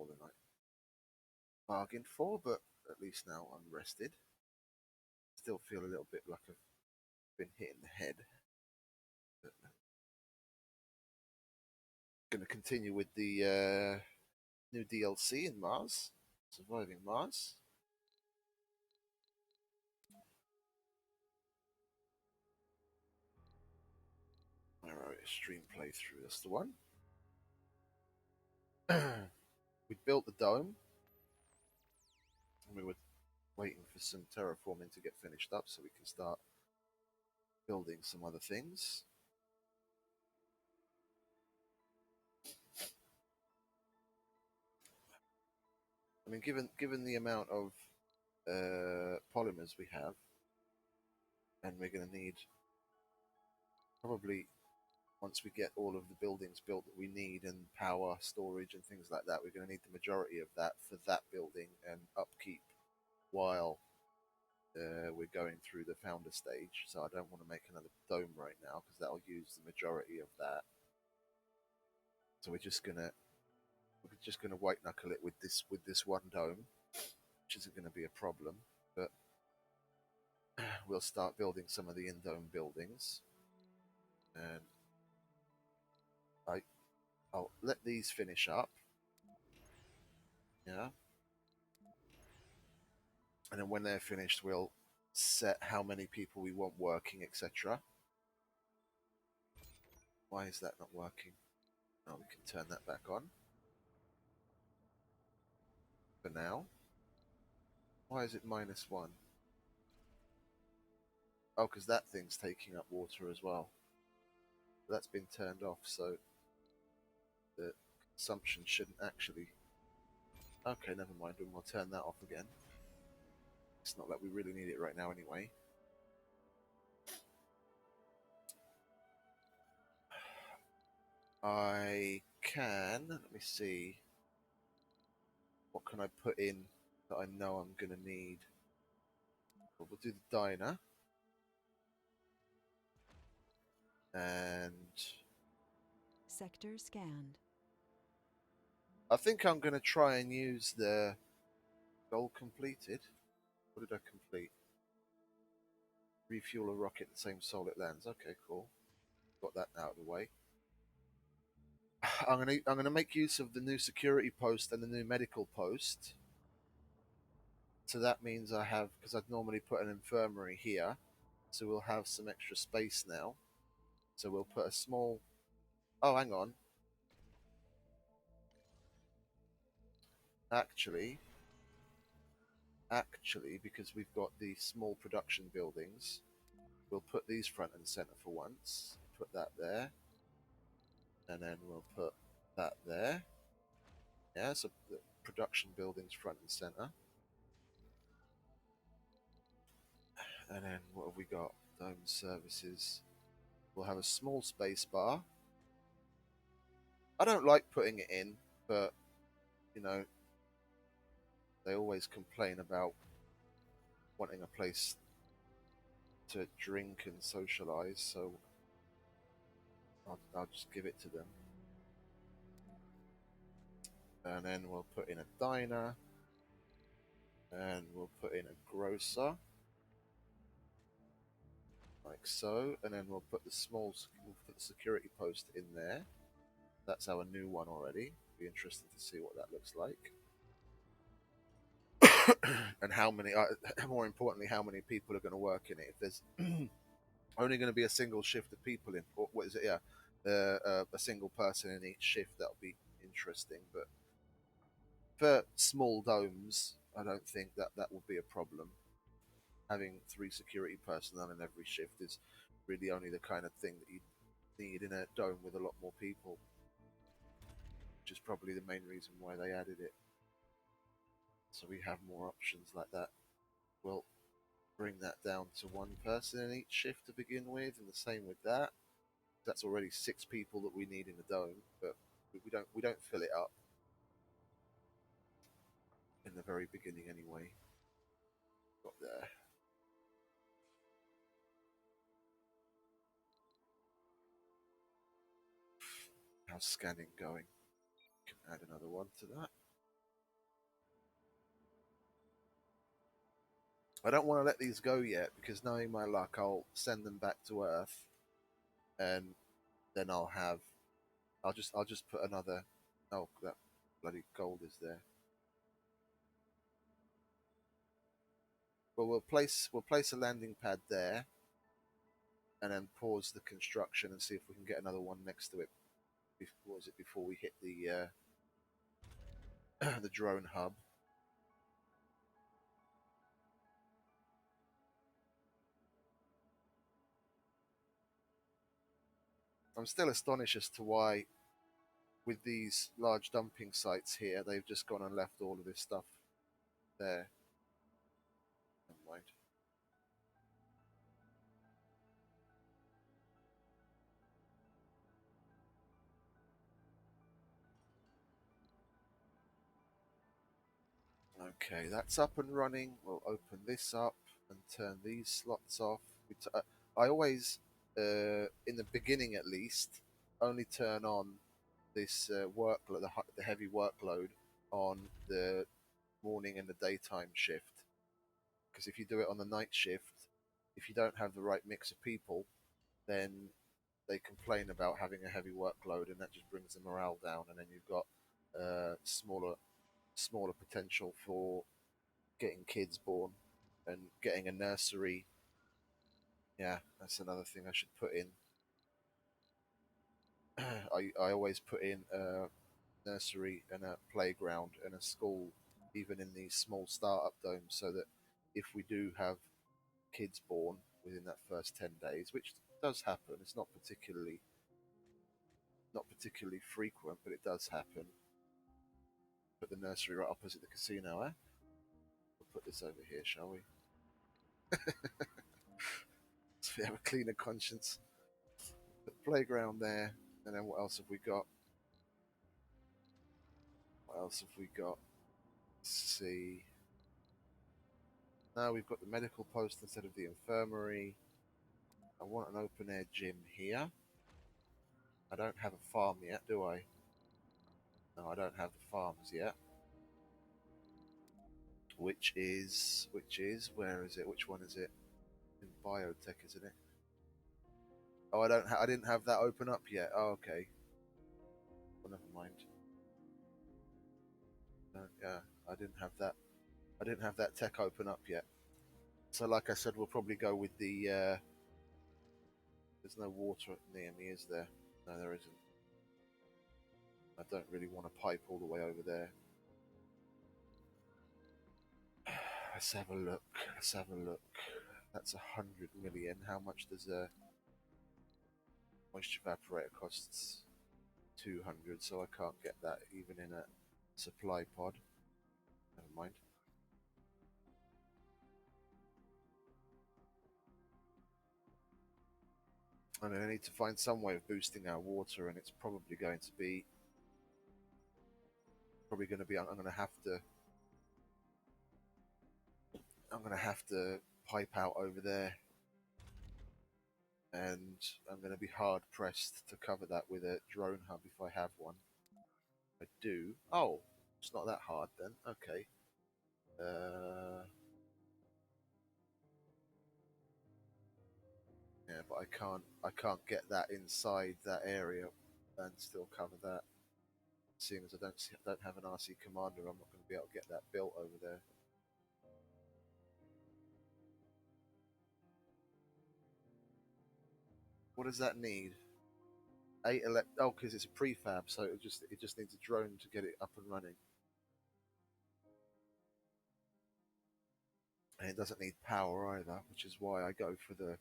more than I bargained for, but at least now I'm rested. Still feel a little bit like I've been hit in the head. But going to continue with the new DLC in Mars, Surviving Mars. Alright, stream playthrough, that's the one. We built the dome, and we were waiting for some terraforming to get finished up so we can start building some other things. I mean, given the amount of polymers we have, and we're going to need probably once we get all of the buildings built that we need and power, storage, and things like that, we're going to need the majority of that for that building and upkeep while we're going through the founder stage. So I don't want to make another dome right now because that'll use the majority of that. So we're just gonna white knuckle it with this one dome, which isn't going to be a problem. But we'll start building some of the in-dome buildings, and I'll let these finish up. Yeah. And then when they're finished, we'll set how many people we want working, etc. Why is that not working? Oh, we can turn that back on. For now. Why is it -1? Oh, because that thing's taking up water as well. That's been turned off, so the consumption shouldn't actually... Okay, never mind, and we'll turn that off again. It's not that we really need it right now anyway. I can, let me see, what can I put in that I know I'm going to need? Well, we'll do the diner. And sector scanned. I think I'm going to try and use the goal completed. What did I complete? Refuel a rocket the same soul it lands. Okay, cool. Got that out of the way. I'm gonna make use of the new security post and the new medical post. So that means I have, because I'd normally put an infirmary here, so we'll have some extra space now. So we'll put a small... Oh, hang on. Actually, because we've got the small production buildings, we'll put these front and center for once. Put that there. And then we'll put that there. Yeah, so the production buildings front and center. And then what have we got? Dome services. We'll have a small space bar. I don't like putting it in, but you know, they always complain about wanting a place to drink and socialize, so I'll just give it to them. And then we'll put in a diner, and we'll put in a grocer, like so, and then we'll put the security post in there. That's our new one already. Be interesting to see what that looks like. And how many, more importantly, how many people are going to work in it. If there's only going to be a single shift of people in, or what is it? Yeah, a single person in each shift. That'll be interesting. But for small domes, I don't think that will be a problem. Having 3 security personnel in every shift is really only the kind of thing that you need in a dome with a lot more people, which is probably the main reason why they added it. So we have more options like that. We'll bring that down to 1 person in each shift to begin with, and the same with that. That's already 6 people that we need in the dome, but we don't fill it up in the very beginning anyway. Got there. How's scanning going? Can add another one to that. I don't want to let these go yet because knowing my luck, I'll send them back to Earth, and then I'll just put another. Oh, that bloody gold is there. Well, we'll place a landing pad there, and then pause the construction and see if we can get another one next to it. What was it before we hit the the drone hub? I'm still astonished as to why, with these large dumping sites here, they've just gone and left all of this stuff there. Never mind. Okay, that's up and running. We'll open this up and turn these slots off. I always, in the beginning at least, only turn on this workload, the heavy workload, on the morning and the daytime shift. Because if you do it on the night shift, if you don't have the right mix of people, then they complain about having a heavy workload, and that just brings the morale down. And then you've got smaller potential for getting kids born and getting a nursery. Yeah, that's another thing I should put in. I always put in a nursery and a playground and a school, even in these small startup domes, so that if we do have kids born within that first 10 days, which does happen, it's not particularly frequent, but it does happen. Put the nursery right opposite the casino, eh? We'll put this over here, shall we? So we have a cleaner conscience. Put the playground there, and then what else have we got? What else have we got? Let's see. Now we've got the medical post instead of the infirmary. I want an open air gym here. I don't have a farm yet, do I? No, I don't have the farms yet. Where is it? Which one is it? In biotech, isn't it? Oh, I didn't have that open up yet. Oh, okay. Well, never mind. Yeah, I didn't have that. I didn't have that tech open up yet. So, like I said, we'll probably go with the. There's no water near me, is there? No, there isn't. I don't really want to pipe all the way over there. Let's have a look. Let's have a look. That's 100 million. How much does a moisture evaporator costs? 200, so I can't get that even in a supply pod. Never mind. And I need to find some way of boosting our water, and it's probably going to be. I'm going to have to. I'm going to have to pipe out over there, and I'm going to be hard pressed to cover that with a drone hub if I have one. I do. Oh, it's not that hard then. Okay. Yeah, but I can't get that inside that area and still cover that. Seeing as I don't have an RC commander, I'm not going to be able to get that built over there. What does that need? Oh, because it's a prefab, so it just needs a drone to get it up and running. And it doesn't need power either, which is why I go for the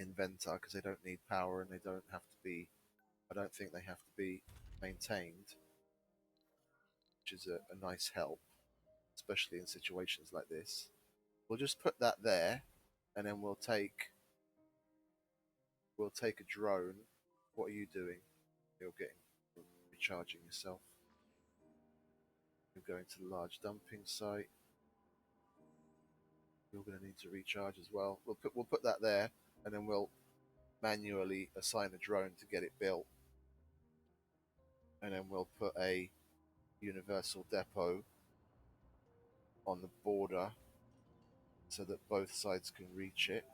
inventor, because they don't need power and they don't have to be. I don't think they have to be maintained, which is a nice help, especially in situations like this. We'll just put that there, and then we'll take a drone. What are you doing? You're recharging yourself. You're going to the large dumping site. You're going to need to recharge as well. We'll put that there, and then we'll manually assign a drone to get it built, and then we'll put a universal depot on the border so that both sides can reach it.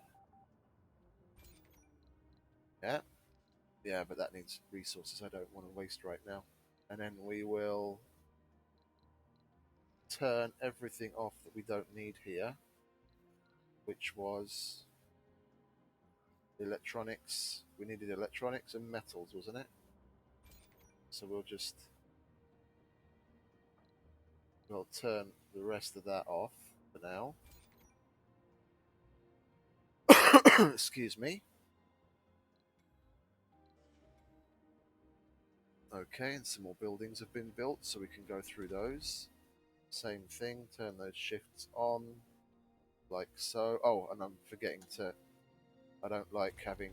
Yeah, yeah, but that needs resources I don't want to waste right now. And then we will turn everything off that we don't need here, which was electronics. We needed electronics and metals, wasn't it? So we'll turn the rest of that off for now. Excuse me. Okay, and some more buildings have been built, so we can go through those. Same thing, turn those shifts on, like so. Oh, and I'm forgetting to... I don't like having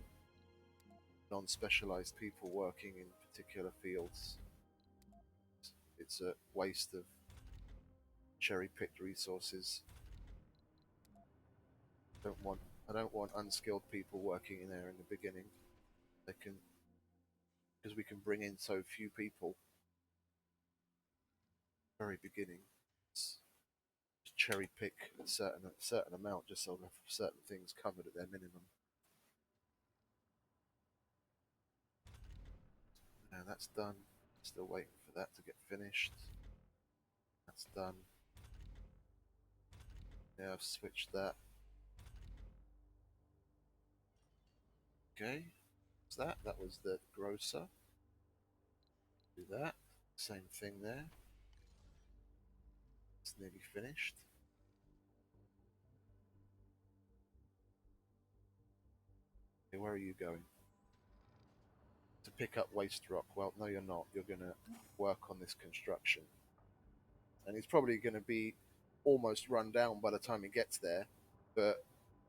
non-specialized people working in particular fields. It's a waste of cherry-picked resources. I don't want unskilled people working in there in the beginning. They can, because we can bring in so few people. Very beginning, just cherry pick a certain amount just so we have certain things covered at their minimum. Now that's done. Still waiting for that to get finished. That's done. Yeah, I've switched that. Okay, what's that? That was the grocer. Do that. Same thing there. It's nearly finished. Okay, where are you going? To pick up waste rock. Well, no, you're not. You're going to work on this construction. And he's probably going to be almost run down by the time he gets there, but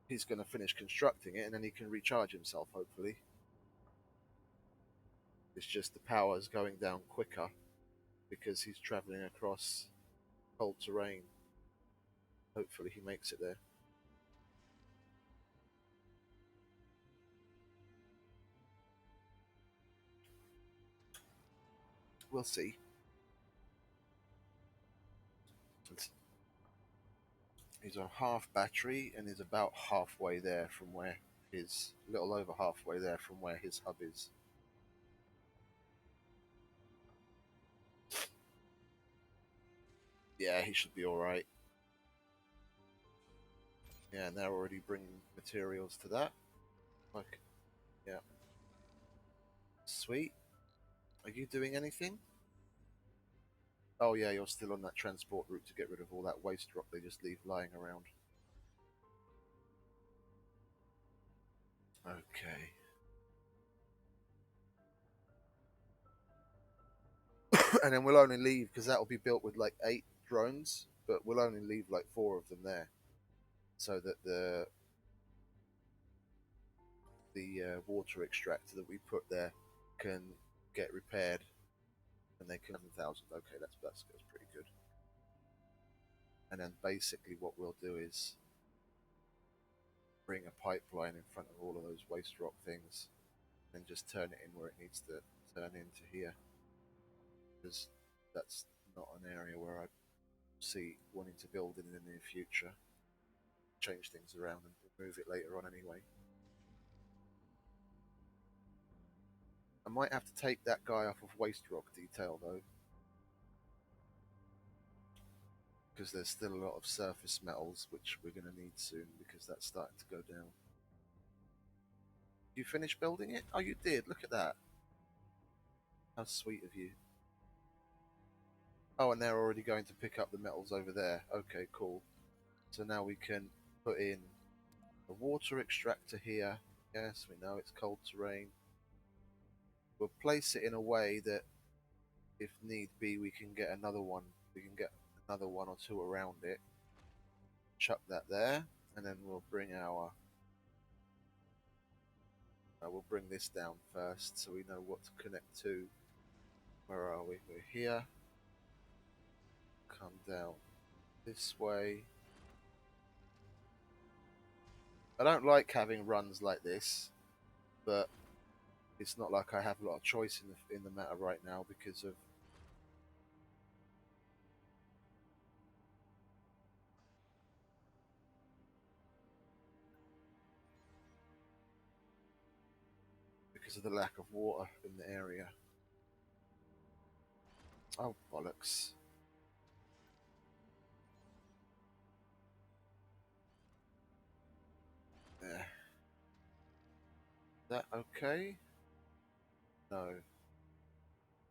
he's going to finish constructing it and then he can recharge himself, hopefully. It's just the power's going down quicker because he's traveling across cold terrain. Hopefully he makes it there. We'll see. He's on half battery and is about halfway there from where his... little over halfway there from where his hub is. Yeah, he should be alright. Yeah, and they're already bringing materials to that. Like, yeah. Sweet. Are you doing anything? Oh yeah, you're still on that transport route to get rid of all that waste rock they just leave lying around. Okay. And then we'll only leave, because that'll be built with like 8 drones, but we'll only leave like 4 of them there, so that the water extractor that we put there can get repaired, and they can 1,000. Okay, that's pretty good. And then basically what we'll do is bring a pipeline in front of all of those waste rock things, and just turn it in where it needs to turn into here, because that's not an area where I see wanting to build in the near future. Change things around and remove it later on anyway. I might have to take that guy off of waste rock detail though, because there's still a lot of surface metals which we're going to need soon, because that's starting to go down. You finished building it? Oh, you did. Look at that. How sweet of you. Oh, and they're already going to pick up the metals over there. Okay, cool. So now we can put in a water extractor here. Yes, we know it's cold terrain. We'll place it in a way that, if need be, we can get another one. We can get another 1 or 2 around it. Chuck that there, and then we'll bring our... we'll bring this down first, so we know what to connect to. Where are we? We're here. Come down this way. I don't like having runs like this, but it's not like I have a lot of choice in the matter right now because of... because of the lack of water in the area. Oh, bollocks. There. Is that okay? No.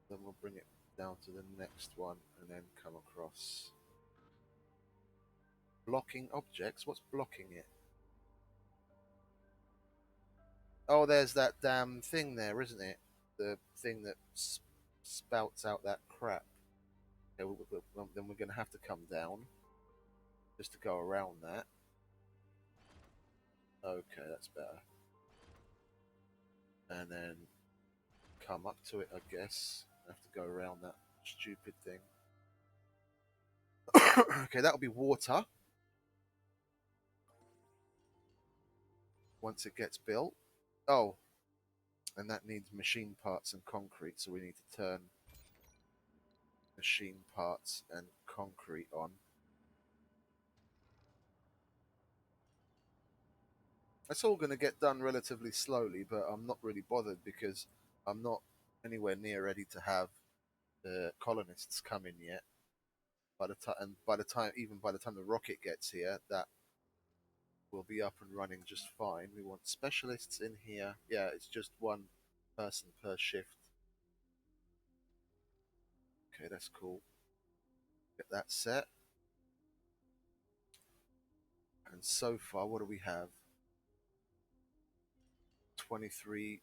Then we'll bring it down to the next one and then come across. Blocking objects? What's blocking it? Oh, there's that damn thing there, isn't it? The thing that spouts out that crap. Okay, then we're going to have to come down just to go around that. Okay, that's better. And then come up to it, I guess. I have to go around that stupid thing. Okay, that'll be water. Once it gets built. Oh, and that needs machine parts and concrete, so we need to turn machine parts and concrete on. That's all going to get done relatively slowly, but I'm not really bothered because I'm not anywhere near ready to have the colonists come in yet. By the time, even by the time the rocket gets here, that will be up and running just fine. We want specialists in here. Yeah, it's just one person per shift. Okay, that's cool. Get that set. And so far, what do we have? 23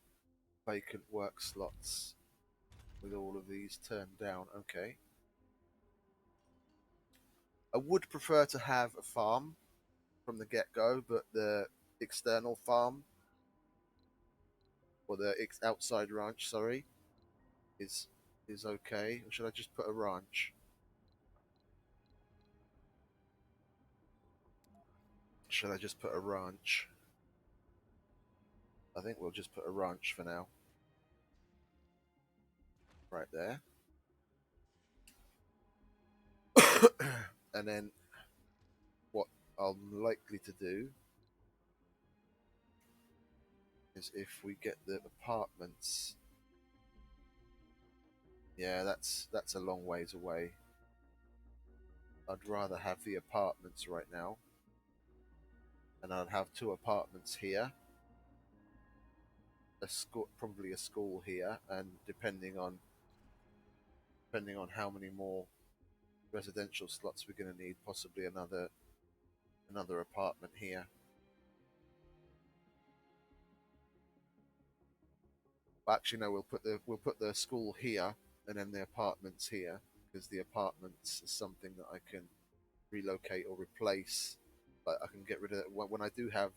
vacant work slots with all of these turned down. Okay. I would prefer to have a farm from the get-go, but the external farm, or the outside ranch, sorry, is okay. Or should I just put a ranch? Should I just put a ranch? I think we'll just put a ranch for now. Right there. And then what I'm likely to do is if we get the apartments. Yeah, that's a long ways away. I'd rather have the apartments right now. And I'd have 2 apartments here. A school, probably a school here, and depending on how many more residential slots we're going to need, possibly another apartment here. Actually, no, we'll put the school here and then the apartments here, because the apartments is something that I can relocate or replace. But I can get rid of it when I do have.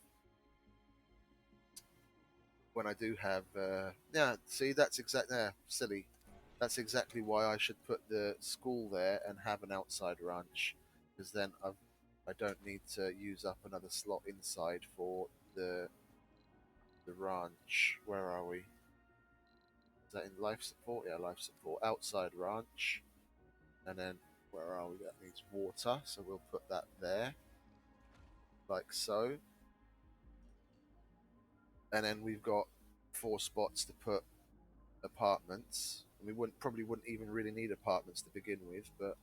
Yeah, see, that's exactly silly. That's exactly why I should put the school there and have an outside ranch, because then I don't need to use up another slot inside for the ranch. Where are we? Is that in life support? Yeah, life support. Outside ranch. And then, where are we? That needs water, so we'll put that there. Like so. And then we've got 4 spots to put apartments. And we probably wouldn't even really need apartments to begin with, but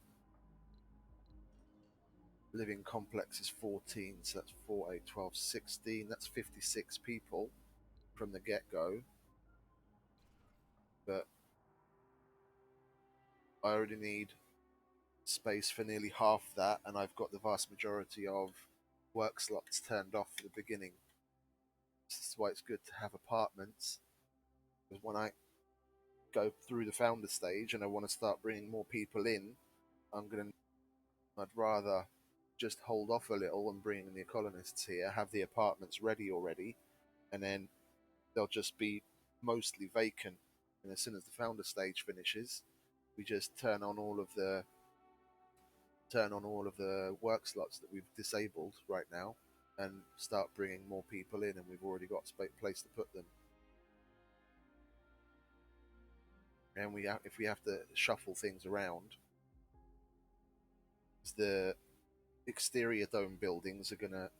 living complex is 14, so that's 4, 8, 12, 16. That's 56 people from the get-go. But I already need space for nearly half that, and I've got the vast majority of work slots turned off at the beginning. This is why it's good to have apartments, because when I go through the founder stage and I want to start bringing more people in, I'd rather just hold off a little and bring in the colonists here, have the apartments ready already, and then they'll just be mostly vacant. And as soon as the founder stage finishes, we just turn on all of the work slots that we've disabled right now, and start bringing more people in, and we've already got a place to put them. And if we have to shuffle things around, the exterior dome buildings are gonna,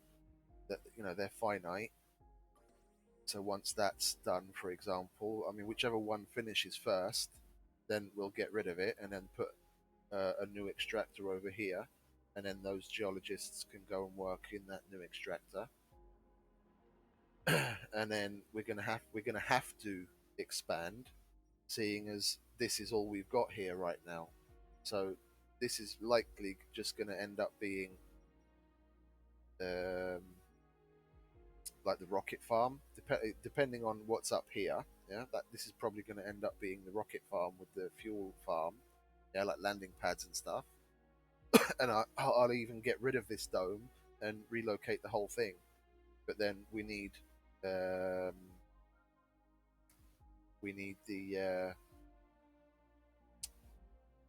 they're finite. So once that's done, for example, I mean, whichever one finishes first, then we'll get rid of it and then put a new extractor over here, and then those geologists can go and work in that new extractor. And then we're gonna have to expand, seeing as this is all we've got here right now. So this is likely just going to end up being um, like the rocket farm, depending on what's up here. Yeah, that this is probably going to end up being the rocket farm with the fuel farm. Yeah, like landing pads and stuff. And I'll even get rid of this dome and relocate the whole thing. But then um, we need the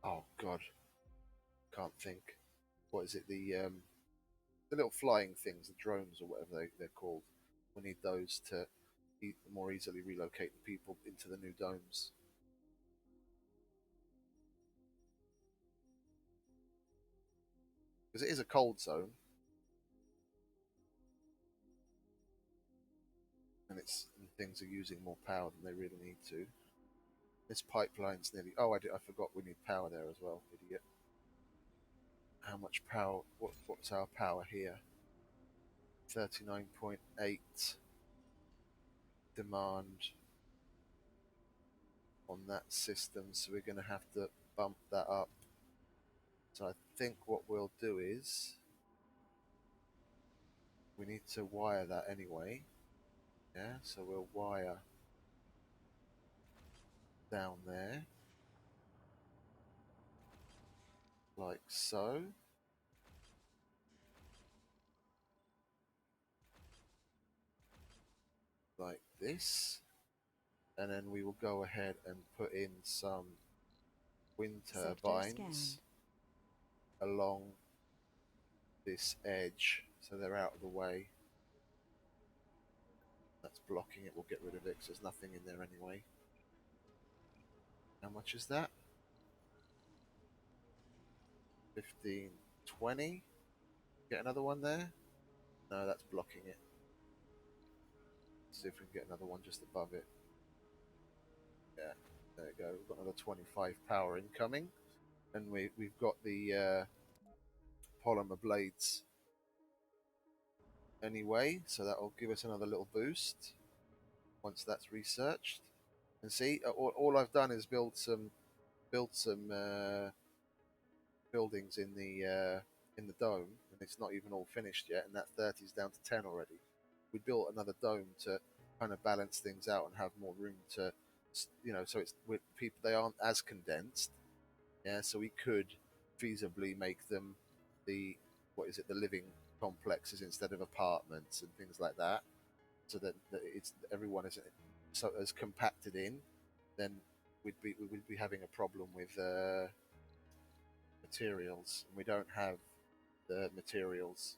oh god, can't think. What is it? The little flying things, the drones or whatever they're called. We need those to more easily relocate the people into the new domes. Because it is a cold zone, and things are using more power than they really need to. This pipeline's nearly. Oh, I forgot we need power there as well, idiot. How much power? What's our power here? 39.8 demand on that system, so we're going to have to bump that up. So I think what we'll do is we need to wire that anyway. Yeah, so we'll wire down there like so. Like this. And then we will go ahead and put in some wind turbines along this edge so they're out of the way. That's blocking it. We'll get rid of it because there's nothing in there anyway. How much is that? 15, 20. Get another one there? No, that's blocking it. Let's see if we can get another one just above it. Yeah, there we go. We've got another 25 power incoming. And we've got the polymer blades anyway, so that will give us another little boost once that's researched. And see, all I've done is build some buildings in the dome, and it's not even all finished yet, and that 30 is down to 10 already. We built another dome to kind of balance things out and have more room to, so it's with people, they aren't as condensed. Yeah, so we could feasibly make them the the living complexes instead of apartments and things like that, so that it's everyone is so as compacted in. Then we would be having a problem with materials, and we don't have the materials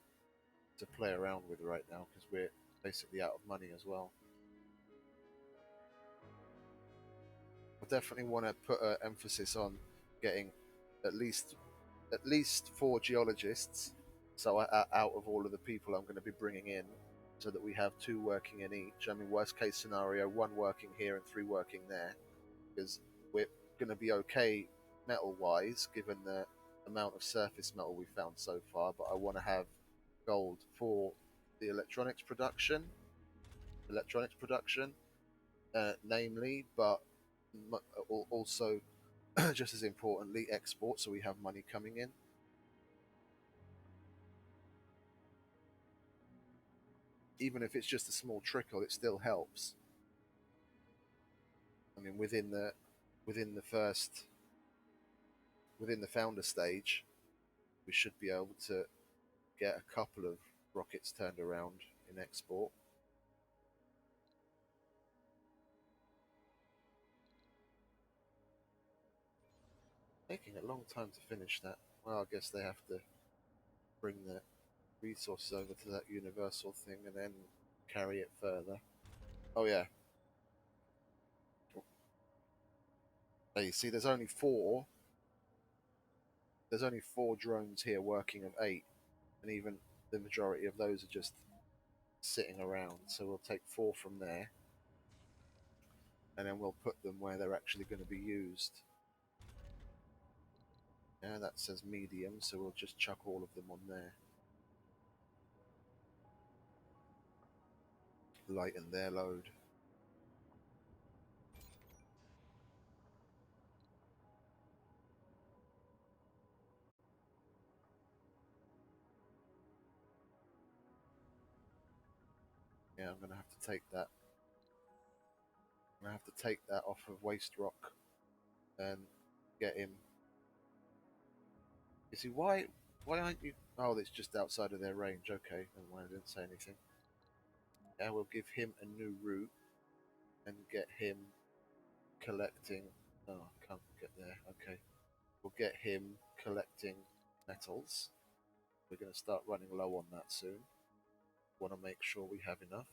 to play around with right now because we're basically out of money as well. I definitely want to put an emphasis on getting at least 4 geologists. So out of all of the people I'm going to be bringing in, so that we have 2 working in each. I mean, worst case scenario, 1 working here and 3 working there, because we're going to be okay metal wise given the amount of surface metal we've found so far. But I want to have gold for the electronics production, namely, but also just as importantly, export, so we have money coming in. Even if it's just a small trickle, it still helps. I mean, within the founder stage, we should be able to get a couple of rockets turned around in export. Taking a long time to finish that. Well, I guess they have to bring the resources over to that universal thing and then carry it further. Oh yeah. There you see, there's only 4. There's only 4 drones here working of 8, and even the majority of those are just sitting around. So we'll take 4 from there, and then we'll put them where they're actually going to be used. Yeah, that says medium, so we'll just chuck all of them on there. Lighten their load. Yeah, I'm going to have to take that. I'm going to have to take that off of Waste Rock and get him. You see, why aren't you? Oh, it's just outside of their range. Okay, never mind, I didn't say anything. Yeah, we'll give him a new route and get him collecting. Oh, I can't get there. Okay, we'll get him collecting metals. We're going to start running low on that soon. Want to make sure we have enough.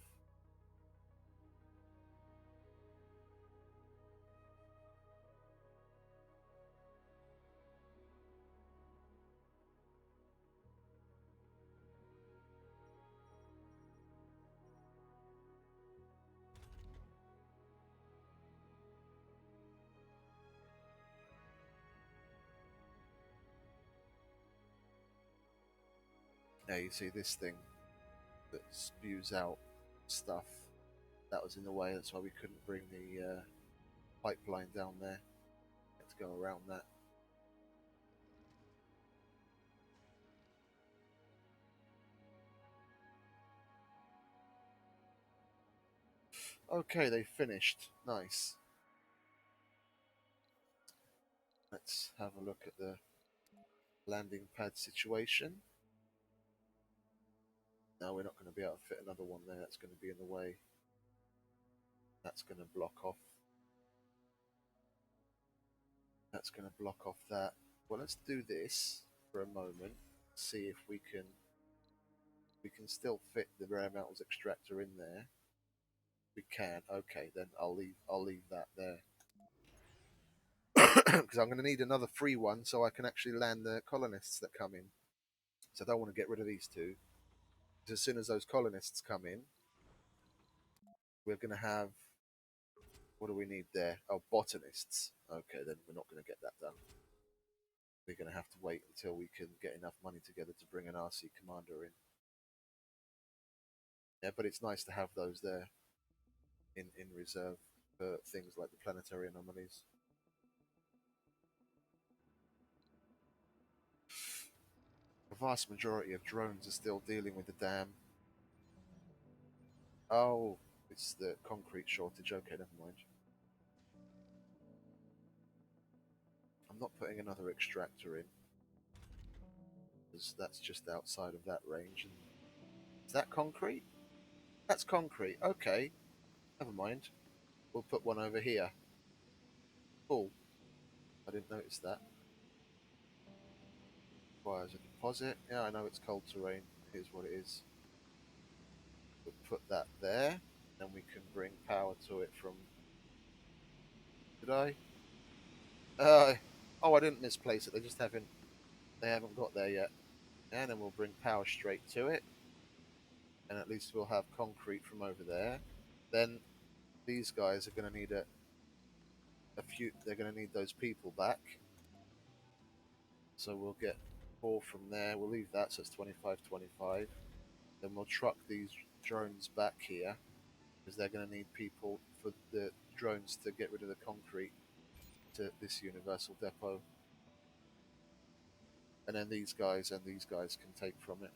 Now you see this thing that spews out stuff. That was in the way. That's why we couldn't bring the pipeline down there. Let's go around that. Okay, they finished. Nice. Let's have a look at the landing pad situation. No, we're not going to be able to fit another one there. That's going to be in the way. That's going to block off. That's going to block off that. Well, let's do this for a moment. See if we can still fit the rare metals extractor in there. We can. Okay, then I'll leave that there. Because I'm going to need another free one so I can actually land the colonists that come in. So I don't want to get rid of these two. Because as soon as those colonists come in, we're going to have... What do we need there? Oh, botanists. Okay, then we're not going to get that done. We're going to have to wait until we can get enough money together to bring an RC commander in. Yeah, but it's nice to have those there in reserve for things like the planetary anomalies. The vast majority of drones are still dealing with the dam. Oh, it's the concrete shortage. Okay, never mind. I'm not putting another extractor in, because that's just outside of that range. And is that concrete? That's concrete. Okay, never mind. We'll put one over here. Cool. I didn't notice that. Requires a deposit. Yeah, I know it's cold terrain. Here's what it is. We'll put that there. Then we can bring power to it from... Did I? Oh, I didn't misplace it. They haven't got there yet. And then we'll bring power straight to it. And at least we'll have concrete from over there. Then these guys are going to need they're going to need those people back. So we'll get 4 from there. We'll leave that, so it's 25, 25. Then we'll truck these drones back here, because they're going to need people for the drones to get rid of the concrete to this universal depot. And then these guys and these guys can take from it.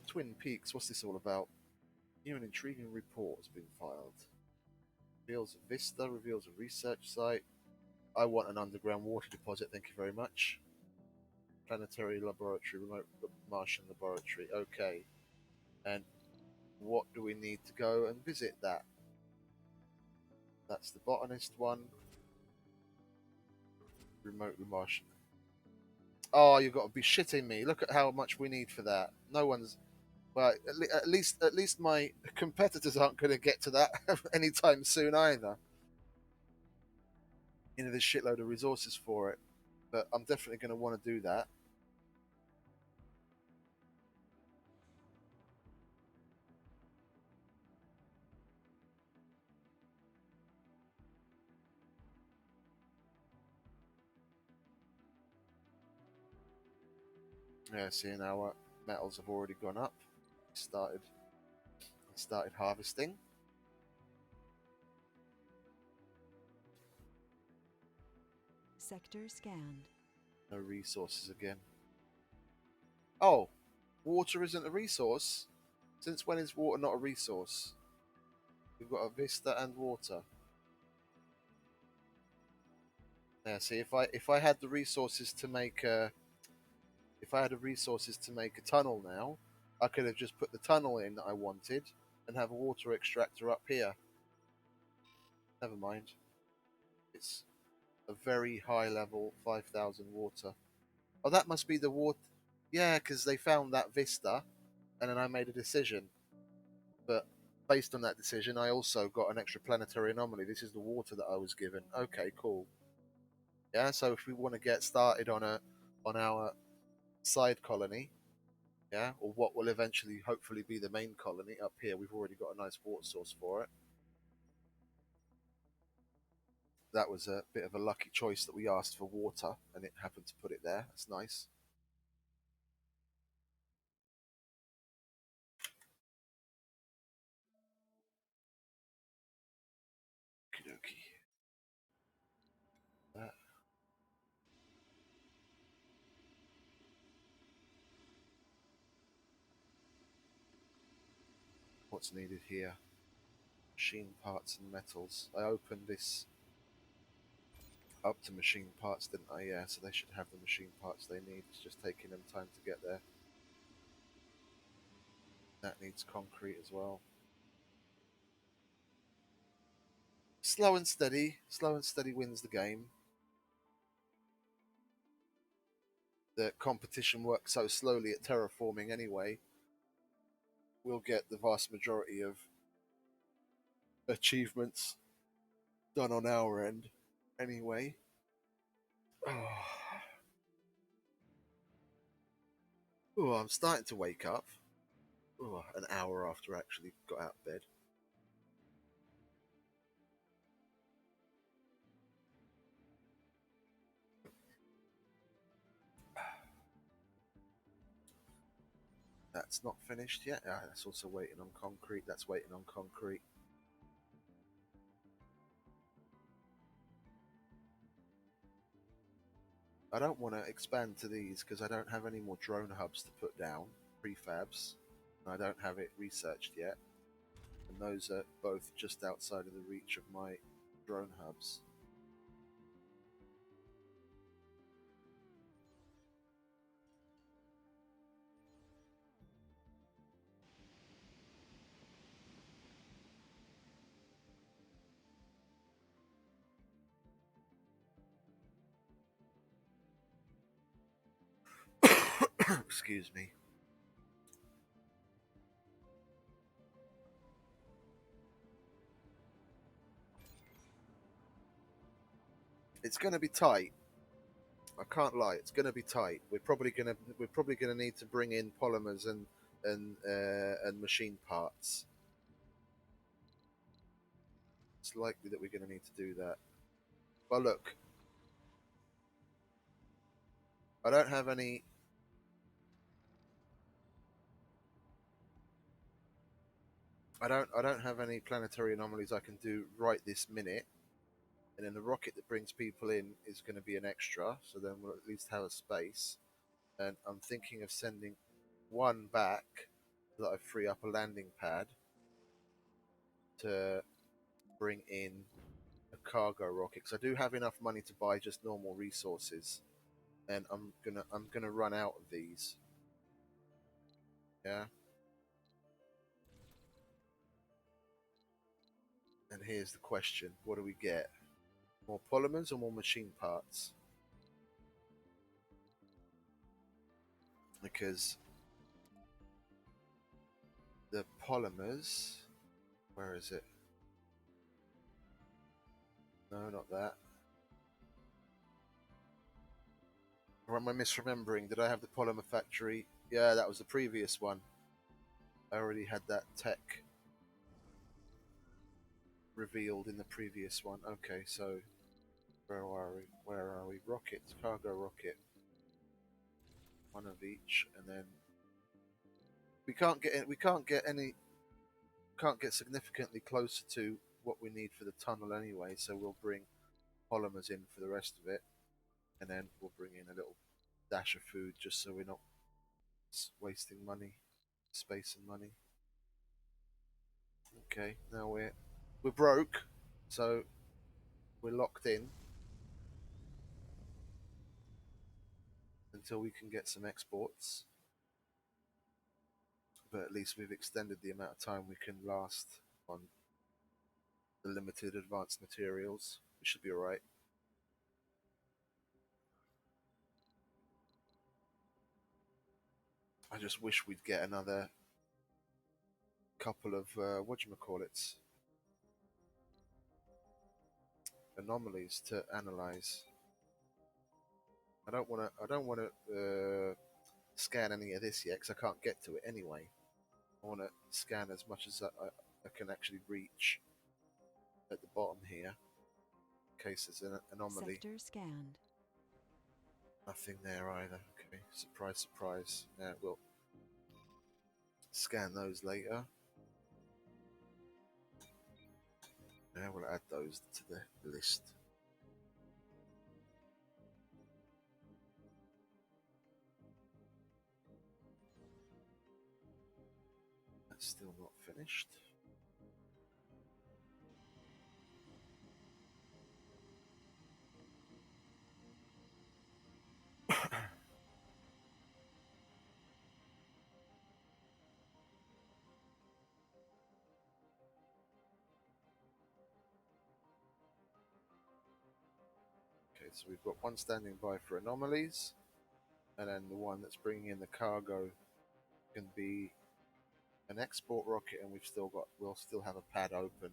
Twin Peaks, what's this all about? New and intriguing report has been filed. Reveals a vista, reveals a research site. I want an underground water deposit, thank you very much. Planetary laboratory, remote Martian laboratory, okay. And what do we need to go and visit that? That's the botanist one. Remote Martian. Oh, you've got to be shitting me. Look at how much we need for that. No one's... Well, at least my competitors aren't going to get to that anytime soon either. You know, there's a shitload of resources for it. But I'm definitely going to want to do that. Yeah, seeing our metals have already gone up. Started harvesting. Sector scanned. No resources again. Oh, water isn't a resource. Since when is water not a resource? We've got a vista and water. Yeah, see, if I had the resources to make a tunnel now, I could have just put the tunnel in that I wanted and have a water extractor up here. Never mind. It's a very high level 5,000 water. Oh, that must be the water. Yeah, because they found that vista, and then I made a decision. But based on that decision, I also got an extra planetary anomaly. This is the water that I was given. Okay, cool. Yeah, so if we want to get started on our side colony, yeah, or what will eventually hopefully be the main colony up here, we've already got a nice water source for it. That was a bit of a lucky choice that we asked for water, and it happened to put it there. That's nice. Okie That. What's needed here? Machine parts and metals. I opened this up to machine parts, didn't I? Yeah, so they should have the machine parts they need. It's just taking them time to get there. That needs concrete as well. Slow and steady. Slow and steady wins the game. The competition works so slowly at terraforming anyway. We'll get the vast majority of achievements done on our end anyway. Oh, I'm starting to wake up. Oh, an hour after I actually got out of bed. That's not finished yet. That's also waiting on concrete. That's waiting on concrete. I don't want to expand to these because I don't have any more drone hubs to put down, prefabs. I don't have it researched yet. And those are both just outside of the reach of my drone hubs. Excuse me. It's going to be tight. I can't lie. It's going to be tight. We're probably gonna need to bring in polymers and machine parts. It's likely that we're going to need to do that. But look, I don't have any. I don't have any planetary anomalies I can do right this minute. And then the rocket that brings people in is going to be an extra, so then we'll at least have a space. And I'm thinking of sending one back so that I free up a landing pad to bring in a cargo rocket because I do have enough money to buy just normal resources, and I'm gonna run out of these. Yeah. And here's the question: what do we get? More polymers or more machine parts? Because the polymers, where is it? No, not that. Or am I misremembering? Did I have the polymer factory? Yeah, that was the previous one. I already had that tech revealed in the previous one. Okay, so where are we? Where are we? Rockets, cargo rocket. one of each, and then we can't get significantly closer to what we need for the tunnel anyway. So we'll bring polymers in for the rest of it, and then we'll bring in a little dash of food just so we're not wasting money, space and money. Okay, now we're broke, so we're locked in until we can get some exports. But at least we've extended the amount of time we can last on the limited advanced materials. We should be alright. I just wish we'd get another couple of whatchamacallits anomalies to analyze. I don't want to scan any of this yet because I can't get to it anyway. I want to scan as much as I can actually reach at the bottom here in case there's an anomaly. Sector scanned. Nothing there either. Okay, surprise, surprise. Yeah, we'll scan those later. Now we'll add those to the list. That's still not finished. Okay, so we've got one standing by for anomalies, and then the one that's bringing in the cargo can be an export rocket, and we'll still have a pad open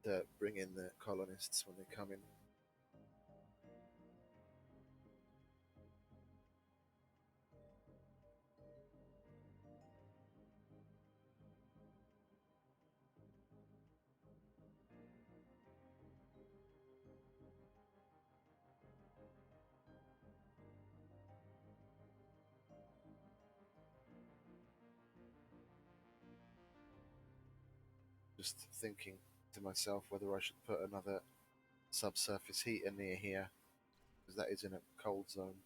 to bring in the colonists when they come in. Just thinking to myself whether I should put another subsurface heater near here, because that is in a cold zone.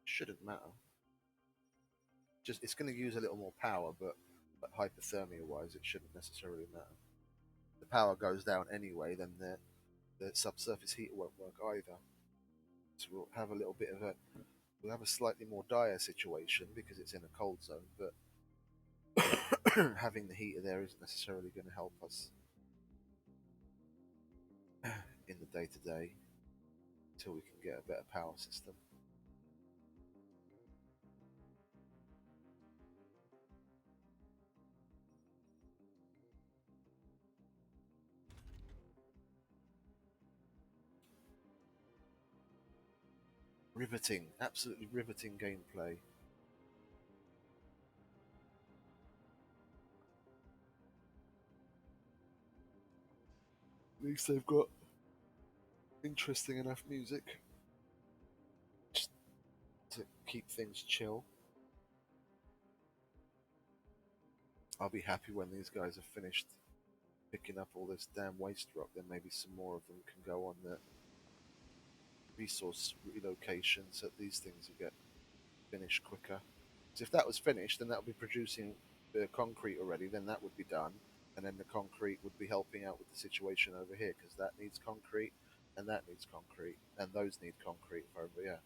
Shouldn't matter. Just it's going to use a little more power, but hypothermia wise, it shouldn't necessarily matter. If the power goes down anyway, then the subsurface heater won't work either. So we'll have a slightly more dire situation because it's in a cold zone, but having the heater there isn't necessarily going to help us in the day to day until we can get a better power system. Riveting, absolutely riveting gameplay. At least they've got interesting enough music just to keep things chill. I'll be happy when these guys are finished picking up all this damn waste rock. Then maybe some more of them can go on the resource relocation so that these things will get finished quicker. So if that was finished, then that would be producing the concrete already. Then that would be done, and then the concrete would be helping out with the situation over here because that needs concrete, and that needs concrete, and those need concrete over here.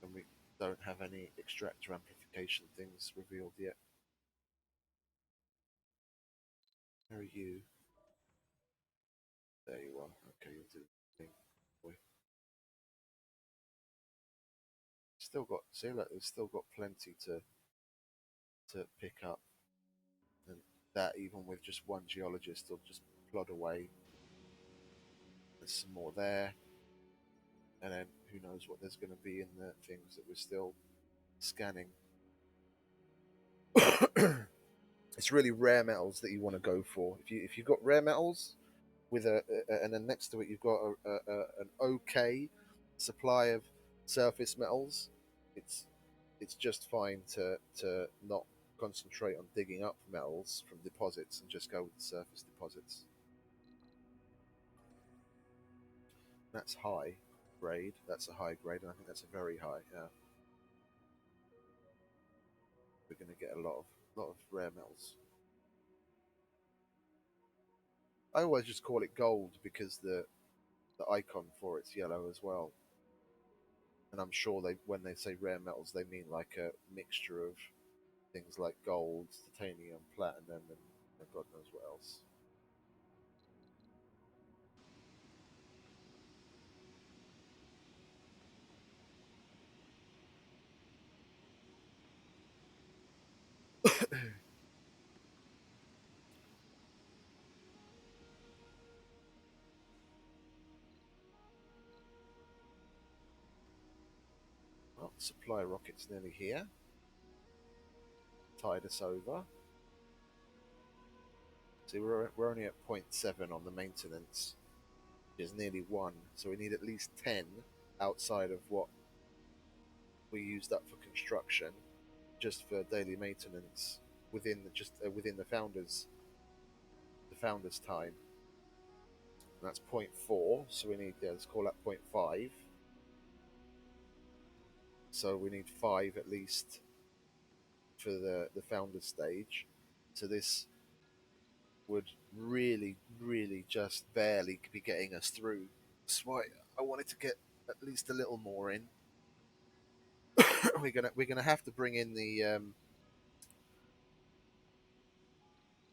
And we don't have any extractor amplification things revealed yet. Where are you? There you are. Okay, you'll do the thing. Boy. Still got, see, look, there's still got plenty to pick up, and that even with just one geologist, will just plod away. There's some more there, and then who knows what there's going to be in the things that we're still scanning. It's really rare metals that you want to go for. If you've got rare metals, with and then next to it you've got an okay supply of surface metals. It's just fine to not concentrate on digging up metals from deposits and just go with the surface deposits. That's high grade. That's a high grade, and I think that's a very high. Yeah, we're going to get a lot of rare metals. I always just call it gold because the icon for it's yellow as well. And I'm sure when they say rare metals, they mean like a mixture of things like gold, titanium, platinum, and God knows what else. Well, supply rocket's nearly here. Tide us over. See, we're only at 0.7 on the maintenance, which is nearly 1. So we need at least 10 outside of what we used up for construction, just for daily maintenance within within the founders time. And that's 0.4, so we need let's call that 0.5. So we need 5 at least for the founders stage. So this would really just barely be getting us through. That's why I wanted to get at least a little more in. We're gonna have to bring in the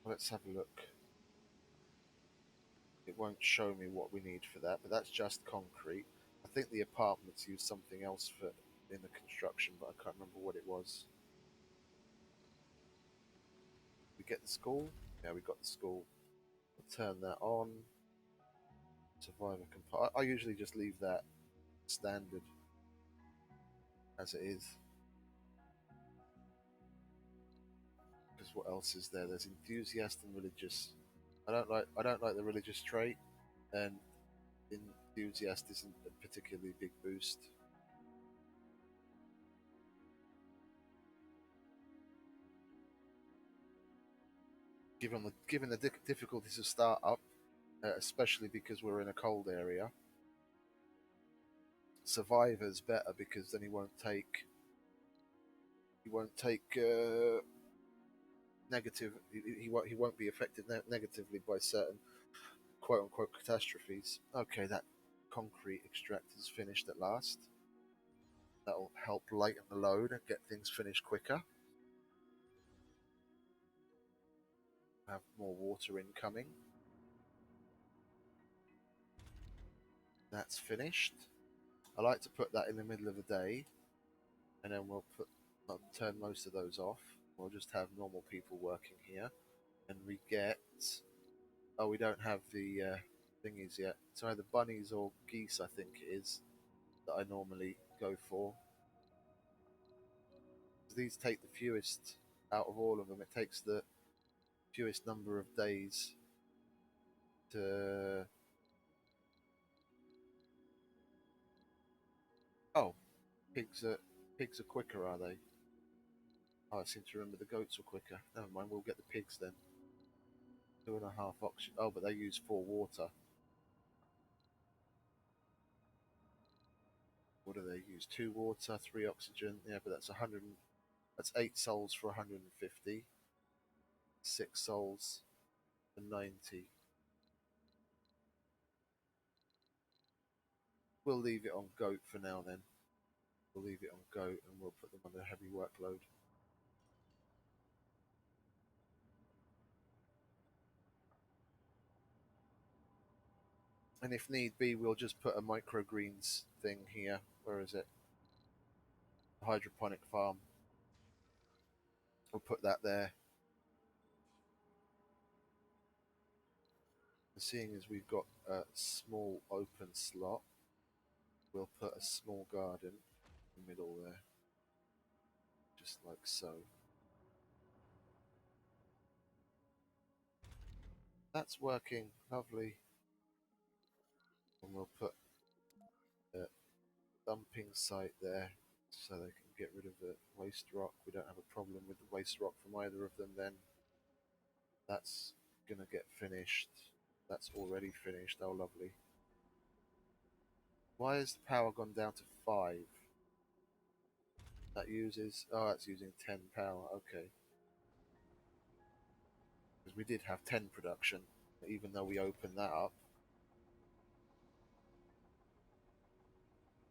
let's have a look. It won't show me what we need for that, but that's just concrete. I think the apartments use something else for in the construction, but I can't remember what it was. We get the school? Yeah, we got the school. We'll turn that on. Survivor compartment. I usually just leave that standard as it is. Because what else is there? There's enthusiast and religious. I don't like the religious trait, and enthusiast isn't a particularly big boost. Given the difficulties of startup, especially because we're in a cold area, survivor's better because then he won't take negative. He won't be affected negatively by certain quote unquote catastrophes. Okay, that concrete extractor is finished at last. That'll help lighten the load and get things finished quicker. Have more water incoming. That's finished. I like to put that in the middle of the day, and then we'll turn most of those off. We'll just have normal people working here, and we get. Oh, we don't have the thingies yet. It's either bunnies or geese, I think it is, that I normally go for. These take the fewest out of all of them. It takes the fewest number of days to. Oh, pigs are quicker, are they? Oh, I seem to remember the goats were quicker. Never mind, we'll get the pigs then. 2.5 oxygen. Oh, but they use 4 water. What do they use? 2 water, 3 oxygen. Yeah, but that's 100. That's 8 souls for 150. 6 souls for 90. We'll leave it on goat for now then. We'll leave it on goat and we'll put them under heavy workload. And if need be, we'll just put a microgreens thing here. Where is it? A hydroponic farm. We'll put that there. And seeing as we've got a small open slot, we'll put a small garden in the middle there. Just like so. That's working lovely. And we'll put a dumping site there so they can get rid of the waste rock. We don't have a problem with the waste rock from either of them then. That's gonna get finished. That's already finished. Oh, lovely. Why has the power gone down to 5? That uses... Oh, it's using 10 power. Okay. Because we did have 10 production, even though we opened that up.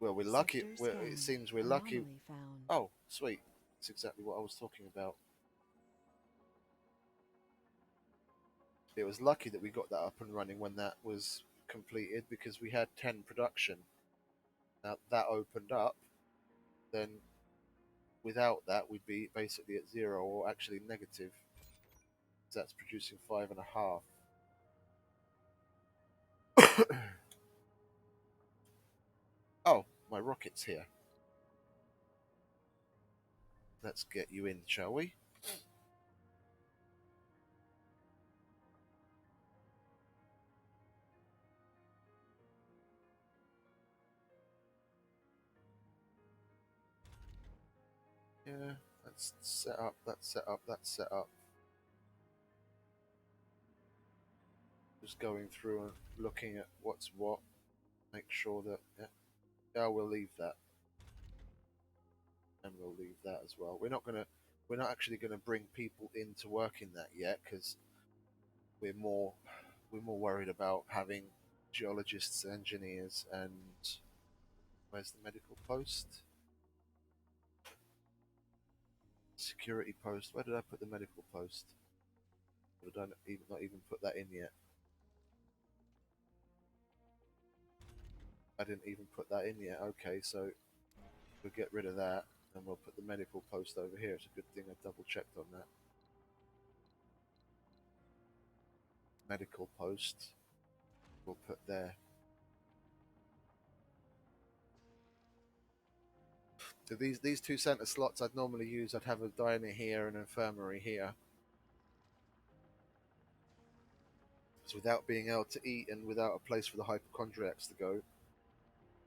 Well, we're lucky. It seems we're lucky. Found. Oh, sweet. That's exactly what I was talking about. It was lucky that we got that up and running when that was completed because we had 10 production. Now that opened up, then without that we'd be basically at 0 or actually negative. That's producing 5.5. Oh, my rocket's here. Let's get you in, shall we? Yeah, that's set up, that's set up, that's set up. Just going through and looking at what's what. Make sure that... Yeah, we'll leave that. And we'll leave that as well. We're not actually gonna bring people in to work in that yet because we're more worried about having geologists, engineers, and where's the medical post? Security post. Where did I put the medical post? I don't even not even put that in yet. I didn't even put that in yet. Okay, so we'll get rid of that and we'll put the medical post over here. It's a good thing I double checked on that. Medical post we'll put there. So these two center slots I'd normally use, I'd have a diner here and an infirmary here. So without being able to eat and without a place for the hypochondriacs to go,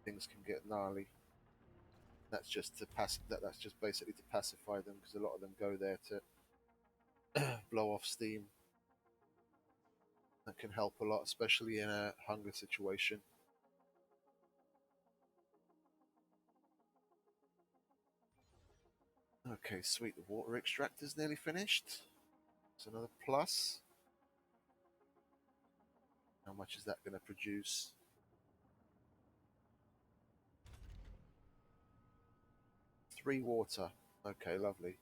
things can get gnarly. That's just to that's just basically to pacify them because a lot of them go there to blow off steam. That can help a lot, especially in a hunger situation. Okay, sweet. The water extractor's nearly finished. It's another plus. How much is that going to produce? 3 water. Okay, lovely.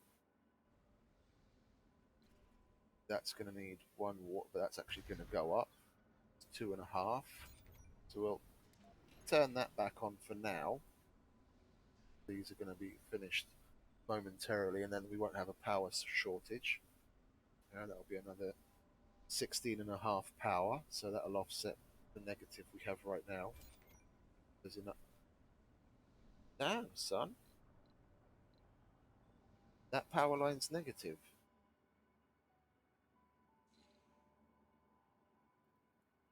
That's going to need 1 water, but that's actually going to go up. It's 2.5. So we'll turn that back on for now. These are going to be finished momentarily, and then we won't have a power shortage. And that'll be another 16.5 power, so that'll offset the negative we have right now. There's enough. Damn, son. That power line's negative.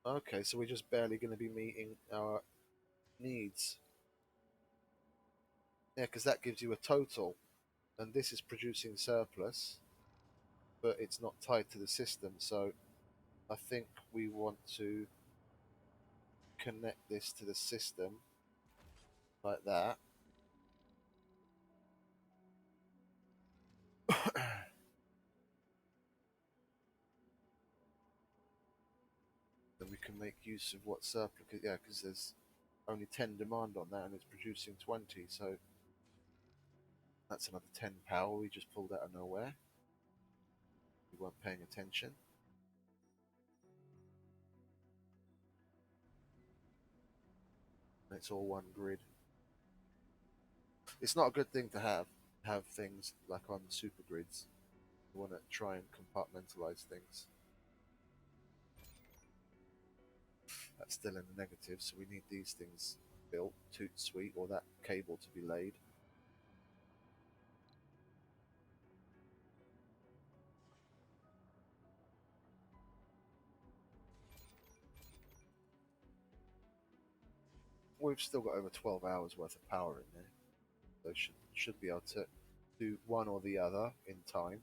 Okay, so we're just barely going to be meeting our needs. Yeah, because that gives you a total, and this is producing surplus, but it's not tied to the system, so I think we want to connect this to the system like that. Then we can make use of what surplus, yeah, because there's only 10 demand on that and it's producing 20, so that's another 10 power we just pulled out of nowhere. We weren't paying attention. And it's all one grid. It's not a good thing to have things like on super grids. You want to try and compartmentalize things. That's still in the negative, so we need these things built, toot sweet, or that cable to be laid. we've still got over 12 hours worth of power in there, so should be able to do one or the other in time.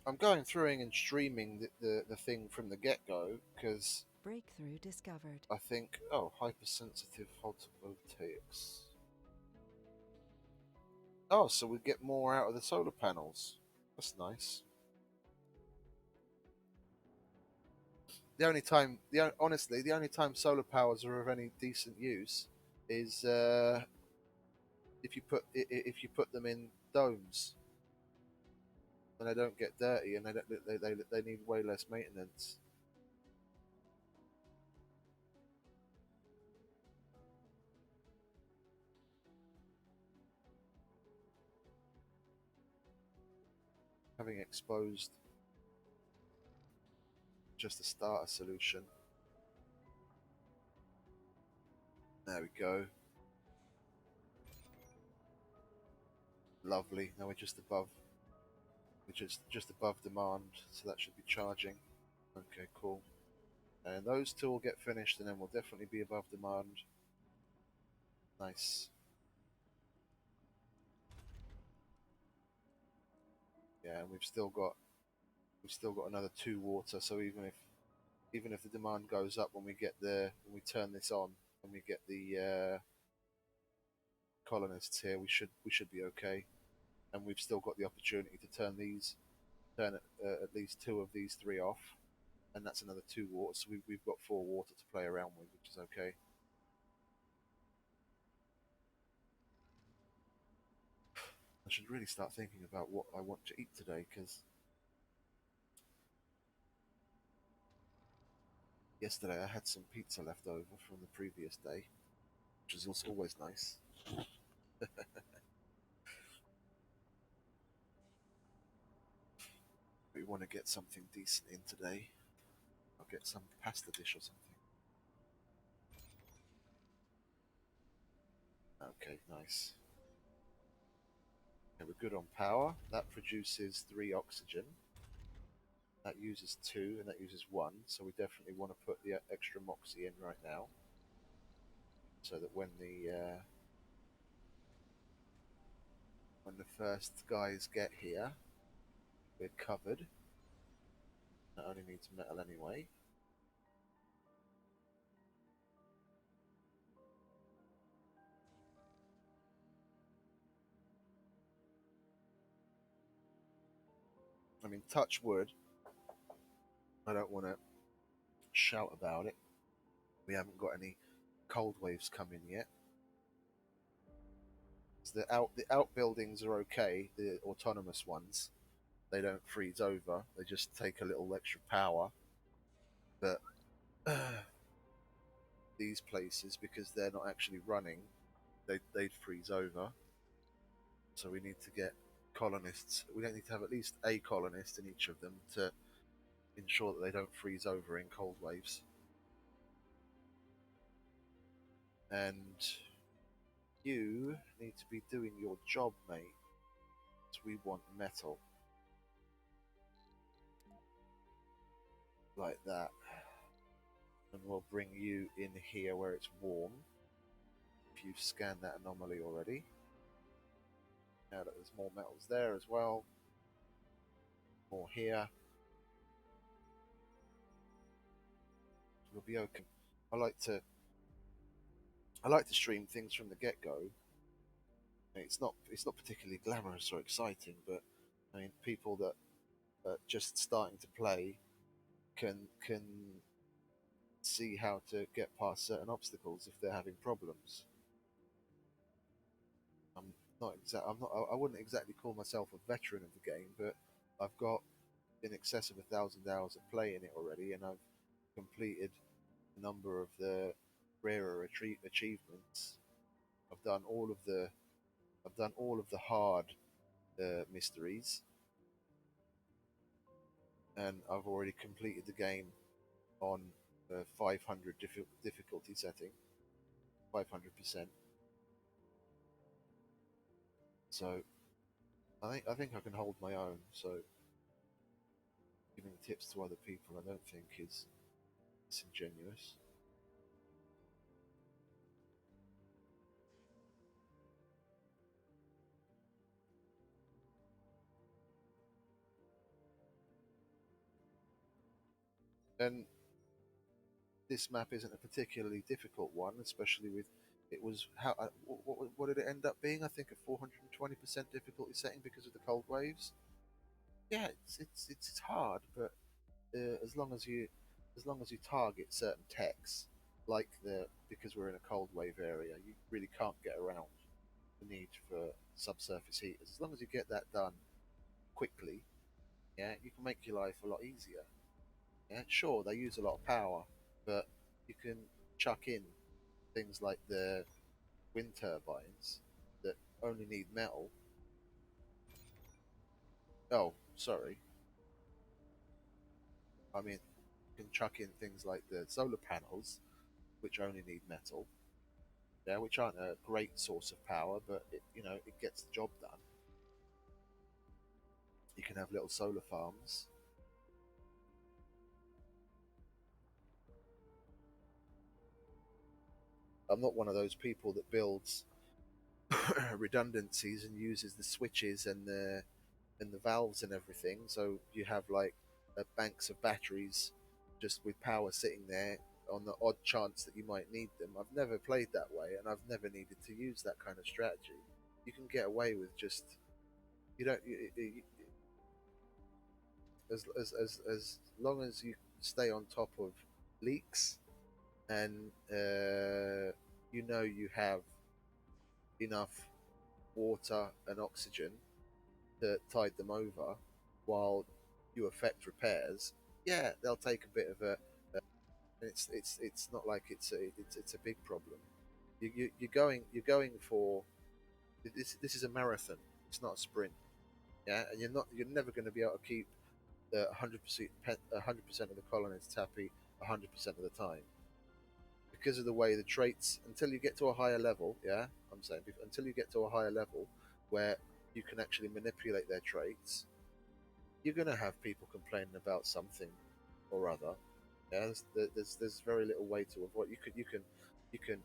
I'm going through and streaming the thing from the get go because Breakthrough discovered. I think, hypersensitive photovoltaics. Oh, so we get more out of the solar panels. That's nice. Honestly, the only time solar powers are of any decent use is if you put them in domes, and they don't get dirty, and they need way less maintenance. Having exposed just a starter solution. There we go. Lovely. Now we're just above demand, so that should be charging. Okay, cool. And those two will get finished, and then we'll definitely be above demand. Nice. Yeah, and we've still got another 2 water. So even if the demand goes up when we turn this on, when we get the colonists here, we should be okay. And we've still got the opportunity to turn at least 2 of these 3 off, and that's another 2 water. So we've got 4 water to play around with, which is okay. I should really start thinking about what I want to eat today, because yesterday I had some pizza left over from the previous day, which is also always nice. We want to get something decent in today. I'll get some pasta dish or something. Okay, nice. Okay, we're good on power. That produces 3 oxygen. That uses 2, and that uses 1. So we definitely want to put the extra moxie in right now, so that when the first guys get here, we're covered. That only needs metal anyway. I mean, touch wood. I don't want to shout about it. We haven't got any cold waves coming yet. So the outbuildings are okay. The autonomous ones, they don't freeze over. They just take a little extra power. But these places, because they're not actually running, they'd freeze over. So we need to get colonists. We don't need to have at least a colonist in each of them to ensure that they don't freeze over in cold waves. And you need to be doing your job, mate. So we want metal. Like that. And we'll bring you in here where it's warm. If you've scanned that anomaly already. Now that there's more metals there as well. More here. We'll be okay. I like to stream things from the get-go. It's not particularly glamorous or exciting, but I mean, people that are just starting to play can see how to get past certain obstacles if they're having problems. I wouldn't exactly call myself a veteran of the game, but I've got in excess of 1,000 hours of play in it already, and I've completed a number of the rarer achievements. I've done all of the hard mysteries, and I've already completed the game on 500 difficulty setting, 500%. So I think I can hold my own. So giving tips to other people, I don't think is disingenuous. And this map isn't a particularly difficult one, especially with it was how what did it end up being? I think a 420% difficulty setting because of the cold waves. Yeah, it's hard, but as long as you target certain techs, like the because we're in a cold wave area, you really can't get around the need for subsurface heaters. As long as you get that done quickly, yeah, you can make your life a lot easier. Yeah, sure, they use a lot of power, but you can chuck in things like the wind turbines that only need metal. Oh, sorry. I mean, you can chuck in things like the solar panels, which only need metal. Yeah, which aren't a great source of power, but it gets the job done. You can have little solar farms. I'm not one of those people that builds redundancies and uses the switches and the valves and everything. So you have like banks of batteries just with power sitting there on the odd chance that you might need them. I've never played that way, and I've never needed to use that kind of strategy. You can get away with just you don't as long as you stay on top of leaks and you have enough water and oxygen to tide them over while you effect repairs. Yeah, they'll take a bit of it's not like it's a big problem. You're going for this is a marathon. It's not a sprint. Yeah, and you're never going to be able to keep the 100% of the colonists happy 100% of the time because of the way the traits until you get to a higher level. Yeah, I'm saying until you get to a higher level where you can actually manipulate their traits, you're going to have people complaining about something or other. Yeah, there's very little way to avoid. You can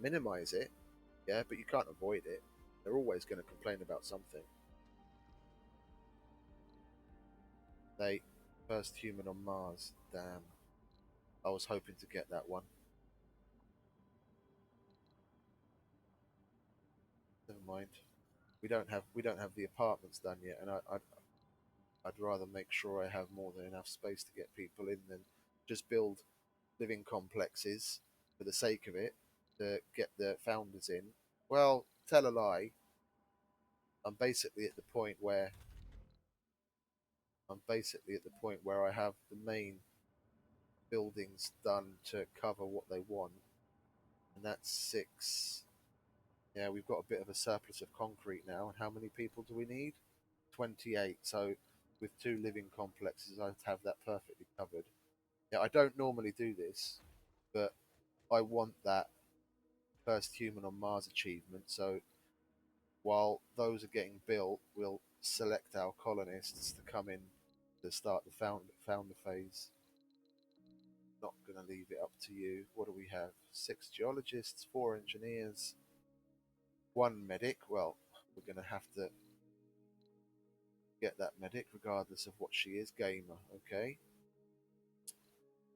minimize it, yeah, but you can't avoid it. They're always going to complain about something. They first human on Mars. Damn, I was hoping to get that one. Never mind. We don't have the apartments done yet, and I'd rather make sure I have more than enough space to get people in than just build living complexes for the sake of it to get the founders in. Well, tell a lie. I'm basically at the point where I have the main buildings done to cover what they want, and that's six. Yeah, we've got a bit of a surplus of concrete now. And how many people do we need? 28. So with two living complexes, I'd have that perfectly covered. Yeah, I don't normally do this, but I want that first human on Mars achievement. So while those are getting built, we'll select our colonists to come in to start the founder phase. Not going to leave it up to you. What do we have? 6 geologists, 4 engineers, 1 medic. Well, we're going to have to get that medic regardless of what she is. Gamer, okay.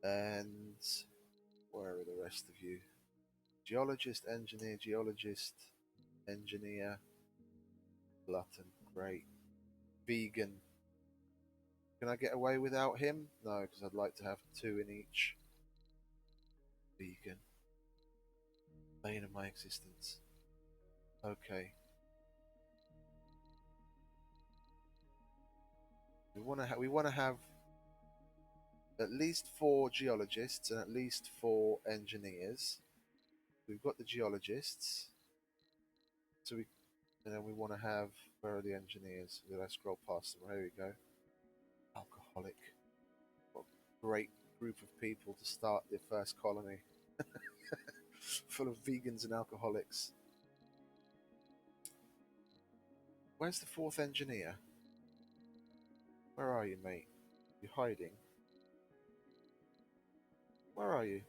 And where are the rest of you? Geologist, engineer, glutton, great. Vegan. Can I get away without him? No, because I'd like to have 2 in each. Vegan. Bane of my existence. Okay. We want to have at least 4 geologists and at least 4 engineers. We've got the geologists, so And then we want to have, where are the engineers? Did I scroll past them? Here we go. Alcoholic. What a great group of people to start their first colony. Full of vegans and alcoholics. Where's the fourth engineer? Where are you, mate? You hiding? Where are you?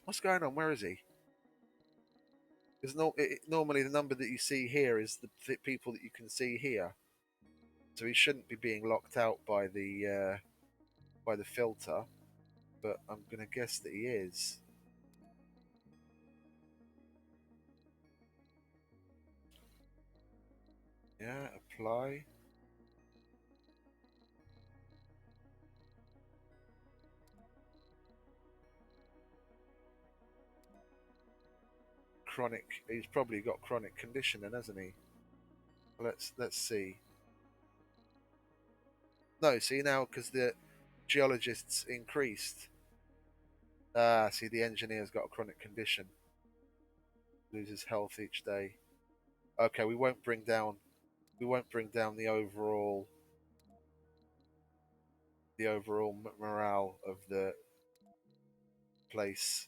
What's going on? Where is he? Because normally the number that you see here is the people that you can see here, so he shouldn't be being locked out by the filter. But I'm gonna guess that he is. Yeah, apply. Chronic. He's probably got chronic condition, then, hasn't he? Let's see. No, see now because the geologists increased. Ah, see the engineer's got a chronic condition. Loses health each day. Okay, we won't bring down. We won't bring down the overall morale of the place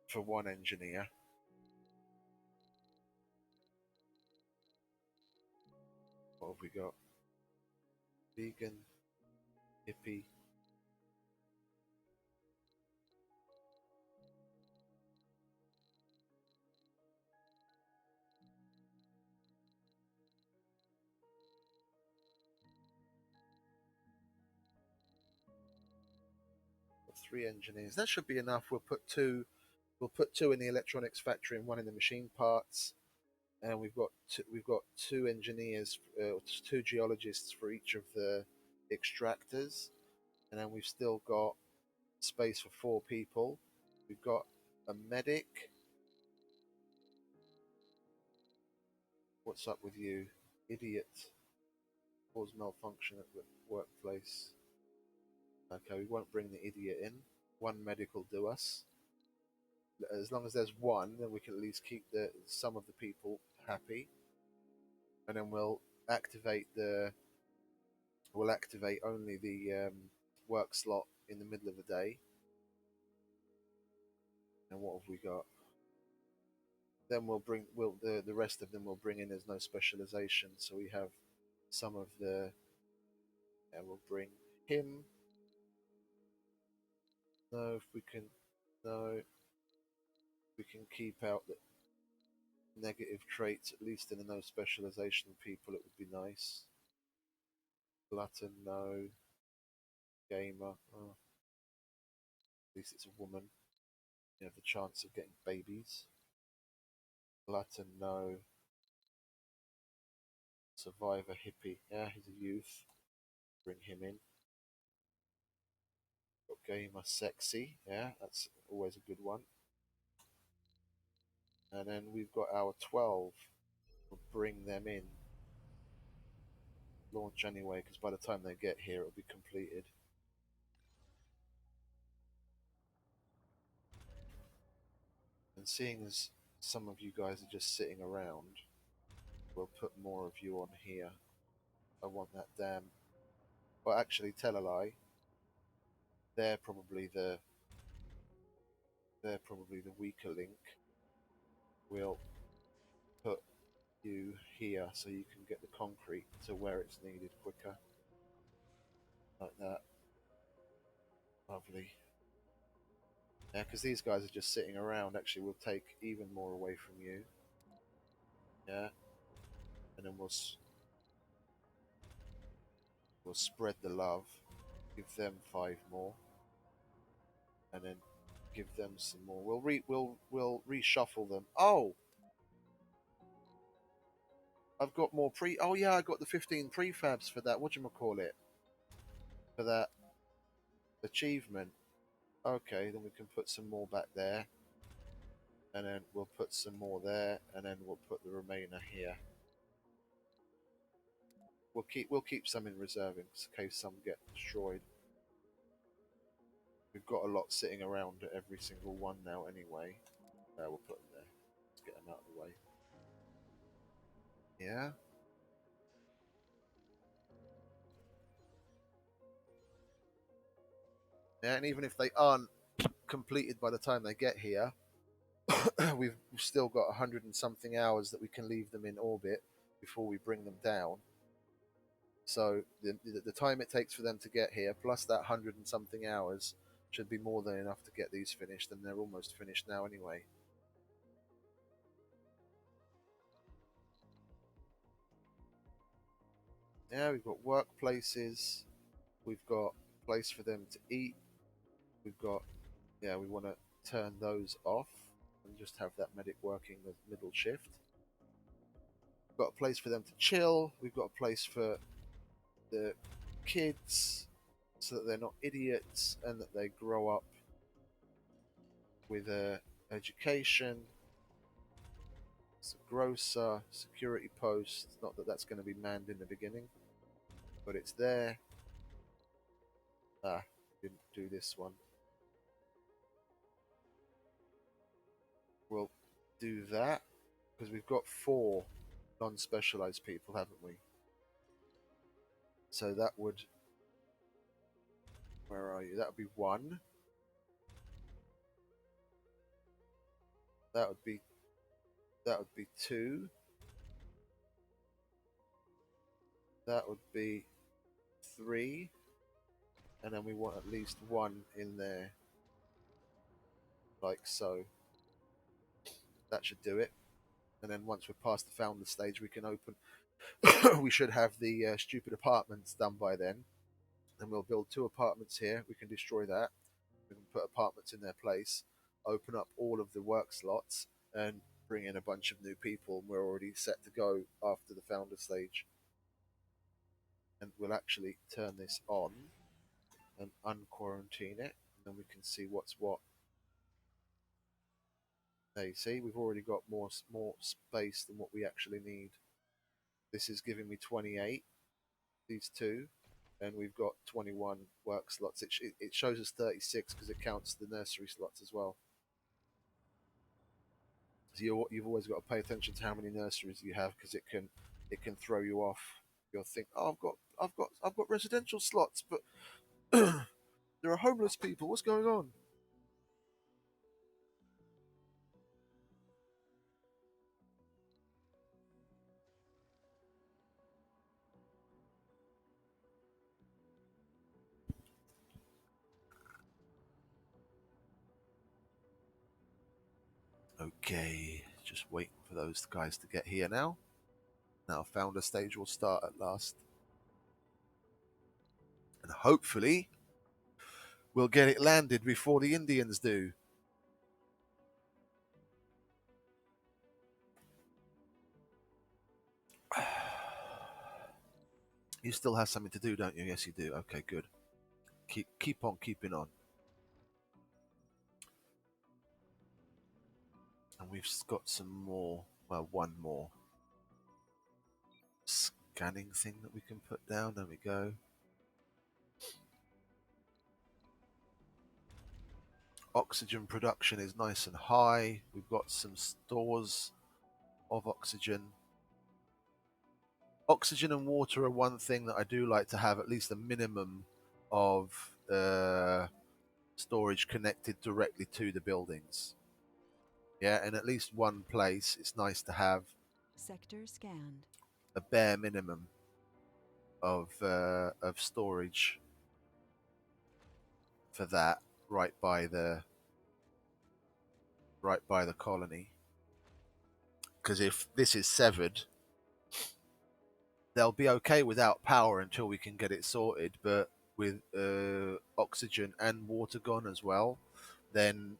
for one engineer. What have we got? Vegan, hippie. Three engineers. That should be enough. We'll put two. We'll put two in the electronics factory and one in the machine parts. And we've got two engineers, two geologists for each of the extractors, and then we've still got space for four people. We've got a medic. What's up with you, idiot? Cause malfunction at the workplace. Okay, we won't bring the idiot in. One medic will do us. As long as there's one, then we can at least keep some of the people happy, and then we'll activate only the work slot in the middle of the day. And what have we got? Then the rest of them will bring in. There's no specialization, so we have some of the. And we'll bring him. No, if we can, no, we can keep out the negative traits at least in the no specialization people. It would be nice. Glutton, no. Gamer, oh, at least it's a woman. You have the chance of getting babies. Glutton, no. Survivor, hippie, yeah, he's a youth. Bring him in. Got gamer, sexy, yeah, that's always a good one. And then we've got our 12. We'll bring them in. Launch anyway, because by the time they get here, it'll be completed. And seeing as some of you guys are just sitting around, we'll put more of you on here. I want that damn. Well, actually, tell a lie. They're probably the weaker link. We'll put you here so you can get the concrete to where it's needed quicker. Like that. Lovely. Yeah, because these guys are just sitting around. Actually, we'll take even more away from you. Yeah. And then we'll spread the love. Give them 5 more. And then give them some more. We'll reshuffle them. Oh, I've got more pre. Oh yeah, I got the 15 prefabs for that. Whatchamacallit? For that achievement. Okay, then we can put some more back there, and then we'll put some more there, and then we'll put the remainder here. we'll keep some in reserve in case some get destroyed. We've got a lot sitting around at every single one now anyway. We'll put them there. Let's get them out of the way. Yeah. Yeah, and even if they aren't completed by the time they get here, we've still got 100 and something hours that we can leave them in orbit before we bring them down. So the time it takes for them to get here, plus that 100 and something hours, should be more than enough to get these finished, and they're almost finished now anyway. Yeah, we've got workplaces, we've got a place for them to eat, we've got, yeah, we want to turn those off and just have that medic working the middle shift. We've got a place for them to chill, we've got a place for the kids so that they're not idiots and that they grow up with a education. It's a grocer, security post. Not that that's going to be manned in the beginning, but it's there. Didn't do this one. We'll do that because we've got 4 non-specialized people, haven't we? So that would, where are you? That would be 1. That would be 2. That would be 3. And then we want at least 1 in there, like so. That should do it. And then once we're past the founder stage, we can open. We should have the stupid apartments done by then. And we'll build 2 apartments here. We can destroy that. We can put apartments in their place, open up all of the work slots, and bring in a bunch of new people. And we're already set to go after the founder stage. And we'll actually turn this on and unquarantine it. And then we can see what's what. There you see, we've already got more space than what we actually need. This is giving me 28, these 2, and we've got 21 work slots. It shows us 36 because it counts the nursery slots as well. So you've always got to pay attention to how many nurseries you have because it can throw you off. You'll think, oh, I've got residential slots, but there are homeless people. What's going on? Okay, just waiting for those guys to get here now. Now, founder stage will start at last. And hopefully, we'll get it landed before the Indians do. You still have something to do, don't you? Yes, you do. Okay, good. Keep on keeping on. And we've got some more, well, 1 more scanning thing that we can put down. There we go. Oxygen production is nice and high. We've got some stores of oxygen. Oxygen and water are one thing that I do like to have at least a minimum of storage connected directly to the buildings. Yeah, in at least one place, it's nice to have Sector scanned. a bare minimum of storage for that right by the colony. Because if this is severed, they'll be okay without power until we can get it sorted. But with oxygen and water gone as well, then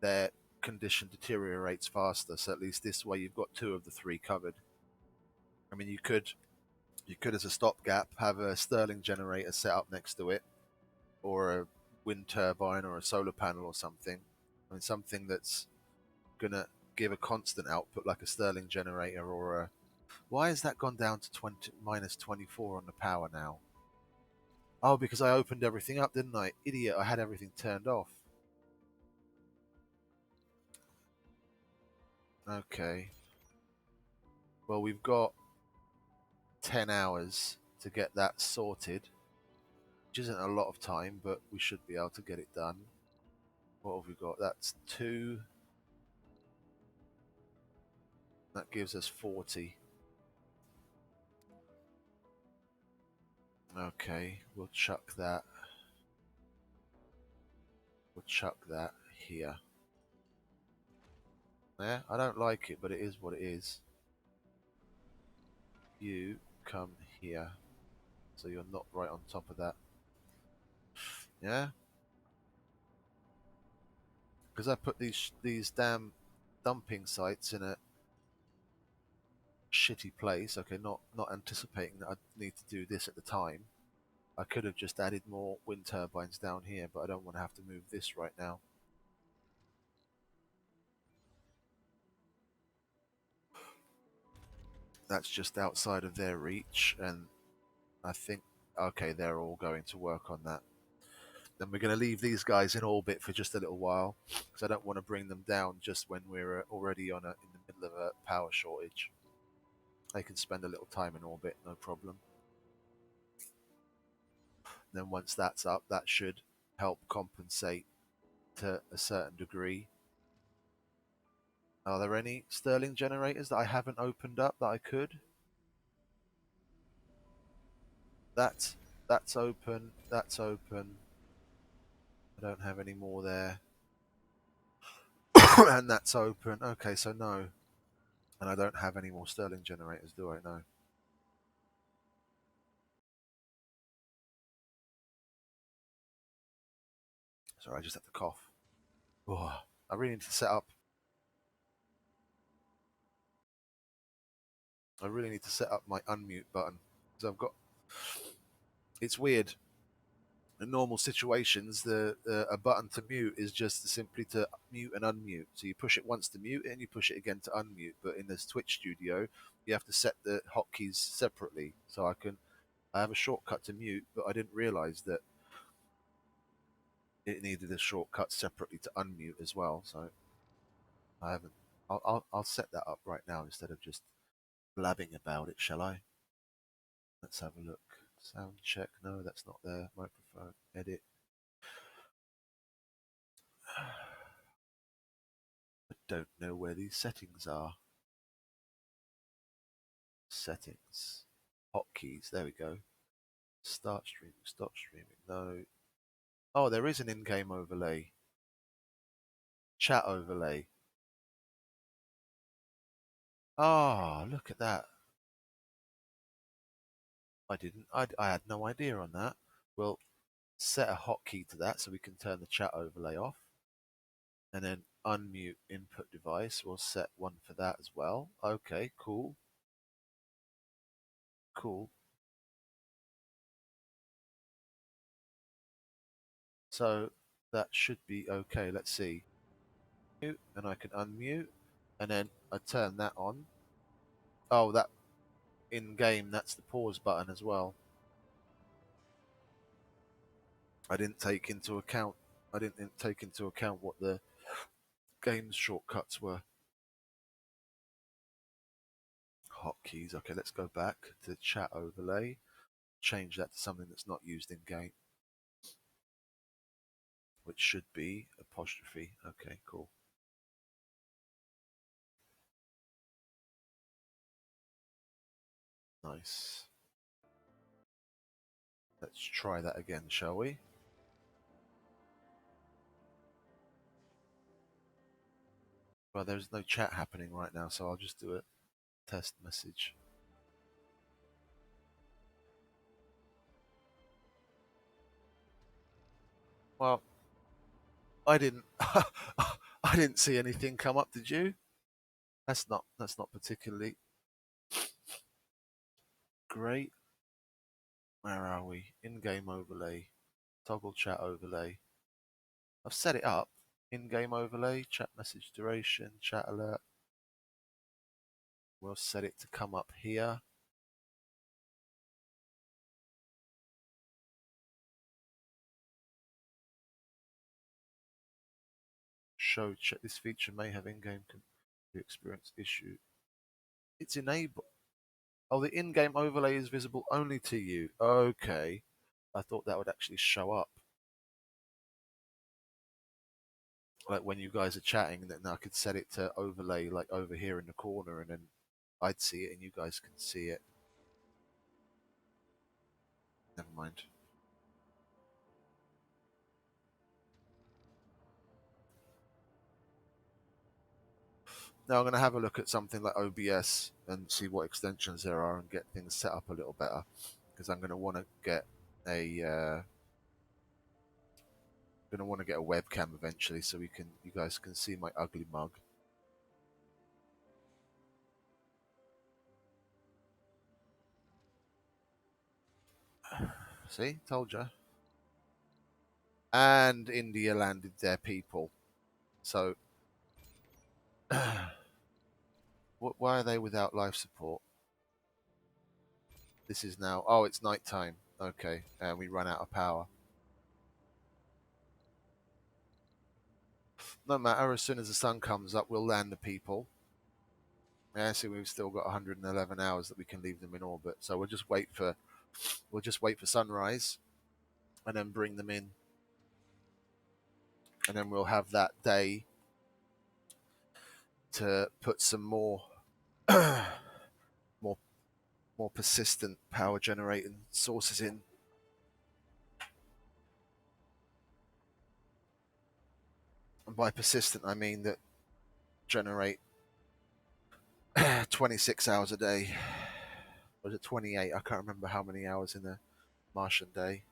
their condition deteriorates faster. So at least this way, you've got 2 of the 3 covered. I mean, you could as a stopgap have a Stirling generator set up next to it, or a wind turbine, or a solar panel, or something. I mean, something that's gonna give a constant output, like a Stirling generator or Why has that gone down to 20 minus 24 on the power now? Oh, because I opened everything up, didn't I? Idiot, I had everything turned off. Okay. Well, we've got 10 hours to get that sorted, which isn't a lot of time, but we should be able to get it done. What have we got? That's 2. That gives us 40. Okay, we'll chuck that. We'll chuck that here. Yeah, I don't like it, but it is what it is. You come here, so you're not right on top of that. Yeah, because I put these damn dumping sites in a shitty place. Okay, not anticipating that I'd need to do this at the time. I could have just added more wind turbines down here, but I don't want to have to move this right now. That's just outside of their reach, and I think, okay, they're all going to work on that. Then we're going to leave these guys in orbit for just a little while, because I don't want to bring them down just when we're already in the middle of a power shortage. They can spend a little time in orbit, no problem. Then once that's up, that should help compensate to a certain degree. Are there any Stirling generators that I haven't opened up that I could? That's open. That's open. I don't have any more there. And that's open. Okay, so no. And I don't have any more Stirling generators, do I? No. Sorry, I just had to cough. Oh, I really need to set up. I really need to set up my unmute button because I've got. It's weird. In normal situations, a button to mute is just simply to mute and unmute. So you push it once to mute it, and you push it again to unmute. But in this Twitch studio, you have to set the hotkeys separately. So I have a shortcut to mute, but I didn't realise that it needed a shortcut separately to unmute as well. So I haven't. I'll set that up right now instead of just blabbing about it. Shall I? Let's have a look. Sound check. No, that's not there. Microphone. Edit. I don't know where these settings are. Settings. Hotkeys. There we go. Start streaming. Stop streaming. No. Oh, there is an in-game overlay. Chat overlay. Ah, oh, look at that. I didn't. I had no idea on that. We'll set a hotkey to that so we can turn the chat overlay off. And then unmute input device. We'll set one for that as well. Okay, cool. Cool. So that should be okay. Let's see. Mute, and I can unmute, and then I turn that on. Oh, that in game, that's the pause button as well. I didn't take into account. I didn't take into account what the game's shortcuts were. Hotkeys. Okay, let's go back to chat overlay. Change that to something that's not used in game, which should be apostrophe. Okay, cool. Nice. Let's try that again, shall we? Well, there's no chat happening right now, so I'll just do a test message. Well, I didn't. I didn't see anything come up. Did you? That's not particularly great. Where are we? In-game overlay, toggle chat overlay. I've set it up. In-game overlay, chat message duration, chat alert. We'll set it to come up here. Show check this feature may have in-game experience issue. It's enabled. Oh, the in-game overlay is visible only to you. Okay. I thought that would actually show up. Like when you guys are chatting, then I could set it to overlay like over here in the corner, and then I'd see it and you guys can see it. Never mind. Now I'm going to have a look at something like OBS and see what extensions there are and get things set up a little better, because I'm going to want to get a webcam eventually, so you guys can see my ugly mug. See, told you. And India landed their people. So, why are they without life support? This is now. Oh, it's night time. Okay, and we run out of power. No matter. As soon as the sun comes up, we'll land the people. Yeah, see, we've still got 111 hours that we can leave them in orbit. So we'll just wait for sunrise, and then bring them in, and then we'll have that day to put some more more more persistent power generating sources in. And by persistent, I mean that generate 26 hours a day. Or was it 28? I can't remember how many hours in a Martian day.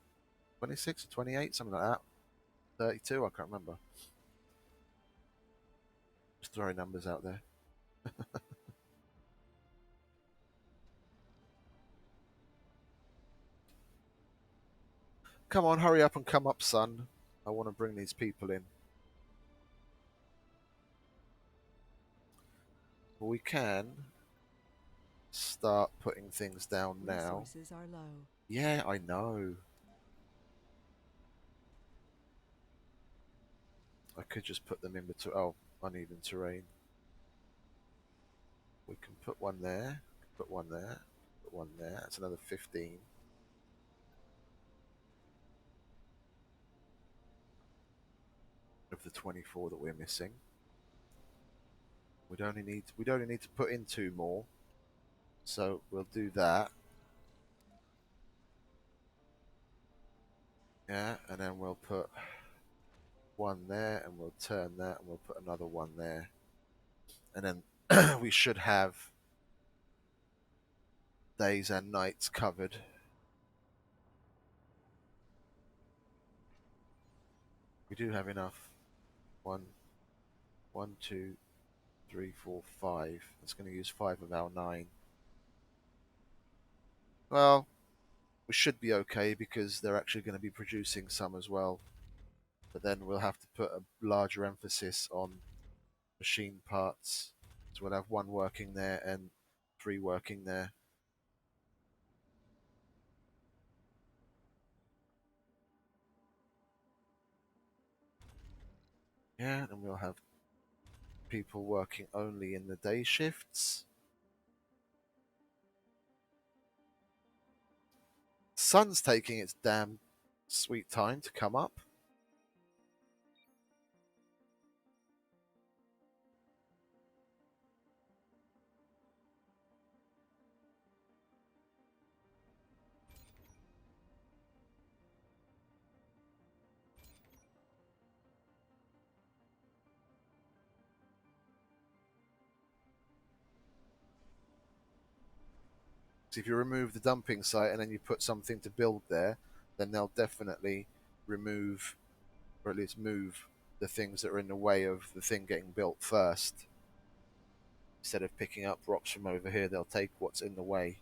26 or 28, something like that. 32, I can't remember. Just throwing numbers out there. Come on, hurry up and come up, son. I want to bring these people in. Well, we can start putting things down now. Resources are low. Yeah, I know. I could just put them in between. Oh, uneven terrain. We can put one there, put one there, put one there. That's another 15. Of the 24 that we're missing. We'd only need to put in 2 more. So we'll do that. Yeah, and then we'll put one there, and we'll turn that, and we'll put another one there. And then we should have days and nights covered. We do have enough. 1, 2, 3, 4, 5. That's going to use 5 of our 9. Well, we should be okay because they're actually going to be producing some as well. But then we'll have to put a larger emphasis on machine parts. So we'll have 1 working there and 3 working there. Yeah, and we'll have people working only in the day shifts. Sun's taking its damn sweet time to come up. So if you remove the dumping site and then you put something to build there, then they'll definitely remove, or at least move, the things that are in the way of the thing getting built first. Instead of picking up rocks from over here, they'll take what's in the way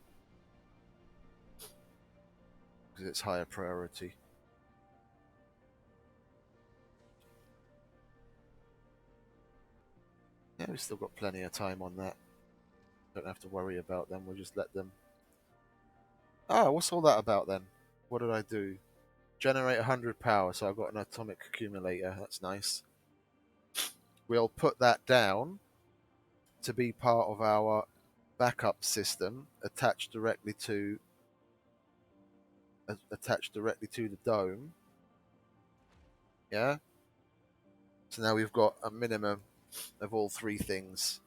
because it's higher priority. Yeah, we've still got plenty of time on that. Don't have to worry about them. We'll just let them. Ah, what's all that about then? What did I do? Generate 100 power, so I've got an atomic accumulator. That's nice. We'll put that down to be part of our backup system, attached directly to the dome. Yeah. So now we've got a minimum of all three things.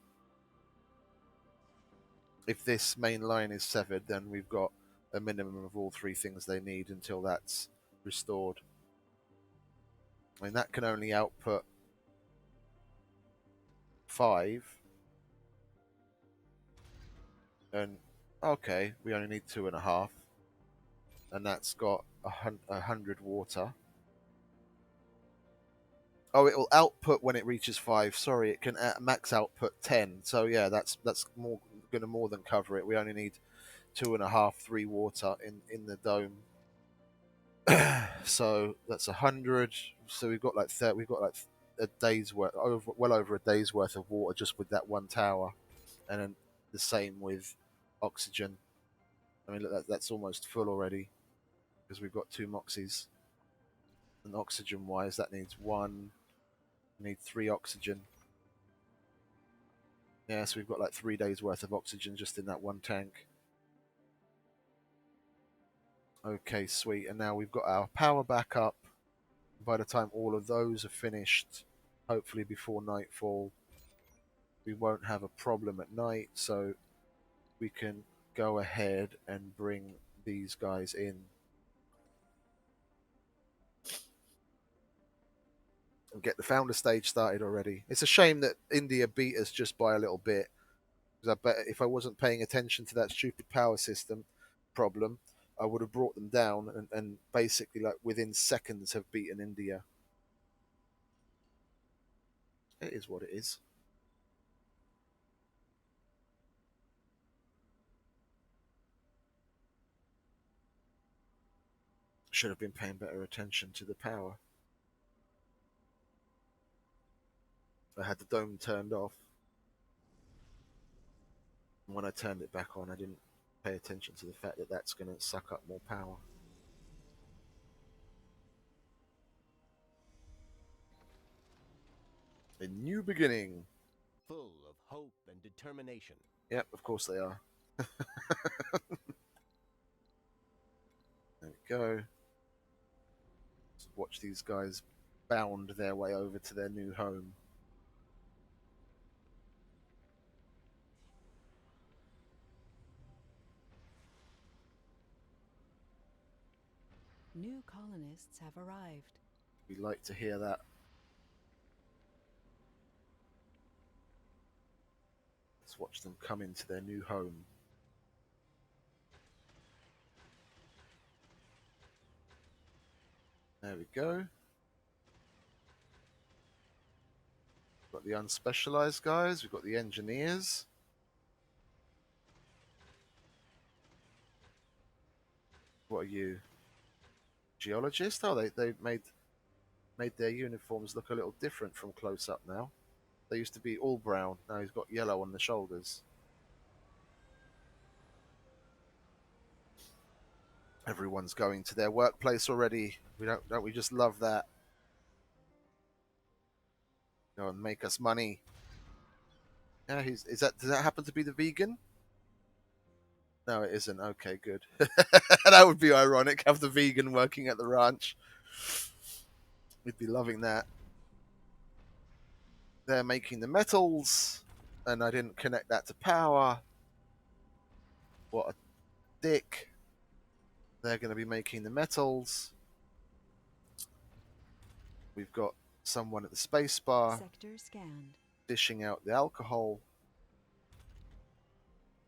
If this main line is severed, then we've got a minimum of all three things they need until that's restored. I mean, that can only output 5. And okay, we only need 2.5. And that's got 100 water. Oh, it will output when it reaches 5. Sorry, it can max output 10. So yeah, that's more going to more than cover it. We only need 2.5, 3 water in the dome. So that's 100. So we've got like a day's worth, well over a day's worth of water just with that one tower, and then the same with oxygen. I mean, look, that's almost full already because we've got 2 moxies. And oxygen-wise, that needs 1. Need 3 oxygen. Yeah, so we've got like 3 days worth of oxygen just in that one tank. Okay, sweet. And now we've got our power back up. By the time all of those are finished, hopefully before nightfall, we won't have a problem at night, so we can go ahead and bring these guys in. And get the founder stage started already. It's a shame that India beat us just by a little bit. Because I bet if I wasn't paying attention to that stupid power system problem, I would have brought them down and basically, like, within seconds have beaten India. It is what it is. Should have been paying better attention to the power. I had the dome turned off. And when I turned it back on, I didn't pay attention to the fact that that's going to suck up more power. A new beginning. Full of hope and determination. Yep, of course they are. There we go. Let's watch these guys bound their way over to their new home. New colonists have arrived. We like to hear that. Let's watch them come into their new home. There we go. Got the unspecialized guys. We've got the engineers. What are you? Geologists? Oh, they made their uniforms look a little different from close up now. They used to be all brown. Now he's got yellow on the shoulders. Everyone's going to their workplace already. Don't we just love that? Go and make us money. Yeah, does that happen to be the vegan? No, it isn't. Okay, good. That would be ironic. Have the vegan working at the ranch. We'd be loving that. They're making the metals, and I didn't connect that to power. What a dick. They're going to be making the metals. We've got someone at the space bar Sector scanned. dishing out the alcohol.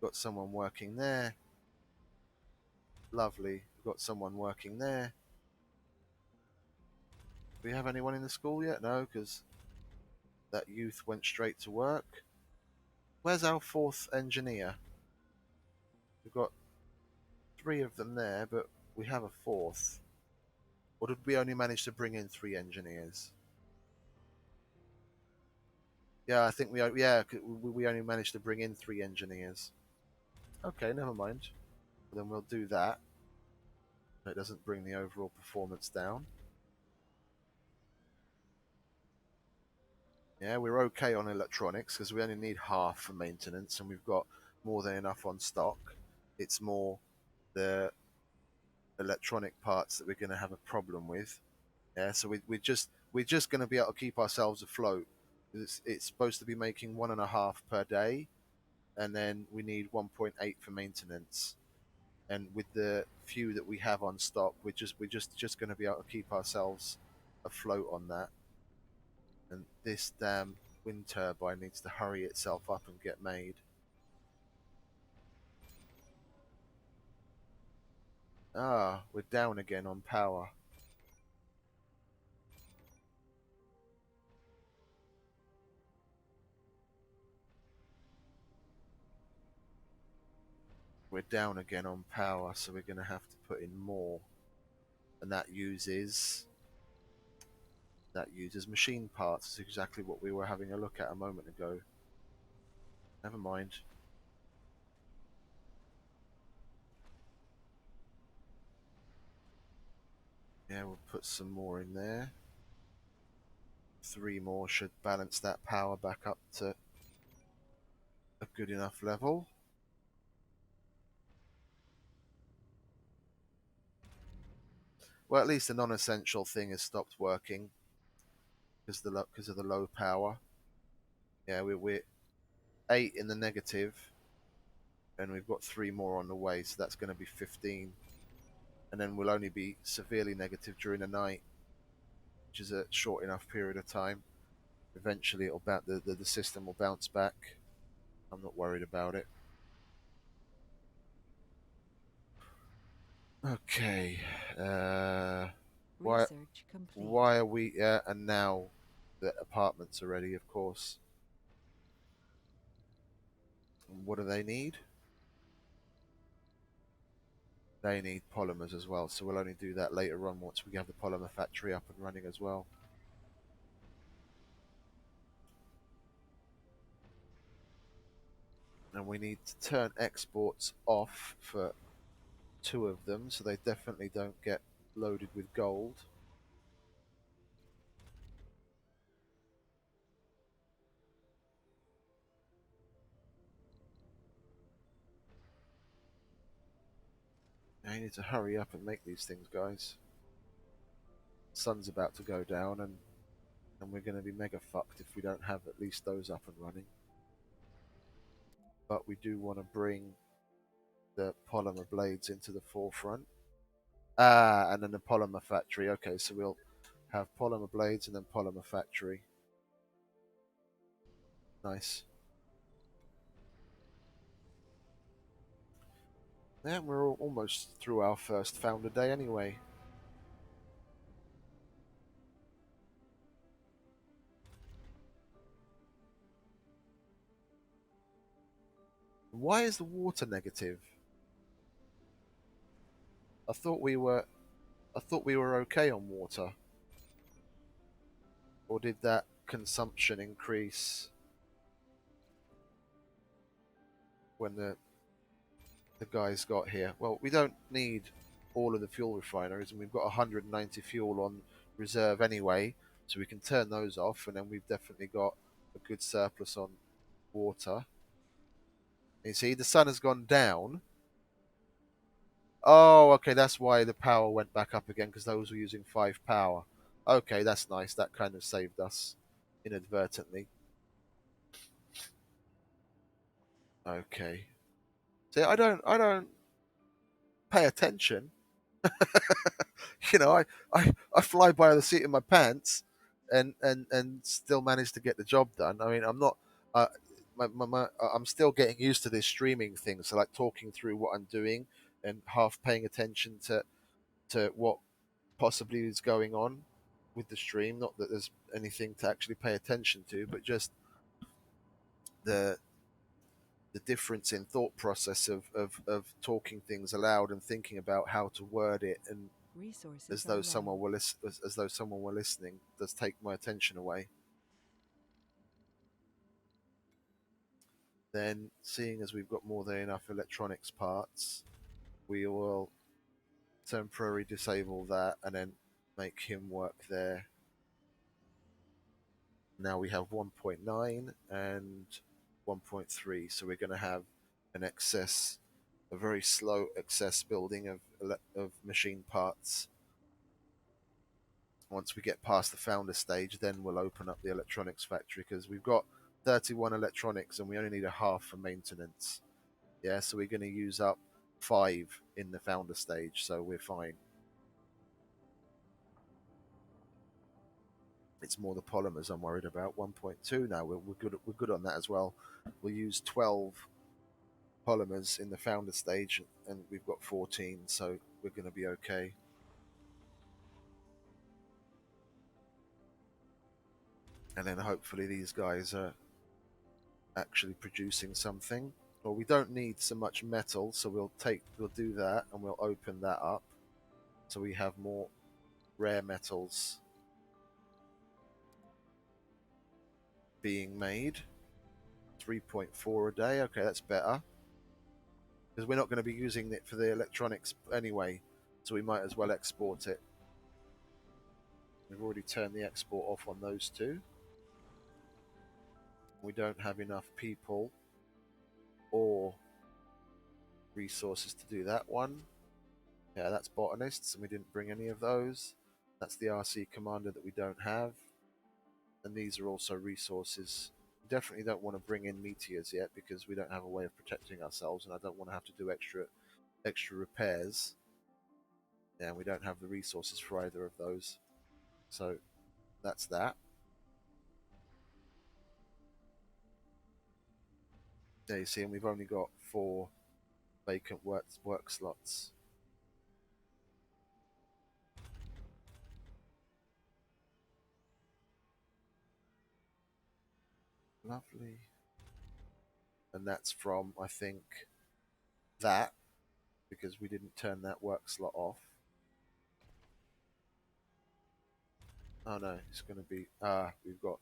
Got someone working there. Lovely. We've got someone working there. Do we have anyone in the school yet? No, because that youth went straight to work. Where's our 4th engineer? We've got 3 of them there, but we have a 4th. Or did we only manage to bring in 3 engineers? Yeah, I think we only managed to bring in 3 engineers. Okay, never mind. Then we'll do that. It doesn't bring the overall performance down. Yeah, we're okay on electronics because we only need half for maintenance, and we've got more than enough on stock. It's more the electronic parts that we're going to have a problem with. Yeah, so we're just going to be able to keep ourselves afloat. It's supposed to be making 1.5 per day, and then we need 1.8 for maintenance. And with the few that we have on stock, we're just going to be able to keep ourselves afloat on that. And this damn wind turbine needs to hurry itself up and get made. Ah, we're down again on power. We're down again on power, so we're going to have to put in more. And that uses machine parts. It's exactly what we were having a look at a moment ago. Never mind. Yeah, we'll put some more in there. 3 more should balance that power back up to a good enough level. Well, at least the non-essential thing has stopped working because of the low power. Yeah, we're 8 in the negative, and we've got 3 more on the way, so that's going to be 15. And then we'll only be severely negative during the night, which is a short enough period of time. Eventually, the system will bounce back. I'm not worried about it. Okay. Why Research complete. why are we? And now the apartments are ready, of course. What do they need? They need polymers as well, so we'll only do that later on once we have the polymer factory up and running as well. And we need to turn exports off for 2 of them, so they definitely don't get loaded with gold. Now you need to hurry up and make these things, guys. Sun's about to go down, and we're going to be mega fucked if we don't have at least those up and running. But we do want to bring the polymer blades into the forefront. Ah, and then the polymer factory. Okay, so we'll have polymer blades and then polymer factory. Nice. Yeah, we're almost through our first founder day anyway. Why is the water negative? I thought we were I thought we were okay on water. Or did that consumption increase when the guys got here? Well, we don't need all of the fuel refineries, and we've got 190 fuel on reserve anyway, so we can turn those off, and then we've definitely got a good surplus on water. You see, the sun has gone down. Oh, okay, that's why the power went back up again, because those were using 5 power. Okay, that's nice. That kind of saved us inadvertently. Okay. See, I don't pay attention. I fly by the seat of my pants, and still manage to get the job done. I mean, I'm not. Uh, I'm still getting used to this streaming thing. So like talking through what I'm doing and half paying attention to what possibly is going on with the stream. Not that there's anything to actually pay attention to, but just the the difference in thought process of talking things aloud and thinking about how to word it, and Resources as are though low. as though someone were listening, does take my attention away. Then, seeing as we've got more than enough electronics parts, we will temporarily disable that and then make him work there. Now we have 1.9 and 1.3, so we're going to have an excess, a very slow excess building of machine parts. Once we get past the founder stage, then we'll open up the electronics factory, because we've got 31 electronics and we only need a half for maintenance. Yeah, so we're going to use up 5 in the founder stage, so we're fine. It's more the polymers I'm worried about. 1.2 now, we're good on that as well. We'll use 12 polymers in the founder stage, and we've got 14, so we're going to be okay. And then hopefully these guys are actually producing something. Well, we don't need so much metal, so we'll do that and we'll open that up, so we have more rare metals being made. 3.4 a day. Okay, that's better, because we're not going to be using it for the electronics anyway, so we might as well export it. We've already turned the export off on those two. We don't have enough people or resources to do that one. Yeah, that's botanists, and we didn't bring any of those. That's the RC commander that we don't have. And these are also resources. We definitely don't want to bring in meteors yet, because we don't have a way of protecting ourselves, and I don't want to have to do extra repairs. Yeah, we don't have the resources for either of those. So that's that. There you see, and we've only got 4 vacant work slots. Lovely. And that's from, I think, that, because we didn't turn that work slot off. Oh no, it's going to be, we've got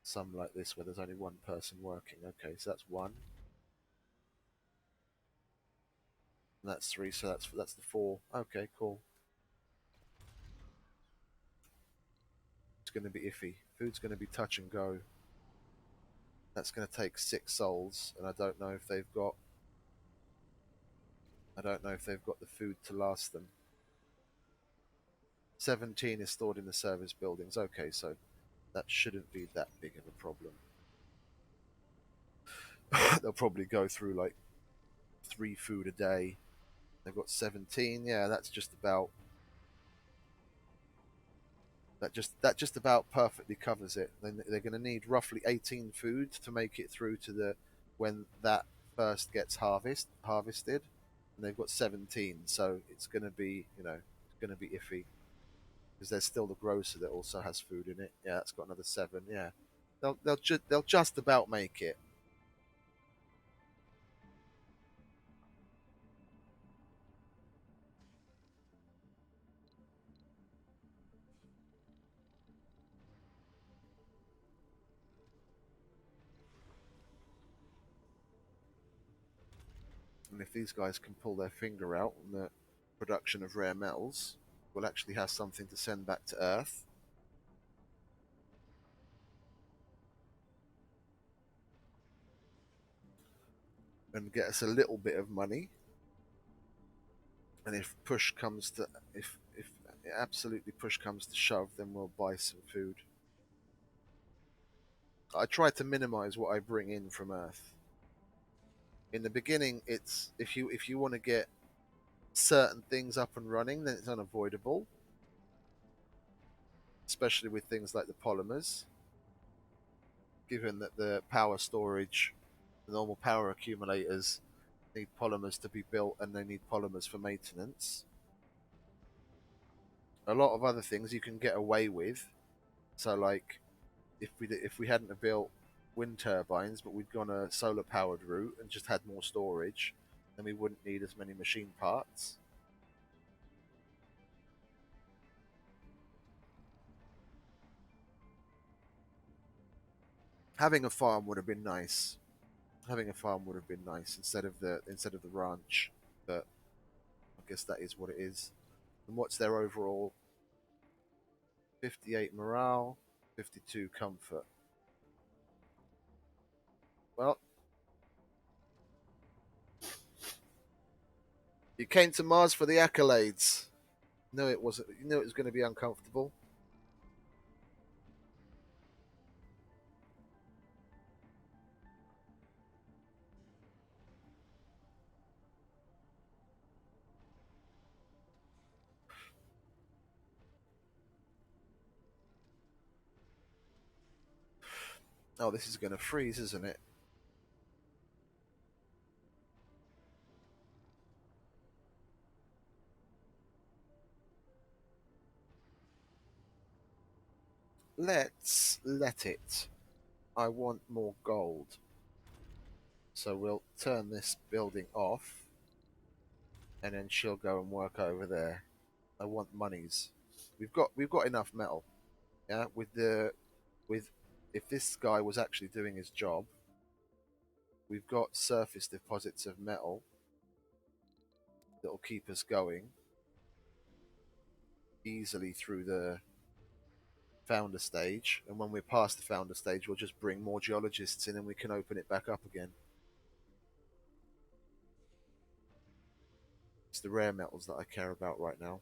some like this where there's only one person working. Okay, so that's 1. And that's 3, so that's the 4. Okay, cool. It's going to be iffy. Food's going to be touch and go. That's going to take 6 souls, and I don't know if they've got the food to last them. 17 is stored in the service buildings. Okay, so that shouldn't be that big of a problem. They'll probably go through like 3 food a day. They've got 17. Yeah, that's just about that just about perfectly covers it. Then they're going to need roughly 18 food to make it through to the when that first gets harvested, and they've got 17. So it's going to be it's going to be iffy, because there's still the grocer that also has food in it. Yeah, that's got another 7. Yeah, they'll just about make it. And if these guys can pull their finger out on the production of rare metals, we'll actually have something to send back to Earth. And get us a little bit of money. And if absolutely push comes to shove, then we'll buy some food. I try to minimize what I bring in from Earth. In the beginning, it's if you want to get certain things up and running, then it's unavoidable, especially with things like the polymers, given that the power storage, the normal power accumulators need polymers to be built, and they need polymers for maintenance. A lot of other things you can get away with. So like if we hadn't have built wind turbines, but we'd gone a solar powered route and just had more storage, then we wouldn't need as many machine parts. Having a farm would have been nice, Having a farm would have been nice instead of the ranch, but I guess that is what it is. And what's their overall? 58 morale, 52 comfort. Well, you came to Mars for the accolades. No, it wasn't. You knew it was going to be uncomfortable. Oh, this is going to freeze, isn't it? Let's let it. I want more gold. So we'll turn this building off, and then she'll go and work over there. I want monies. We've got enough metal. Yeah, with if this guy was actually doing his job, we've got surface deposits of metal that'll keep us going easily through the founder stage. And when we're past the founder stage, we'll just bring more geologists in and we can open it back up again. It's the rare metals that I care about right now.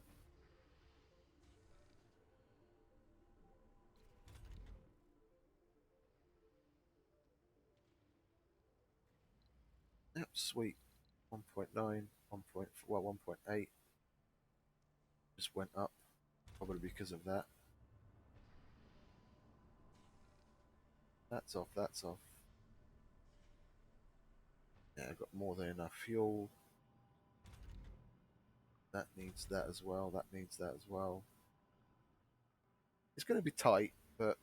Yep, sweet. 1.9, 1.8 just went up, probably because of that. That's off, that's off. Yeah, I've got more than enough fuel. That needs that as well, that needs that as well. It's going to be tight, but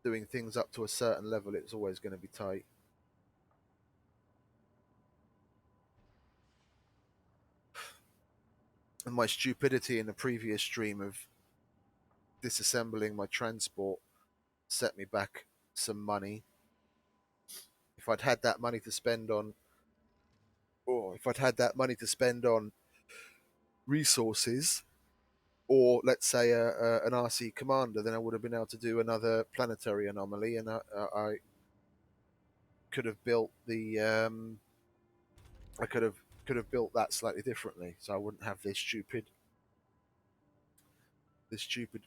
doing things up to a certain level, it's always going to be tight. And my stupidity in the previous stream of disassembling my transport set me back some money. If I'd had that money to spend on, or if I'd had that money to spend on resources, or let's say an RC commander, then I would have been able to do another planetary anomaly, and I could have built the I could have built that slightly differently, so I wouldn't have this stupid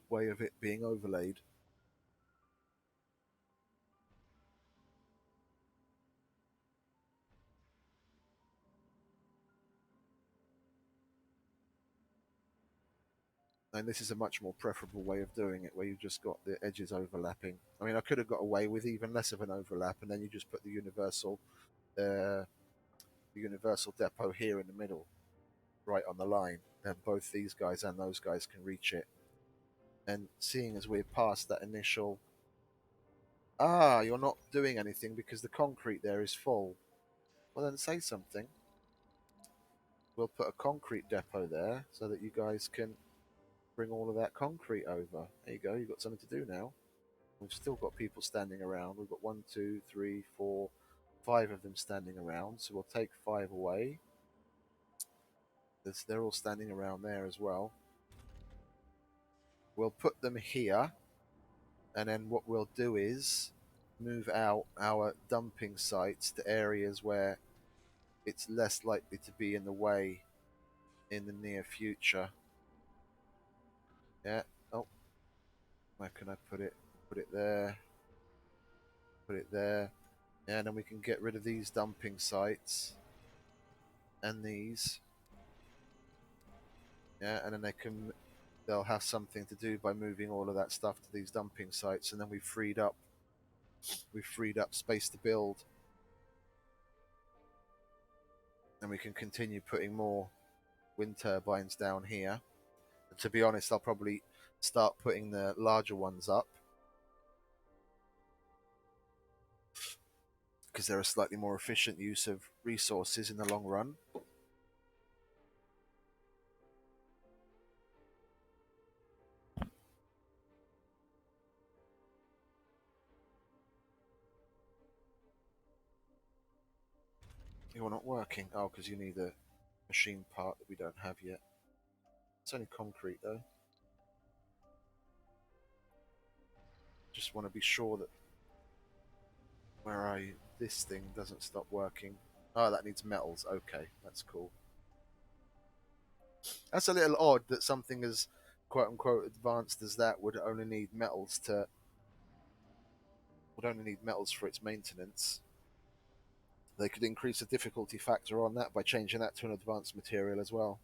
way of it being overlaid. And this is a much more preferable way of doing it, where you've just got the edges overlapping. I mean, I could have got away with even less of an overlap, and then you just put the universal depot here in the middle, right on the line. Then both these guys and those guys can reach it. And seeing as we're past that initial, you're not doing anything because the concrete there is full. Well, then say something. We'll put a concrete depot there so that you guys can bring all of that concrete over. There you go. You've got something to do now. We've still got people standing around. We've got 1, 2, 3, 4, 5 of them standing around. So we'll take 5 away. They're all standing around there as well. We'll put them here, and then what we'll do is move out our dumping sites to areas where it's less likely to be in the way in the near future. Yeah. Oh, where can I put it? Put it there. Put it there. Yeah, and then we can get rid of these dumping sites and these. Yeah, and then they'll have something to do by moving all of that stuff to these dumping sites, and then we've freed up space to build, and we can continue putting more wind turbines down here. And to be honest, I'll probably start putting the larger ones up because they're a slightly more efficient use of resources in the long run. You're not working. Oh, because you need a machine part that we don't have yet. It's only concrete though. Just want to be sure that where are you? This thing doesn't stop working. Oh, that needs metals. Okay, that's cool. That's a little odd that something as quote unquote advanced as that would only need metals for its maintenance. They could increase the difficulty factor on that by changing that to an advanced material as well.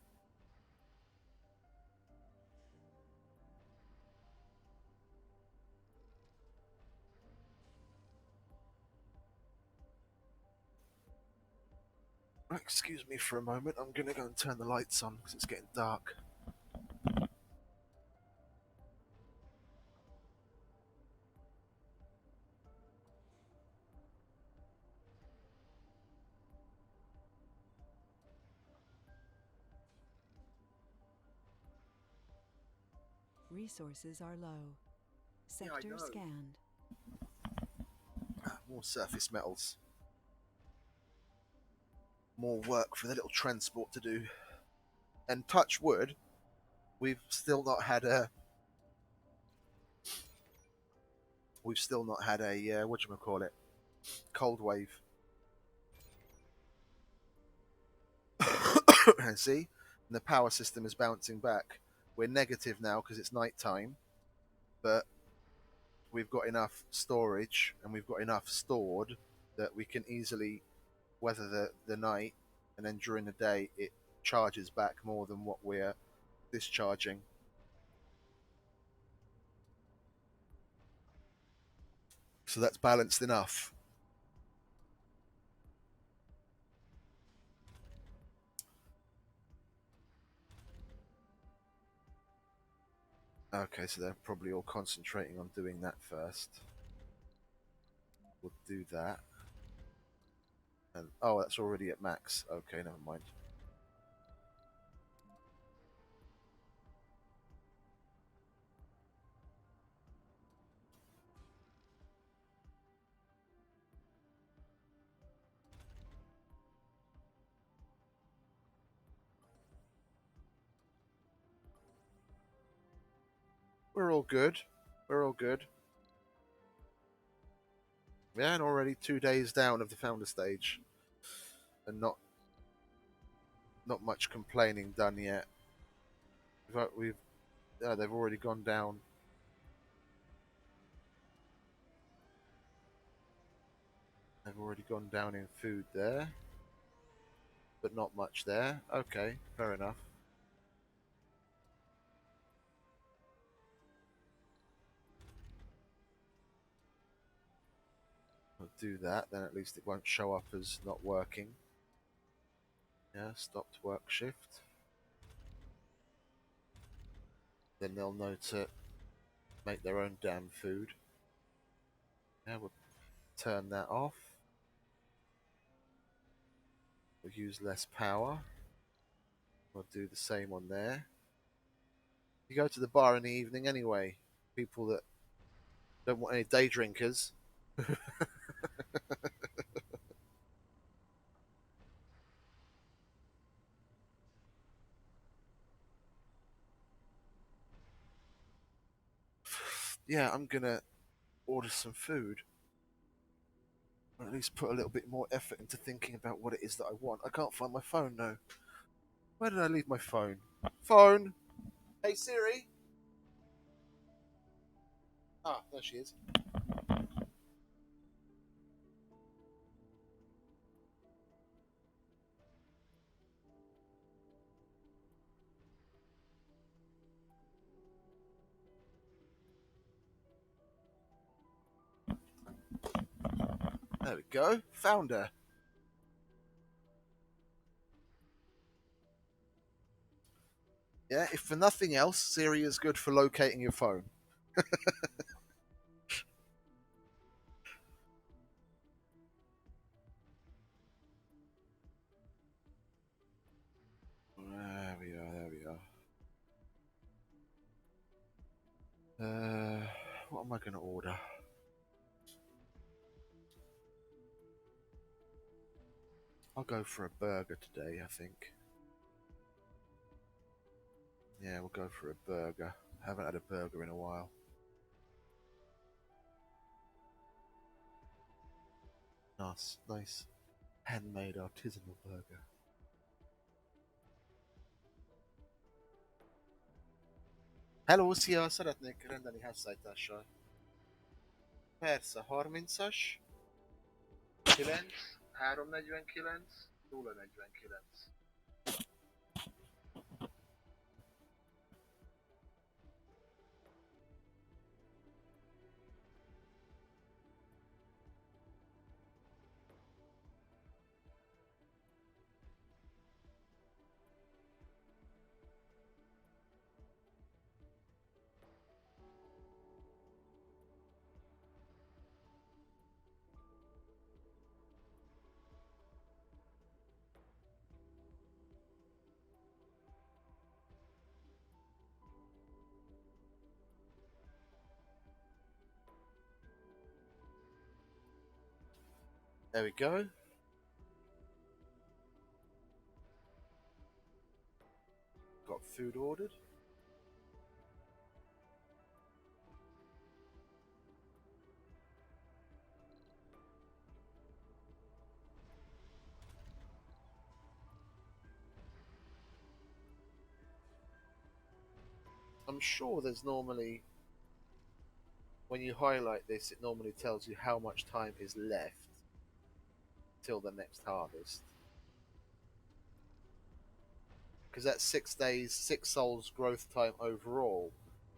Excuse me for a moment. I'm going to go and turn the lights on because it's getting dark. Resources are low. Yeah, I Sector know. scanned. More surface metals. More work for the little transport to do. And touch wood, we've still not had a whatchamacallit, cold wave. And see, and the power system is bouncing back. We're negative now because it's night time, but we've got enough storage and we've got enough stored that we can easily weather the night, and then during the day it charges back more than what we're discharging. So that's balanced enough. Okay, so they're probably all concentrating on doing that first. We'll do that. And oh, that's already at max. Okay, never mind. We're all good. We're all good. Yeah, and already 2 days down of the founder stage, and not much complaining done yet. They've already gone down. They've already gone down in food there, but not much there. Okay, fair enough. We'll do that, then at least it won't show up as not working. Yeah, stopped work shift. Then they'll know to make their own damn food. Yeah, we'll turn that off. We'll use less power. We'll do the same on there. You go to the bar in the evening anyway. People that don't want any day drinkers. Yeah, I'm gonna order some food. Or at least put a little bit more effort into thinking about what it is that I want. I can't find my phone though. Where did I leave my phone? Phone! Hey Siri! Ah, there she is. There we go. Found her. Yeah, if for nothing else, Siri is good for locating your phone. There we are, there we are. What am I going to order? I'll go for a burger today, I think. Yeah, we'll go for a burger. Haven't had a burger in a while. Nice handmade artisanal burger. Hello, szia! Szeretnék rendelni házszállítással. Persze, 30-as, 9, 349, 049. There we go. Got food ordered. I'm sure there's normally, when you highlight this, it normally tells you how much time is left till the next harvest. Because that's 6 days, 6 souls growth time overall,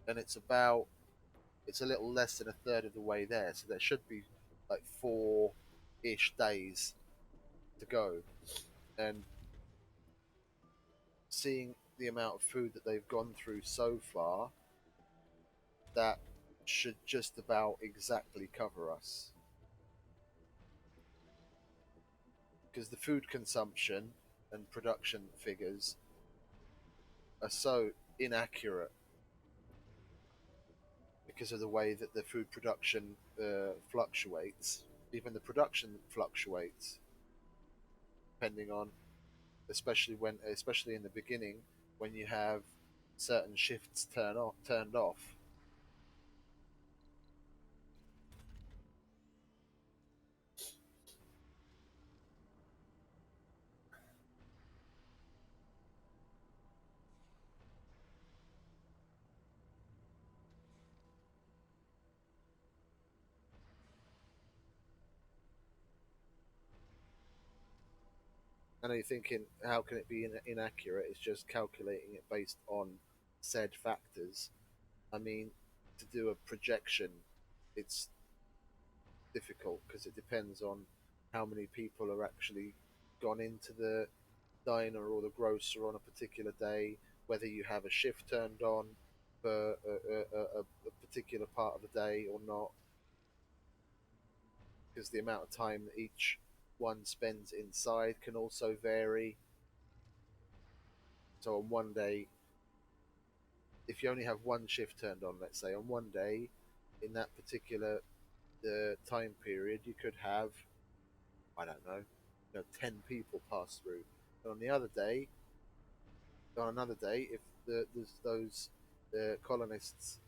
and it's a little less than a third of the way there, so there should be like 4-ish days to go. And seeing the amount of food that they've gone through so far, that should just about exactly cover us. Because the food consumption and production figures are so inaccurate because of the way that the food production fluctuates. Even the production fluctuates depending on, especially in the beginning, when you have certain shifts turned off. And you're thinking, how can it be inaccurate? It's just calculating it based on said factors. I mean, to do a projection, it's difficult because it depends on how many people are actually gone into the diner or the grocer on a particular day, whether you have a shift turned on for a particular part of the day or not, because the amount of time that each one spends inside can also vary. So on one day, if you only have one shift turned on, let's say on one day, in that particular time period, you could have, I don't know, 10 people pass through. And on another day, if the colonists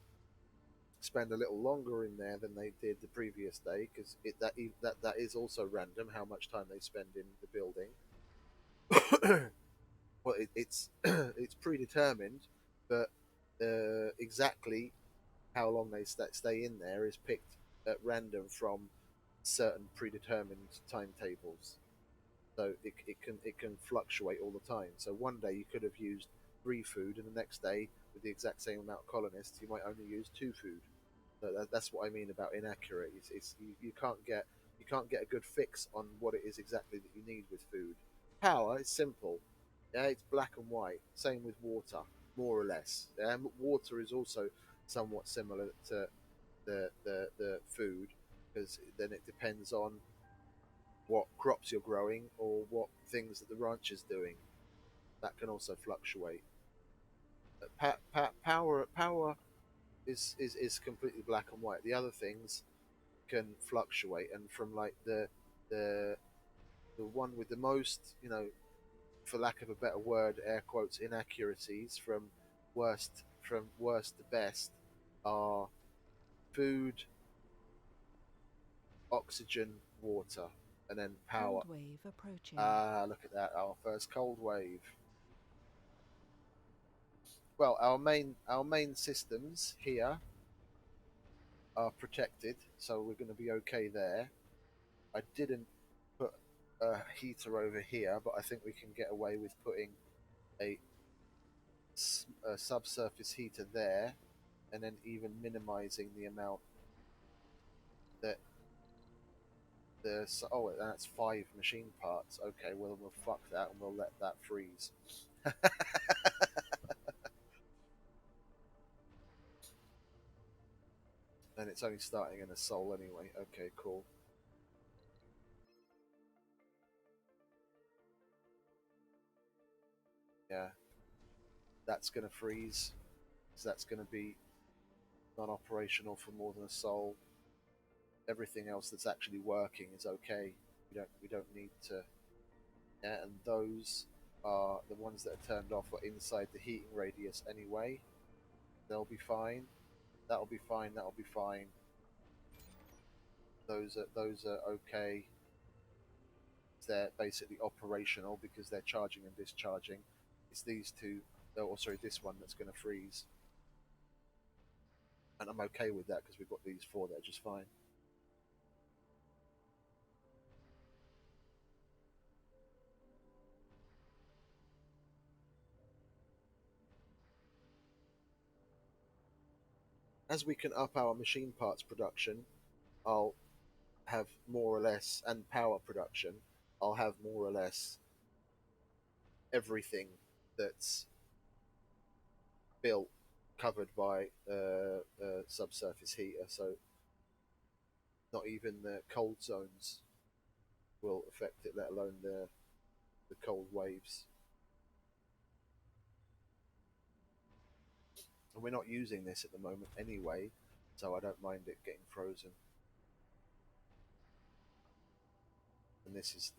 spend a little longer in there than they did the previous day, because that is also random how much time they spend in the building. Well, it's it's predetermined, but exactly how long they stay in there is picked at random from certain predetermined timetables. So it can fluctuate all the time. So one day you could have used 3 food, and the next day with the exact same amount of colonists, you might only use 2 food. So that's what I mean about inaccurate. You can't get a good fix on what it is exactly that you need with food. Power is simple. Yeah, it's black and white. Same with water, more or less. Water is also somewhat similar to the food, because then it depends on what crops you're growing or what things that the ranch is doing. That can also fluctuate. Power is completely black and white. The other things can fluctuate, and from like the the one with the most, for lack of a better word, air quotes, inaccuracies from worst to best are food, oxygen, water, and then power. Cold wave approaching. Ah, look at that, our first cold wave. Well, our main systems here are protected, so we're going to be okay there. I didn't put a heater over here, but I think we can get away with putting a, a subsurface heater there, and then even minimizing the amount that that's 5 machine parts. Okay, well we'll fuck that and we'll let that freeze. And it's only starting in a soul anyway. Okay, cool. Yeah, that's gonna freeze. So that's gonna be non-operational for more than a soul. Everything else that's actually working is okay. We don't need to. Yeah, and those are the ones that are turned off are inside the heating radius anyway. They'll be fine. That'll be fine. That'll be fine. Those are okay. They're basically operational because they're charging and discharging. It's these two, oh sorry, this one that's going to freeze, and I'm okay with that because we've got these 4 that are just fine. As we can up our machine parts production, I'll have more or less, and power production, I'll have more or less everything that's built covered by a subsurface heater. So not even the cold zones will affect it, let alone the cold waves. And we're not using this at the moment anyway, so I don't mind it getting frozen. And this is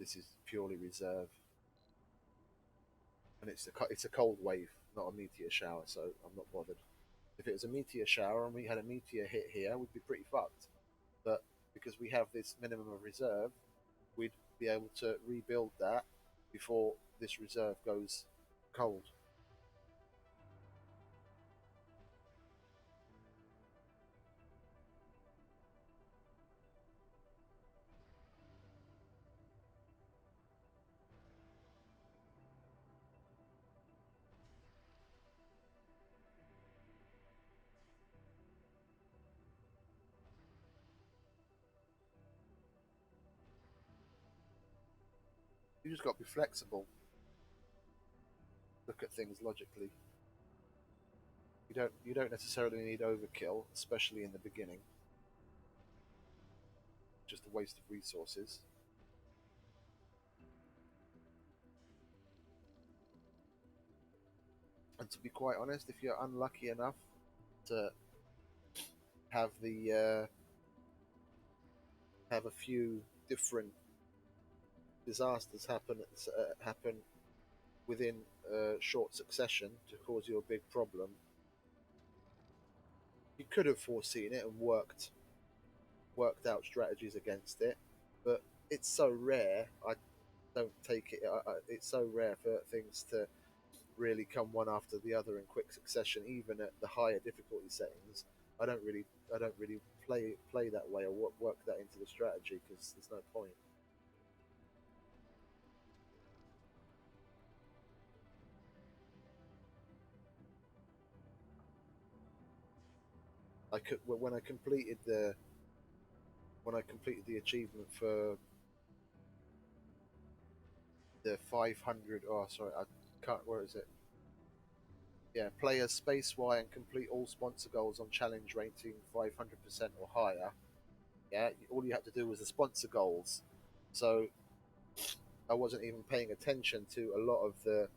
purely reserve, and it's a cold wave, not a meteor shower, so I'm not bothered. If it was a meteor shower and we had a meteor hit here, we'd be pretty fucked. But because we have this minimum of reserve, we'd be able to rebuild that before this reserve goes cold. You just got to be flexible. Look at things logically. You don't necessarily need overkill, especially in the beginning. Just a waste of resources. And to be quite honest, if you're unlucky enough to have have a few different disasters happen within short succession to cause you a big problem, you could have foreseen it and worked out strategies against it. But it's so rare. I don't take it. It's so rare for things to really come one after the other in quick succession, even at the higher difficulty settings. I don't really play that way or work that into the strategy because there's no point. I could when I completed the achievement for the 500. Oh, sorry, I can't. Where is it? Yeah, play as Space Y and complete all sponsor goals on challenge rating 500% or higher. Yeah, all you had to do was the sponsor goals. So I wasn't even paying attention to a lot of the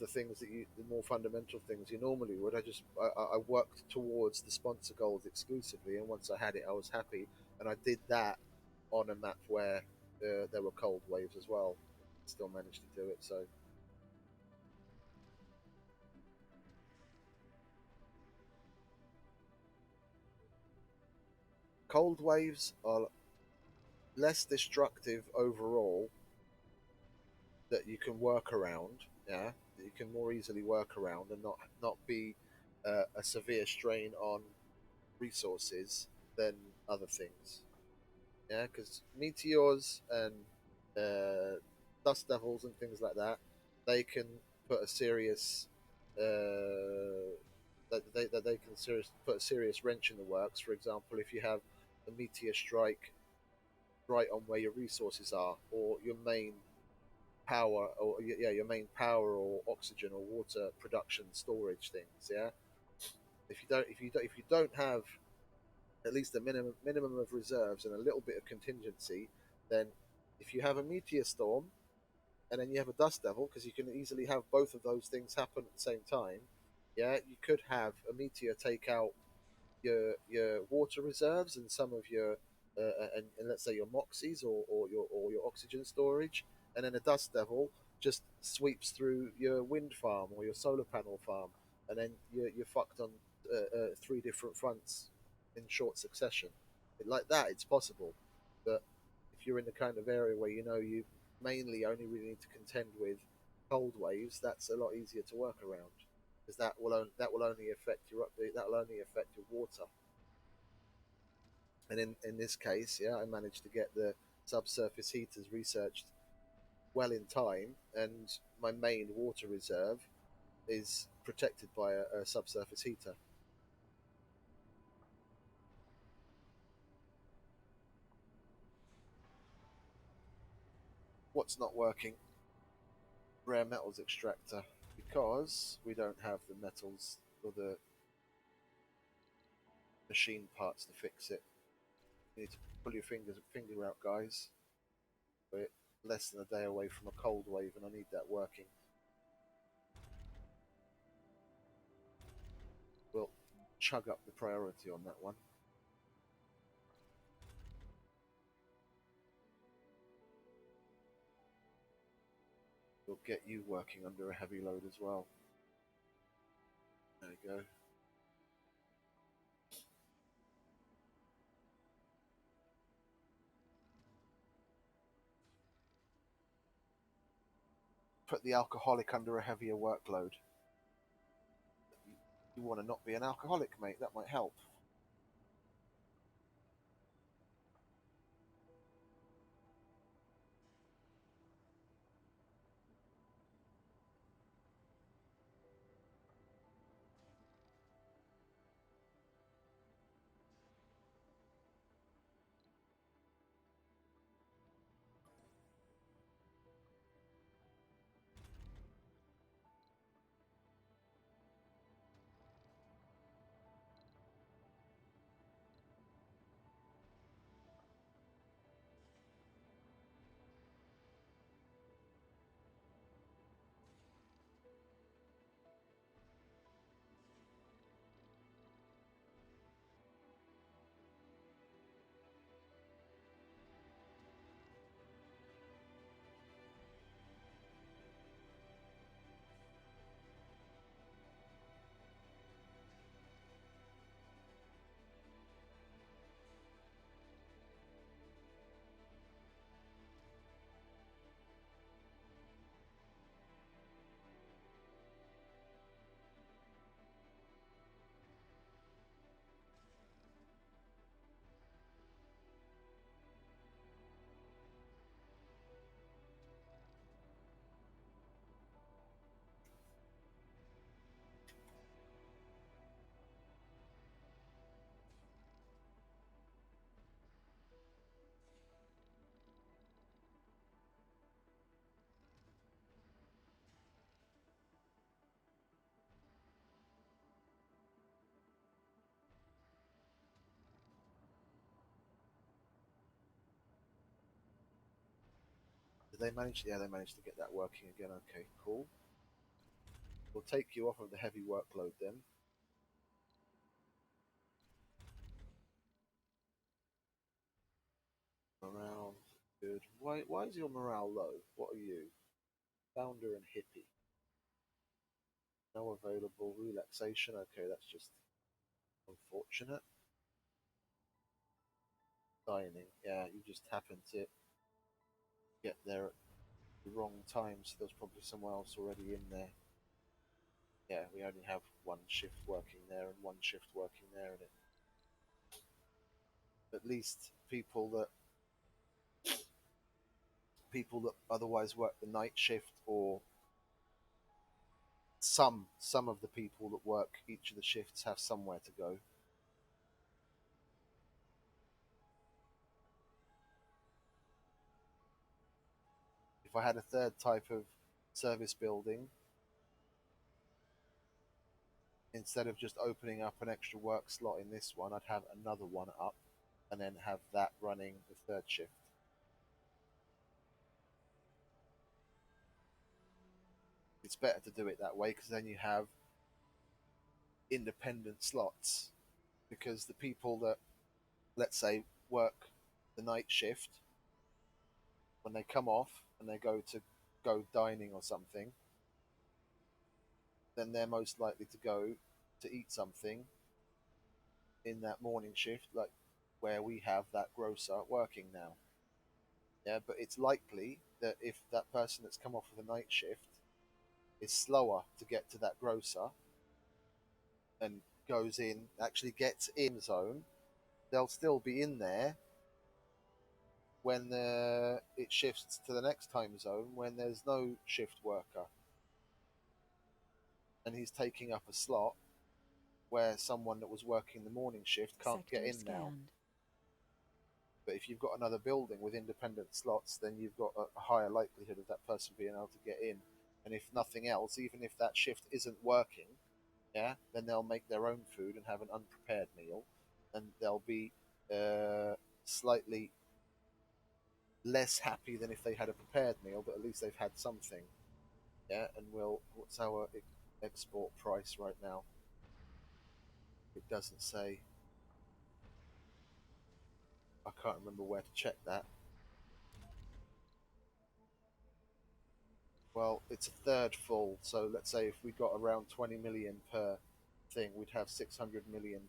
things that the more fundamental things you normally would. I worked towards the sponsor goals exclusively, and once I had it, I was happy. And I did that on a map where there were cold waves as well. Still managed to do it. So cold waves are less destructive overall, that you can work around. Yeah, that you can more easily work around and not be a severe strain on resources than other things. Yeah, because meteors and dust devils and things like that, they can put a serious that they can put a serious wrench in the works. For example, if you have a meteor strike right on where your resources are, or your main power, or yeah, your main power or oxygen or water production storage things. Yeah, if you don't have at least a minimum of reserves and a little bit of contingency, then if you have a meteor storm and then you have a dust devil, because you can easily have both of those things happen at the same time. Yeah, you could have a meteor take out your water reserves and some of your and let's say your moxies or your oxygen storage, and then a dust devil just sweeps through your wind farm or your solar panel farm, and then you're fucked on three different fronts in short succession. Like that, it's possible, but if you're in the kind of area where you know you mainly only really need to contend with cold waves, that's a lot easier to work around, because that will only affect your that will only affect your water. And in this case, yeah, I managed to get the subsurface heaters researched well in time, and my main water reserve is protected by a subsurface heater. What's not working? Rare metals extractor, because we don't have the metals or the machine parts to fix it. You need to pull your finger out, guys. We're less than a day away from a cold wave, and I need that working. We'll chug up the priority on that one. We'll get you working under a heavy load as well. There you go. Put the alcoholic under a heavier workload. You want to not be an alcoholic, mate. That might help. Did they manage? Yeah, they managed to get that working again. Okay, cool. We'll take you off of the heavy workload then. Around Good. Why is your morale low? What are you? Founder and hippie. No available relaxation. Okay, that's just unfortunate. Dining. Yeah, you just happened to get there at the wrong time, so there's probably someone else already in there. Yeah, we only have one shift working there and one shift working there, and at least people that otherwise work the night shift, or some of the people that work each of the shifts have somewhere to go. If I had a third type of service building, instead of just opening up an extra work slot in this one, I'd have another one up and then have that running the third shift. It's better to do it that way, because then you have independent slots. Because the people that, let's say, work the night shift, when they come off and they go dining or something, then they're most likely to go to eat something in that morning shift, like where we have that grocer working now. Yeah, but it's likely that if that person that's come off of the night shift is slower to get to that grocer and goes in, actually gets in zone, they'll still be in there when it shifts to the next time zone when there's no shift worker, and he's taking up a slot where someone that was working the morning shift can't get Sector in now. scanned. But if you've got another building with independent slots, then you've got a higher likelihood of that person being able to get in. And if nothing else, even if that shift isn't working, yeah, then they'll make their own food and have an unprepared meal, and they'll be slightly less happy than if they had a prepared meal, but at least they've had something. Yeah, and what's our export price right now? It doesn't say. I can't remember where to check that. Well, it's a third full, so let's say if we got around 20 million per thing, we'd have 600 million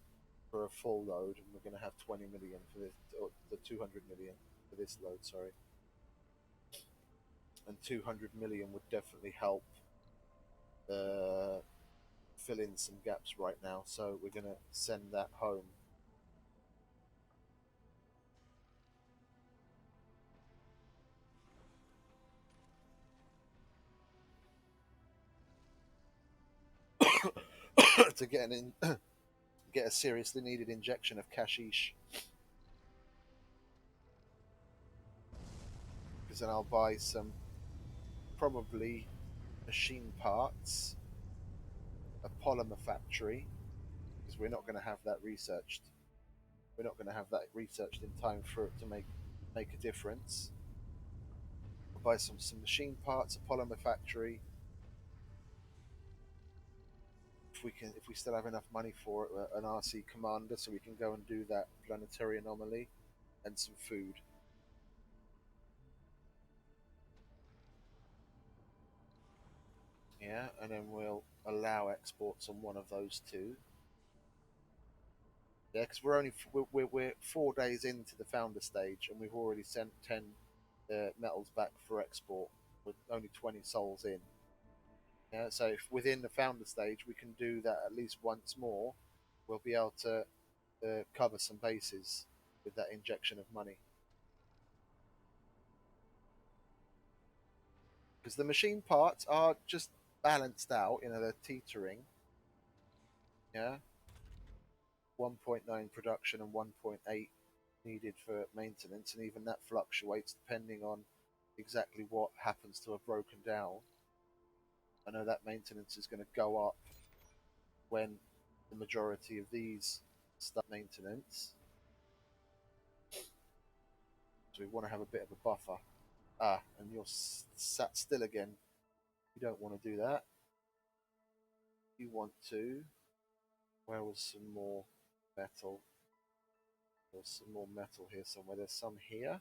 for a full load, and we're going to have 20 million for this, or the 200 million for this load, sorry. And 200 million would definitely help fill in some gaps right now, so we're going to send that home. To get a seriously needed injection of cashish, because then I'll buy some probably machine parts, a polymer factory, because we're not going to have that researched. We're not going to have that researched in time for it to make a difference. I'll buy some machine parts, a polymer factory. If we still have enough money for it, an RC commander, so we can go and do that planetary anomaly, and some food. Yeah, and then we'll allow exports on one of those two. Yeah, because we're 4 days into the founder stage, and we've already sent 10 metals back for export with only 20 souls in. Yeah, so if within the founder stage we can do that at least once more, we'll be able to cover some bases with that injection of money. Because the machine parts are just balanced out, they're teetering. Yeah, 1.9 production and 1.8 needed for maintenance, and even that fluctuates depending on exactly what happens to have broken down. I know that maintenance is going to go up when the majority of these start maintenance, so we want to have a bit of a buffer. And you're sat still again. You don't want to do that. You want to. Where was some more metal? There's some more metal here somewhere. There's some here.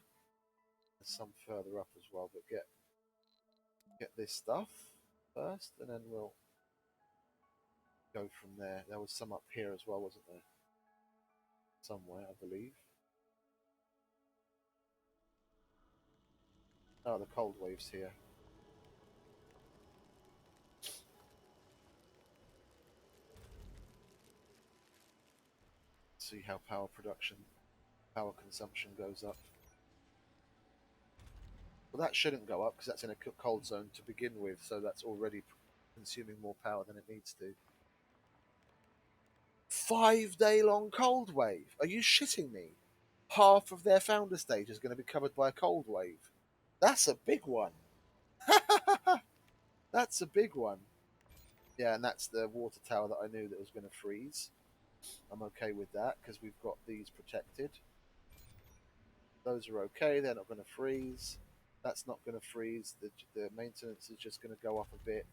There's some further up as well, but get this stuff first, and then we'll go from there. There was some up here as well, wasn't there? Somewhere, I believe. Oh, the cold wave's here. See how power consumption goes up. Well, that shouldn't go up because that's in a cold zone to begin with, so that's already consuming more power than it needs to. 5-day long cold wave. Are you shitting me? Half of their founder stage is going to be covered by a cold wave. That's a big one. That's a big one. Yeah, and that's the water tower that I knew that was going to freeze. I'm okay with that because we've got these protected. Those are okay. They're not going to freeze. That's not going to freeze. The maintenance is just going to go up a bit.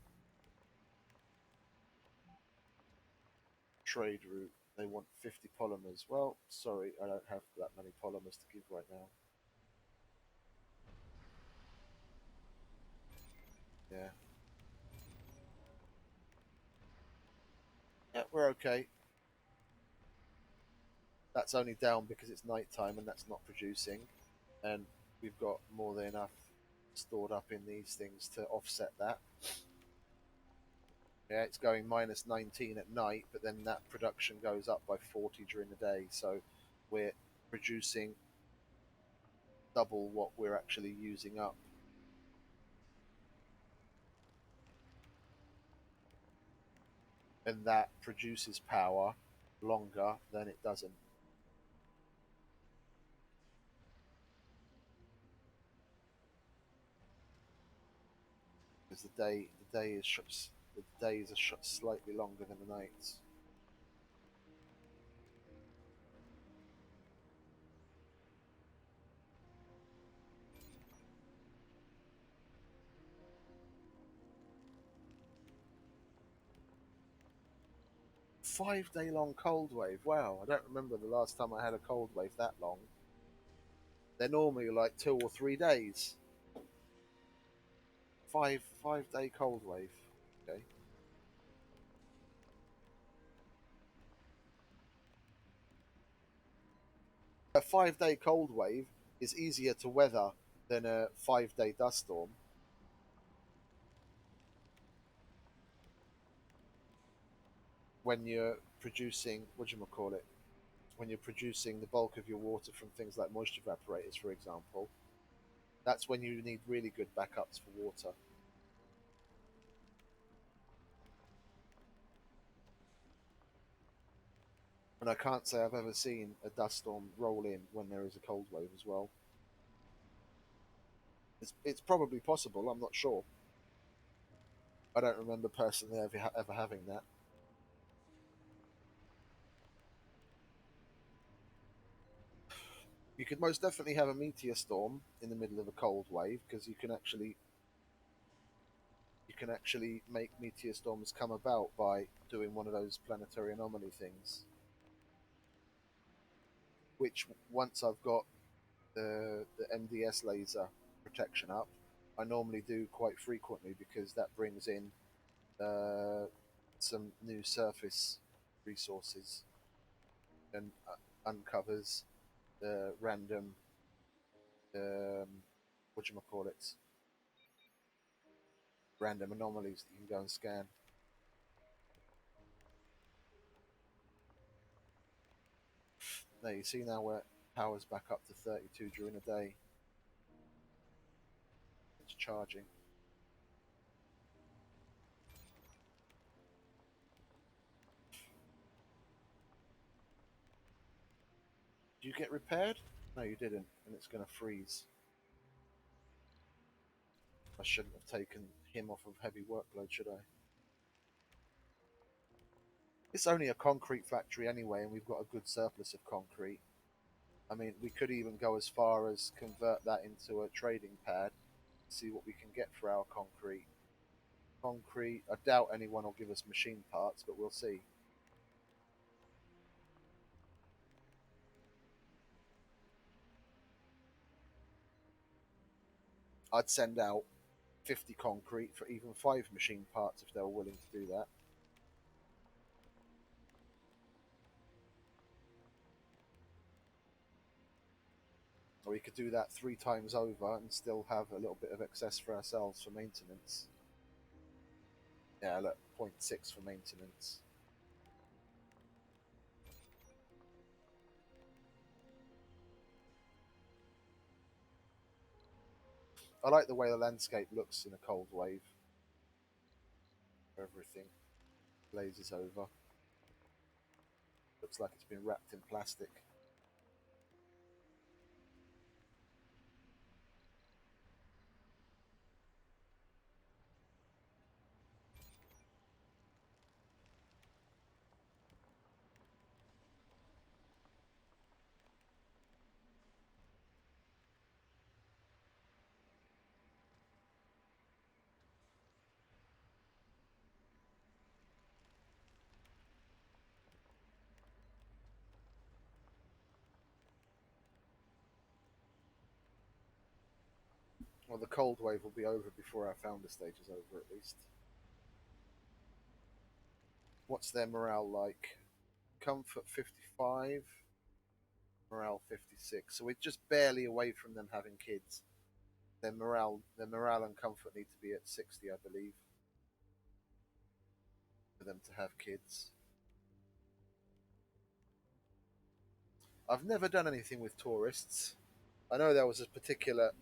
Trade route. They want 50 polymers. Well, sorry, I don't have that many polymers to give right now. Yeah. Yeah, we're okay. That's only down because it's night time and that's not producing. And we've got more than enough stored up in these things to offset that. Yeah, it's going minus 19 at night, but then that production goes up by 40 during the day. So we're producing double what we're actually using up. And that produces power longer than it doesn't. Because the days are slightly longer than the nights. Five-day long cold wave. Wow, I don't remember the last time I had a cold wave that long. They're normally like 2 or 3 days. Five-day cold wave. Okay. A 5-day cold wave is easier to weather than a 5-day dust storm. When you're producing, what do you call it? When you're producing the bulk of your water from things like moisture evaporators, for example, that's when you need really good backups for water. And I can't say I've ever seen a dust storm roll in when there is a cold wave as well. It's probably possible, I'm not sure. I don't remember personally ever having that. You could most definitely have a meteor storm in the middle of a cold wave because you can actually make meteor storms come about by doing one of those planetary anomaly things. Which once I've got the MDS laser protection up, I normally do quite frequently because that brings in some new surface resources and uncovers the random what you call it, random anomalies that you can go and scan. There, you see now where power's back up to 32 during the day. It's charging. Did you get repaired? No, you didn't, and it's going to freeze. I shouldn't have taken him off of heavy workload, should I? It's only a concrete factory anyway, and we've got a good surplus of concrete. I mean, we could even go as far as convert that into a trading pad, see what we can get for our concrete. Concrete, I doubt anyone will give us machine parts, but we'll see. I'd send out 50 concrete for even 5 machine parts if they were willing to do that. Or we could do that 3 times over and still have a little bit of excess for ourselves for maintenance. Yeah, look, 0.6 for maintenance. I like the way the landscape looks in a cold wave. Everything glazes over. Looks like it's been wrapped in plastic. Well, the cold wave will be over before our founder stage is over, at least. What's their morale like? Comfort 55, morale 56. So we're just barely away from them having kids. Their morale and comfort need to be at 60, I believe, for them to have kids. I've never done anything with tourists. I know there was a particular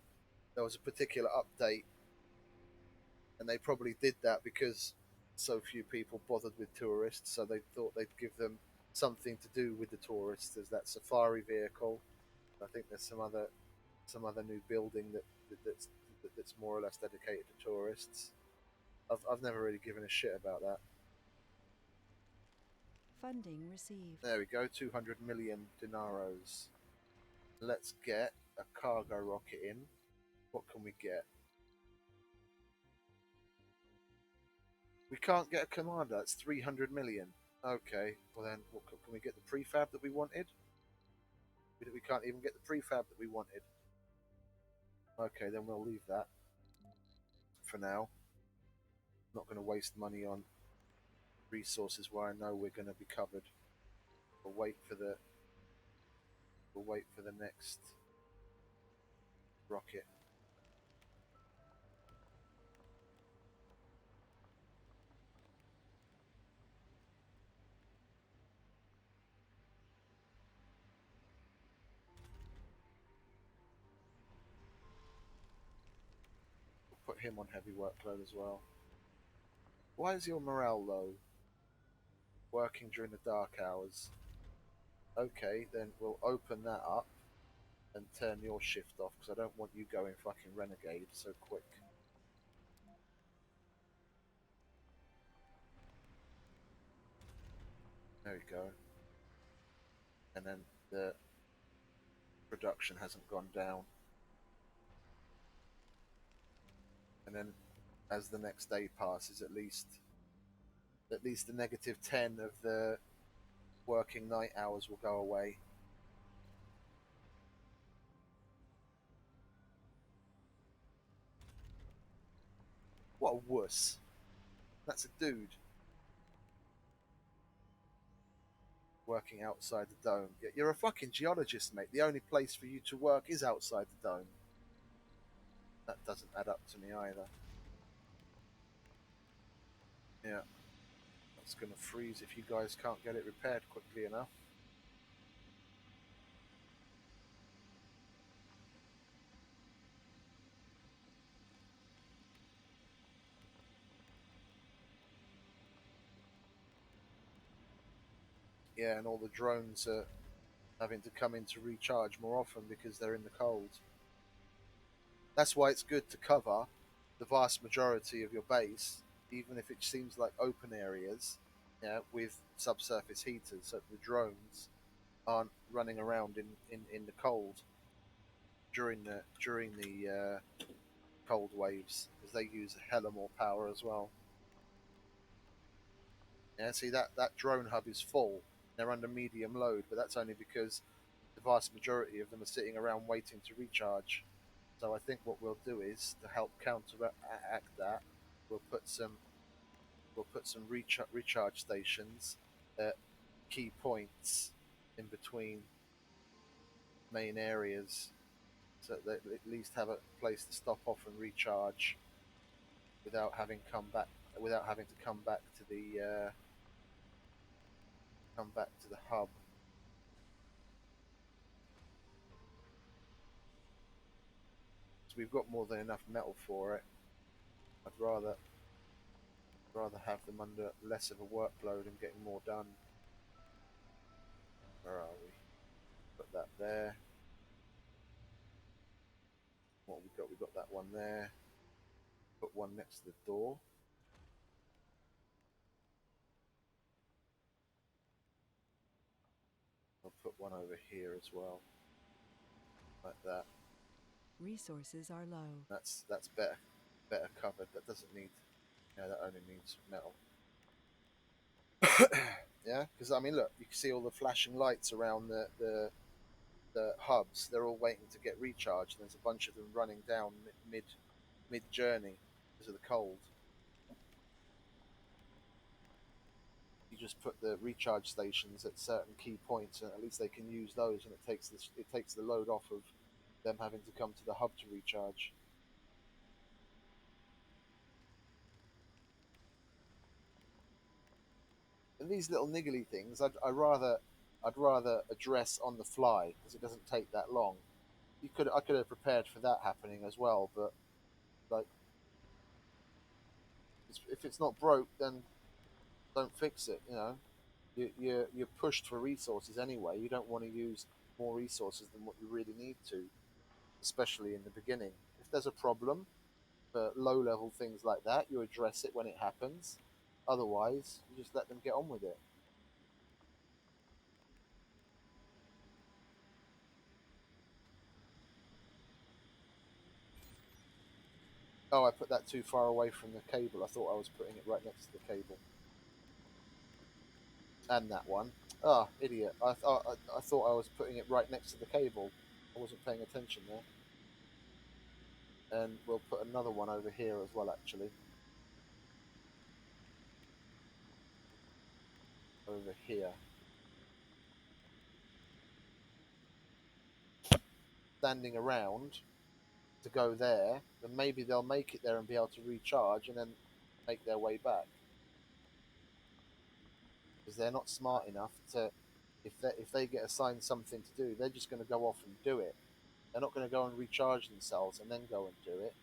update, and they probably did that because so few people bothered with tourists, so they thought they'd give them something to do with the tourists. There's that safari vehicle. I think there's some other new building that's that's more or less dedicated to tourists. I've never really given a shit about that. Funding received. There we go, 200 million dinaros. Let's get a cargo rocket in. What can we get? We can't get a commander. That's 300 million. Okay, well then, can we get the prefab that we wanted? We can't even get the prefab that we wanted. Okay, then we'll leave that for now. Not going to waste money on resources where I know we're going to be covered. We'll wait for the next rocket. We'll put him on heavy workload as well. Why is your morale low? Working during the dark hours. Okay, then we'll open that up and turn your shift off because I don't want you going fucking renegade so quick. There we go. And then the production hasn't gone down. And then as the next day passes, at least the -10 of the working night hours will go away. What a wuss. That's a dude. Working outside the dome. You're a fucking geologist, mate. The only place for you to work is outside the dome. That doesn't add up to me either. Yeah. That's going to freeze if you guys can't get it repaired quickly enough. Yeah, and all the drones are having to come in to recharge more often because they're in the cold. That's why it's good to cover the vast majority of your base, even if it seems like open areas, yeah, with subsurface heaters, so the drones aren't running around in the cold during the cold waves, because they use a hell of more power as well. Yeah, see that drone hub is full. They're under medium load, but that's only because the vast majority of them are sitting around waiting to recharge. So I think what we'll do is to help counteract that, we'll put some recharge stations at key points in between main areas, so that they at least have a place to stop off and recharge without having to come back to the hub. So we've got more than enough metal for it. I'd rather have them under less of a workload and getting more done. Where are we? Put that there. What we got? We got that one there. Put one next to the door. I'll put one over here as well, like that. Resources are low. That's better covered. That doesn't need. Yeah, that only needs metal. Yeah, because I mean, look, you can see all the flashing lights around the hubs. They're all waiting to get recharged. And there's a bunch of them running down mid journey because of the cold. You just put the recharge stations at certain key points, and at least they can use those, and it takes the load off of them having to come to the hub to recharge. And these little niggly things, I'd rather address on the fly because it doesn't take that long. I could have prepared for that happening as well, but like, if it's not broke, then don't fix it. You know, you're pushed for resources anyway. You don't want to use more resources than what you really need to, especially in the beginning. If there's a problem for low level things like that, you address it when it happens. Otherwise, you just let them get on with it. Oh, I put that too far away from the cable. I thought I was putting it right next to the cable. And that one. Ah, idiot. I thought I was putting it right next to the cable. I wasn't paying attention there. And we'll put another one over here as well, actually. Over here. Standing around to go there, then maybe they'll make it there and be able to recharge and then make their way back. Because they're not smart enough to, if they get assigned something to do, they're just going to go off and do it. They're not going to go and recharge themselves and then go and do it.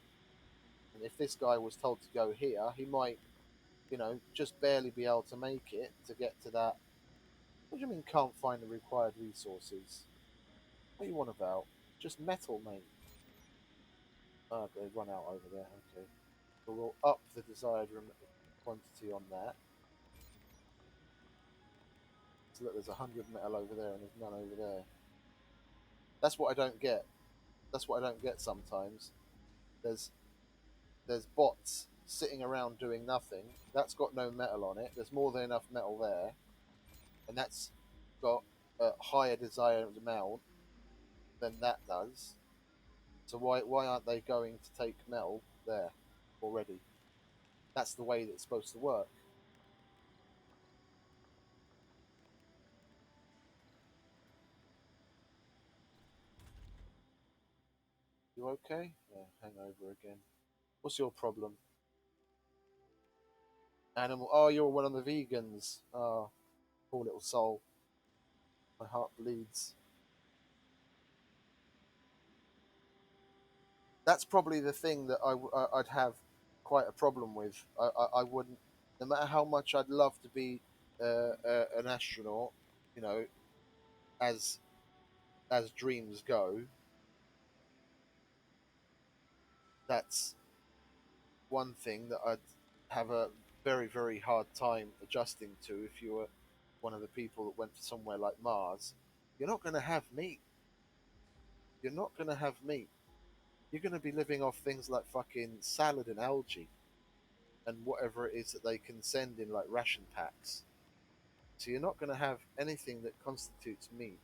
And if this guy was told to go here, he might, just barely be able to make it to get to that. What do you mean can't find the required resources? What do you want about? Just metal, mate. Oh, they run out over there. Okay. So we'll up the desired quantity on that. So look, there's 100 metal over there and there's none over there. That's what I don't get. That's what I don't get sometimes. There's bots sitting around doing nothing. That's got no metal on it. There's more than enough metal there, and that's got a higher desired amount than that does. So why aren't they going to take metal there already? That's the way that it's supposed to work. You okay? Yeah, hangover again. What's your problem? Animal. Oh, you're one of the vegans. Oh, poor little soul. My heart bleeds. That's probably the thing that I'd have quite a problem with. I wouldn't, no matter how much I'd love to be an astronaut, you know, as dreams go. That's one thing that I'd have a very hard time adjusting to if you were one of the people that went to somewhere like Mars. You're not going to have meat. You're not going to have meat. You're going to be living off things like fucking salad and algae and whatever it is that they can send in like ration packs. So you're not going to have anything that constitutes meat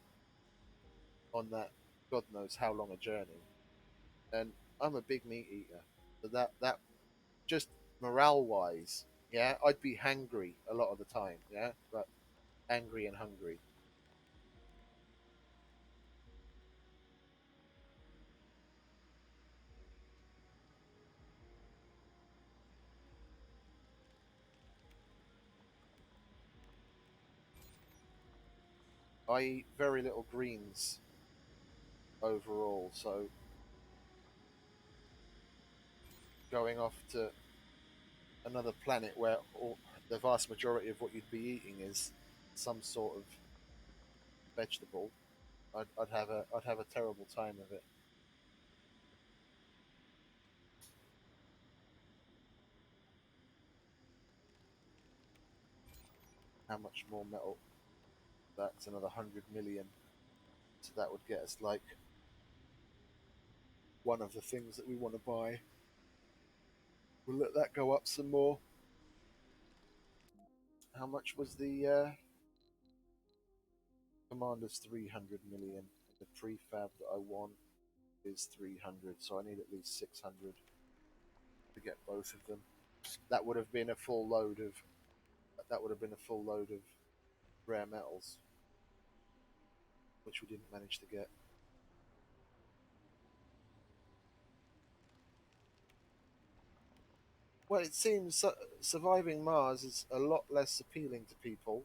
on that God knows how long a journey. and I'm a big meat eater, so that just morale wise, yeah, I'd be hangry a lot of the time, yeah, but angry and hungry. I eat very little greens overall, so going off to another planet where the vast majority of what you'd be eating is some sort of vegetable, I'd have a terrible time of it. How much more metal? That's another 100 million. So that would get us like one of the things that we want to buy. We'll let that go up some more. How much was the Commander's 300 million? The prefab that I want is 300, so I need at least 600 to get both of them. That would have been a full load of that would have been a full load of rare metals, which we didn't manage to get. Well, it seems surviving Mars is a lot less appealing to people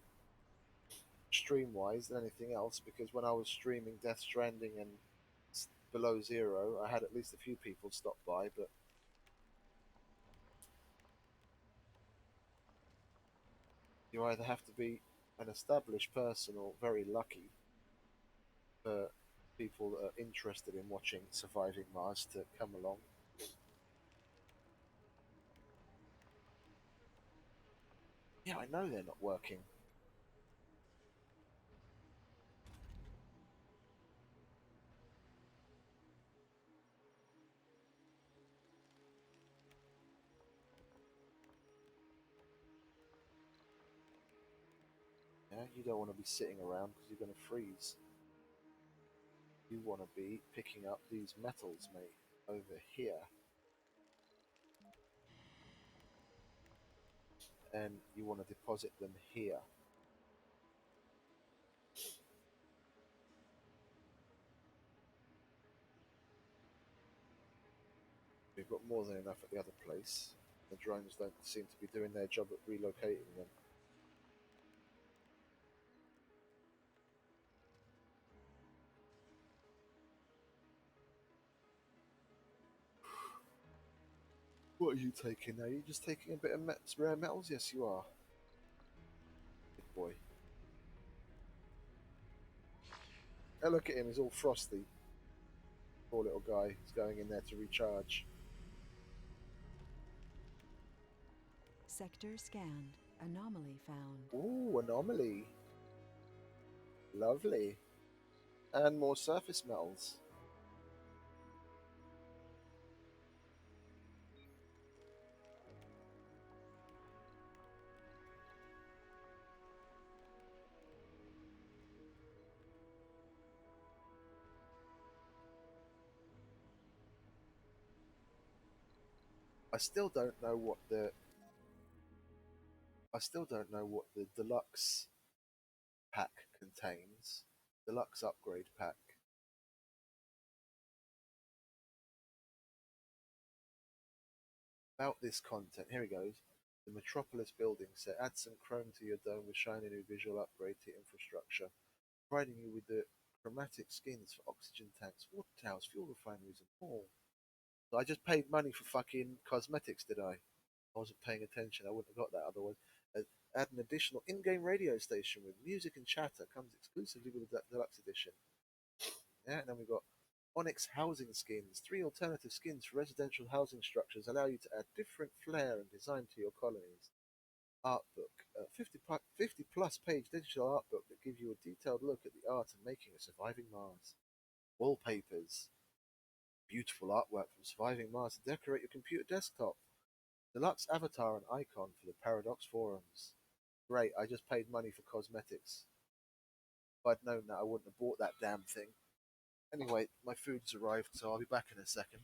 stream wise than anything else because when I was streaming Death Stranding and Below Zero, I had at least a few people stop by, but you either have to be an established person or very lucky for people that are interested in watching Surviving Mars to come along. Yeah, I know they're not working. Yeah, you don't want to be sitting around because you're going to freeze. You want to be picking up these metals, mate, over here. And you want to deposit them here. We've got more than enough at the other place. The drones don't seem to be doing their job at relocating them. What are you taking now? Are you just taking a bit of rare metals? Yes, you are. Good boy. Oh, look at him. He's all frosty. Poor little guy. He's going in there to recharge. Sector scanned. Anomaly found. Ooh, anomaly. Lovely. And more surface metals. I still don't know what the I still don't know what the deluxe pack contains. Deluxe upgrade pack. About this content, here he goes. The Metropolis building set. Add some chrome to your dome with shiny new visual upgrade to your infrastructure, providing you with the chromatic skins for oxygen tanks, water towers, fuel refineries, and more. So I just paid money for fucking cosmetics, did I? I wasn't paying attention. I wouldn't have got that otherwise. Add an additional in-game radio station with music and chatter. Comes exclusively with the deluxe edition. Yeah, and then we've got Onyx housing skins. 3 alternative skins for residential housing structures allow you to add different flair and design to your colonies. Art book. 50 plus page digital art book that gives you a detailed look at the art and making of surviving Mars. Wallpapers. Beautiful artwork from surviving Mars to decorate your computer desktop. Deluxe avatar and icon for the Paradox forums. Great, I just paid money for cosmetics. If I'd known that, I wouldn't have bought that damn thing. Anyway, my food's arrived, so I'll be back in a second.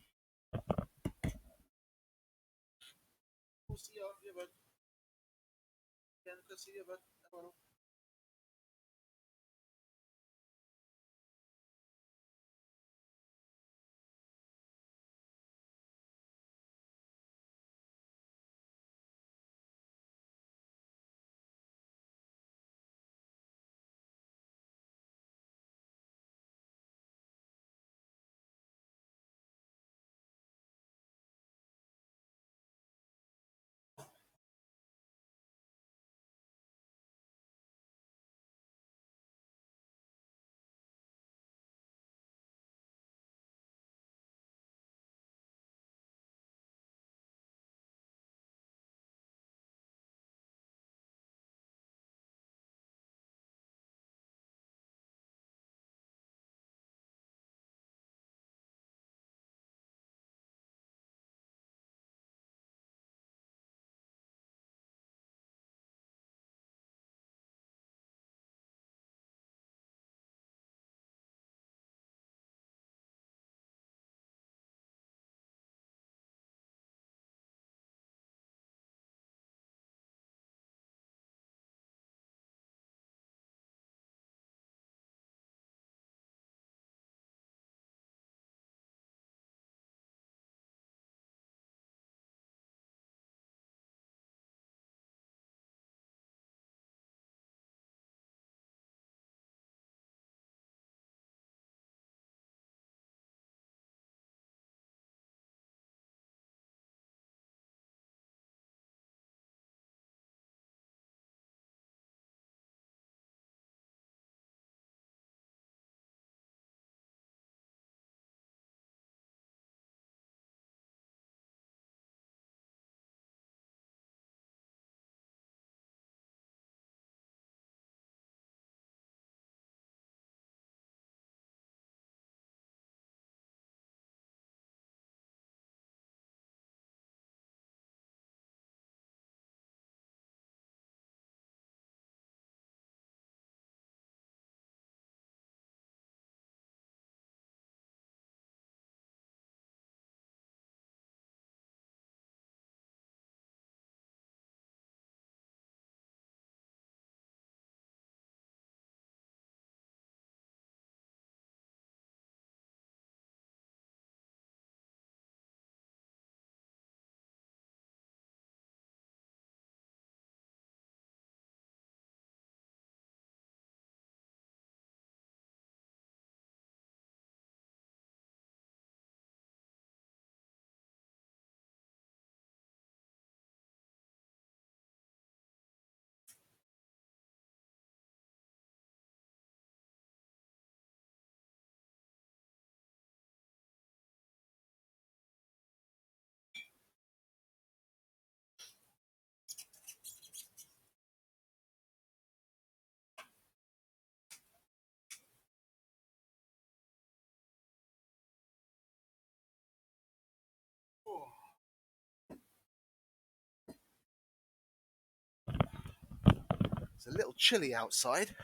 It's a little chilly outside.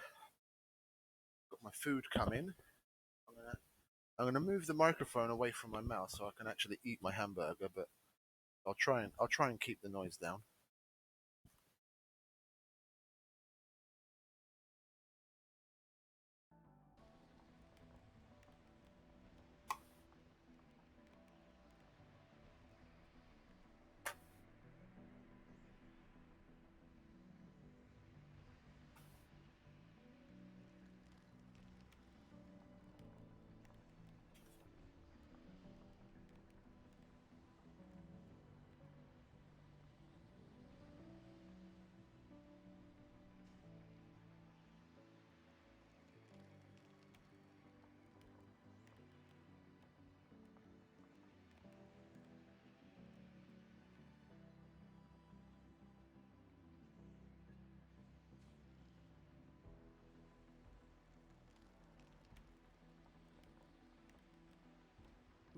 Got my food coming. I'm gonna move the microphone away from my mouth so I can actually eat my hamburger, but I'll try and keep the noise down.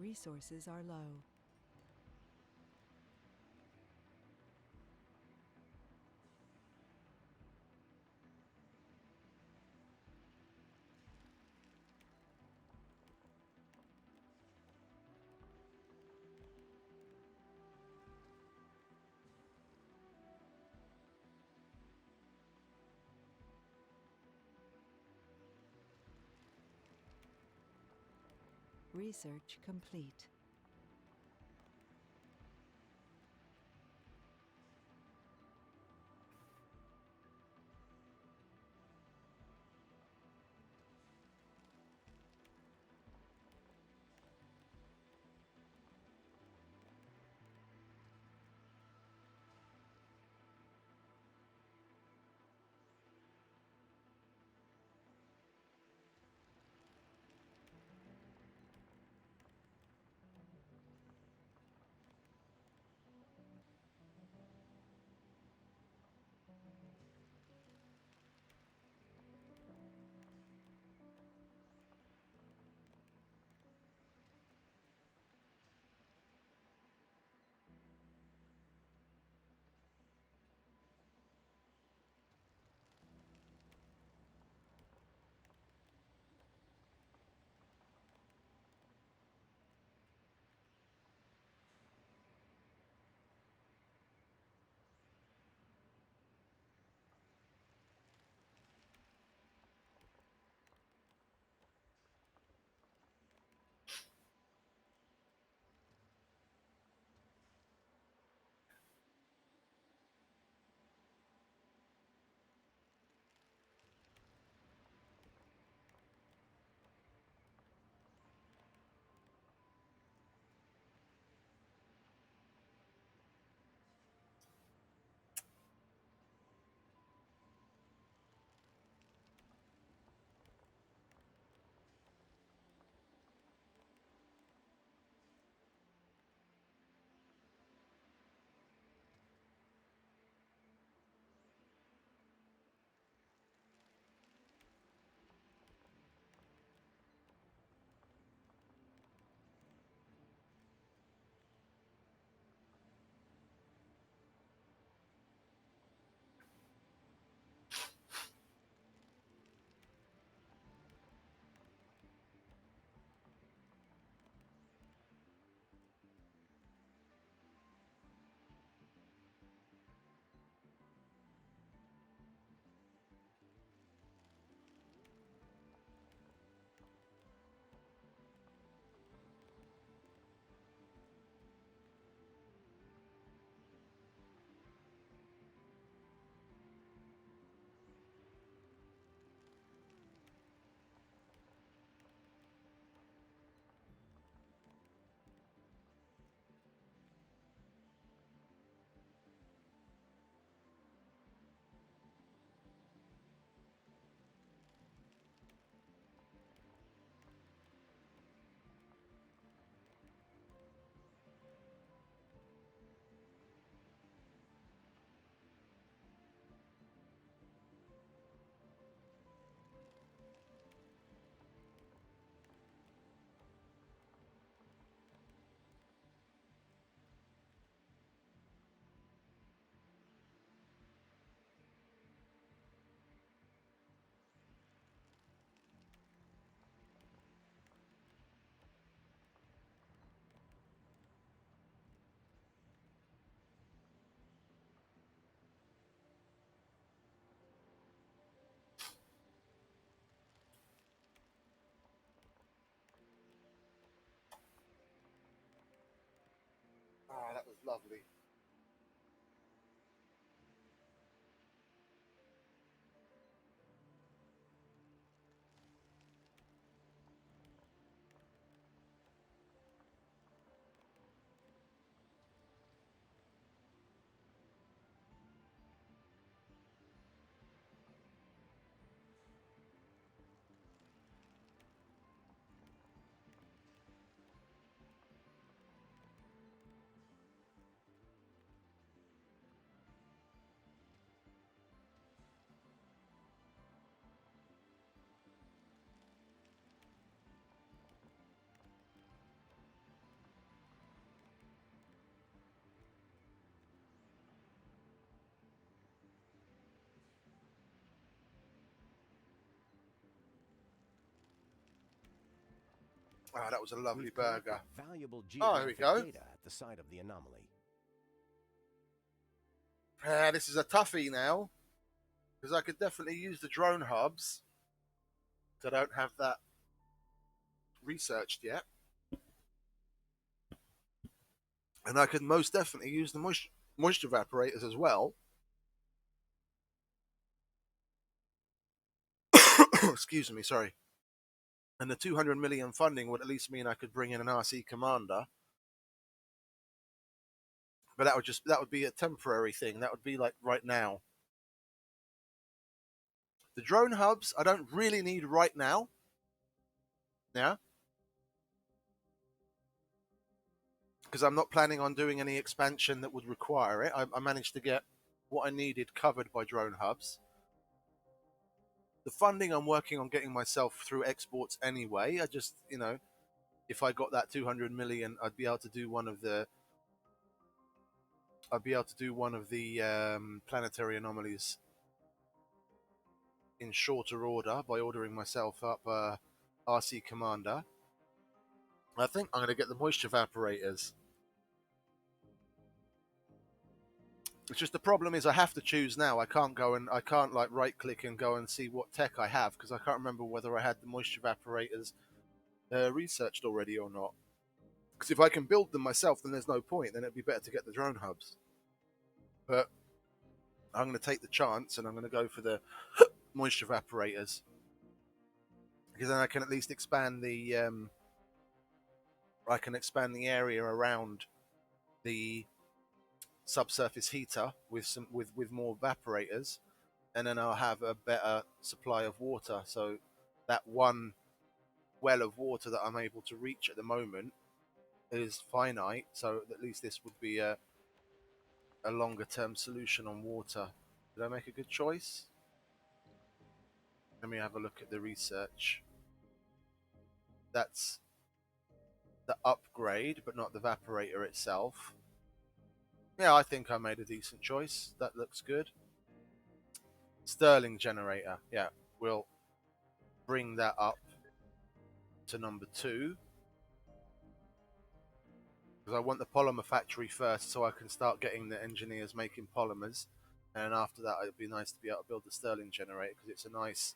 Resources are low. Research complete. Ah, that was lovely. Ah, that was a lovely We've burger. collected valuable Oh, here we geographic go. data at the site of the anomaly. This is a toughie now, because I could definitely use the drone hubs. I don't have that researched yet. And I could most definitely use the moisture evaporators as well. Excuse me, sorry. And the 200 million funding would at least mean I could bring in an RC commander. But that would be a temporary thing. That would be like right now. The drone hubs I don't really need right now. Yeah. Because I'm not planning on doing any expansion that would require it. I managed to get what I needed covered by drone hubs. The funding I'm working on getting myself through exports anyway. I just, if I got that 200 million, I'd be able to do one of the planetary anomalies in shorter order by ordering myself up RC commander. I think I'm going to get the moisture evaporators. It's just the problem is I have to choose now. I can't like right click and go and see what tech I have because I can't remember whether I had the moisture evaporators researched already or not. Because if I can build them myself, then there's no point. Then it'd be better to get the drone hubs. But I'm going to take the chance and I'm going to go for the moisture evaporators because then I can at least expand the area around the subsurface heater with more evaporators, and then I'll have a better supply of water. So that one well of water that I'm able to reach at the moment is finite. So at least this would be a longer term solution on water. Did I make a good choice? Let me have a look at the research. That's the upgrade, but not the evaporator itself. Yeah, I think I made a decent choice. That looks good. Stirling generator. Yeah, we'll bring that up to number 2. Because I want the polymer factory first so I can start getting the engineers making polymers. And after that, it'd be nice to be able to build the Stirling generator because it's a nice,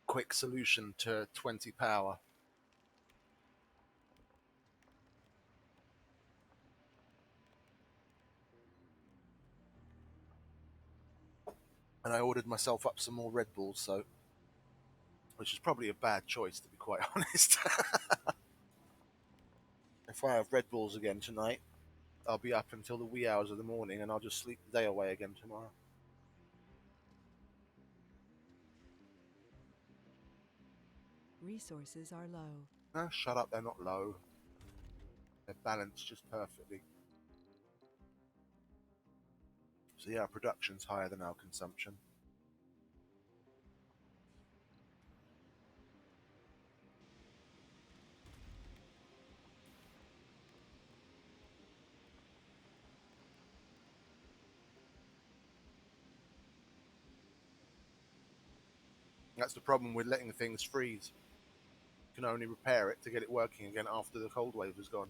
quick solution to 20 power. And I ordered myself up some more Red Bulls, so which is probably a bad choice to be quite honest. If I have Red Bulls again tonight, I'll be up until the wee hours of the morning and I'll just sleep the day away again tomorrow. Resources are low. No, shut up, they're not low. They're balanced just perfectly. So yeah, our production's higher than our consumption. That's the problem with letting things freeze. You can only repair it to get it working again after the cold wave is gone.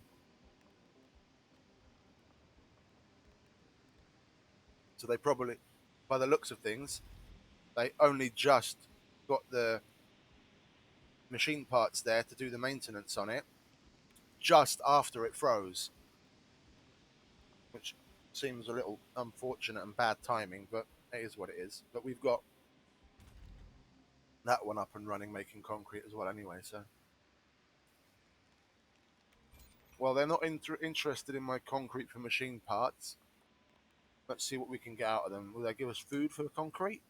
So they probably, by the looks of things, they only just got the machine parts there to do the maintenance on it just after it froze, which seems a little unfortunate and bad timing, but it is what it is. But we've got that one up and running making concrete as well anyway, so. Well, they're not interested in my concrete for machine parts. Let's see what we can get out of them. Will they give us food for the concrete?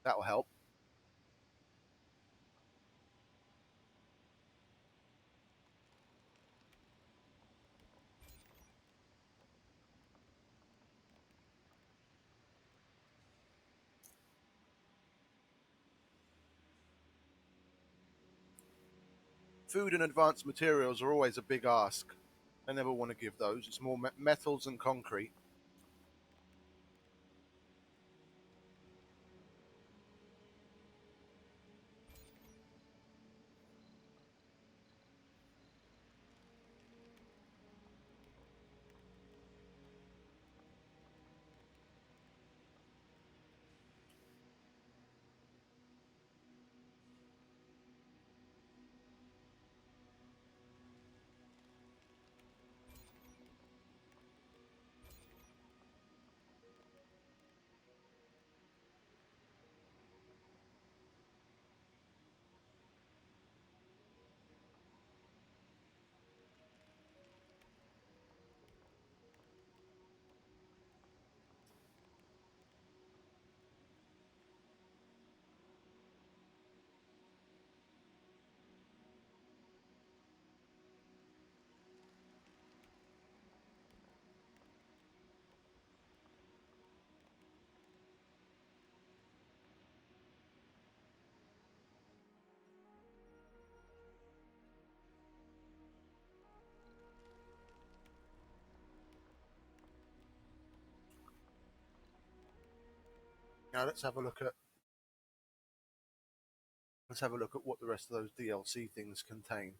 That'll help. Food and advanced materials are always a big ask. I never want to give those. It's more metals and concrete. Now let's have a look at what the rest of those DLC things contain.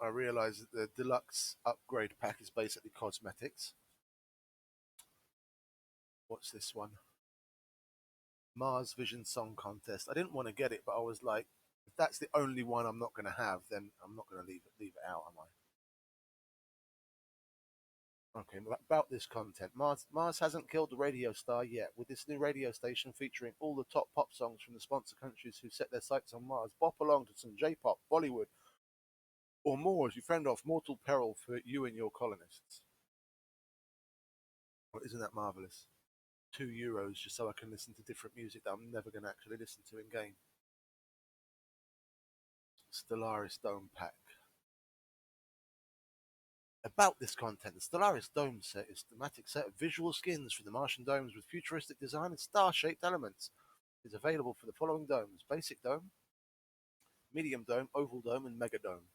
I realise that the deluxe upgrade pack is basically cosmetics. What's this one? Mars Vision Song Contest. I didn't want to get it, but I was like, if that's the only one I'm not going to have, then I'm not going to leave it out, am I? Okay, about this content. Mars hasn't killed the radio star yet. With this new radio station featuring all the top pop songs from the sponsor countries who set their sights on Mars, bop along to some J-pop, Bollywood, or more as you fend off mortal peril for you and your colonists. Well, isn't that marvellous? €2 just so I can listen to different music that I'm never going to actually listen to in game. Stellaris Dome Pack. About this content, the Stellaris Dome set is a thematic set of visual skins for the Martian domes with futuristic design and star-shaped elements. It is available for the following domes: Basic Dome, Medium Dome, Oval Dome, and Mega Dome.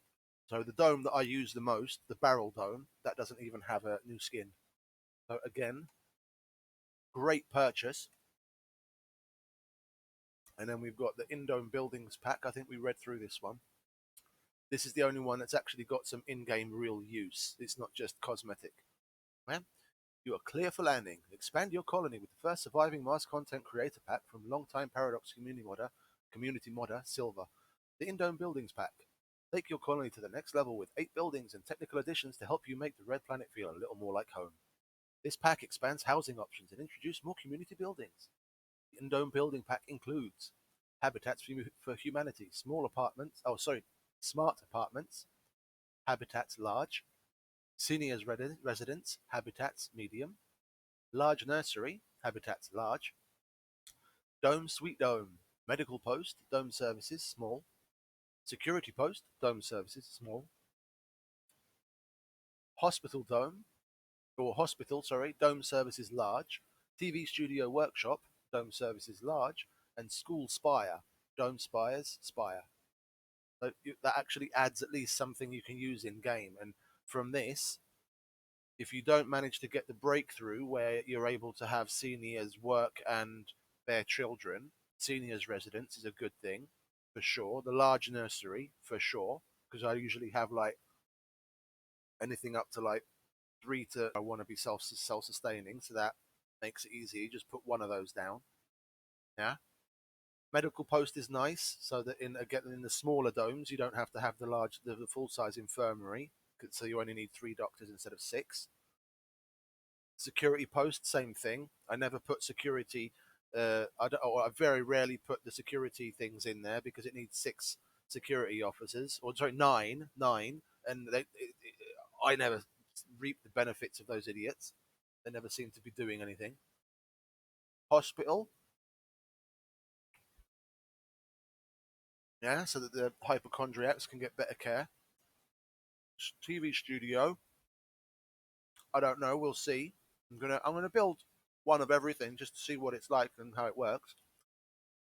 So the dome that I use the most, the Barrel Dome, that doesn't even have a new skin. So again, great purchase. And then we've got the In-Dome Buildings Pack. I think we read through this one. This is the only one that's actually got some in-game real use. It's not just cosmetic. Yeah? You are clear for landing. Expand your colony with the first surviving Mars content creator pack from longtime Paradox community modder Silver. The In-Dome Buildings Pack. Take your colony to the next level with 8 buildings and technical additions to help you make the Red Planet feel a little more like home. This pack expands housing options and introduces more community buildings. The In-Dome Building Pack includes Habitats for Humanity, smart apartments, Habitats large, seniors residence, Habitats medium, large nursery, Habitats large, Dome Suite Dome, medical post, Dome services small, security post, Dome services small, hospital, Dome services large, TV studio workshop, Dome services large, and school spire, Dome spires spire. So that actually adds at least something you can use in game. And from this, if you don't manage to get the breakthrough where you're able to have seniors work and their children, seniors residence is a good thing for sure. The large nursery for sure, because I usually have like anything up to like 3 to I want to be self-sustaining, so that makes it easy. You just put one of those down. Yeah. Medical post is nice, so that in the smaller domes you don't have to have the full size infirmary, so you only need 3 doctors instead of 6. Security post, same thing. I never put security. I very rarely put the security things in there because it needs 6 security officers, or sorry, nine, and I never reap the benefits of those idiots. They never seem to be doing anything. Hospital, yeah, so that the hypochondriacs can get better care. TV studio, I don't know. We'll see. I'm gonna build one of everything just to see what it's like and how it works.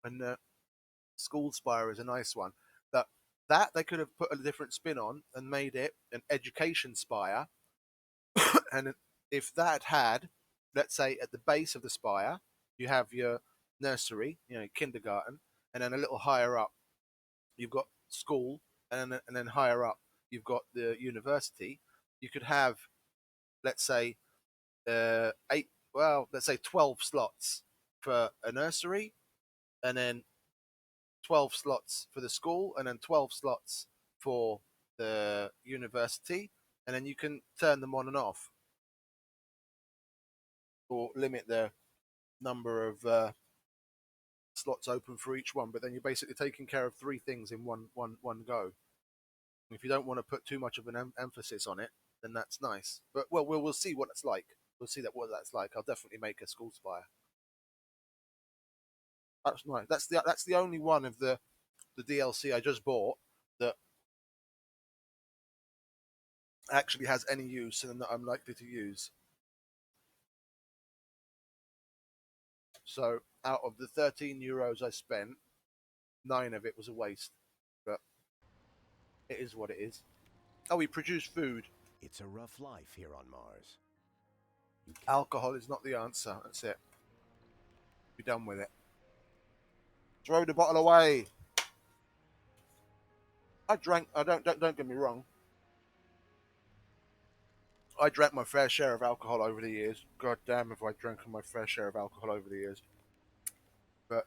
And School Spire is a nice one. That they could have put a different spin on and made it an education spire. And if that had, let's say, at the base of the spire, you have your nursery, kindergarten, and then a little higher up, you've got school, and then higher up, you've got the university. You could have, let's say, 12 slots for a nursery, and then 12 slots for the school, and then 12 slots for the university, and then you can turn them on and off or limit the number of slots open for each one. But then you're basically taking care of 3 things in one go. If you don't want to put too much of an emphasis on it, then that's nice. But we'll see what it's like. We'll see what that's like. I'll definitely make a school spire. That's nice. That's the only one of the DLC I just bought that actually has any use and that I'm likely to use. So out of the €13 I spent, 9 of it was a waste. But it is what it is. Oh, we produce food. It's a rough life here on Mars. Alcohol is not the answer. That's it. Be done with it. Throw the bottle away. I drank. I don't get me wrong. I drank my fair share of alcohol over the years. God damn, if I drank my fair share of alcohol over the years. But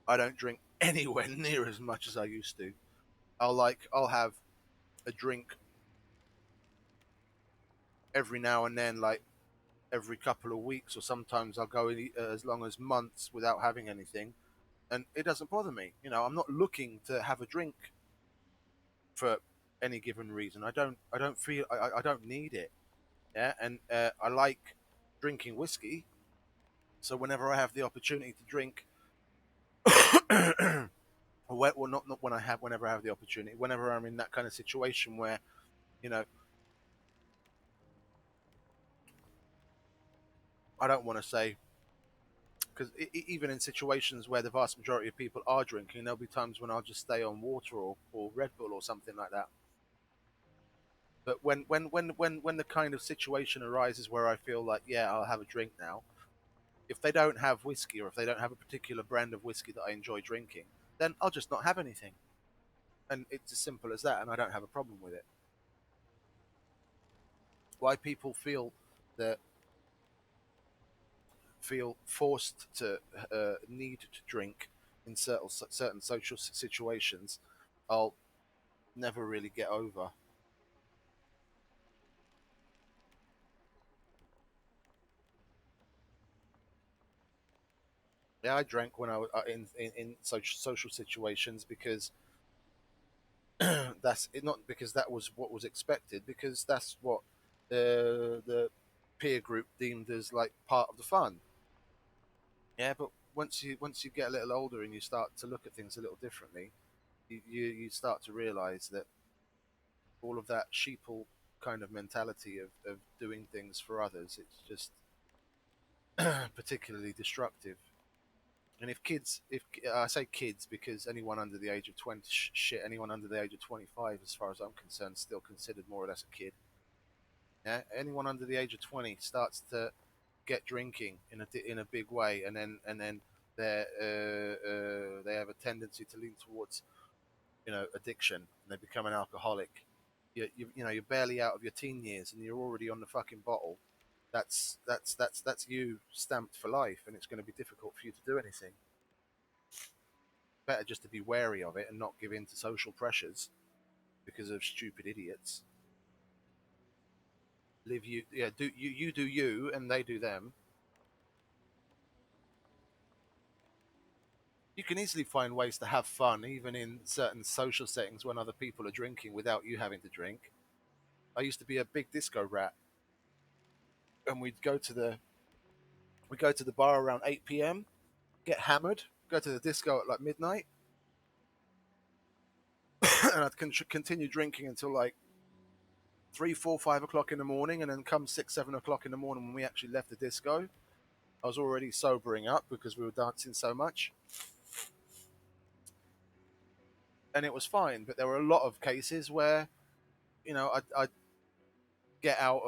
I don't drink anywhere near as much as I used to. I'll have a drink every now and then, like every couple of weeks, or sometimes I'll go as long as months without having anything, and it doesn't bother me. I'm not looking to have a drink for any given reason. I don't feel I don't need it. Yeah, and I like drinking whiskey, so whenever I have the opportunity to drink, well, not when I have, whenever I have the opportunity, whenever I'm in that kind of situation where you know I don't want to say, because even in situations where the vast majority of people are drinking, there'll be times when I'll just stay on water or Red Bull or something like that. But when the kind of situation arises where I feel like, yeah, I'll have a drink now, if they don't have whiskey, or if they don't have a particular brand of whiskey that I enjoy drinking, then I'll just not have anything. And it's as simple as that, and I don't have a problem with it. Why people that feel forced to need to drink in certain social situations, I'll never really get over. Yeah, I drank when I was in social situations because that's it, not because that was what was expected, because that's what the peer group deemed as like part of the fun. Yeah, but once you get a little older and you start to look at things a little differently, you start to realize that all of that sheeple kind of mentality of doing things for others, it's just particularly destructive. And if I say kids because anyone under the age of 20, anyone under the age of 25, as far as I'm concerned, still considered more or less a kid. Yeah, anyone under the age of 20 starts to get drinking in a big way, and then they have a tendency to lean towards addiction, and they become an alcoholic. You're barely out of your teen years, and you're already on the fucking bottle. That's you stamped for life, and it's going to be difficult for you to do anything. Better just to be wary of it and not give in to social pressures because of stupid idiots. Live you, yeah, do you, and they do them. You can easily find ways to have fun, even in certain social settings when other people are drinking without you having to drink. I used to be a big disco rat, and we'd go to the bar around 8 p.m., get hammered, go to the disco at like midnight, and I'd continue drinking until like 3, 4, 5 o'clock in the morning, and then come 6, 7 o'clock in the morning when we actually left the disco, I was already sobering up because we were dancing so much, and it was fine. But there were a lot of cases where I'd get out,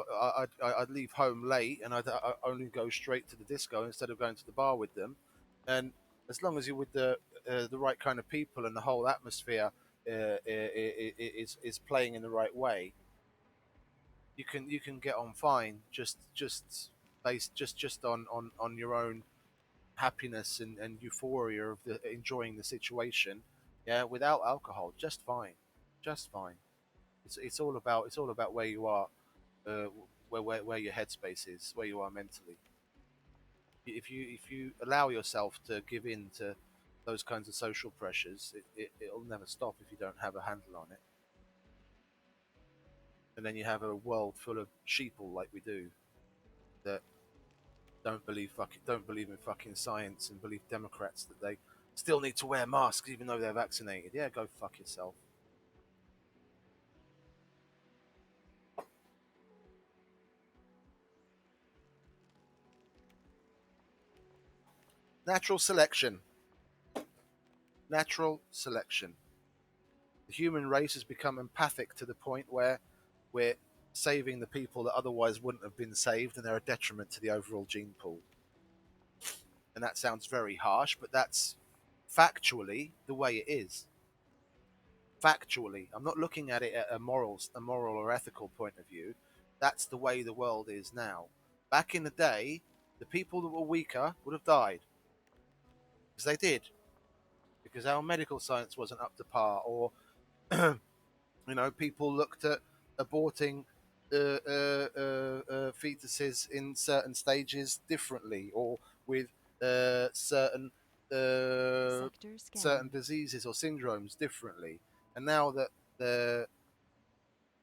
I'd leave home late, and I'd only go straight to the disco instead of going to the bar with them. And as long as you're with the right kind of people and the whole atmosphere is playing in the right way, you can get on fine. Just based just on your own happiness and euphoria of enjoying the situation. Yeah, without alcohol, just fine, just fine. It's all about where you are, uh, where your headspace is, where you are mentally. If you allow yourself to give in to those kinds of social pressures, it'll never stop if you don't have a handle on it. And then you have a world full of sheeple like we do, that don't believe in fucking science, and believe Democrats that they still need to wear masks even though they're vaccinated. Yeah, go fuck yourself. Natural selection. Natural selection. The human race has become empathic to the point where we're saving the people that otherwise wouldn't have been saved, and they're a detriment to the overall gene pool. And that sounds very harsh, but that's factually the way it is. Factually, I'm not looking at it at a moral or ethical point of view. That's the way the world is now. Back in the day, the people that were weaker would have died, because they did, because our medical science wasn't up to par, or people looked at aborting fetuses in certain stages differently, or with certain Sector certain scanning. diseases or syndromes differently. And now that the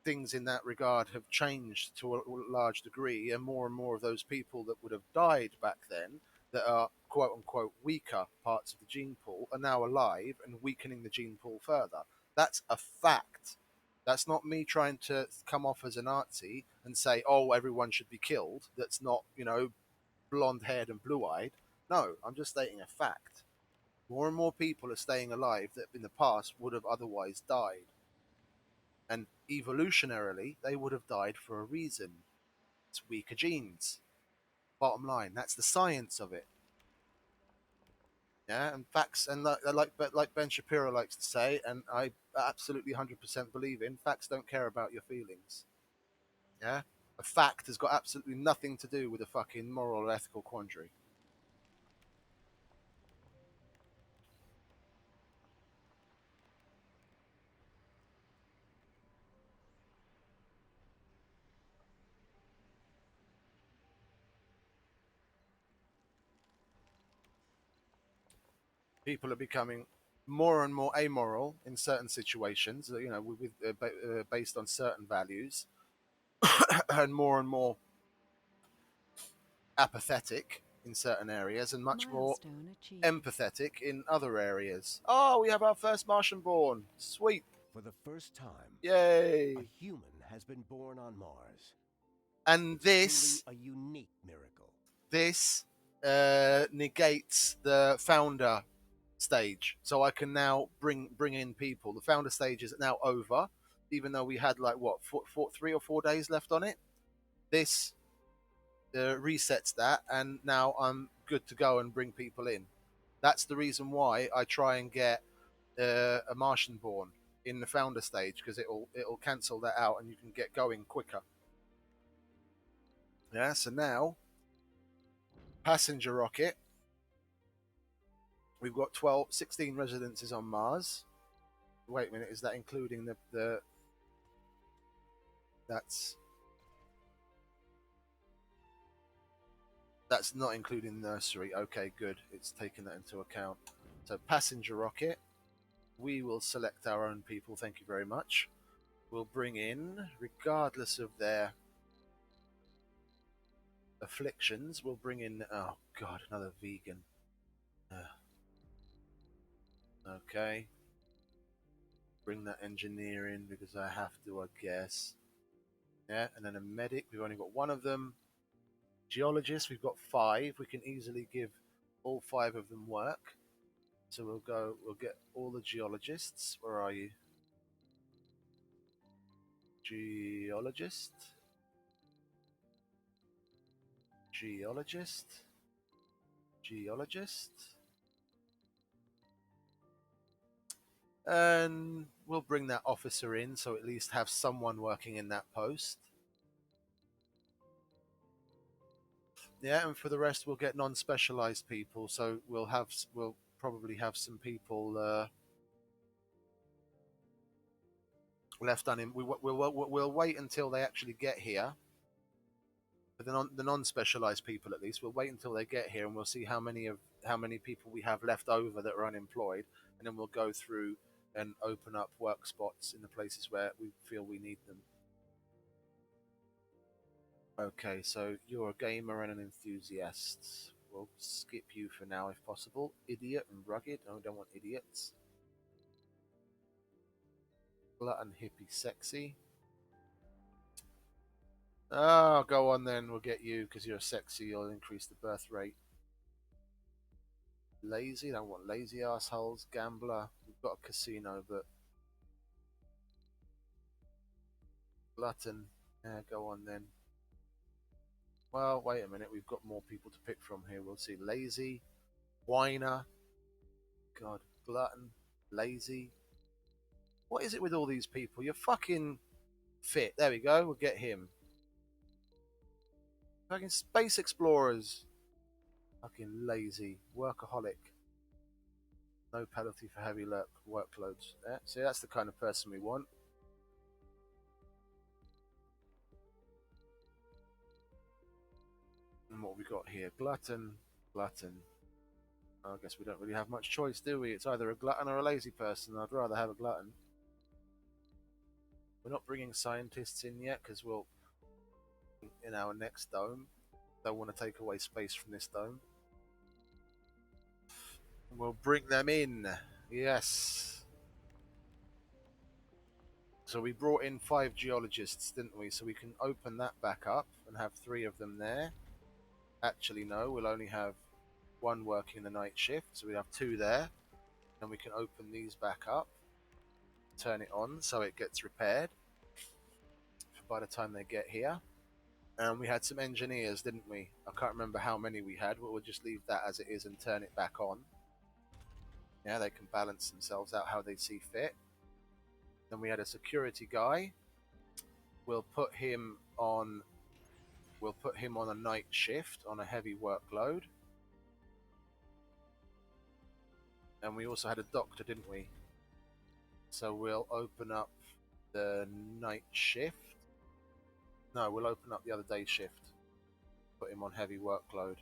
things in that regard have changed to a large degree, and more of those people that would have died back then, that are quote unquote weaker parts of the gene pool, are now alive and weakening the gene pool further. That's a fact. That's not me trying to come off as a Nazi and say, oh, everyone should be killed. That's not, blonde haired and blue eyed. No, I'm just stating a fact. More and more people are staying alive that in the past would have otherwise died. And evolutionarily, they would have died for a reason. It's weaker genes. Bottom line, that's the science of it. Yeah, and facts, and like Ben Shapiro likes to say, and I absolutely 100% believe in, facts don't care about your feelings. Yeah, a fact has got absolutely nothing to do with a fucking moral or ethical quandary. People are becoming more and more amoral in certain situations, based on certain values, and more apathetic in certain areas, and much more Milestone achieved. empathetic in other areas. Oh, we have our first Martian born. Sweet. For the first time, Yay. a human has been born on Mars. And It's this truly a unique miracle. this negates the founder stage. So I can now bring in people. The founder stage is now over, even though we had like what 3 or 4 days left on it. This resets that, and now I'm good to go and bring people in. That's the reason why I try and get a Martian born in the founder stage, because it'll cancel that out and you can get going quicker. Yeah. So now passenger rocket. We've got 16 residences on Mars. Wait a minute, is that including the that's not including nursery. Okay, good. It's taken that into account. So passenger rocket. We will select our own people. Thank you very much. We'll bring in, regardless of their afflictions, we'll bring in. Oh God, another vegan. Okay. Bring that engineer in because I have to, I guess. Yeah, and then a medic. We've only got one of them. Geologists, we've got 5. We can easily give all 5 of them work. So we'll get all the geologists. Where are you? Geologist. Geologist. Geologist. And we'll bring that officer in, so at least have someone working in that post. Yeah, and for the rest, we'll get non-specialized people. So we'll probably have some people left we'll wait until they actually get here. For the non-specialized people, at least, we'll wait until they get here, and we'll see how many people we have left over that are unemployed, and then we'll go through and open up work spots in the places where we feel we need them. Okay, so you're a gamer and an enthusiast. We'll skip you for now if possible. Idiot and rugged. No, we don't want idiots. Glutton, hippie, sexy. Oh, go on then. We'll get you because you're sexy. You'll increase the birth rate. Lazy. Don't want lazy assholes. Gambler. We've got a casino, but glutton. Go on then. Well, wait a minute. We've got more people to pick from here. We'll see. Lazy, whiner, God, glutton, lazy. What is it with all these people? You're fucking fit. There we go. We'll get him. Fucking space explorers. Fucking lazy. Workaholic. No penalty for heavy workloads. Yeah, see, that's the kind of person we want. And what we got here? Glutton. Glutton. I guess we don't really have much choice, do we? It's either a glutton or a lazy person. I'd rather have a glutton. We're not bringing scientists in yet because we'll, in our next dome, don't want to take away space from this dome. We'll bring them in. Yes. So we brought in 5 geologists, didn't we? So we can open that back up and have 3 of them there. Actually, no, we'll only have 1 working the night shift, so we have 2 there. And we can open these back up, turn it on so it gets repaired by the time they get here. And we had some engineers, didn't we? I can't remember how many we had, but we'll just leave that as it is and turn it back on. Yeah, they can balance themselves out how they see fit. Then we had a security guy. We'll put him on a night shift on a heavy workload. And we also had a doctor, didn't we? So we'll open up the night shift. No, we'll open up the other day shift. Put him on heavy workload.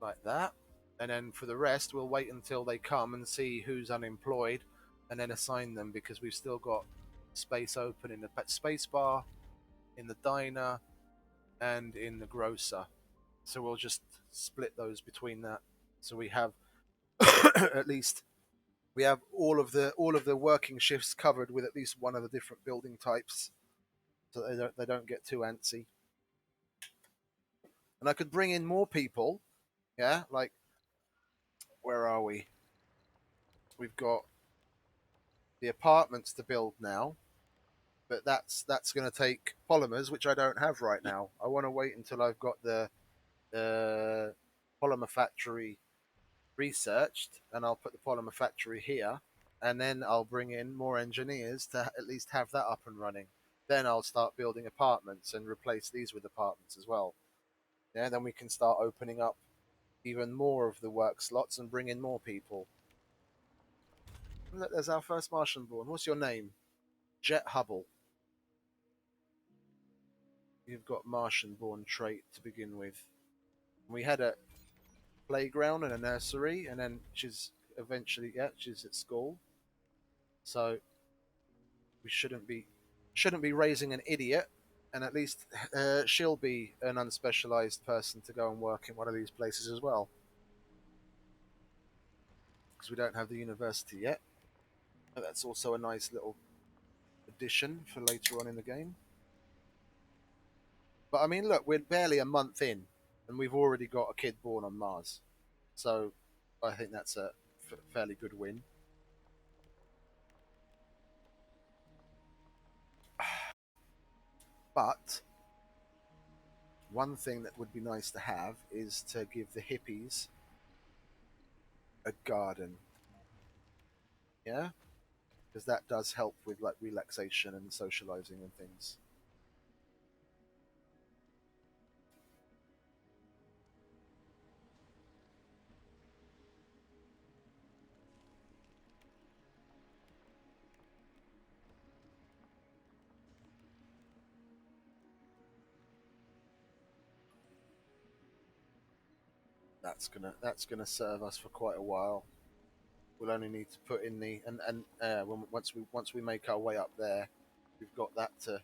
Like that. And then for the rest, we'll wait until they come and see who's unemployed and then assign them, because we've still got space open in the space bar, in the diner, and in the grocer. So we'll just split those between that. So we have at least we have all of the working shifts covered with at least one of the different building types, so they don't get too antsy. And I could bring in more people, yeah, like where are we? We've got the apartments to build now, but that's going to take polymers, which I don't have right now. I want to wait until I've got the polymer factory researched, and I'll put the polymer factory here, and then I'll bring in more engineers to at least have that up and running. Then I'll start building apartments and replace these with apartments as well. Yeah, then we can start opening up even more of the work slots and bring in more people. Look, there's our first Martian born. What's your name? Jet Hubble. You've got Martian born trait to begin with. We had a playground and a nursery, and then she's at school. So we shouldn't be raising an idiot, and at least she'll be an unspecialized person to go and work in one of these places as well, because we don't have the university yet. But that's also a nice little addition for later on in the game. But I mean, look, we're barely a month in, and we've already got a kid born on Mars. So I think that's a fairly good win. But one thing that would be nice to have is to give the hippies a garden. Yeah? Because that does help with like relaxation and socializing and things. That's gonna serve us for quite a while. We'll only need to put in the once we make our way up there, we've got that to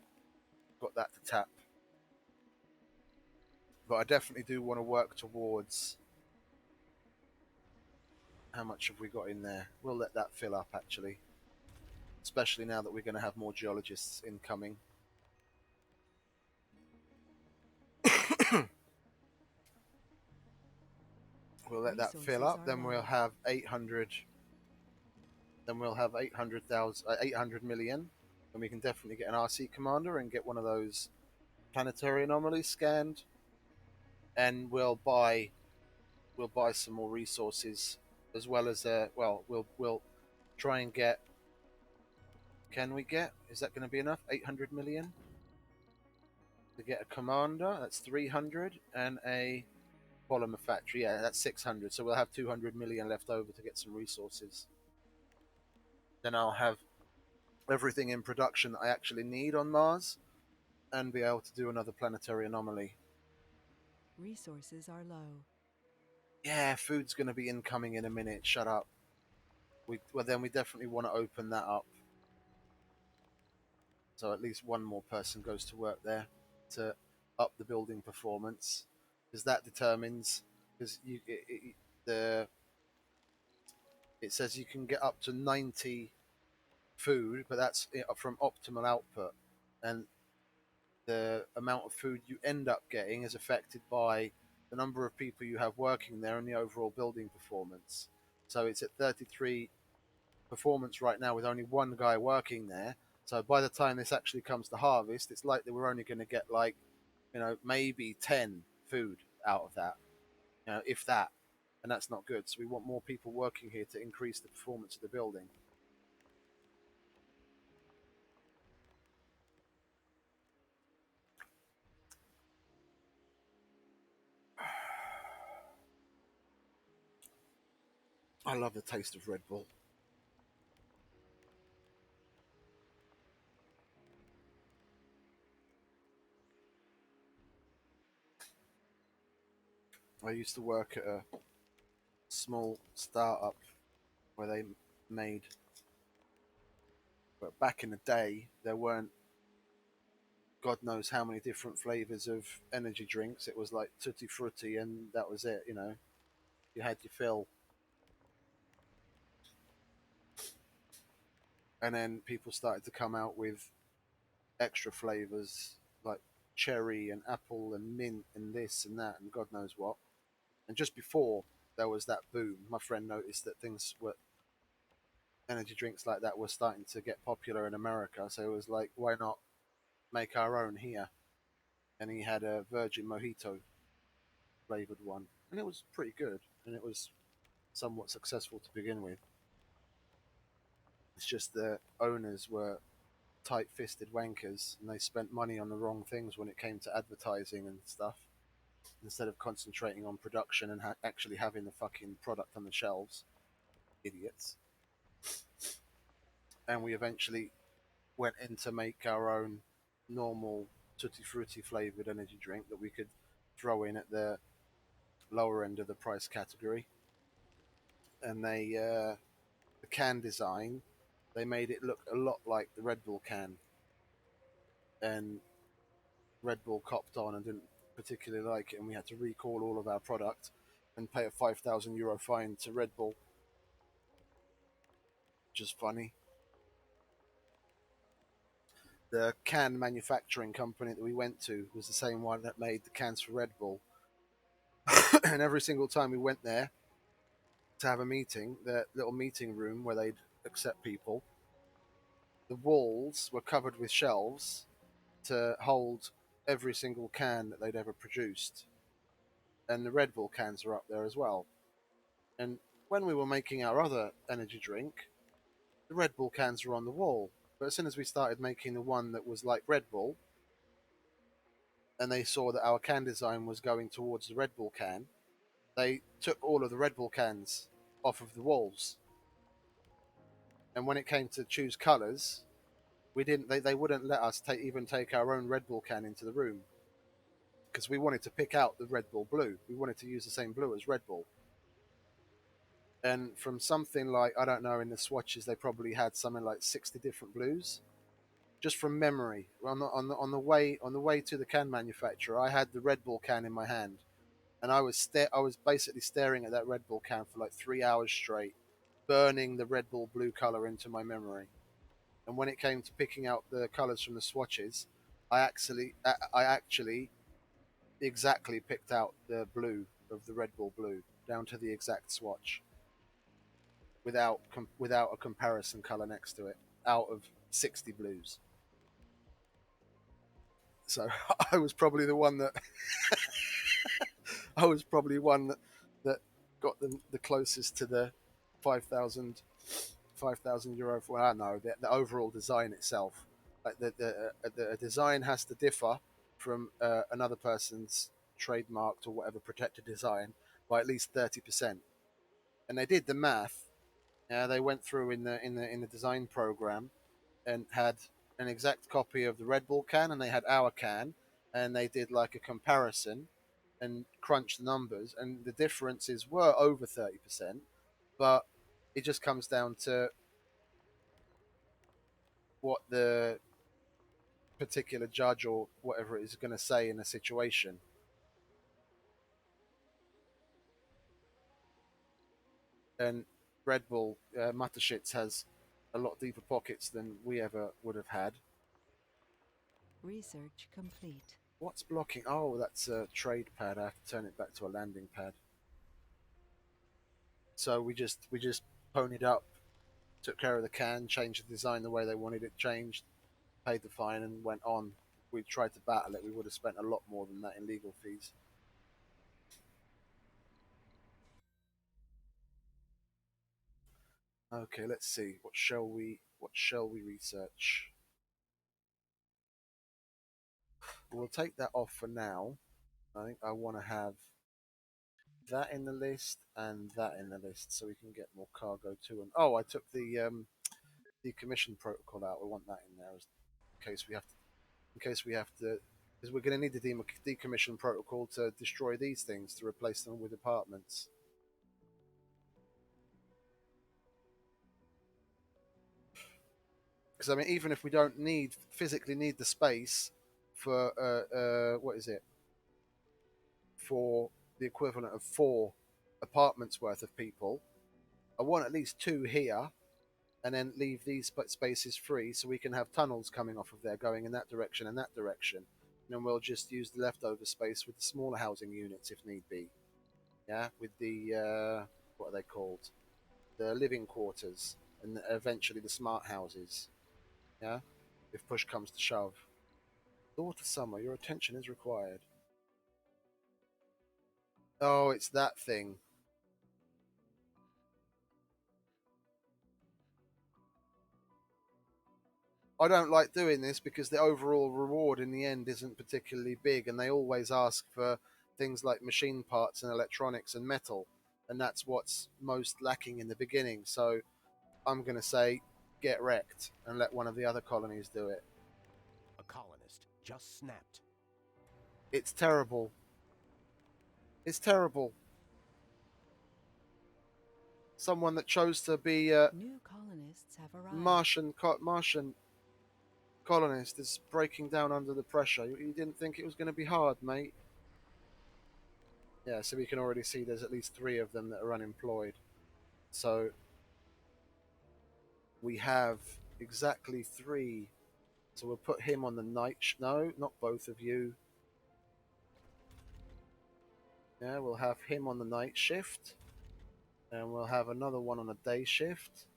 tap. But I definitely do want to work towards. How much have we got in there? We'll let that fill up actually, especially now that we're going to have more geologists incoming. We'll let that fill up. Then we'll have 800. Then we'll have 800,000, 800 million and we can definitely get an RC commander and get one of those planetary anomalies scanned, and we'll buy some more resources as well as we'll try and get. Can we get? Is that going to be enough? 800 million to get a commander. That's 300 and a polymer factory. Yeah, that's 600. So we'll have 200 million left over to get some resources. Then I'll have everything in production that I actually need on Mars, and be able to do another planetary anomaly. Resources are low. Yeah, food's going to be incoming in a minute. Shut up. Then we definitely want to open that up. So at least one more person goes to work there to up the building performance, because that determines, because it says you can get up to 90 food, but that's from optimal output, and the amount of food you end up getting is affected by the number of people you have working there and the overall building performance. So it's at 33 performance right now with only one guy working there. So by the time this actually comes to harvest, it's likely we're only going to get like, maybe 10 food out of that, if that. And that's not good. So we want more people working here to increase the performance of the building. I love the taste of Red Bull. I used to work at a small startup where they made, but back in the day, there weren't God knows how many different flavors of energy drinks. It was like Tutti Frutti, and that was it. You had your fill, and then people started to come out with extra flavors like cherry and apple and mint and this and that and God knows what. And just before there was that boom, my friend noticed that energy drinks like that were starting to get popular in America. So it was like, why not make our own here? And he had a Virgin Mojito flavored one, and it was pretty good, and it was somewhat successful to begin with. It's just the owners were tight-fisted wankers, and they spent money on the wrong things when it came to advertising and stuff, instead of concentrating on production and actually having the fucking product on the shelves. Idiots. And we eventually went in to make our own normal tutti frutti flavored energy drink that we could throw in at the lower end of the price category. And the can design, they made it look a lot like the Red Bull can, and Red Bull copped on and didn't particularly like it, and we had to recall all of our product and pay a €5,000 fine to Red Bull, which is funny. The can manufacturing company that we went to was the same one that made the cans for Red Bull. And every single time we went there to have a meeting, the little meeting room where they'd accept people, the walls were covered with shelves to hold every single can that they'd ever produced. And the Red Bull cans are up there as well. And when we were making our other energy drink, the Red Bull cans were on the wall. But as soon as we started making the one that was like Red Bull, and they saw that our can design was going towards the Red Bull can, they took all of the Red Bull cans off of the walls. And when it came to choose colours, we didn't. They wouldn't let us even take our own Red Bull can into the room, because we wanted to pick out the Red Bull blue. We wanted to use the same blue as Red Bull. And from something like, I don't know, in the swatches they probably had something like 60 different blues, just from memory. On the way to the can manufacturer, I had the Red Bull can in my hand, and I was basically staring at that Red Bull can for like 3 hours straight, burning the Red Bull blue color into my memory. And when it came to picking out the colors from the swatches, I actually exactly picked out the blue of the Red Bull blue down to the exact swatch, without a comparison color next to it, out of 60 blues. So I was probably the one that I was probably one that got the closest to the 5,000 €5,000. Well, no, the overall design itself, like the design has to differ from another person's trademarked or whatever protected design by at least 30%. And they did the math. They went through in the design program and had an exact copy of the Red Bull can, and they had our can, and they did like a comparison and crunched the numbers, and the differences were over 30%, but it just comes down to what the particular judge or whatever it is going to say in a situation. And Red Bull, Matashitz has a lot deeper pockets than we ever would have had. Research complete. What's blocking? Oh, that's a trade pad. I have to turn it back to a landing pad. So we just ponied up, took care of the can, changed the design the way they wanted it changed, paid the fine, and went on. If we tried to battle it, we would have spent a lot more than that in legal fees. Okay, let's see. What shall we research? We'll take that off for now. I think I want to have that in the list and that in the list so we can get more cargo too. And oh, I took the decommission protocol out. We want that in there in case we have to. In case we have to, because we're going to need the decommission protocol to destroy these things to replace them with apartments. Because I mean, even if we don't physically need the space for what is it, for the equivalent of 4 apartments worth of people, I want at least 2 here, and then leave these spaces free so we can have tunnels coming off of there going in that direction and that direction. And then we'll just use the leftover space with the smaller housing units if need be. Yeah, with the what are they called? The living quarters, and eventually the smart houses. Yeah, if push comes to shove. Daughter Summer, your attention is required. Oh, it's that thing. I don't like doing this because the overall reward in the end isn't particularly big, and they always ask for things like machine parts and electronics and metal, and that's what's most lacking in the beginning. So I'm going to say get wrecked and let one of the other colonies do it. A colonist just snapped. It's terrible. It's terrible. Someone that chose to be a New colonists have arrived. Martian colonist is breaking down under the pressure. You didn't think it was going to be hard, mate? Yeah, so we can already see there's at least 3 of them that are unemployed. So we have exactly 3. So we'll put him on the night. No, not both of you. Yeah, we'll have him on the night shift, and we'll have another one on a day shift,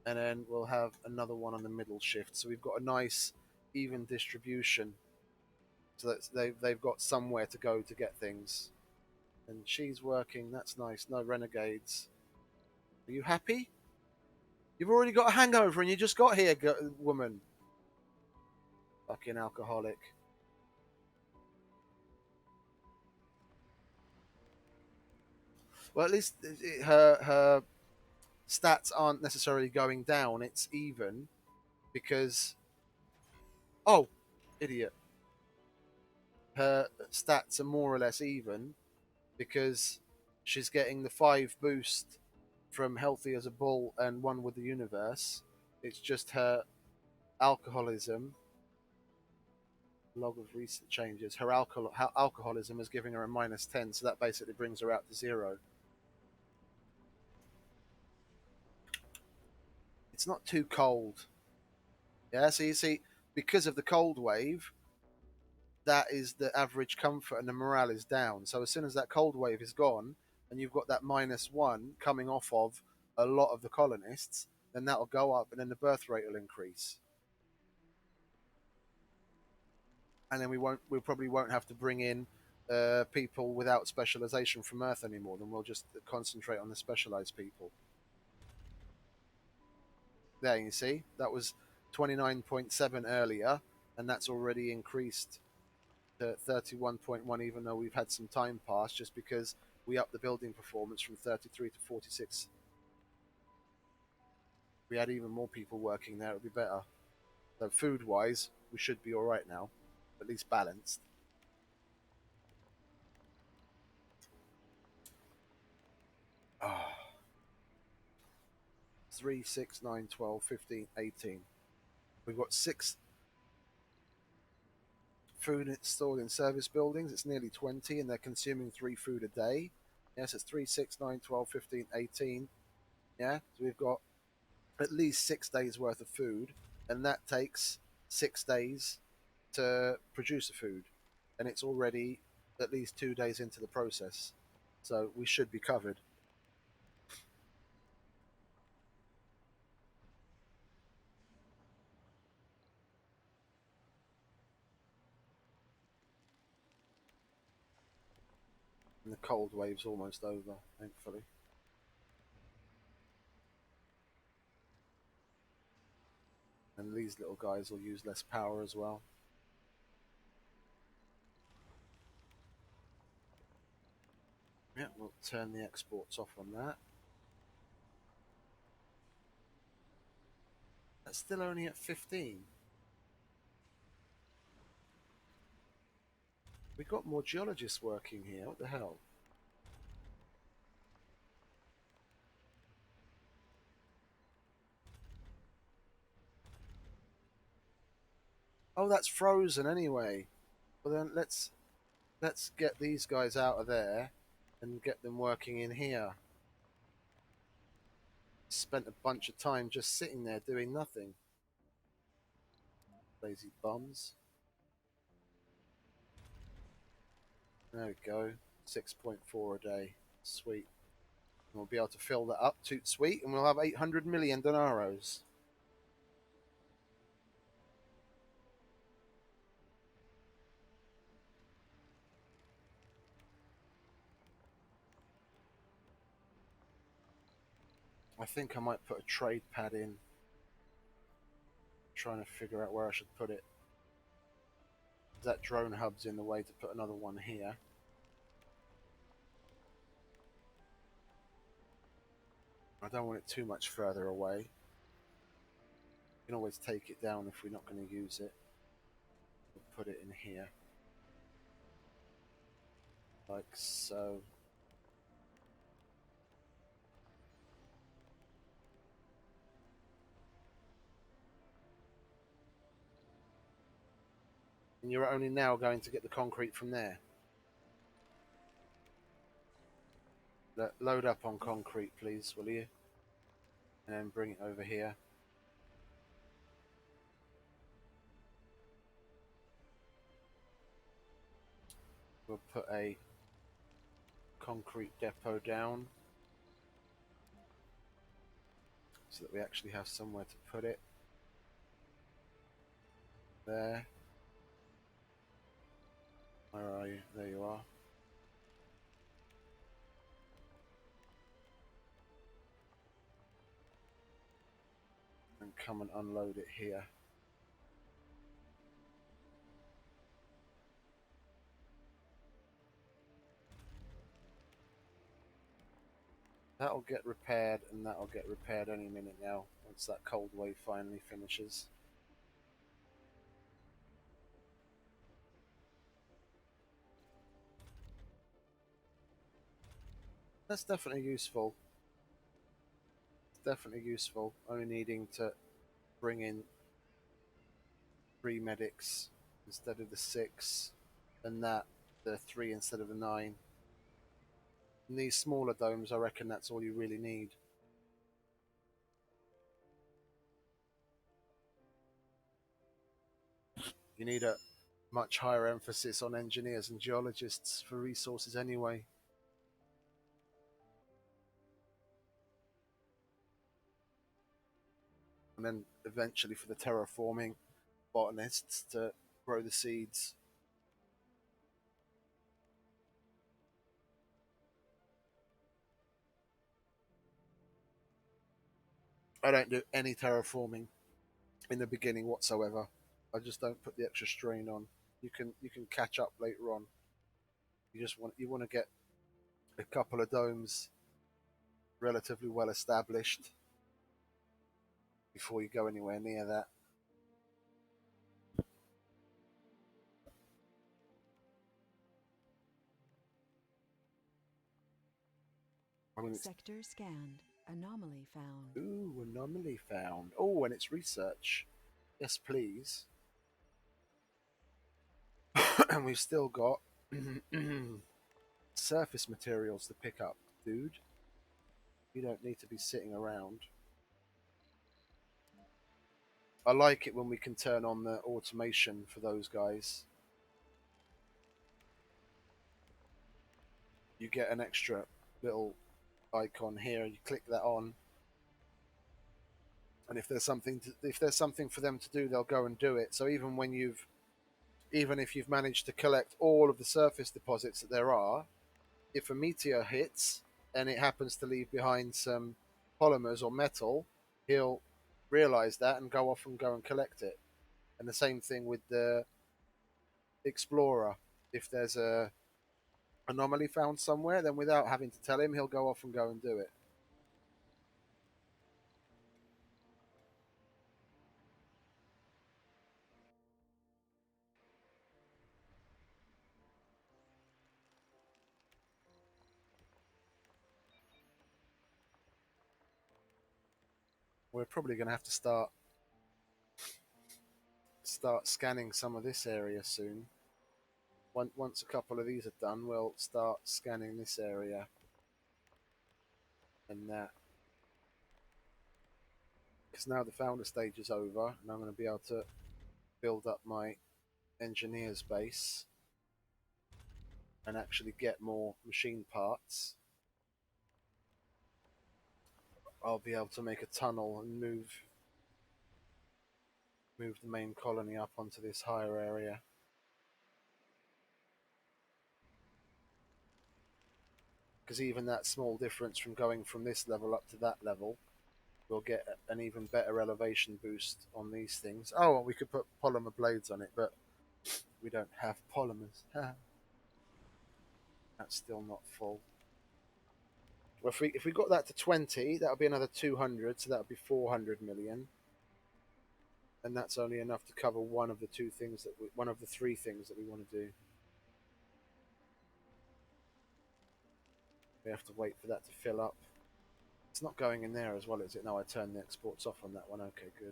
and then we'll have another one on the middle shift. So we've got a nice even distribution. So that they've got somewhere to go to get things. And she's working. That's nice. No renegades. Are you happy? You've already got a hangover and you just got here, woman. Fucking alcoholic. Well, at least her stats aren't necessarily going down. It's even because oh, idiot. Her stats are more or less even because she's getting the 5 boost from Healthy as a Bull and One with the Universe. It's just her alcoholism. Log of recent changes. Her alcoholism is giving her a -10, so that basically brings her out to 0. It's not too cold. Yeah, so you see, because of the cold wave, that is the average comfort and the morale is down. So as soon as that cold wave is gone and you've got that -1 coming off of a lot of the colonists, then that'll go up and then the birth rate will increase. and then we probably won't have to bring in people without specialization from Earth anymore. Then we'll just concentrate on the specialized people. There, you see, that was 29.7 earlier, and that's already increased to 31.1, even though we've had some time pass, just because we upped the building performance from 33 to 46. If we had even more people working there, it would be better. So food-wise, we should be all right now, at least balanced. Ah. 3, 6, 9, 12, 15, 18. We've got 6 food installed in service buildings. It's nearly 20, and they're consuming 3 food a day. Yes, it's 3, 6, 9, 12, 15, 18. Yeah, so we've got at least 6 days worth of food, and that takes 6 days to produce the food, and it's already at least 2 days into the process. So we should be covered. And the cold wave's almost over, thankfully. And these little guys will use less power as well. Yeah, we'll turn the exports off on that. That's still only at 15. We've got more geologists working here. What the hell? Oh, that's frozen anyway. Well then let's get these guys out of there and get them working in here. Spent a bunch of time just sitting there doing nothing. Lazy bums. There we go. 6.4 a day. Sweet. And we'll be able to fill that up. Toot sweet. And we'll have 800 million denaros. I think I might put a trade pad in. Trying to figure out where I should put it. That drone hub's in the way to put another one here. I don't want it too much further away. You can always take it down if we're not going to use it. We'll put it in here. Like so. And you're only now going to get the concrete from there. Load up on concrete, please, will you? And then bring it over here. We'll put a concrete depot down so that we actually have somewhere to put it. There. Where are you? There you are. And come and unload it here. That'll get repaired, and that'll get repaired any minute now, once that cold wave finally finishes. That's definitely useful. It's definitely useful, only needing to bring in 3 medics instead of the 6, and that, the 3 instead of the 9. In these smaller domes, I reckon that's all you really need. You need a much higher emphasis on engineers and geologists for resources anyway. And then eventually for the terraforming botanists to grow the seeds I don't do any terraforming in the beginning whatsoever. I just don't put the extra strain on. You can catch up later on. You want to get a couple of domes relatively well established before you go anywhere near that. I mean, Sector scanned. Anomaly found. ooh, anomaly found. Oh, and it's research. Yes, please. And we've still got surface materials to pick up, dude. You don't need to be sitting around. I like it when we can turn on the automation for those guys. You get an extra little icon here. You click that on, and if there's something for them to do, they'll go and do it. So even if you've managed to collect all of the surface deposits that there are, if a meteor hits and it happens to leave behind some polymers or metal, he'll realize that and go off and go and collect it. And the same thing with the explorer. If there's a anomaly found somewhere, then without having to tell him, he'll go off and go and do it. We're probably going to have to start scanning some of this area soon. Once a couple of these are done, we'll start scanning this area and that. Because now the founder stage is over, and I'm going to be able to build up my engineer's base and actually get more machine parts. I'll be able to make a tunnel and move the main colony up onto this higher area. Because even that small difference from going from this level up to that level will get an even better elevation boost on these things. Oh, well, we could put polymer blades on it, but we don't have polymers. That's still not full. Well, if we got that to 20, that would be another 200, so that would be 400 million. And that's only enough to cover one of the three things that we want to do. We have to wait for that to fill up. It's not going in there as well, is it? No, I turned the exports off on that one. Okay, good.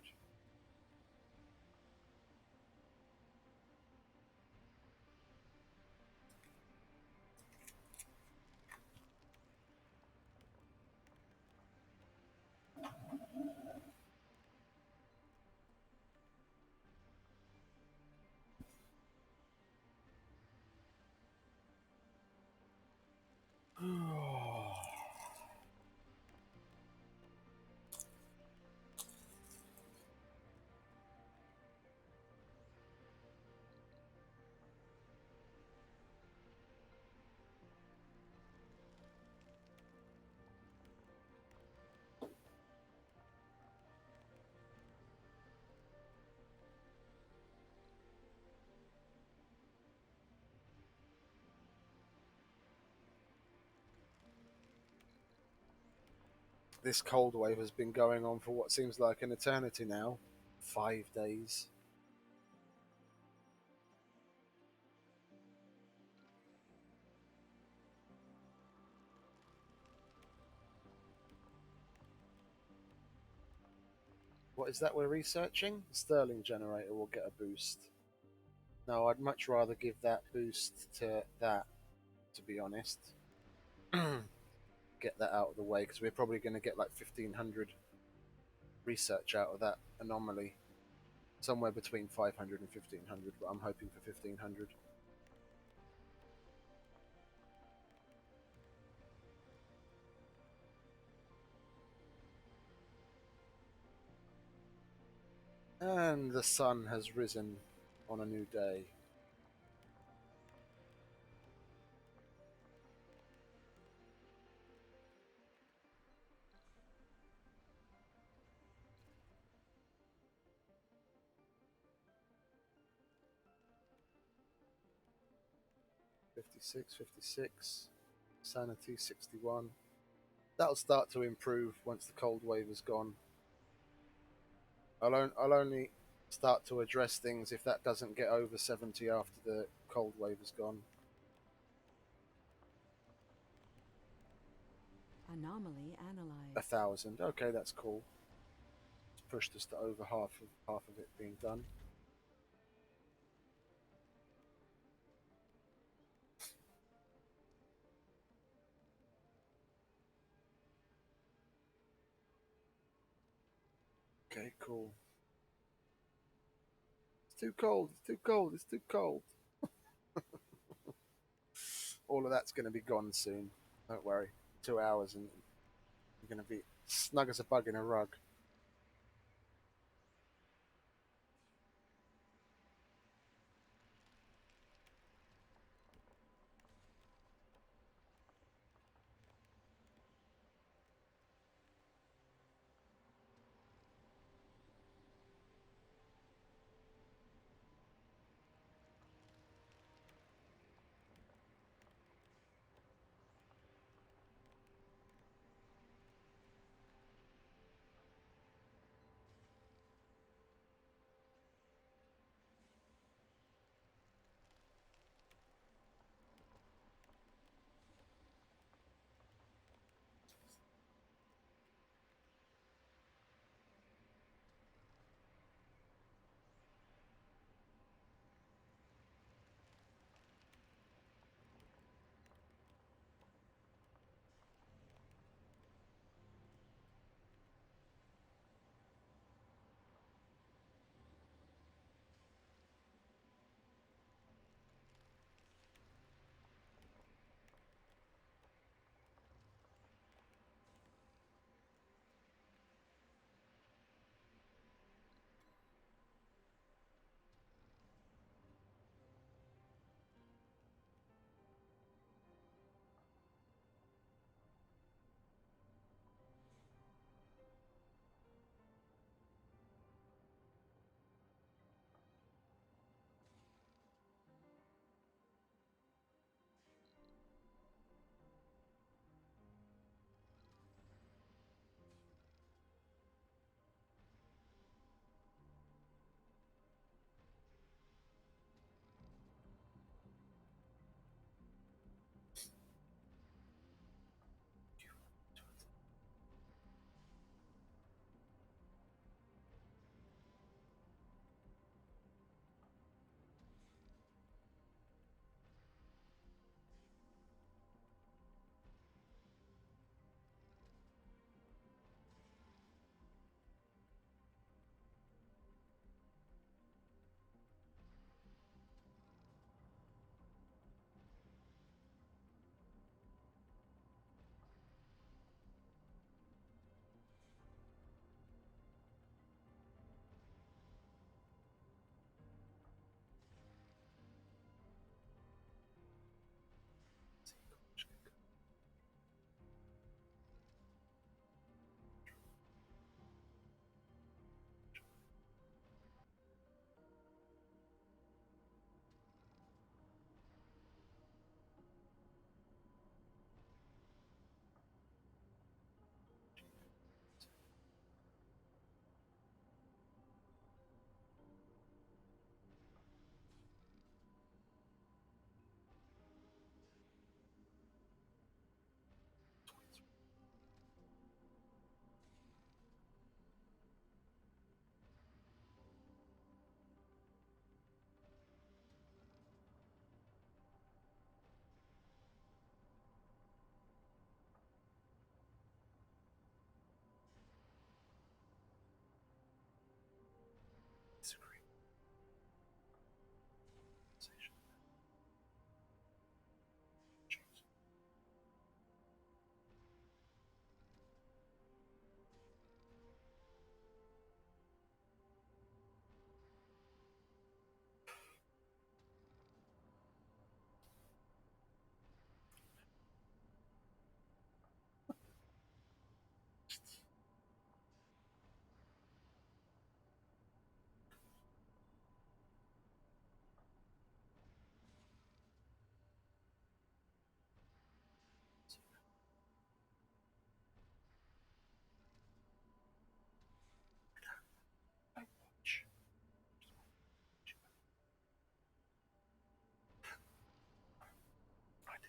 This cold wave has been going on for what seems like an eternity now. 5 days. What is that we're researching? The Stirling generator will get a boost. No, I'd much rather give that boost to that, to be honest. Get that out of the way, because we're probably going to get like 1500 research out of that anomaly. Somewhere between 500 and 1500, but I'm hoping for 1500. And the sun has risen on a new day. 56, 56. Sanity 61. That'll start to improve once the cold wave is gone. I'll only start to address things if that doesn't get over 70 after the cold wave is gone. Anomaly analyzed. 1,000. Okay, that's cool. It's pushed us to over half of it being done. Okay, cool. It's too cold. It's too cold. It's too cold. All of that's going to be gone soon. Don't worry. 2 hours and you're going to be snug as a bug in a rug.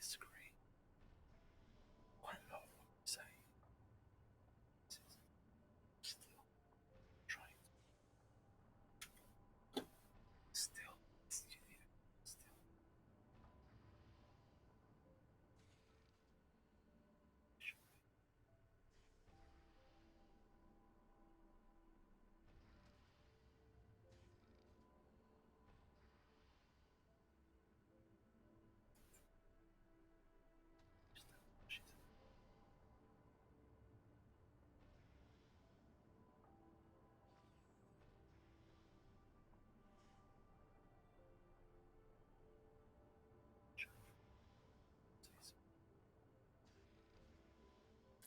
disagree. Quite a lot of what you say is still trying to still still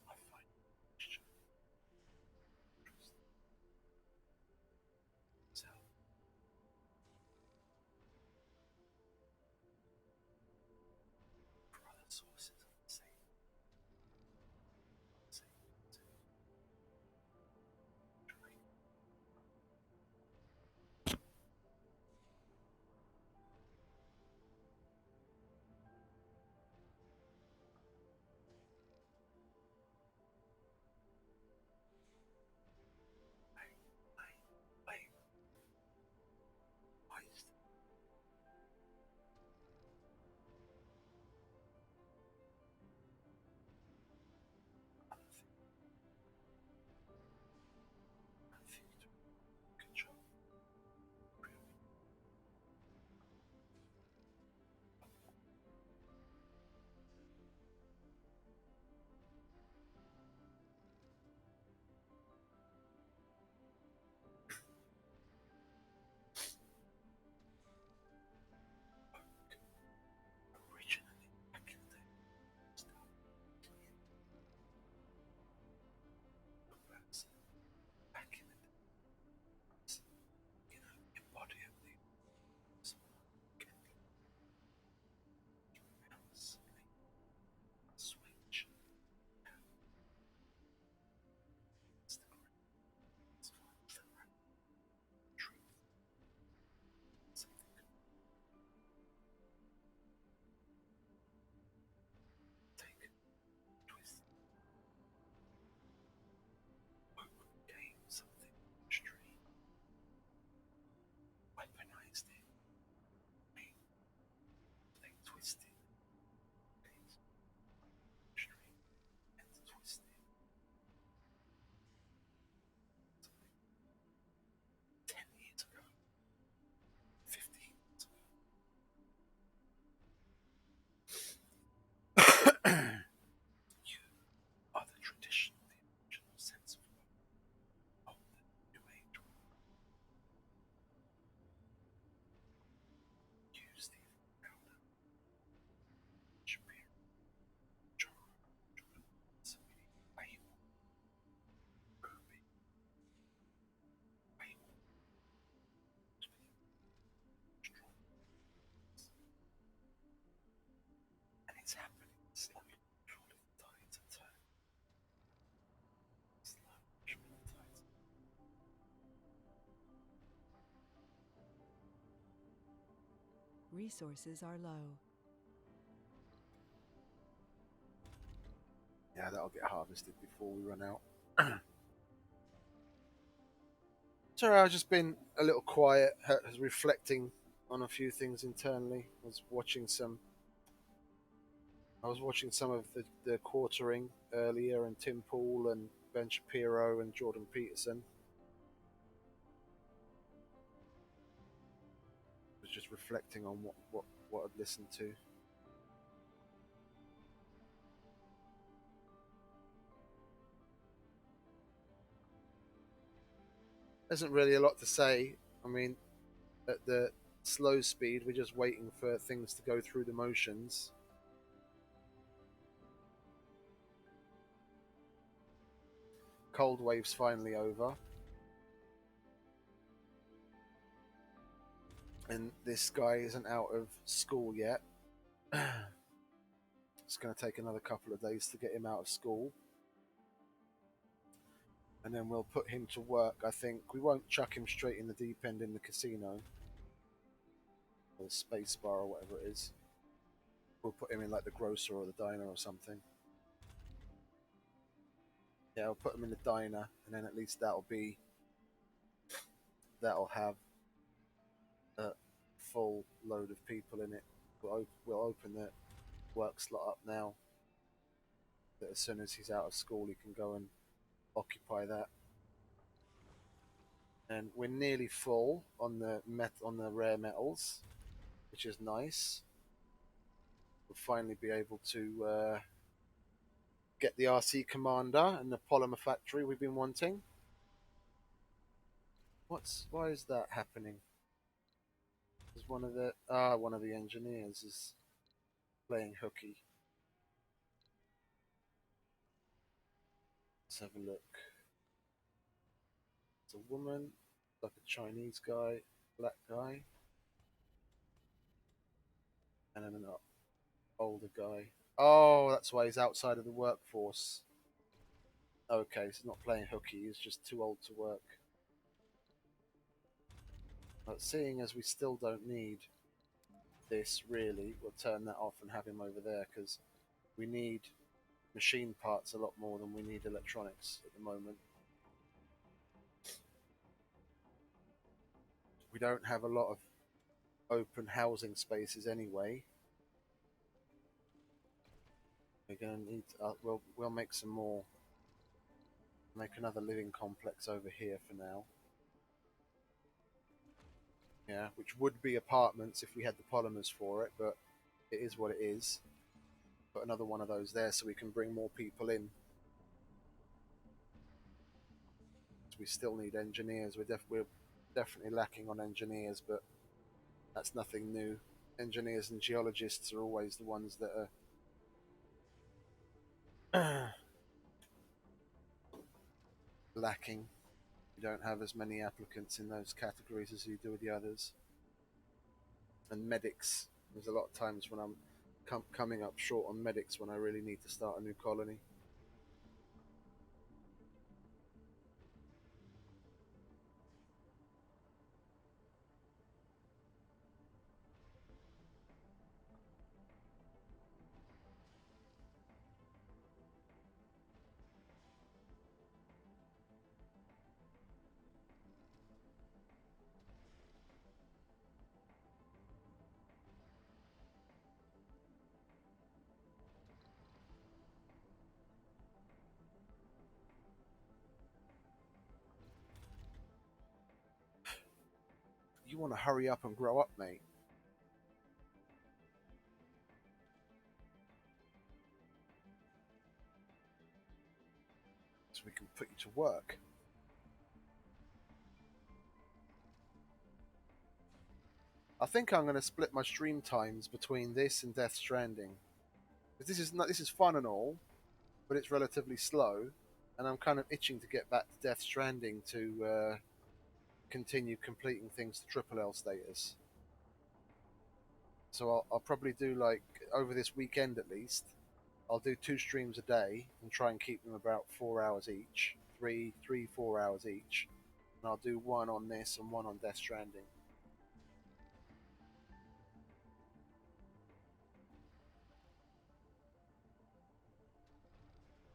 I find so for other sources of the same trying I why is other thing to control really originally back in the stuff perhaps back in the days, embody of the get mouse switch it's the correct truth something take twist overcame something extreme weaponized it made they twisted things extreme and twisted something 10 years ago 15 years ago you are the tradition the original sense of the new age use the powder Shapiro Jordan Sweetie Bible Ruby Bible strong and it's happening slowly surely the tides are turning slowly surely the tides Resources are low. yeah that'll get harvested before we run out. Sorry, I've just been a little quiet, reflecting on a few things internally. I was watching some of the quartering earlier, and Tim Pool and Ben Shapiro and Jordan Peterson. I was just reflecting on what I'd listened to. There isn't really a lot to say. I mean, at the slow speed, we're just waiting for things to go through the motions. Cold wave's finally over. And this guy isn't out of school yet. It's going to take another couple of days to get him out of school. And then we'll put him to work. I think we won't chuck him straight in the deep end in the casino or the space bar or whatever it is. We'll put him in like the grocer or the diner or something. Yeah, I'll put him in the diner, and then at least that'll have a full load of people in it. We'll open the work slot up now. That as soon as he's out of school, he can go and occupy that. And we're nearly full on the rare metals, which is nice. We'll finally be able to get the RC Commander and the polymer factory we've been wanting. Why is that happening? Because one of the engineers is playing hooky. Let's have a look. It's a woman, like a Chinese guy, black guy, and then an older guy. Oh, that's why he's outside of the workforce. Okay, so he's not playing hooky, he's just too old to work. But seeing as we still don't need this, really, we'll turn that off and have him over there, because we need machine parts a lot more than we need electronics at the moment. We don't have a lot of open housing spaces anyway. We're going to need we'll make some more. Make another living complex over here for now. Yeah, which would be apartments if we had the polymers for it, but it is what it is. Put another one of those there so we can bring more people in. We still need engineers. We're definitely lacking on engineers, but that's nothing new. Engineers and geologists are always the ones that are lacking. You don't have as many applicants in those categories as you do with the others. And medics. There's a lot of times when I'm coming up short on medics when I really need to start a new colony. You want to hurry up and grow up, mate. So we can put you to work. I think I'm going to split my stream times between this and Death Stranding. This is fun and all, but it's relatively slow, and I'm kind of itching to get back to Death Stranding to continue completing things to Triple L status. So I'll probably do, like, over this weekend at least, I'll do 2 streams a day and try and keep them about 4 hours each, 4 hours each, and I'll do one on this and one on Death Stranding.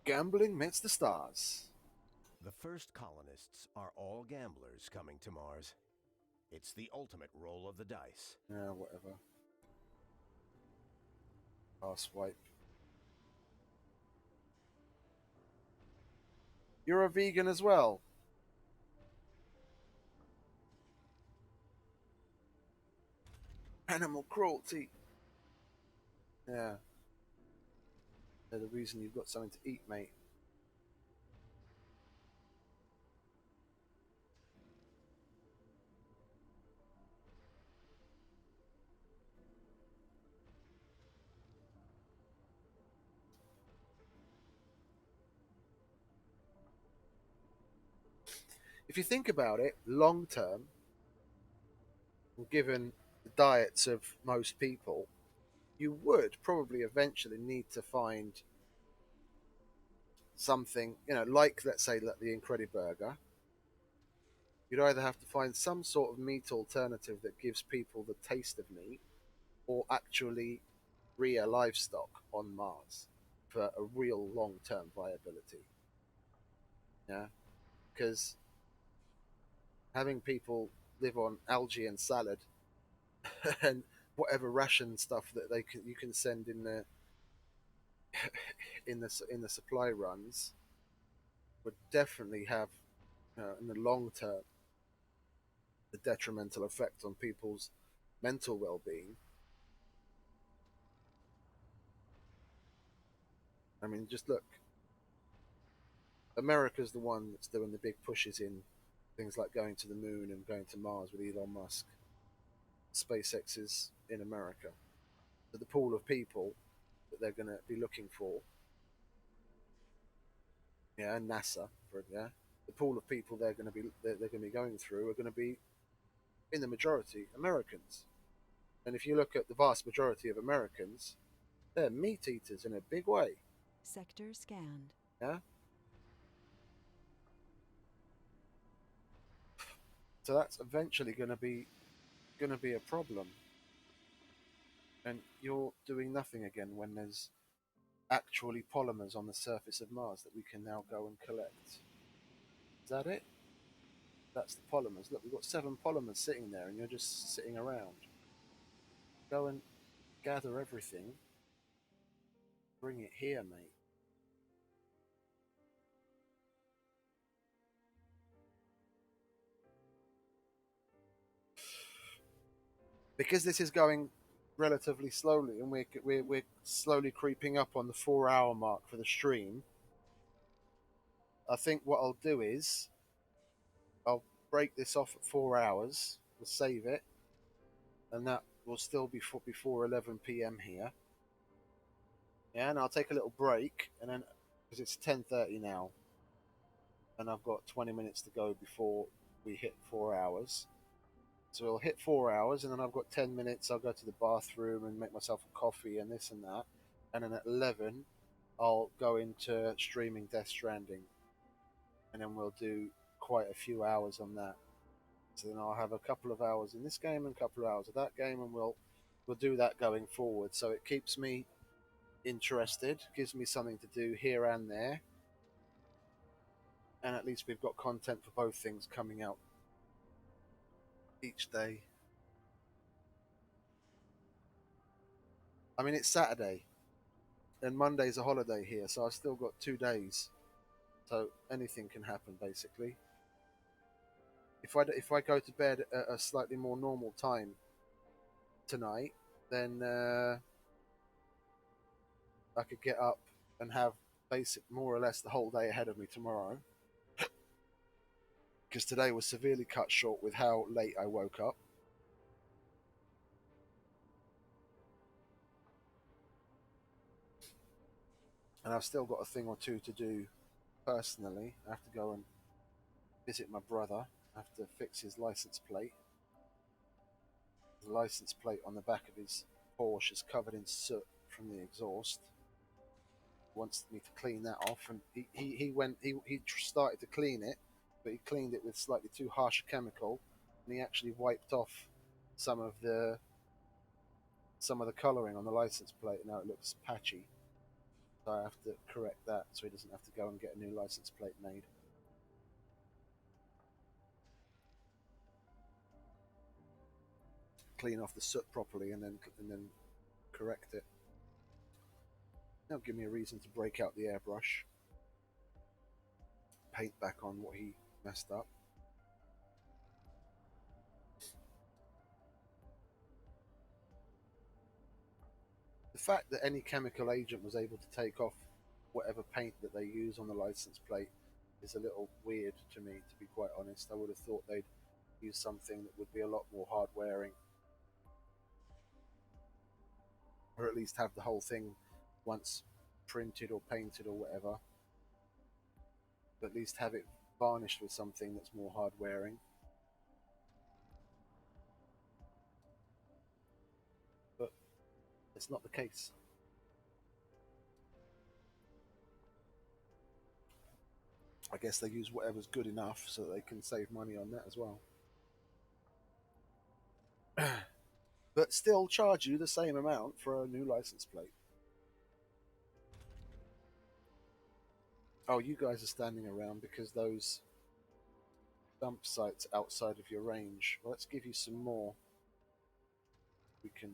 Gambling meets the stars. The first colonists are all gamblers coming to Mars. It's the ultimate roll of the dice. Yeah, whatever. I'll swipe. You're a vegan as well. Animal cruelty. Yeah. They're the reason you've got something to eat, mate. If you think about it, long term, given the diets of most people, you would probably eventually need to find something, like, let's say, like the Incrediburger. You'd either have to find some sort of meat alternative that gives people the taste of meat, or actually rear livestock on Mars for a real long-term viability. Yeah, because having people live on algae and salad and whatever ration stuff that you can send in the in the supply runs would definitely have, in the long term, the detrimental effect on people's mental well-being. I mean, just look, America's the one that's doing the big pushes in things like going to the moon and going to Mars with Elon Musk. SpaceX is in America. So the pool of people that they're going to be looking for, yeah, and NASA, the pool of people they're going to be going through are going to be in the majority Americans. And if you look at the vast majority of Americans, they're meat eaters in a big way. Sector scanned. Yeah. So that's eventually going to be a problem. And you're doing nothing again when there's actually polymers on the surface of Mars that we can now go and collect. Is that it? That's the polymers. Look, we've got 7 polymers sitting there, and you're just sitting around. Go and gather everything. Bring it here, mate. Because this is going relatively slowly, and we're slowly creeping up on the 4-hour mark for the stream. I think what I'll do is I'll break this off at 4 hours. We'll save it, and that will still be before 11 p.m. here. Yeah, and I'll take a little break, and then because it's 10:30 now, and I've got 20 minutes to go before we hit 4 hours. So we'll hit 4 hours, and then I've got 10 minutes. I'll go to the bathroom and make myself a coffee and this and that. And then at 11, I'll go into streaming Death Stranding. And then we'll do quite a few hours on that. So then I'll have a couple of hours in this game and a couple of hours of that game, and we'll do that going forward. So it keeps me interested, gives me something to do here and there. And at least we've got content for both things coming out each day. I mean, it's Saturday, and Monday's a holiday here, so I've still got 2 days. So anything can happen, basically. If I go to bed at a slightly more normal time tonight, then I could get up and have more or less the whole day ahead of me tomorrow. Because today was severely cut short with how late I woke up. And I've still got a thing or two to do personally. I have to go and visit my brother. I have to fix his license plate. The license plate on the back of his Porsche is covered in soot from the exhaust. He wants me to clean that off, and he started to clean it, but he cleaned it with slightly too harsh a chemical, and he actually wiped off some of the colouring on the license plate. Now it looks patchy, so I have to correct that so he doesn't have to go and get a new license plate made. Clean off the soot properly and then correct it. That'll give me a reason to break out the airbrush, paint back on what he messed up. The fact that any chemical agent was able to take off whatever paint that they use on the license plate is a little weird to me, to be quite honest. I would have thought they'd use something that would be a lot more hard wearing, or at least have the whole thing, once printed or painted or whatever, at least have it varnished with something that's more hard wearing. But it's not the case. I guess they use whatever's good enough so that they can save money on that as well. But but still charge you the same amount for a new license plate. Oh, you guys are standing around because those dump sites outside of your range. Well, let's give you some more. We can,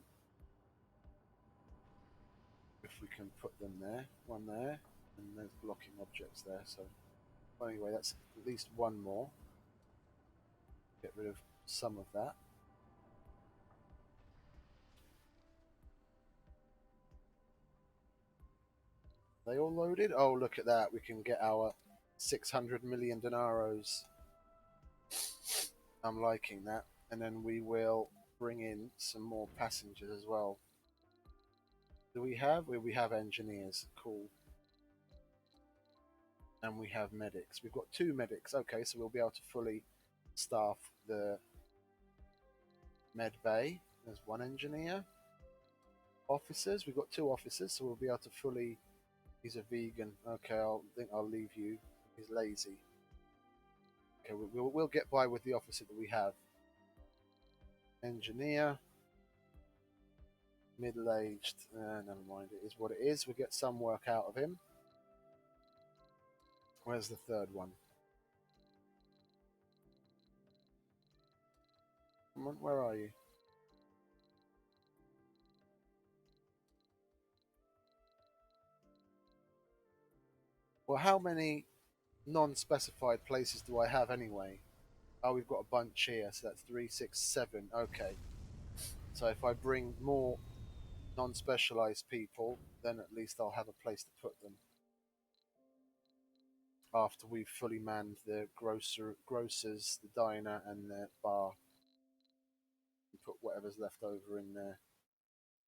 if we can put them there, one there, and there's blocking objects there. So well, anyway, that's at least one more. Get rid of some of that. They all loaded? Oh, look at that. We can get our 600 million denaros. I'm liking that. And then we will bring in some more passengers as well. Do we have? We have engineers. Cool. And we have medics. We've got 2 medics. Okay, so we'll be able to fully staff the med bay. There's 1 engineer. Officers. We've got 2 officers, so we'll be able to fully... He's a vegan. Okay, I think I'll leave you. He's lazy. Okay, we'll get by with the officer that we have. Engineer. Middle-aged. Never mind. It is what it is. We'll get some work out of him. Where's the 3rd one? Come on, where are you? Well, how many non-specified places do I have anyway? Oh, we've got a bunch here, so that's 3, 6, 7. Okay. So if I bring more non-specialized people, then at least I'll have a place to put them. After we've fully manned the grocers, the diner, and the bar. And put whatever's left over in there.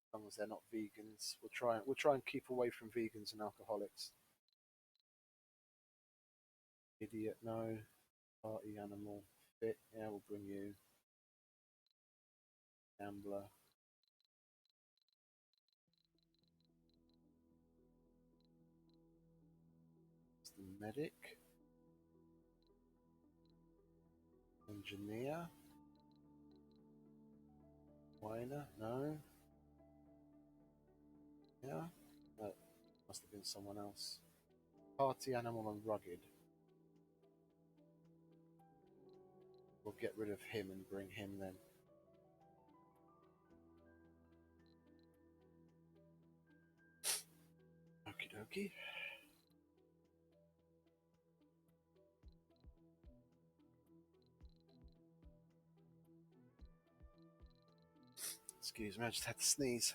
As long as they're not vegans. We'll try and keep away from vegans and alcoholics. Idiot, no. Party animal. Fit, yeah, we'll bring you. Gambler. It's the medic. Engineer. Whiner, no. Yeah? That must have been someone else. Party animal and rugged. We'll get rid of him and bring him then. Okie dokie. Excuse me, I just had to sneeze.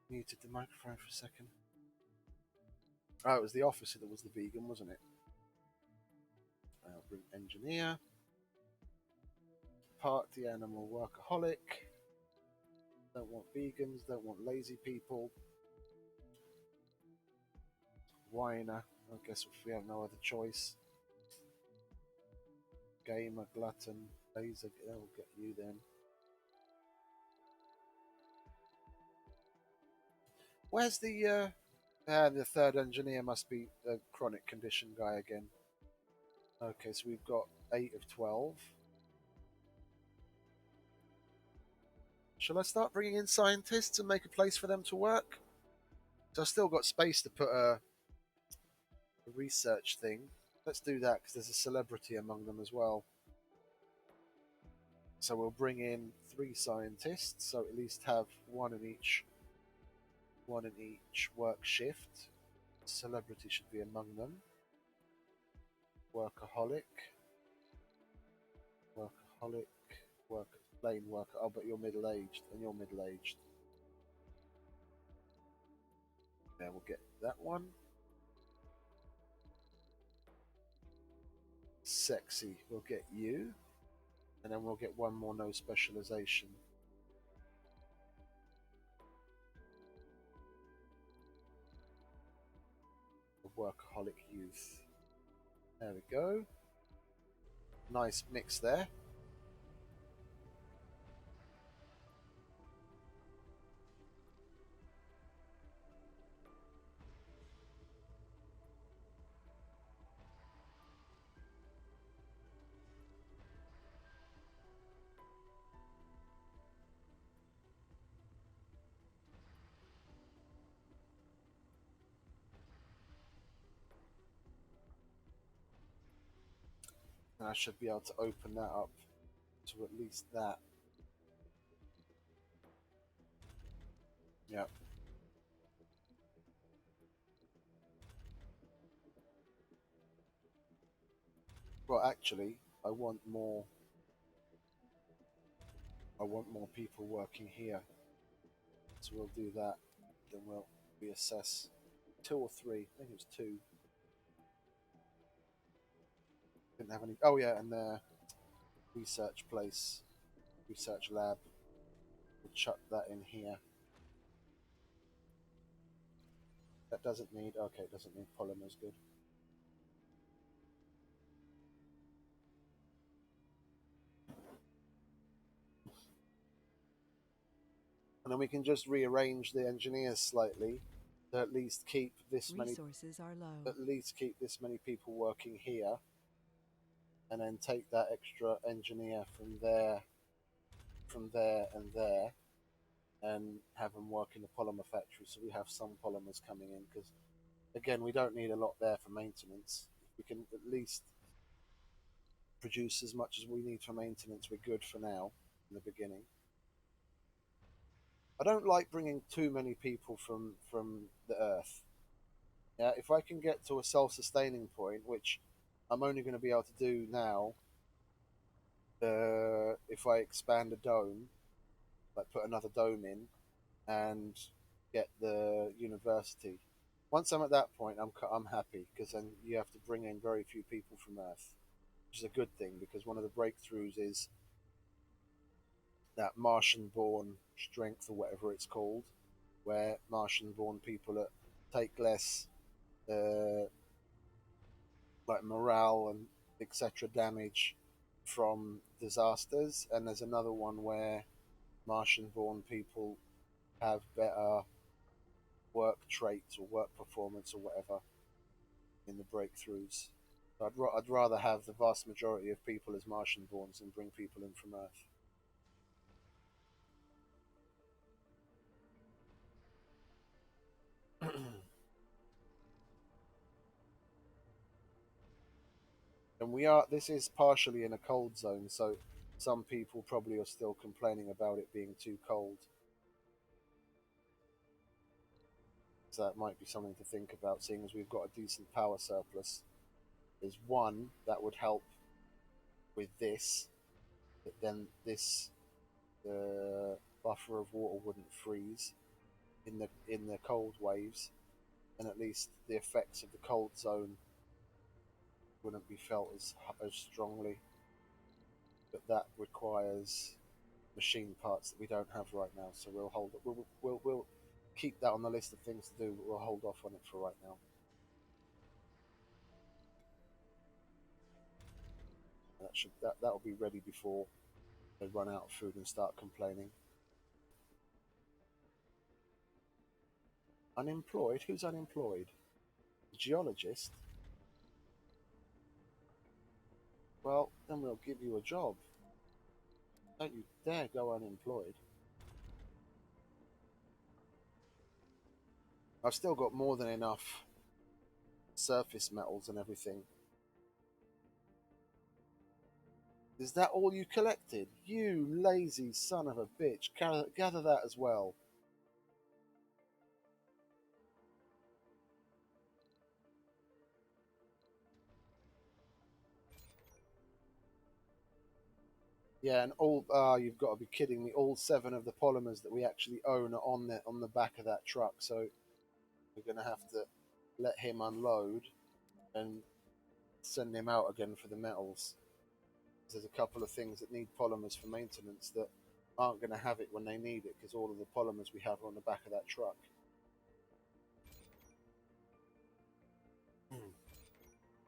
Muted the microphone for a second. Oh, it was the officer that was the vegan, wasn't it? I'll bring engineer. Party animal workaholic. Don't want vegans, don't want lazy people. Whiner, I guess if we have no other choice. Gamer, glutton, laser, they'll get you then. Where's the 3rd engineer must be the chronic condition guy again. Okay, so we've got 8 of 12. Shall I start bringing in scientists and make a place for them to work? So I've still got space to put a research thing. Let's do that because there's a celebrity among them as well. So we'll bring in 3 scientists, so at least have one in each work shift. Celebrity should be among them. Workaholic, plain worker. Oh, but you're middle-aged, and you're middle-aged. Yeah, we'll get that one. Sexy, we'll get you. And then we'll get one more no specialization. A workaholic youth. There we go. Nice mix there. And I should be able to open that up to at least that. Yeah. Well, actually, I want more. I want more people working here, so we'll do that. Then we'll reassess. 2 or 3. I think it was 2. Didn't have any. Oh yeah, and the research place, research lab. We'll chuck that in here. That doesn't need. Okay, it doesn't need polymers. Good. And then we can just rearrange the engineers slightly to at least keep this many. Resources are low. At least keep this many people working here, and then take that extra engineer from there, and there, and have them work in the polymer factory. So we have some polymers coming in because, again, we don't need a lot there for maintenance. If we can at least produce as much as we need for maintenance, we're good for now. In the beginning, I don't like bringing too many people from the Earth. Yeah, if I can get to a self-sustaining point, which I'm only going to be able to do now, if I expand a dome, like put another dome in, and get the university. Once I'm at that point, I'm happy because then you have to bring in very few people from Earth, which is a good thing because one of the breakthroughs is that Martian-born strength or whatever it's called, where Martian-born people take less like morale and etc. damage from disasters, and there's another one where Martian-born people have better work traits or work performance or whatever in the breakthroughs. So I'd rather have the vast majority of people as Martian-borns than bring people in from Earth. And this is partially in a cold zone, so some people probably are still complaining about it being too cold. So that might be something to think about, seeing as we've got a decent power surplus. There's one that would help with this, but then the buffer of water wouldn't freeze in the cold waves, and at least the effects of the cold zone wouldn't be felt as strongly. But that requires machine parts that we don't have right now, so we'll hold it. We'll keep that on the list of things to do, but we'll hold off on it for right now. That'll be ready before they run out of food and start complaining. Unemployed? Who's unemployed? The geologist? Well, then we'll give you a job. Don't you dare go unemployed. I've still got more than enough surface metals and everything. Is that all you collected? You lazy son of a bitch. Gather that as well. Yeah, and you've got to be kidding me. All 7 of the polymers that we actually own are on the back of that truck, so we're going to have to let him unload and send him out again for the metals. There's a couple of things that need polymers for maintenance that aren't going to have it when they need it because all of the polymers we have are on the back of that truck.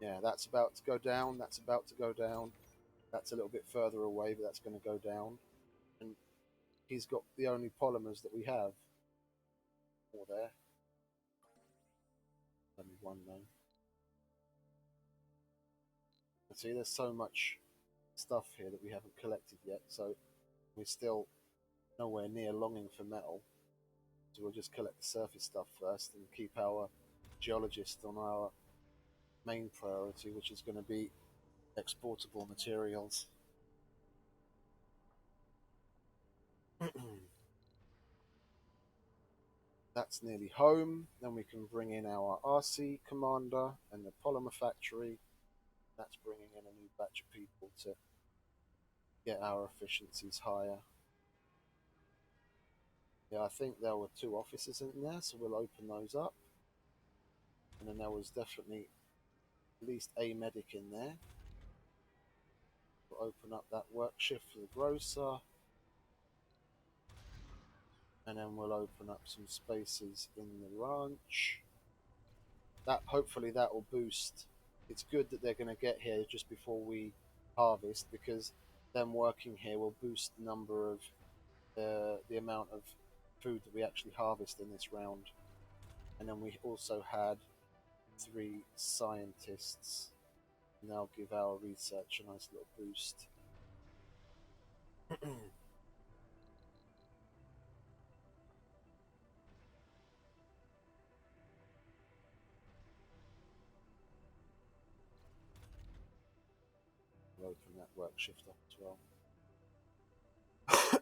Yeah, that's about to go down. That's about to go down. That's a little bit further away, but that's going to go down. And he's got the only polymers that we have. More there. Only one though. But see, there's so much stuff here that we haven't collected yet, so we're still nowhere near longing for metal. So we'll just collect the surface stuff first and keep our geologist on our main priority, which is going to be exportable materials. That's nearly home. Then we can bring in our RC commander and the polymer factory. That's bringing in a new batch of people to get our efficiencies higher. Yeah, I think there were 2 offices in there, so we'll open those up. And then there was definitely at least a medic in there. We'll open up that work shift for the grocer. And then we'll open up some spaces in the ranch. That hopefully that will boost. It's good that they're going to get here just before we harvest, because them working here will boost the number of the amount of food that we actually harvest in this round. And then we also had 3 scientists, and they'll give our research a nice little boost. We'll open that work shift up as well.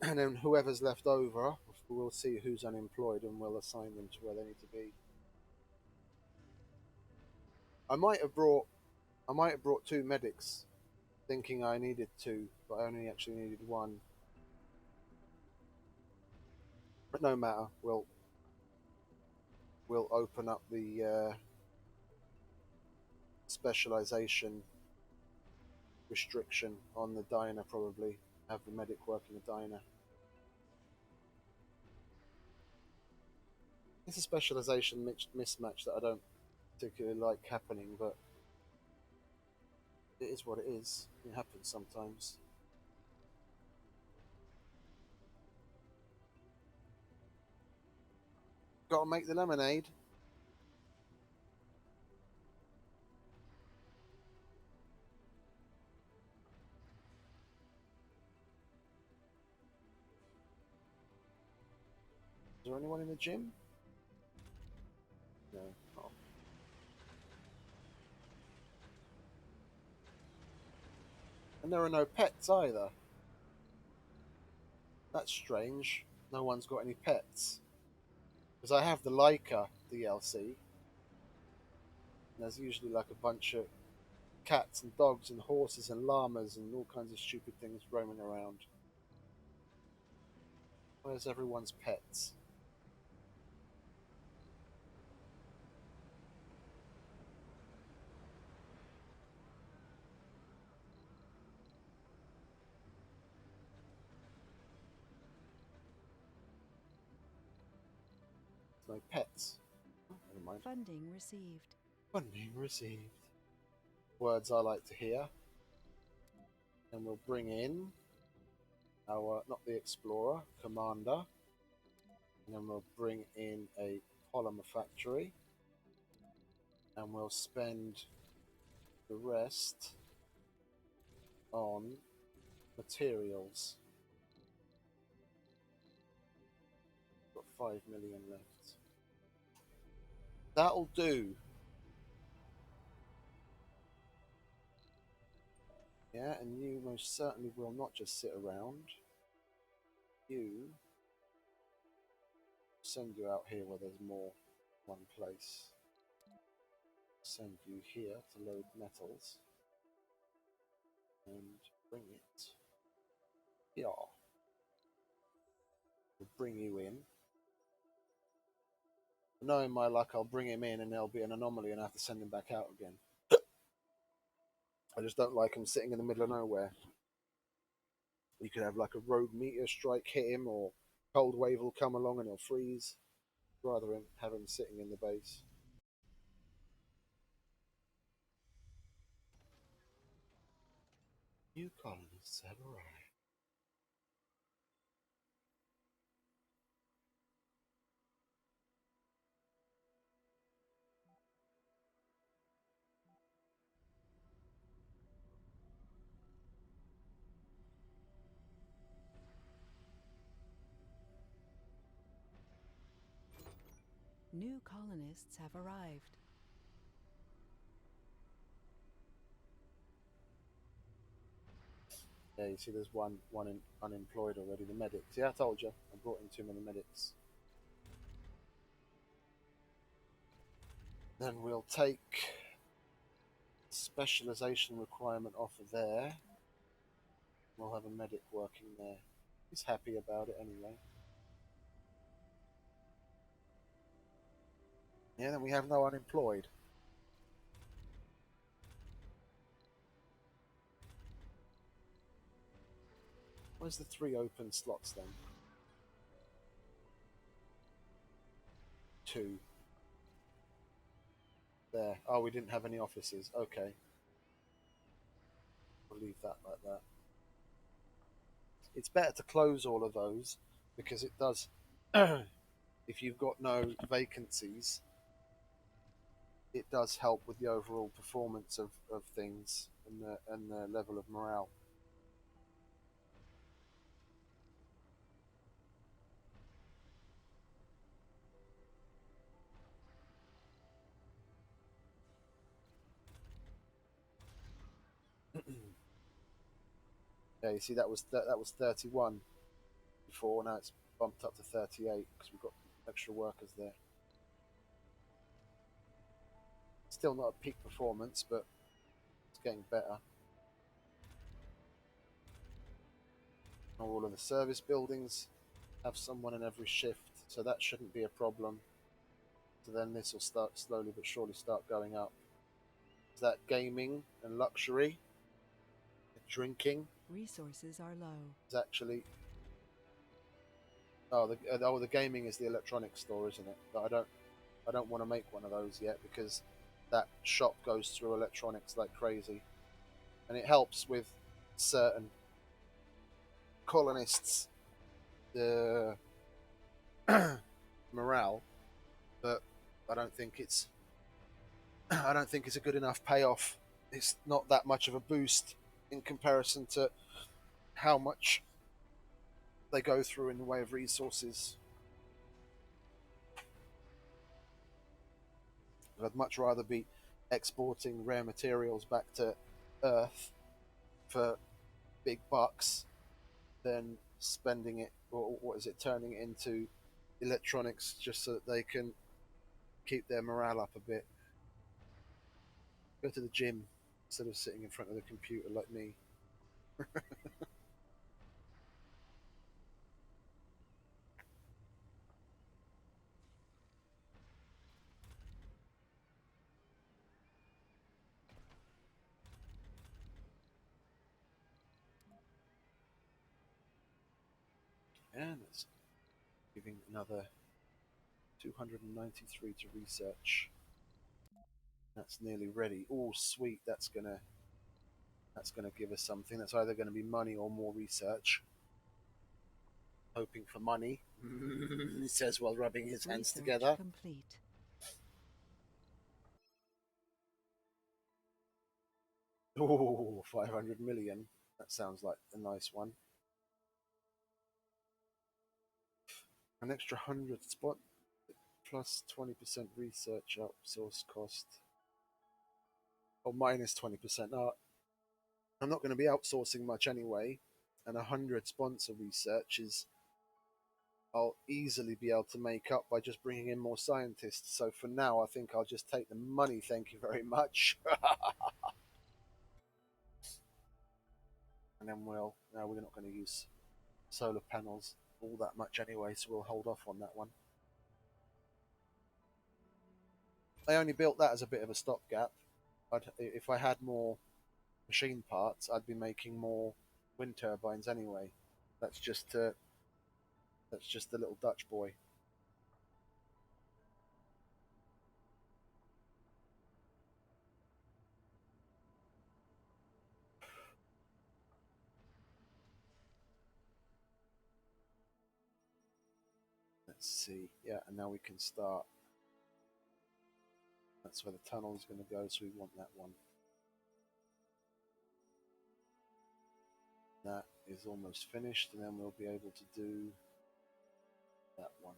And then whoever's left over, we'll see who's unemployed and we'll assign them to where they need to be. I might have brought 2 medics, thinking I needed 2, but I only actually needed 1. But no matter, we'll open up the specialization restriction on the diner, probably have the medic work in the diner. It's a specialization mismatch that I don't particularly like happening, but it is what it is. It happens sometimes. Gotta make the lemonade. Is there anyone in the gym? No. Oh. And there are no pets either. That's strange. No one's got any pets. Because I have the Leica DLC. And there's usually like a bunch of cats and dogs and horses and llamas and all kinds of stupid things roaming around. Where's everyone's pets? No pets. Oh, never mind. Funding received. Funding received. Words I like to hear. And we'll bring in our, not the Explorer, Commander. And then we'll bring in a polymer factory. And we'll spend the rest on materials. Got 5 million left. That'll do. Yeah, and you most certainly will not just sit around. You send you out here where there's more one place. Send you here to load metals. And bring it here. We'll bring you in. Knowing my luck, I'll bring him in and there'll be an anomaly and I have to send him back out again. I just don't like him sitting in the middle of nowhere. You could have like a rogue meteor strike hit him, or cold wave will come along and he'll freeze. Rather than have him sitting in the base. New colonists have arrived. New colonists have arrived. Yeah, you see, there's one unemployed already. The medics. Yeah, I told you, I brought in too many medics. Then we'll take specialization requirement off of there. We'll have a medic working there. He's happy about it anyway. Yeah, then we have no unemployed. Where's the 3 open slots then? 2. There. Oh, we didn't have any offices. Okay. We'll leave that like that. It's better to close all of those because it does. If you've got no vacancies, it does help with the overall performance of things and the level of morale. Yeah, you see that was 31 before. Now it's bumped up to 38 because we've got extra workers there. Still not a peak performance, but it's getting better. All of the service buildings have someone in every shift, so that shouldn't be a problem. So then this will start slowly but surely start going up. Is that gaming and luxury? Drinking Resources are low. is actually the gaming is the electronics store, isn't it? But I don't want to make one of those yet because that shop goes through electronics like crazy, and it helps with certain colonists the morale, but I don't think it's a good enough payoff. It's not that much of a boost in comparison to how much they go through in the way of resources. I'd much rather be exporting rare materials back to Earth for big bucks than spending it, or what is it, turning it into electronics just so that they can keep their morale up a bit. Go to the gym instead of sitting in front of the computer like me. And it's giving another 293 to research. That's nearly ready. Oh, sweet! That's gonna give us something. That's either going to be money or more research. Hoping for money. He says while rubbing his hands Research together. complete. Oh, 500 million. That sounds like a nice one. An extra 100 spot plus 20% research outsource cost. Or minus 20%. No, I'm not going to be outsourcing much anyway. And 100 sponsor research is I'll easily be able to make up by just bringing in more scientists. So for now, I think I'll just take the money. Thank you very much. And then no, we're not going to use solar panels all that much anyway, so we'll hold off on that one. I only built that as a bit of a stopgap. If I had more machine parts, I'd be making more wind turbines anyway. That's just the little Dutch boy. Let's see. Yeah, and now we can start. That's where the tunnel is going to go, so we want that one. That is almost finished, and then we'll be able to do that one.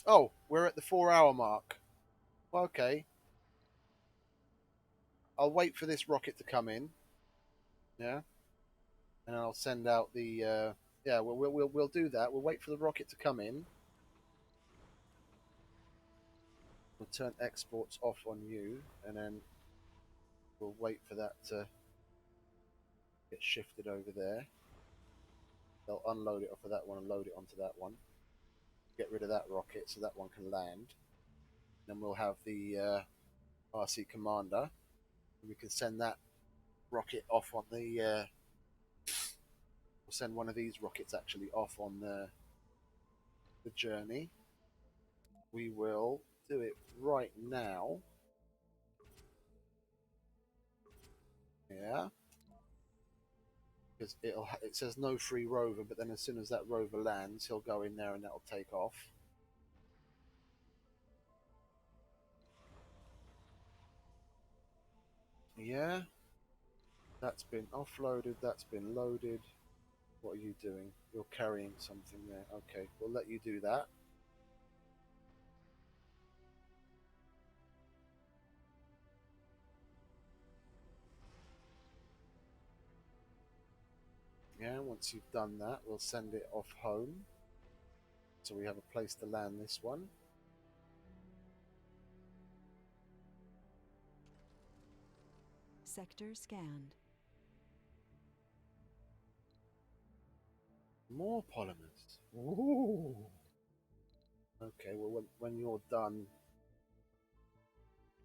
Oh, we're at the 4-hour mark. Well, okay. I'll wait for this rocket to come in. Yeah, and I'll send out the. Yeah, we'll do that. We'll wait for the rocket to come in. We'll turn exports off on you, and then we'll wait for that to get shifted over there. They'll unload it off of that one and load it onto that one. Get rid of that rocket so that one can land. Then we'll have the RC Commander. And we can send that rocket off on the. We'll send one of these rockets actually off on the journey. We will do it right now. Yeah. Because it says no free rover, but then as soon as that rover lands, he'll go in there and that'll take off. Yeah. That's been offloaded, that's been loaded. What are you doing? You're carrying something there. Okay, we'll let you do that. Yeah, once you've done that, we'll send it off home. So we have a place to land this one. Sector scanned. More polymers. Ooh. Okay, well, when you're done...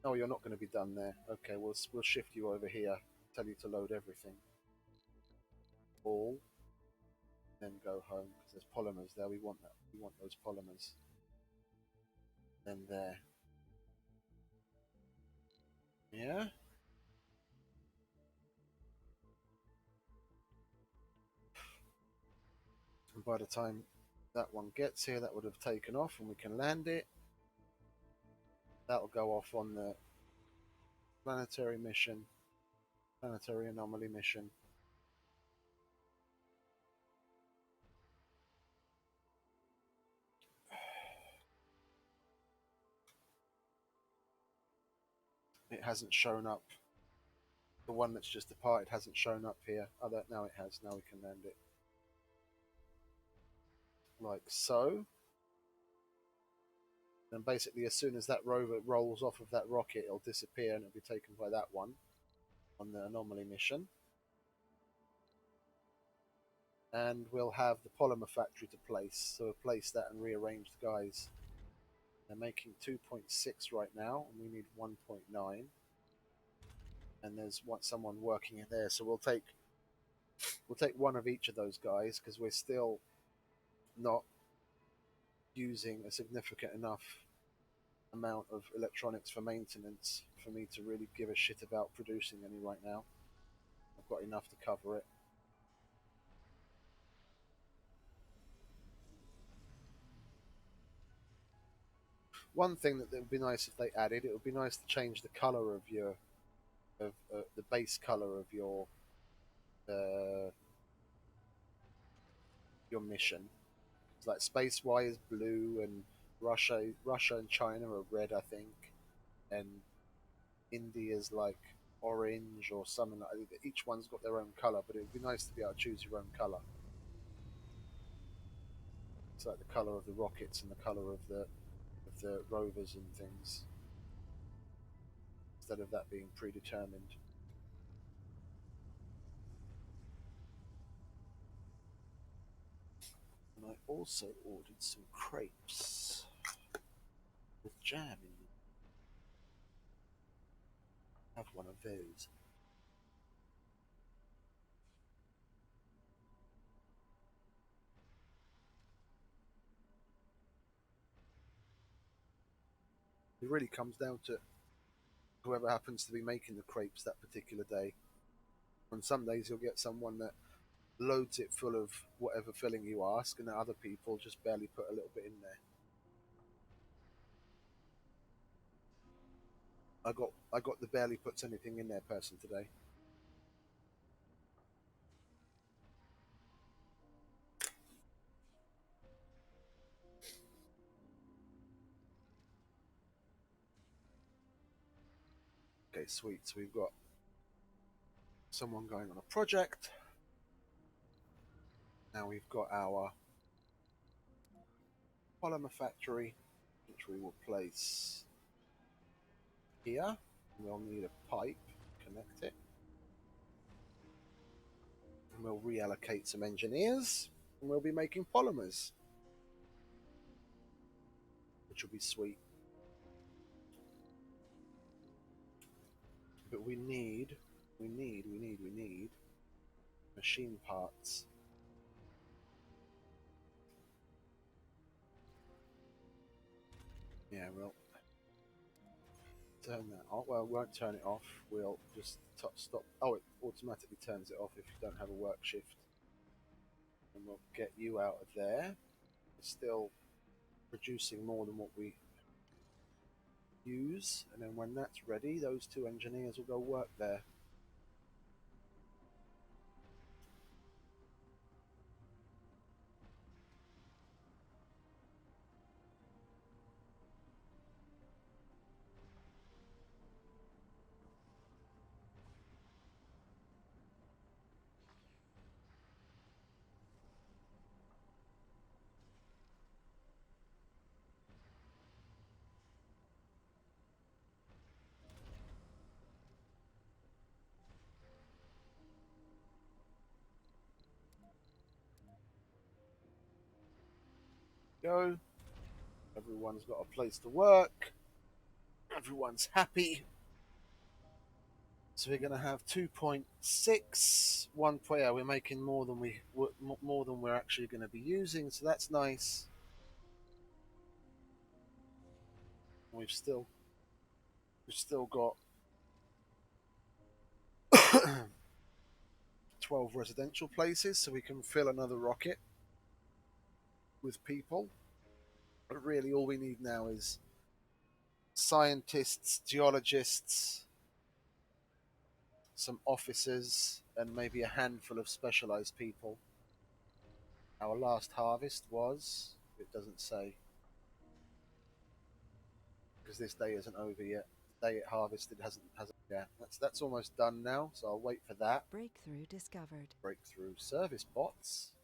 Oh, you're not going to be done there. Okay, we'll shift you over here. Tell you to load everything. All. Then go home, because there's polymers there. We want that. We want those polymers. Then there. Yeah? And by the time that one gets here, that would have taken off and we can land it. That'll go off on the planetary mission, planetary anomaly mission. It hasn't shown up. The one that's just departed hasn't shown up here. Oh, now it has. Now we can land it. Like so. And basically, as soon as that rover rolls off of that rocket, it'll disappear and it'll be taken by that one on the anomaly mission. And we'll have the polymer factory to place. So we'll place that and rearrange the guys. They're making 2.6 right now, and we need 1.9. And there's someone working in there, so we'll take one of each of those guys because we're still not using a significant enough amount of electronics for maintenance for me to really give a shit about producing any right now. I've got enough to cover it. One thing that would be nice if they added, it would be nice to change the color of your the base color of your mission. It's like Space Y is blue, and Russia and China are red, I think, and India's like orange or something like that. Each one's got their own color, but it would be nice to be able to choose your own color. It's like the color of the rockets and the color of the rovers and things, instead of that being predetermined. And I also ordered some crepes with jam in them. Have one of those. It really comes down to whoever happens to be making the crepes that particular day. On some days you'll get someone that loads it full of whatever filling you ask, and other people just barely put a little bit in there. I got the barely puts anything in there person today. Okay, sweet. So we've got someone going on a project. Now we've got our polymer factory, which we will place here. We'll need a pipe to connect it. And we'll reallocate some engineers, and we'll be making polymers, which will be sweet. But we need machine parts. Yeah, we'll turn that off. Well, we won't turn it off. We'll just stop. Oh, it automatically turns it off if you don't have a work shift. And we'll get you out of there. We're still producing more than what we use. And then when that's ready, those two engineers will go work there. Go. Everyone's got a place to work. Everyone's happy. So we're going to have 2.6. Yeah, we're making more than we're actually going to be using. So that's nice. We've still got 12 residential places, so we can fill another rocket with people. But really, all we need now is scientists, geologists, some officers, and maybe a handful of specialized people. Our last harvest was, it doesn't say, because this day isn't over yet. The day it harvested hasn't. Yeah, that's almost done now. So I'll wait for that. Breakthrough discovered. Breakthrough service bots.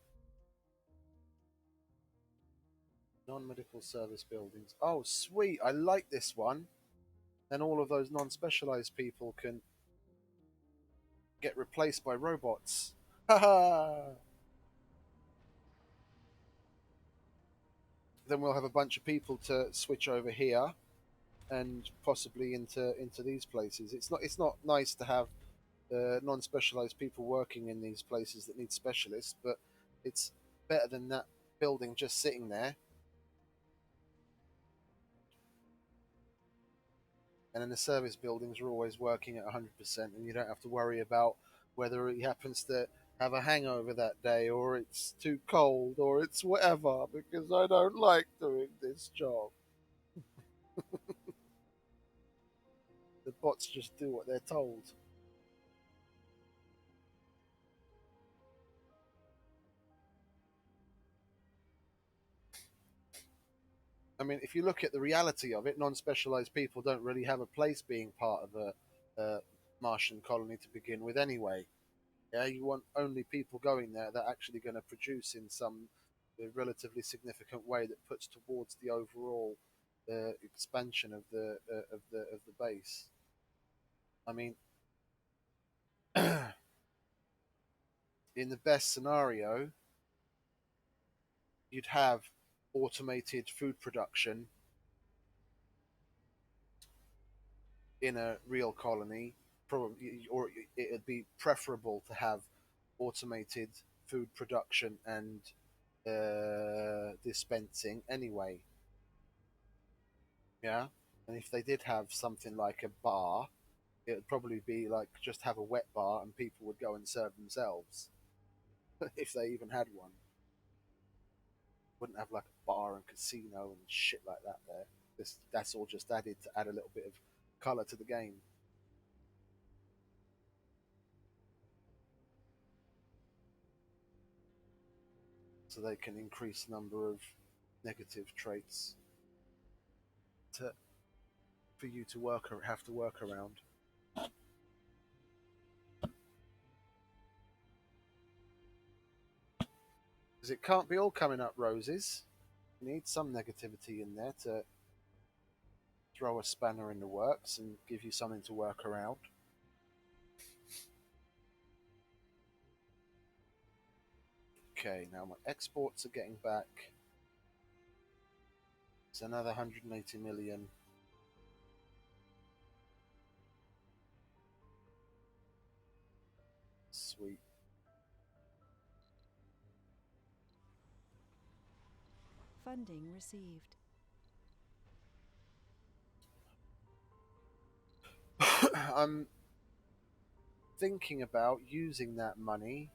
Non-medical service buildings. Oh, sweet! I like this one. Then all of those non-specialized people can get replaced by robots. Haha! Then we'll have a bunch of people to switch over here, and possibly into these places. It's not nice to have non-specialized people working in these places that need specialists, but it's better than that building just sitting there. And then the service buildings are always working at 100%, and you don't have to worry about whether he happens to have a hangover that day, or it's too cold, or it's whatever, because I don't like doing this job. The bots just do what they're told. I mean, if you look at the reality of it, non-specialized people don't really have a place being part of a Martian colony to begin with anyway. Yeah, you want only people going there that are actually going to produce in some relatively significant way that puts towards the overall expansion of the base. I mean, in the best scenario, you'd have automated food production in a real colony, probably, or it'd be preferable to have automated food production and dispensing anyway. Yeah, and if they did have something like a bar, it would probably be like just have a wet bar and people would go and serve themselves if they even had one. Wouldn't have like a bar and casino and shit like that there. That's all just added to add a little bit of color to the game. So they can increase the number of negative traits for you to have to work around. Because it can't be all coming up roses. You need some negativity in there to throw a spanner in the works and give you something to work around. Okay, now my exports are getting back. It's another 180 million. Sweet. Funding received. I'm thinking about using that money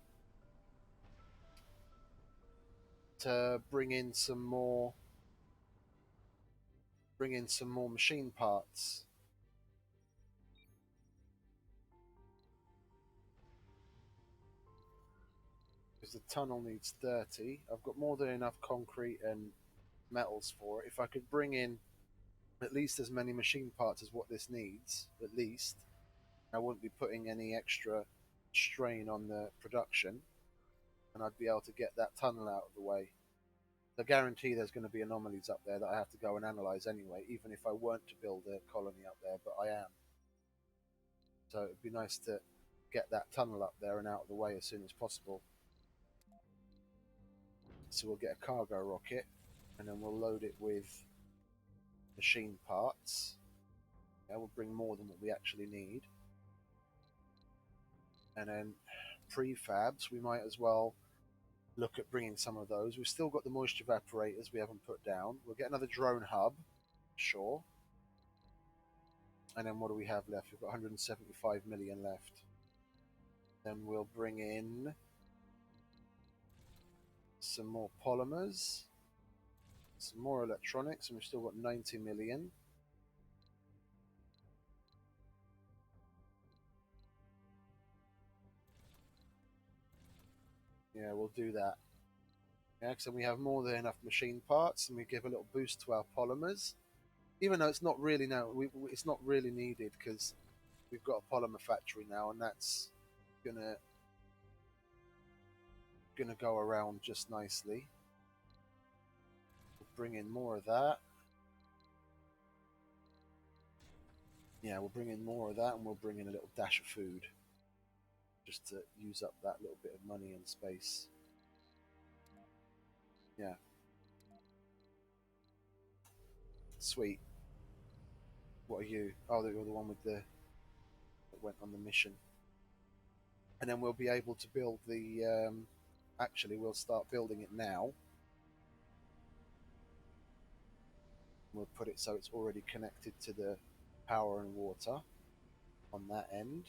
to bring in some more machine parts. Because the tunnel needs 30. I've got more than enough concrete and metals for it. If I could bring in at least as many machine parts as what this needs, at least, I wouldn't be putting any extra strain on the production, and I'd be able to get that tunnel out of the way. I guarantee there's going to be anomalies up there that I have to go and analyze anyway, even if I weren't to build a colony up there, but I am. So it'd be nice to get that tunnel up there and out of the way as soon as possible. So we'll get a cargo rocket, and then we'll load it with machine parts. Yeah, we'll bring more than what we actually need. And then prefabs, we might as well look at bringing some of those. We've still got the moisture evaporators we haven't put down. We'll get another drone hub, sure. And then what do we have left? We've got 175 million left. Then we'll bring in some more polymers, some more electronics, and we've still got 90 million. Yeah, we'll do that. Yeah, so we have more than enough machine parts, and we give a little boost to our polymers. Even though it's not really it's not really needed because we've got a polymer factory now, and that's gonna go around just nicely. We'll bring in more of that. Yeah, we'll bring in more of that, and we'll bring in a little dash of food just to use up that little bit of money and space. Yeah. Sweet. What are you? Oh, you're the one with the that went on the mission. And then we'll be able to build the. Actually, we'll start building it now. We'll put it so it's already connected to the power and water on that end.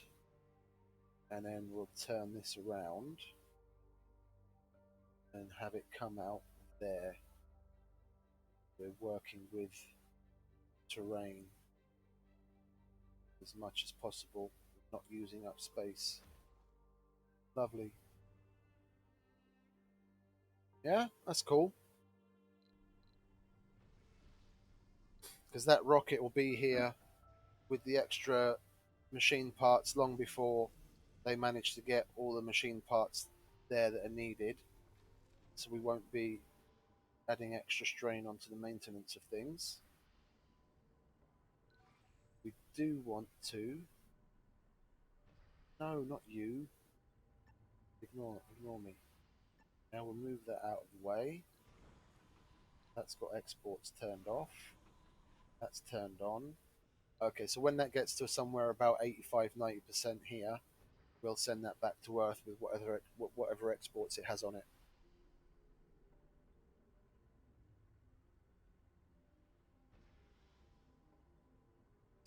And then we'll turn this around and have it come out there. We're working with terrain as much as possible, not using up space. Lovely. Yeah, that's cool. Because that rocket will be here with the extra machine parts long before they manage to get all the machine parts there that are needed. So we won't be adding extra strain onto the maintenance of things. We do want to. No, not you. Ignore me. Now we'll move that out of the way. That's got exports turned off. That's turned on. Okay, so when that gets to somewhere about 85-90% here, we'll send that back to Earth with whatever exports it has on it.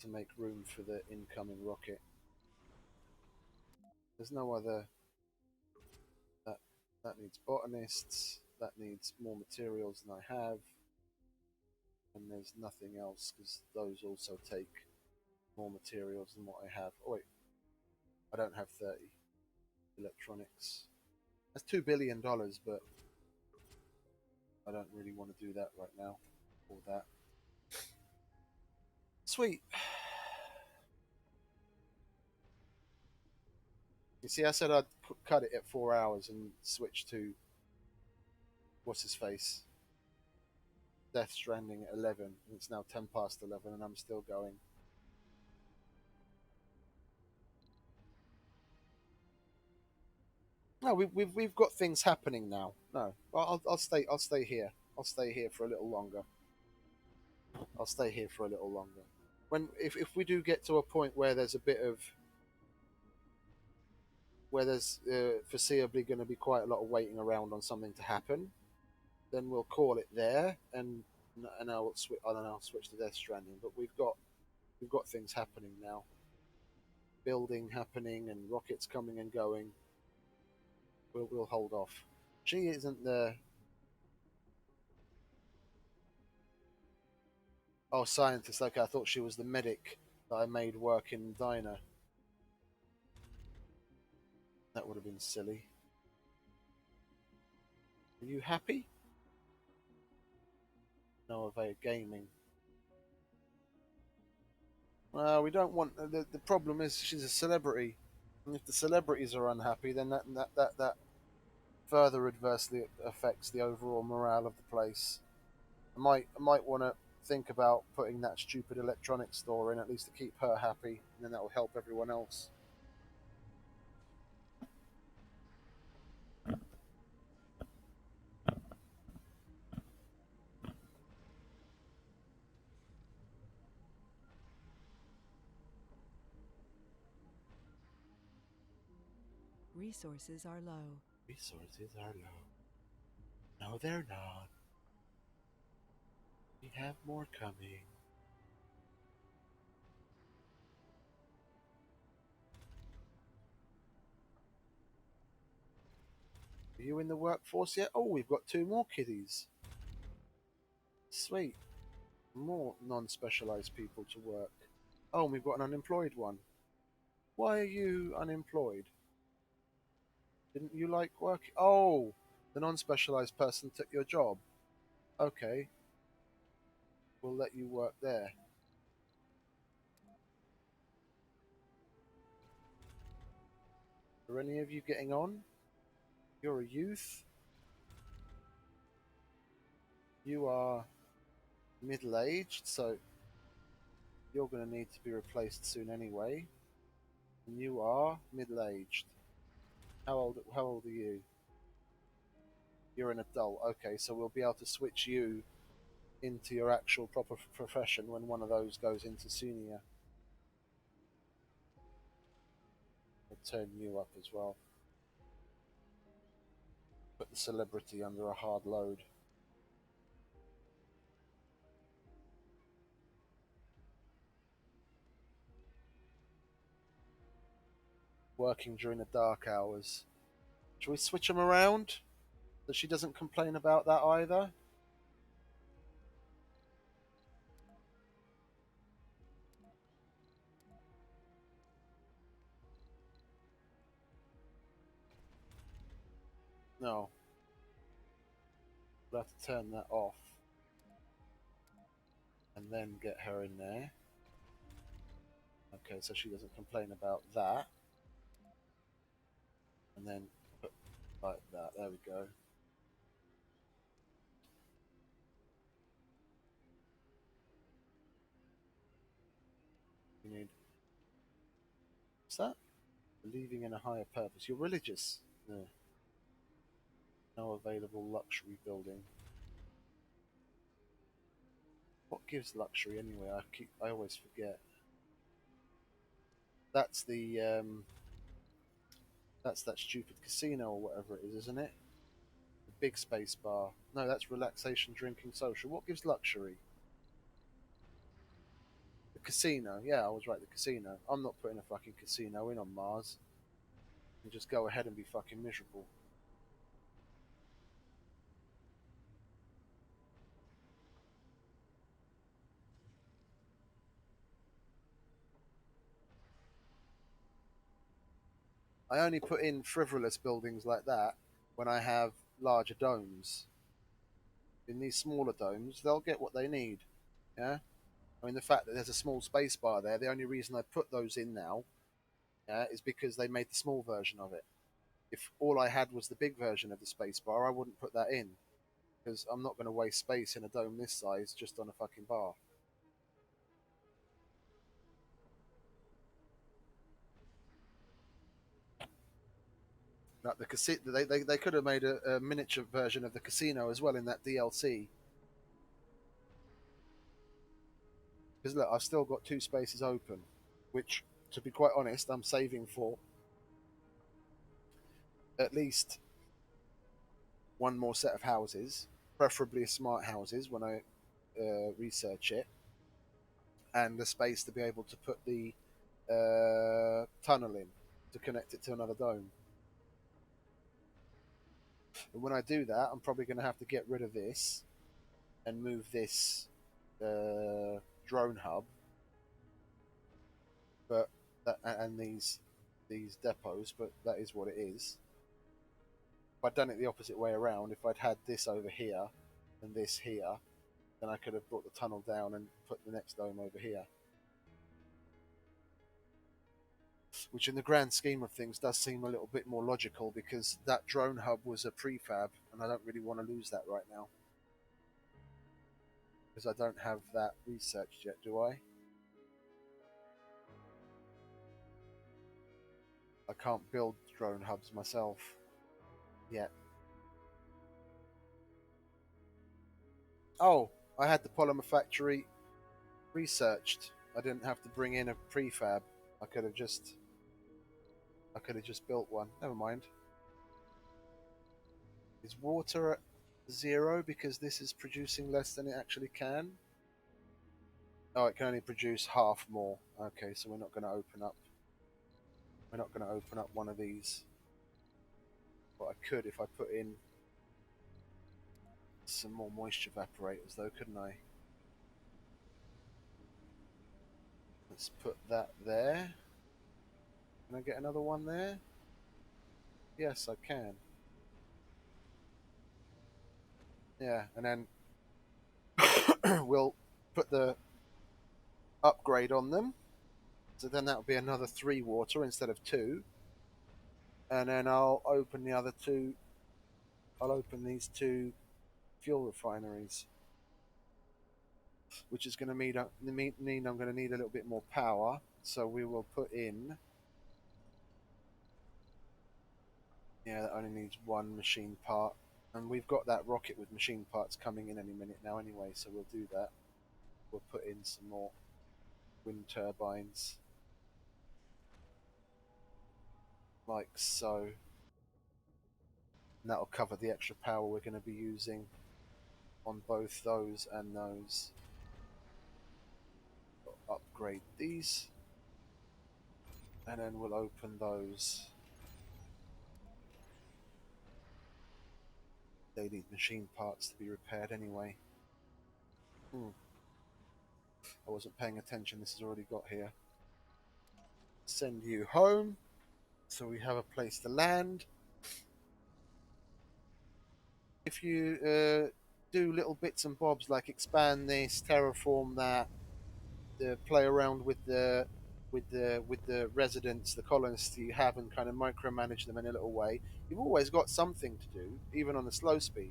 To make room for the incoming rocket. There's no other. That needs botanists. That needs more materials than I have. And there's nothing else because those also take more materials than what I have. Oh wait, I don't have 30 electronics. That's $2 billion, but I don't really want to do that right now. Or that. Sweet. You see, I said I'd cut it at 4 hours and switch to what's his face? Death Stranding at 11. It's now 10 past 11, and I'm still going. No, we've got things happening now. No, I'll stay here. I'll stay here for a little longer. I'll stay here for a little longer. When if we do get to a point where there's a bit of where there's foreseeably going to be quite a lot of waiting around on something to happen, then we'll call it there, and I'll switch to Death Stranding. But we've got things happening now, building happening, and rockets coming and going. We'll hold off. She isn't the scientist. Okay, I thought she was the medic that I made work in diner. That would have been silly. Are you happy? No, Avaya Gaming. Well, we don't want. The problem is she's a celebrity, and if the celebrities are unhappy, then that further adversely affects the overall morale of the place. I might want to think about putting that stupid electronics store in, at least to keep her happy, and then that will help everyone else. Resources are low. Resources are low. No, they're not. We have more coming. Are you in the workforce yet? Oh, we've got 2 more kiddies. Sweet. More non-specialized people to work. Oh, and we've got an unemployed one. Why are you unemployed? Didn't you like work? Oh, the non-specialized person took your job. Okay, we'll let you work there. Are any of you getting on? You're a youth. You are middle-aged, so you're going to need to be replaced soon anyway. And you are middle-aged. How old are you? You're an adult. Okay, so we'll be able to switch you into your actual proper profession when one of those goes into senior. We'll turn you up as well. Put the celebrity under a hard load. Working during the dark hours. Shall we switch them around? So she doesn't complain about that either? No. We'll have to turn that off. And then get her in there. Okay, so she doesn't complain about that. And then put like that. There we go. We need. What's that? Believing in a higher purpose. You're religious. No. No available luxury building. What gives luxury anyway? I always forget. That's the that's that stupid casino or whatever it is, isn't it? The big space bar. No, that's relaxation, drinking, social. What gives luxury? The casino. Yeah, I was right. The casino. I'm not putting a fucking casino in on Mars. And just go ahead and be fucking miserable. I only put in frivolous buildings like that when I have larger domes. In these smaller domes, they'll get what they need. Yeah? I mean, the fact that there's a small space bar there, the only reason I put those in now is because they made the small version of it. If all I had was the big version of the space bar, I wouldn't put that in. because I'm not going to waste space in a dome this size just on a fucking bar. Like the casino, they could have made a miniature version of the casino as well in that DLC. Because look, I've still got 2 spaces open, which, to be quite honest, I'm saving for at least one more set of houses, preferably smart houses when I research it, and the space to be able to put the tunnel in to connect it to another dome. And when I do that, I'm probably going to have to get rid of this and move this drone hub, but and these depots. But that is what it is. If I'd done it the opposite way around, if I'd had this over here and this here, then I could have brought the tunnel down and put the next dome over here. Which in the grand scheme of things does seem a little bit more logical, because that drone hub was a prefab and I don't really want to lose that right now. Because I don't have that researched yet, do I? I can't build drone hubs myself yet. Oh, I had the polymer factory researched. I didn't have to bring in a prefab. I could have just built one. Never mind. Is water at 0 because this is producing less than it actually can? Oh, it can only produce half more. Okay, so we're not going to open up. We're not going to open up one of these. But I could if I put in some more moisture evaporators, though, couldn't I? Let's put that there. Can I get another one there? Yes, I can. Yeah, and then we'll put the upgrade on them. So then that'll be another 3 water instead of 2. And then I'll open the other 2. I'll open these 2 fuel refineries, which is going to mean I'm going to need a little bit more power. So we will put in. Yeah, that only needs 1 machine part. And we've got that rocket with machine parts coming in any minute now anyway, so we'll do that. We'll put in some more wind turbines. Like so. And that'll cover the extra power we're going to be using on both those and those. We'll upgrade these. And then we'll open those. They need machine parts to be repaired anyway. I wasn't paying attention, this has already got here. Send you home, so we have a place to land. If you do little bits and bobs like expand this, terraform that, play around with the residents, the colonists you have, and kind of micromanage them in a little way, you've always got something to do, even on the slow speed.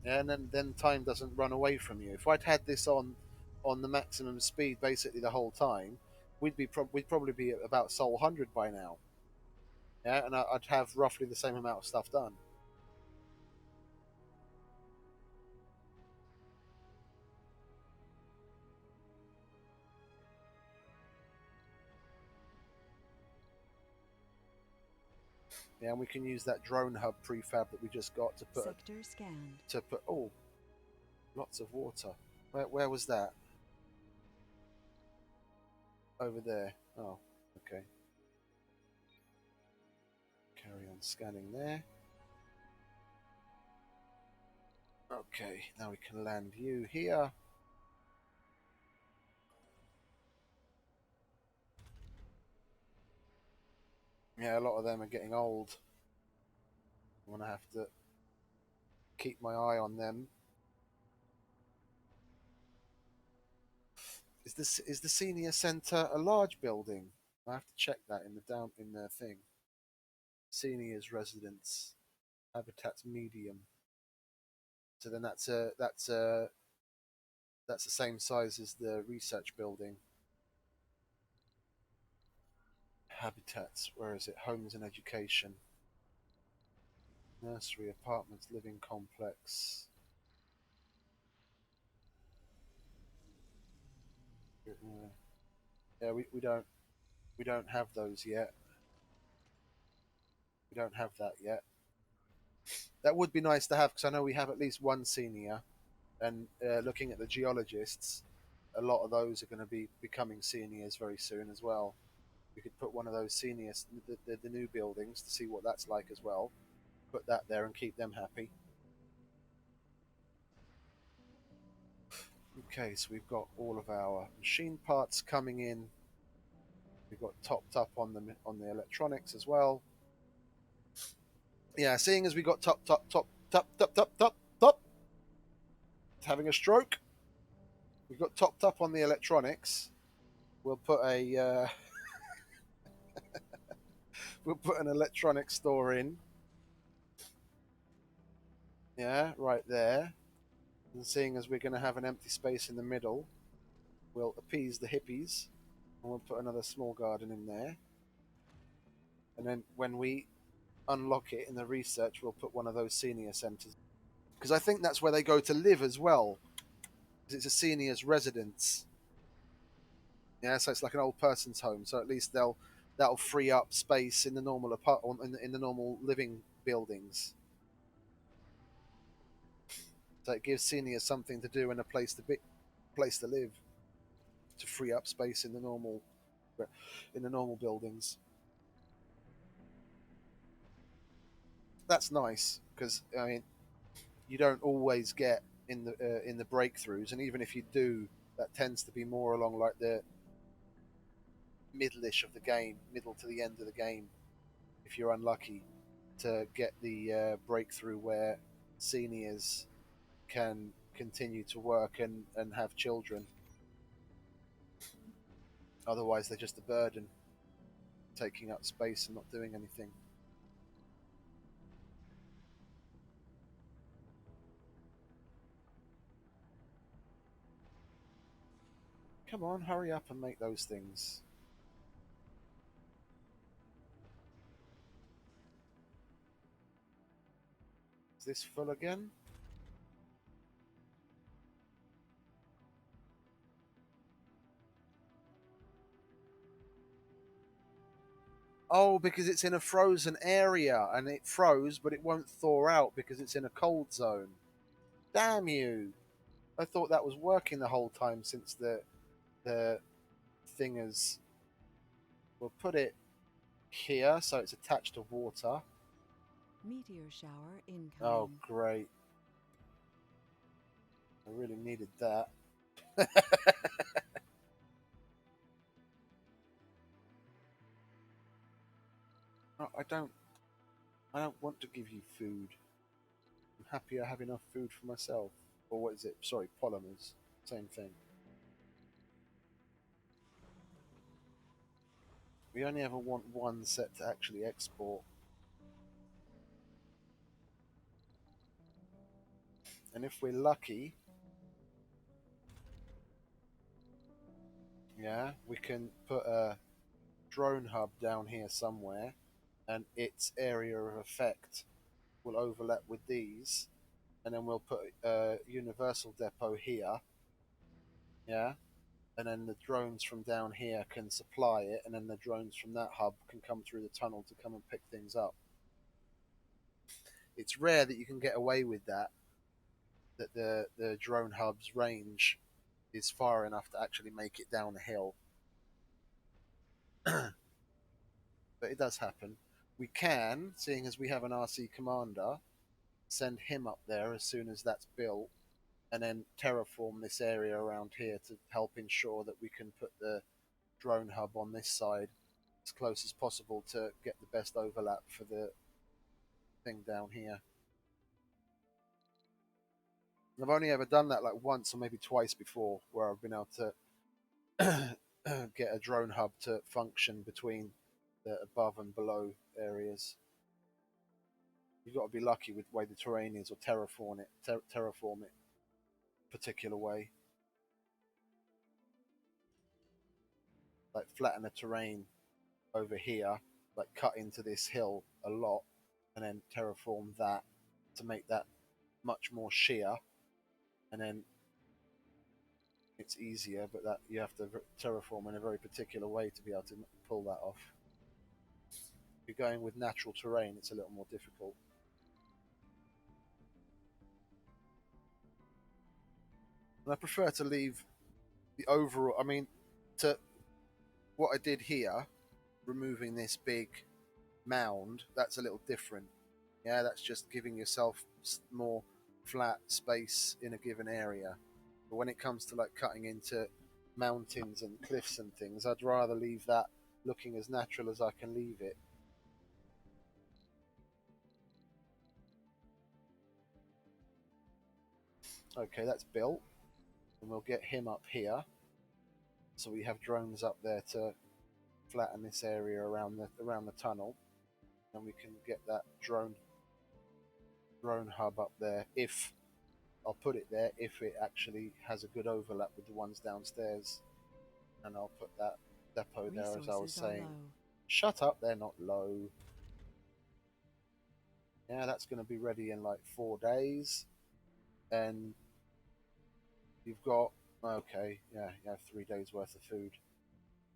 Yeah, and then time doesn't run away from you. If I'd had this on the maximum speed basically the whole time, we'd probably be at about Sol 100 by now. Yeah, and I'd have roughly the same amount of stuff done. Yeah, and we can use that drone hub prefab that we just got to put Sector scanned. Oh, lots of water. Where was that? Over there. Oh, okay. Carry on scanning there. Okay, now we can land you here. Yeah, a lot of them are getting old. I'm gonna have to keep my eye on them. Is the senior centre a large building? I have to check that in the thing. Seniors residence, habitats medium. So then that's the same size as the research building. Habitats, where is it? Homes and education. Nursery, apartments, living complex. Yeah, we don't have those yet. We don't have that yet. That would be nice to have because I know we have at least one senior, and looking at the geologists, a lot of those are going to be becoming seniors very soon as well. We could put one of those seniors, the new buildings, to see what that's like as well. Put that there and keep them happy. Okay, so we've got all of our machine parts coming in. We've got topped up on the electronics as well. Yeah, seeing as we got top, having a stroke. We've got topped up on the electronics. We'll put a we'll put an electronic store in. Yeah, right there. And seeing as we're going to have an empty space in the middle, we'll appease the hippies, and we'll put another small garden in there. And then when we unlock it in the research, we'll put one of those senior centres because I think that's where they go to live as well. It's a seniors' residence. Yeah, so it's like an old person's home. So at least that'll free up space in the normal in the normal living buildings. So it gives seniors something to do and a place to live, to free up space in the normal buildings. That's nice because I mean you don't always get in the breakthroughs, and even if you do, that tends to be more along like the middle-ish of the game, middle to the end of the game. If you're unlucky to get the breakthrough where seniors can continue to work and have children, otherwise they're just a burden, taking up space and not doing anything. Come on, hurry up and make those things. Is this full again? Oh, because it's in a frozen area and it froze, but it won't thaw out because it's in a cold zone. Damn you! I thought that was working the whole time since the thing is. We'll put it here so it's attached to water. Meteor shower incoming. Oh, great. I really needed that. No, I don't want to give you food. I'm happy I have enough food for myself. Or what is it? Sorry, polymers. Same thing. We only ever want one set to actually export. And if we're lucky, yeah, we can put a drone hub down here somewhere, and its area of effect will overlap with these, and then we'll put a universal depot here, yeah, and then the drones from down here can supply it, and then the drones from that hub can come through the tunnel to come and pick things up. It's rare that you can get away with that, that the drone hub's range is far enough to actually make it down a hill. But it does happen. We can, seeing as we have an RC commander, send him up there as soon as that's built, and then terraform this area around here to help ensure that we can put the drone hub on this side as close as possible to get the best overlap for the thing down here. And I've only ever done that like once or maybe twice before, where I've been able to get a drone hub to function between the above and below areas. You've got to be lucky with the way the terrain is, or terraform it particular way. Like flatten the terrain over here, like cut into this hill a lot, and then terraform that to make that much more sheer, and then it's easier. But that you have to terraform in a very particular way to be able to pull that off. If you're going with natural terrain, it's a little more difficult. And I prefer to leave the overall. I mean, to what I did here, removing this big mound, that's a little different. Yeah, that's just giving yourself more flat space in a given area. But when it comes to like cutting into mountains and cliffs and things, I'd rather leave that looking as natural as I can leave it. Okay, that's built, and we'll get him up here. So we have drones up there to flatten this area around the tunnel, and we can get that drone hub up there. If I'll put it there, if it actually has a good overlap with the ones downstairs, and I'll put that depot there, as I was saying. Shut up, they're not low. Yeah, that's going to be ready in like 4 days, and you've got, okay, yeah, you have 3 days worth of food.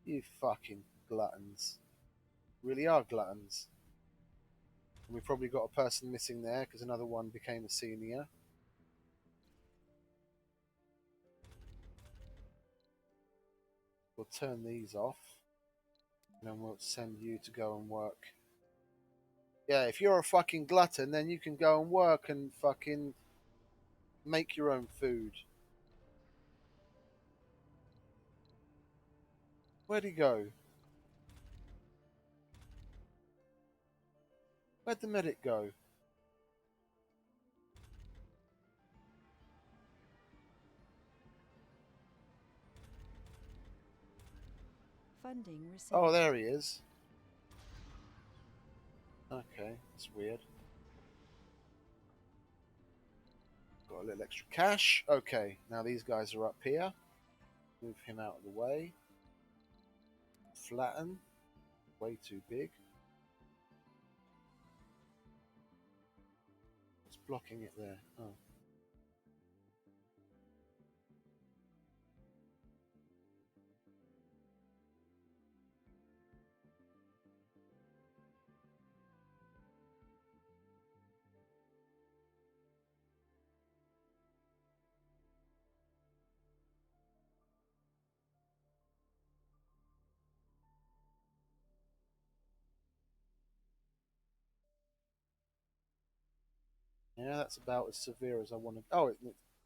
You fucking gluttons. Really are gluttons. And we've probably got a person missing there because another one became a senior. We'll turn these off, and then we'll send you to go and work. Yeah, if you're a fucking glutton, then you can go and work and fucking make your own food. Where'd he go? Where'd the medic go? Funding received. Oh, there he is. Okay, that's weird. Got a little extra cash. Okay, now these guys are up here. Move him out of the way. Flatten. Way too big. What's blocking it there? Oh. Yeah, that's about as severe as I wanted. Oh, it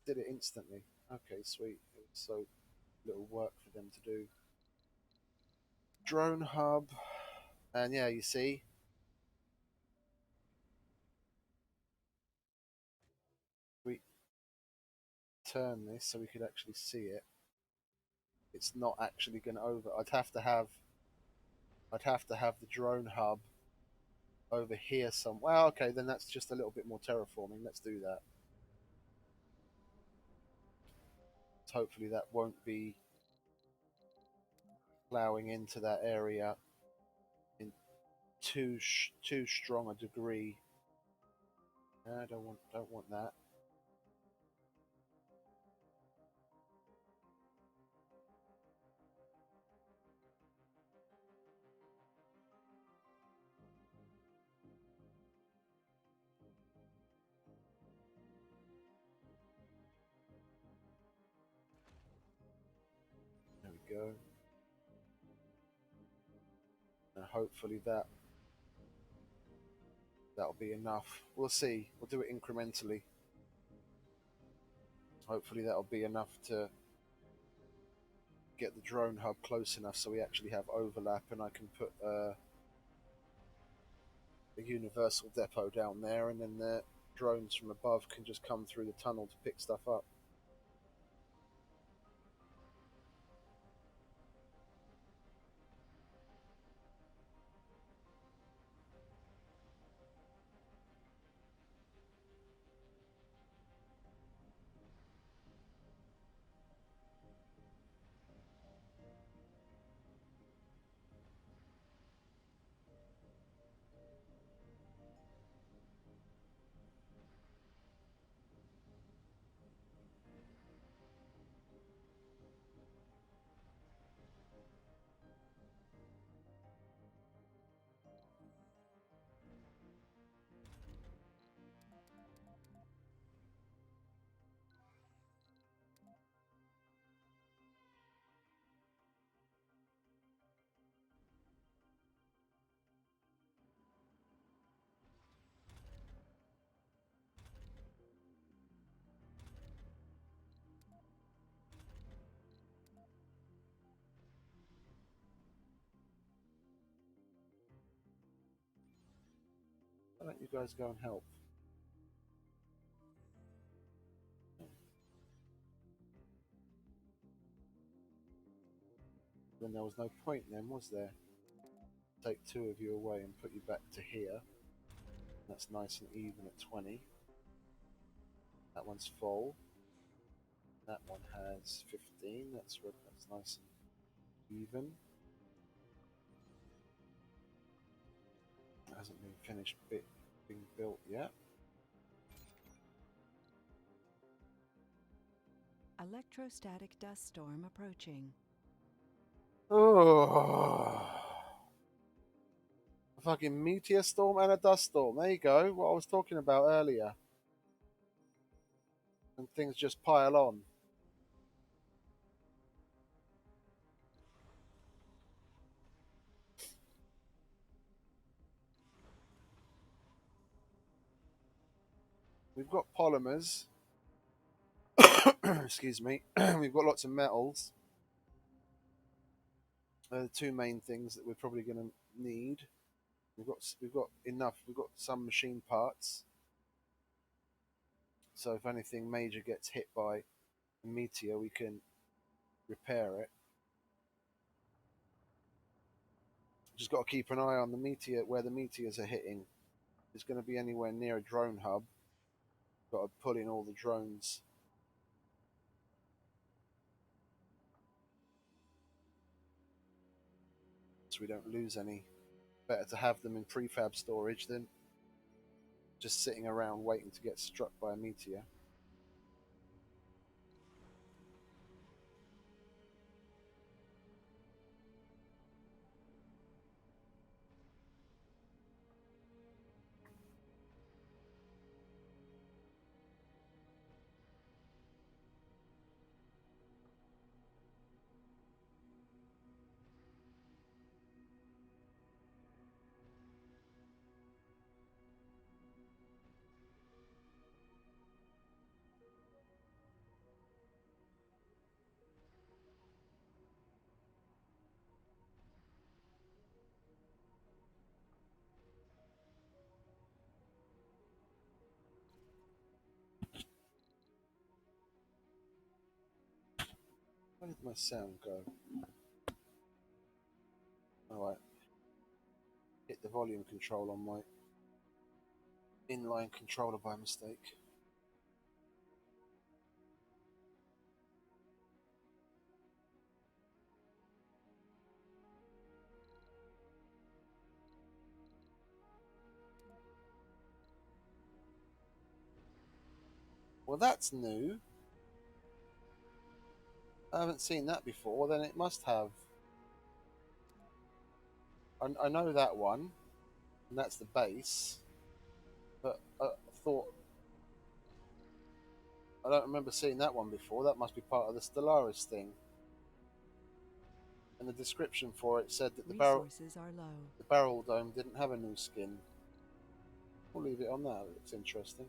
did it instantly. Okay, sweet. It was so little work for them to do. Drone hub. And yeah, you see, we turn this so we could actually see it. It's not actually going to over. I'd have to have the drone hub over here some. Well, okay, then that's just a little bit more terraforming. Let's do that. Hopefully that won't be plowing into that area in too strong a degree. I don't want that. There we go. And hopefully that'll be enough. We'll see. We'll do it incrementally. Hopefully that'll be enough to get the drone hub close enough so we actually have overlap, and I can put a universal depot down there, and then the drones from above can just come through the tunnel to pick stuff up. Why don't you guys go and help? When there was no point then, was there? Take 2 of you away and put you back to here. That's nice and even at 20. That one's full. That one has 15. That's nice and even. It hasn't been finished being built yet. Electrostatic dust storm approaching. Oh, a fucking meteor storm and a dust storm. There you go. What I was talking about earlier. And things just pile on. We've got polymers. Excuse me. We've got lots of metals. The 2 main things that we're probably going to need. We've got enough. We've got some machine parts. So if anything major gets hit by a meteor, we can repair it. Just got to keep an eye on the meteor, where the meteors are hitting. If it's going to be anywhere near a drone hub, got to pull in all the drones. So we don't lose any. Better to have them in prefab storage than just sitting around waiting to get struck by a meteor. Where did my sound go? Alright. Hit the volume control on my inline controller by mistake. Well, that's new. I haven't seen that before. Then it must have. I know that one, and that's the base. But I thought I don't remember seeing that one before. That must be part of the Stellaris thing. And the description for it said that the Resources are low. barrel dome didn't have a new skin. We'll leave it on that. It looks interesting.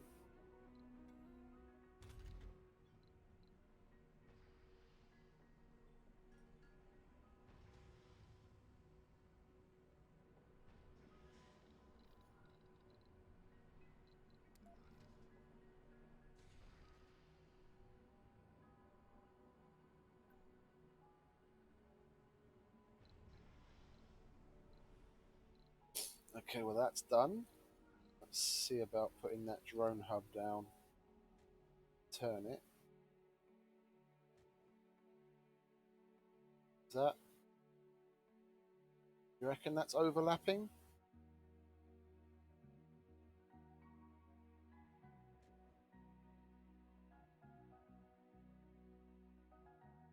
Okay, well that's done. Let's see about putting that drone hub down. Turn it. Is that? You reckon that's overlapping?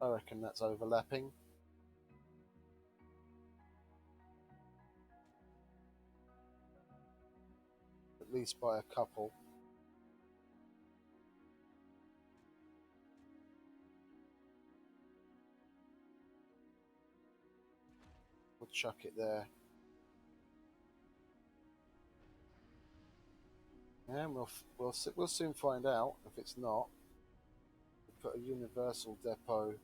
I reckon that's overlapping. At least by a couple. We'll chuck it there. And we'll soon find out if it's not. We'll put a universal depot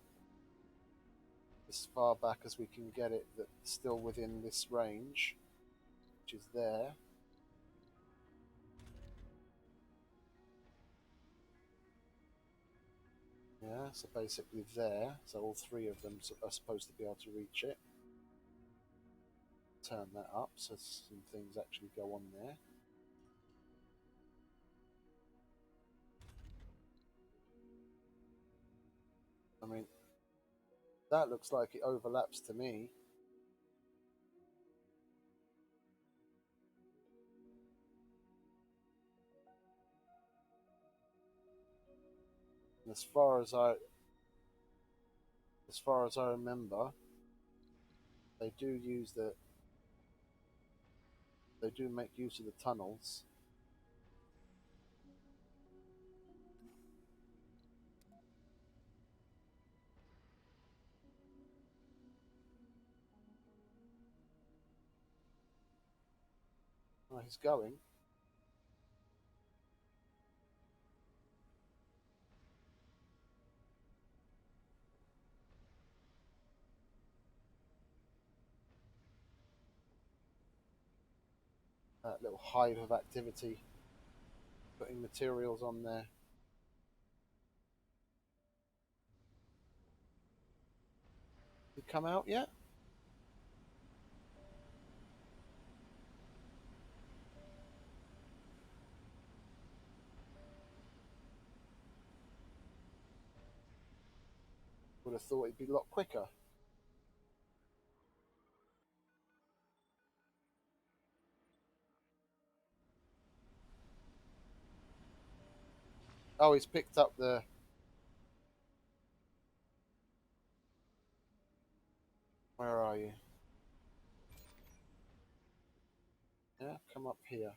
as far back as we can get it, that's still within this range, which is there. Yeah, so basically there. So all three of them are supposed to be able to reach it. Turn that up so some things actually go on there. I mean, that looks like it overlaps to me. And as far as I remember, they do make use of the tunnels. Oh, he's going. That little hive of activity, putting materials on there. Did it come out yet? Would have thought it'd be a lot quicker. Oh, he's picked up the... Where are you? Yeah, come up here.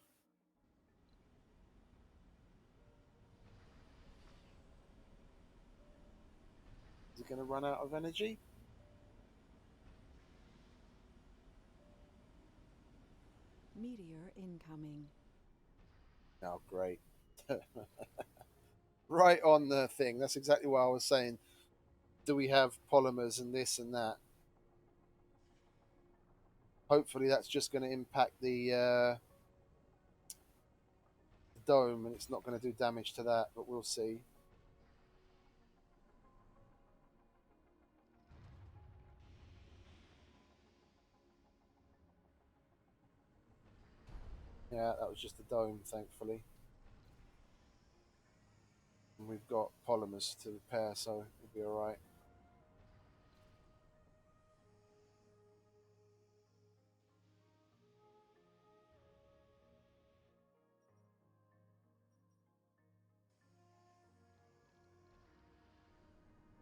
Is he going to run out of energy? Meteor incoming. Oh, great. Right on the thing. That's exactly what I was saying. Do we have polymers and this and that? Hopefully that's just going to impact the dome and it's not going to do damage to that, but we'll see. Yeah, that was just the dome, thankfully. And we've got polymers to repair, so we'll be alright.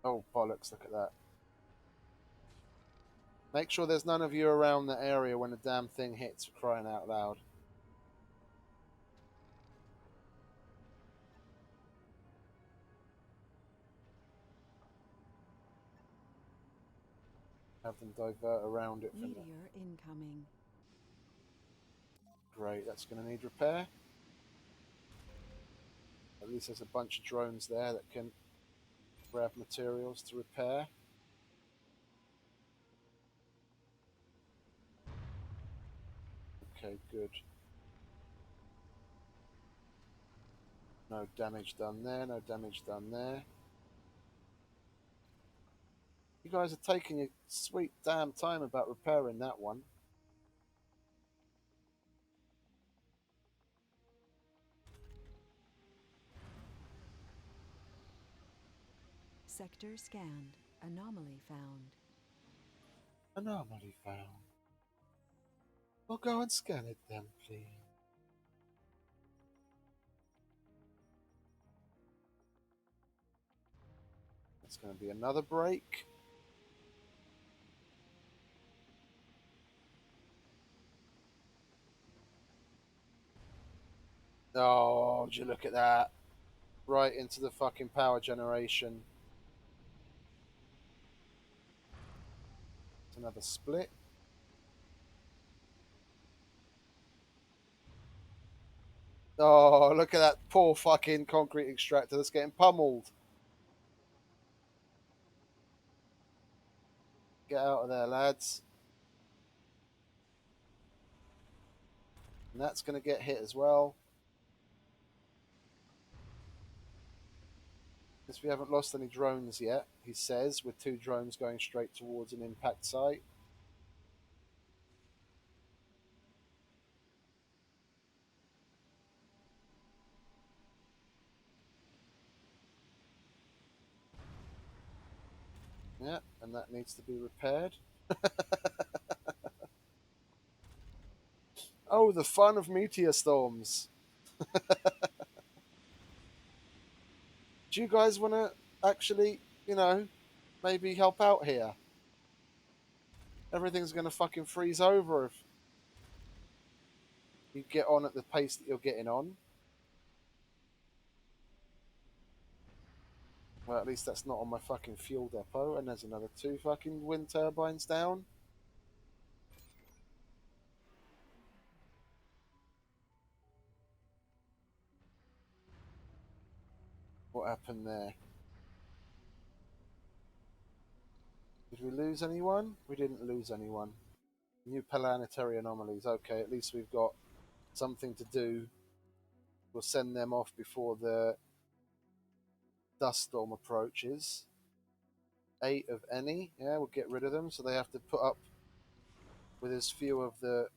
Oh, bollocks, look at that. Make sure there's none of you around the area when the damn thing hits, for crying out loud. Have them divert around it from Meteor incoming. Great, that's going to need repair. At least there's a bunch of drones there that can grab materials to repair. Okay, good. No damage done there, no damage done there. You guys are taking a sweet damn time about repairing that one. Sector scanned. Anomaly found. Anomaly found. We'll go and scan it then, please. It's going to be another break. Oh, would you look at that? Right into the fucking power generation. It's another split. Oh, look at that poor fucking concrete extractor that's getting pummeled. Get out of there, lads. And that's going to get hit as well. Guess we haven't lost any drones yet, he says, with 2 drones going straight towards an impact site. Yeah, and that needs to be repaired. Oh, the fun of meteor storms. Do you guys want to actually, maybe help out here? Everything's going to fucking freeze over if you get on at the pace that you're getting on. Well, at least that's not on my fucking fuel depot. And there's another 2 fucking wind turbines down. What happened there? Did we lose anyone? We didn't lose anyone. New planetary anomalies. Okay, at least we've got something to do. We'll send them off before the dust storm approaches. 8 of any. Yeah, we'll get rid of them, so they have to put up with as few of the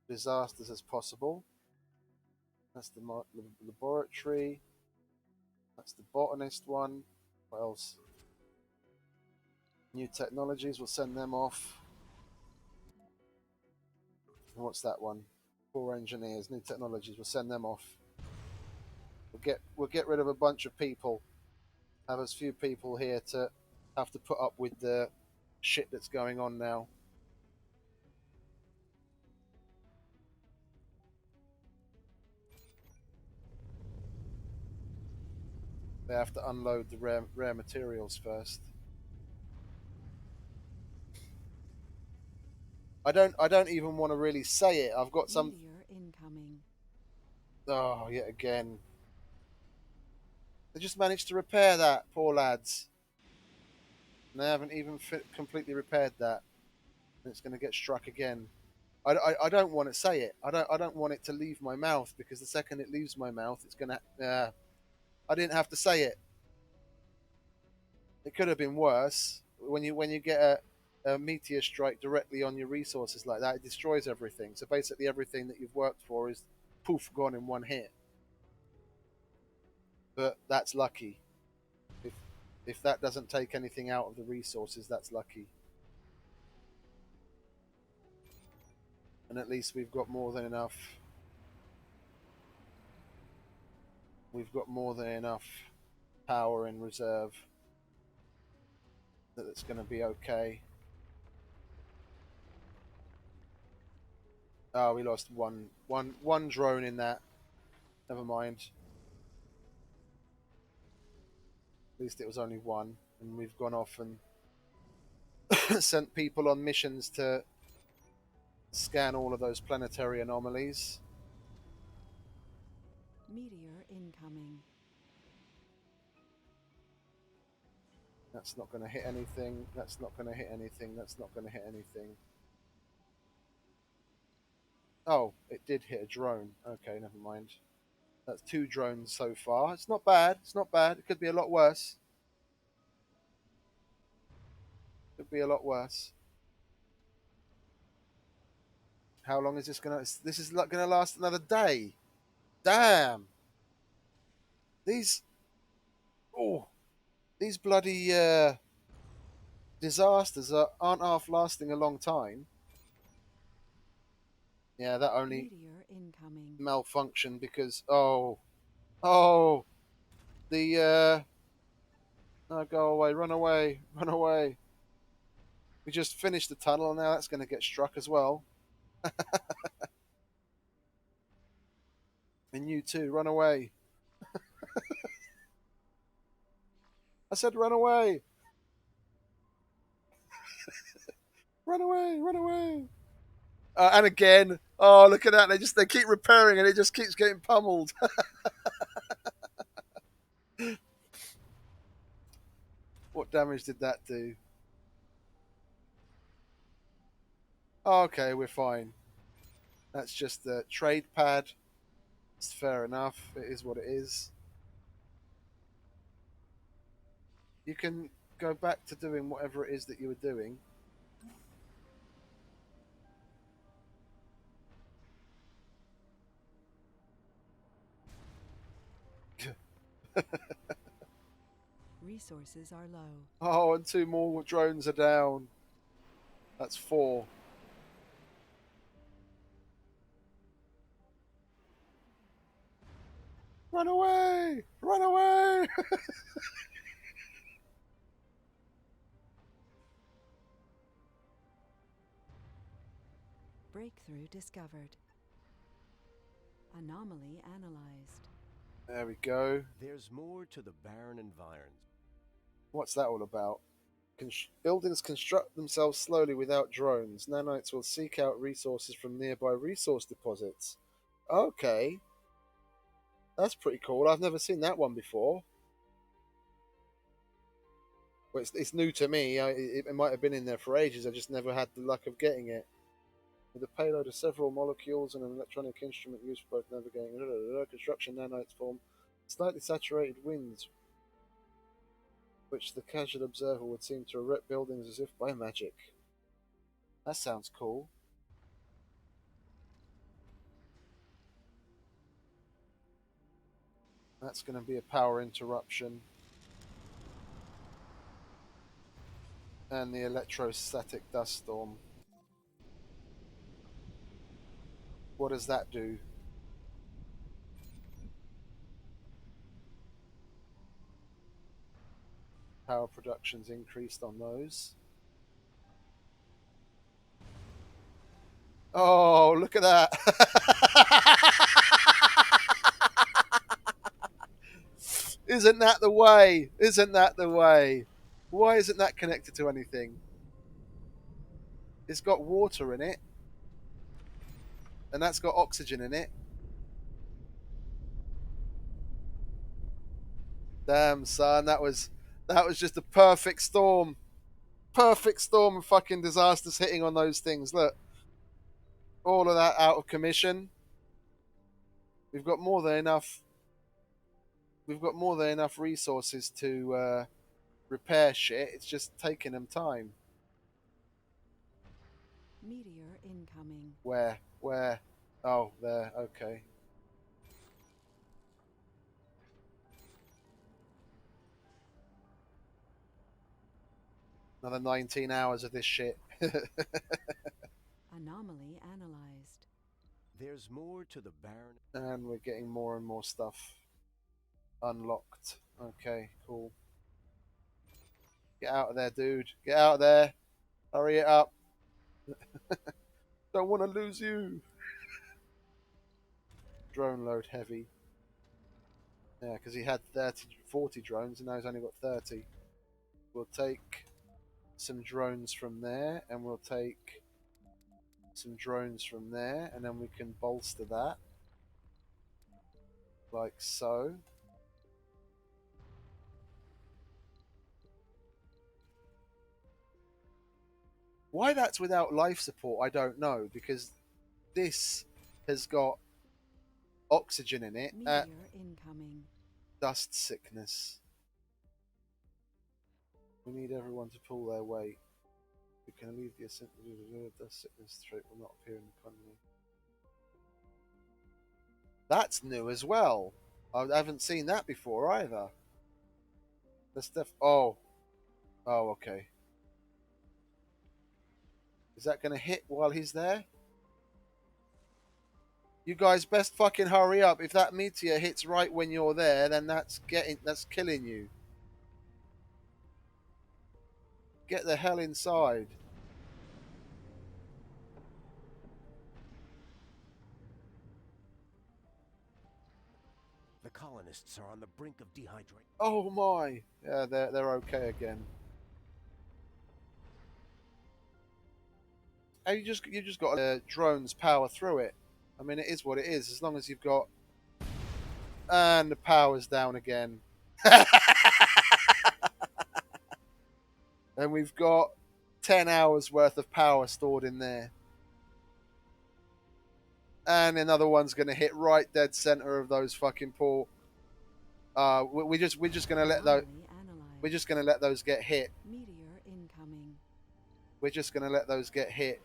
disasters as possible. That's the laboratory. That's the botanist one. What else? New technologies. We'll send them off. And what's that one? Core engineers. New technologies. We'll send them off. We'll get rid of a bunch of people. Have as few people here to have to put up with the shit that's going on now. They have to unload the rare materials first. I don't even want to really say it. I've got some. Meteor incoming. Oh, yet again. They just managed to repair that, poor lads. And they haven't even completely repaired that. And it's going to get struck again. I don't want to say it. I don't want it to leave my mouth, because the second it leaves my mouth, it's going to. I didn't have to say it. It could have been worse. When you get a meteor strike directly on your resources like that, it destroys everything. So basically, everything that you've worked for is poof, gone in one hit. But that's lucky. If that doesn't take anything out of the resources, that's lucky. And at least we've got more than enough. We've got more than enough power in reserve that it's going to be okay. Oh, we lost one drone in that. Never mind. At least it was only one, and we've gone off and sent people on missions to scan all of those planetary anomalies. Meteor incoming. That's not going to hit anything. That's not going to hit anything. That's not going to hit anything. Oh, it did hit a drone. Okay, never mind. That's 2 drones so far. It's not bad. It's not bad. It could be a lot worse. Could be a lot worse. How long is this gonna? This is gonna last another day. Damn. These. Oh, these bloody disasters aren't half lasting a long time. Yeah, that only Meteor incoming. malfunctioned because oh, the oh, go away, run away, run away. We just finished the tunnel, and now that's going to get struck as well. And you too, run away. I said run away. Run away, run away. And again, oh, look at that. They keep repairing, and it just keeps getting pummeled. What damage did that do? Oh, okay, we're fine. That's just the trade pad. It's fair enough. It is what it is. You can go back to doing whatever it is that you were doing. Resources are low. Oh, and 2 more drones are down. That's 4. Run away! Run away! Breakthrough discovered. Anomaly analyzed. There we go. There's more to the barren environs. What's that all about? Buildings construct themselves slowly without drones. Nanites will seek out resources from nearby resource deposits. Okay. That's pretty cool. I've never seen that one before. Well, it's new to me. It might have been in there for ages. I just never had the luck of getting it. With a payload of several molecules and an electronic instrument used for both navigating construction, nanites form slightly saturated winds, which the casual observer would seem to erect buildings as if by magic. That sounds cool. That's going to be a power interruption. And the electrostatic dust storm. What does that do? Power production's increased on those. Oh, look at that. Isn't that the way? Isn't that the way? Why isn't that connected to anything? It's got water in it. And that's got oxygen in it. Damn, son, that was just a perfect storm. Perfect storm of fucking disasters hitting on those things. Look. All of that out of commission. We've got more than enough. We've got more than enough resources to repair shit. It's just taking them time. Meteor incoming. Where? Where? Oh, there. Okay. Another 19 hours of this shit. Anomaly analyzed. There's more to the barren. And we're getting more and more stuff unlocked. Okay, cool. Get out of there, dude. Get out of there. Hurry it up. Don't want to lose you. Drone load heavy. Yeah, because he had 40 drones and now he's only got 30. We'll take some drones from there and we'll take some drones from there and then we can bolster that. Like so. Why that's without life support, I don't know, because this has got oxygen in it. Meteor incoming. Dust sickness. We need everyone to pull their weight. We can leave the dust sickness trait will not appear in the economy. That's new as well. I haven't seen that before either. The stuff. Oh. Oh, okay. Is that going to hit while he's there? You guys best fucking hurry up. If that meteor hits right when you're there, then that's killing you. Get the hell inside. The colonists are on the brink of dehydration. Oh my. Yeah, they're okay again. And you just got drones power through it. I mean, it is what it is. As long as you've got, and the power's down again. And we've got 10 hours worth of power stored in there. And another one's going to hit right dead center of those fucking poor. We're just going to let those. We're just going to let those get hit. Meteor incoming. We're just going to let those get hit.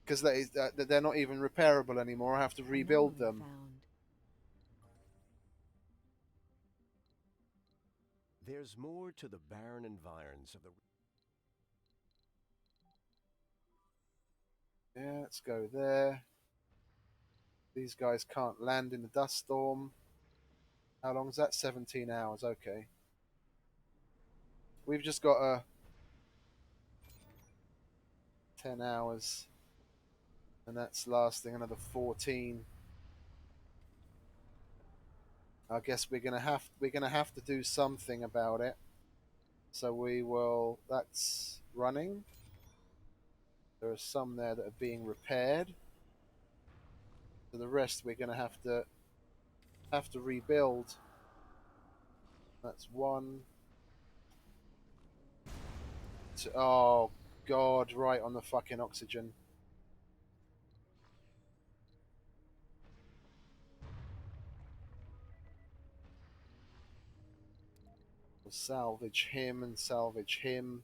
Because they're not even repairable anymore. I have to rebuild Anomaly them. found. There's more to the barren environs of the... Yeah, let's go there. These guys can't land in the dust storm. How long is that? 17 hours. Okay. We've just got a 10 hours. And that's lasting another 14. I guess we're gonna have to do something about it. So we will. That's running. There are some there that are being repaired. So the rest we're gonna have to rebuild. That's one. Two, oh God! Right on the fucking oxygen. We'll salvage him and salvage him.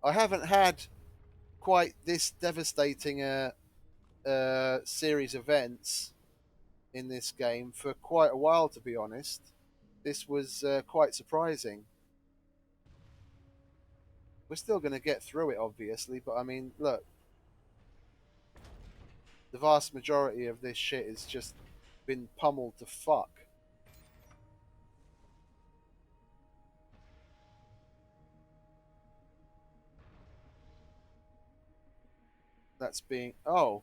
I haven't had quite this devastating series of events in this game for quite a while, to be honest. This was quite surprising. We're still going to get through it, obviously, but I mean, look. The vast majority of this shit has just been pummeled to fuck. That's being... Oh.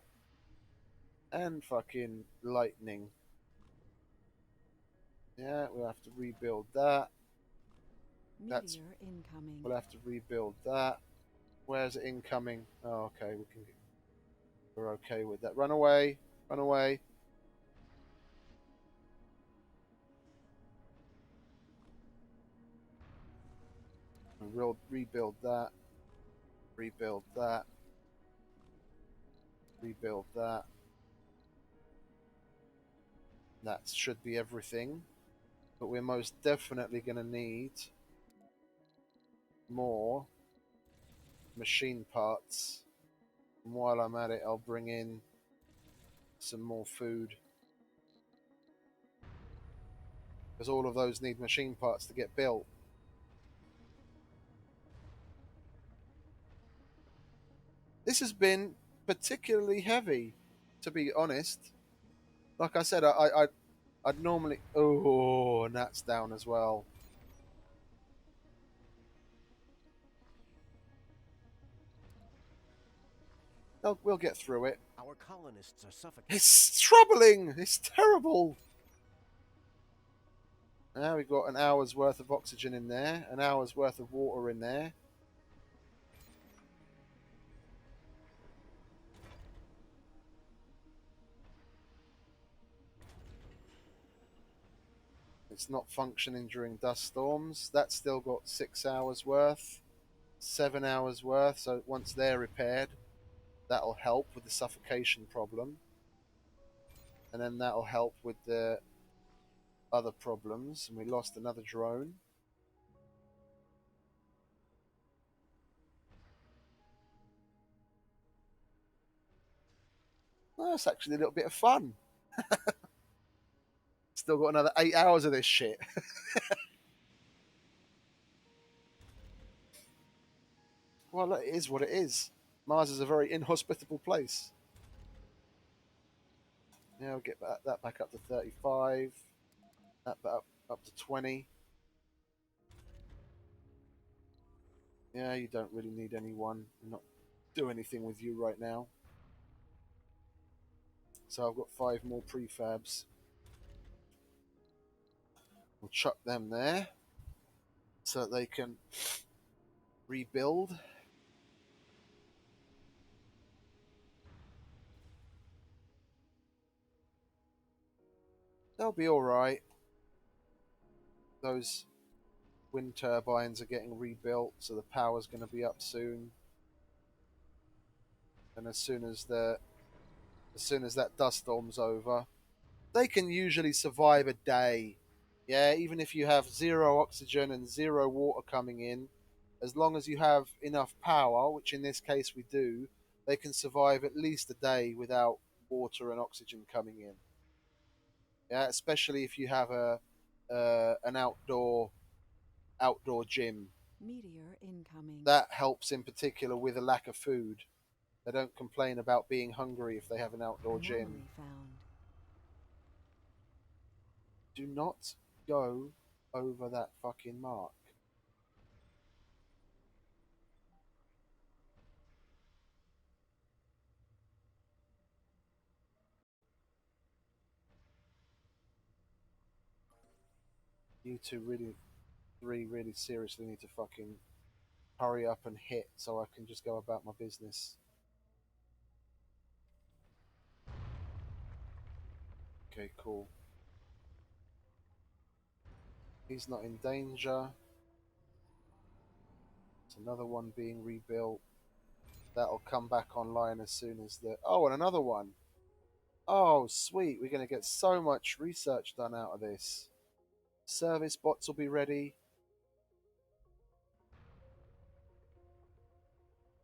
And fucking lightning. Yeah, we'll have to rebuild that. That's... Meteor incoming. We'll have to rebuild that. Where's it incoming? Oh, okay, we're okay with that. Run away. Run away. We'll rebuild that. Rebuild that. Rebuild that. That should be everything. But we're most definitely going to need more machine parts. And while I'm at it, I'll bring in some more food. Because all of those need machine parts to get built. This has been particularly heavy, to be honest. Like I said, I'd normally... Oh, and that's down as well. We'll get through it. Our colonists are suffocating. It's troubling! It's terrible! Now we've got an hour's worth of oxygen in there, an hour's worth of water in there. It's not functioning during dust storms. That's still got 6 hours worth, 7 hours worth. So once they're repaired, that'll help with the suffocation problem. And then that'll help with the other problems. And we lost another drone. Oh, that's actually a little bit of fun. Still got another 8 hours of this shit. Well, it is what it is. Mars is a very inhospitable place. Yeah, we'll get that back up to 35. That back up to 20. Yeah, you don't really need anyone. I'm not do anything with you right now. So I've got 5 more prefabs. We'll chuck them there so that they can rebuild. They'll be alright. Those wind turbines are getting rebuilt, so the power's going to be up soon. And as soon as that dust storm's over, they can usually survive a day. Yeah, even if you have zero oxygen and zero water coming in, as long as you have enough power, which in this case we do, they can survive at least a day without water and oxygen coming in. Yeah, especially if you have a an outdoor gym. Meteor incoming. That helps in particular with a lack of food. They don't complain about being hungry if they have an outdoor gym. Anomaly found. Do not go over that fucking mark. You two really seriously need to fucking hurry up and hit so I can just go about my business. Okay, cool. He's not in danger. There's another one being rebuilt. That'll come back online as soon as the... Oh, and another one. Oh, sweet. We're going to get so much research done out of this. Service bots will be ready.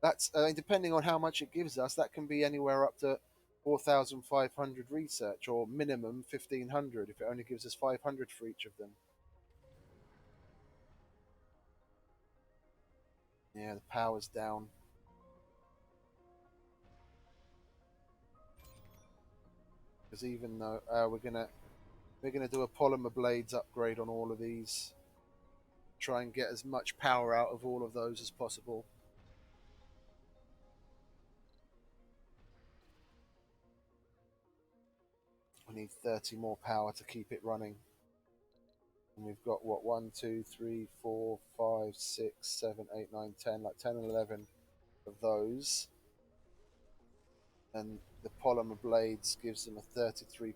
That's depending on how much it gives us, that can be anywhere up to 4,500 research, or minimum 1,500 if it only gives us 500 for each of them. Yeah, the power's down. Because even though we're gonna do a polymer blades upgrade on all of these, try and get as much power out of all of those as possible. We need 30 more power to keep it running. And we've got what, 1, 2, 3, 4, 5, 6, 7, 8, 9, 10, like 10 and 11 of those. And the polymer blades gives them a 33%.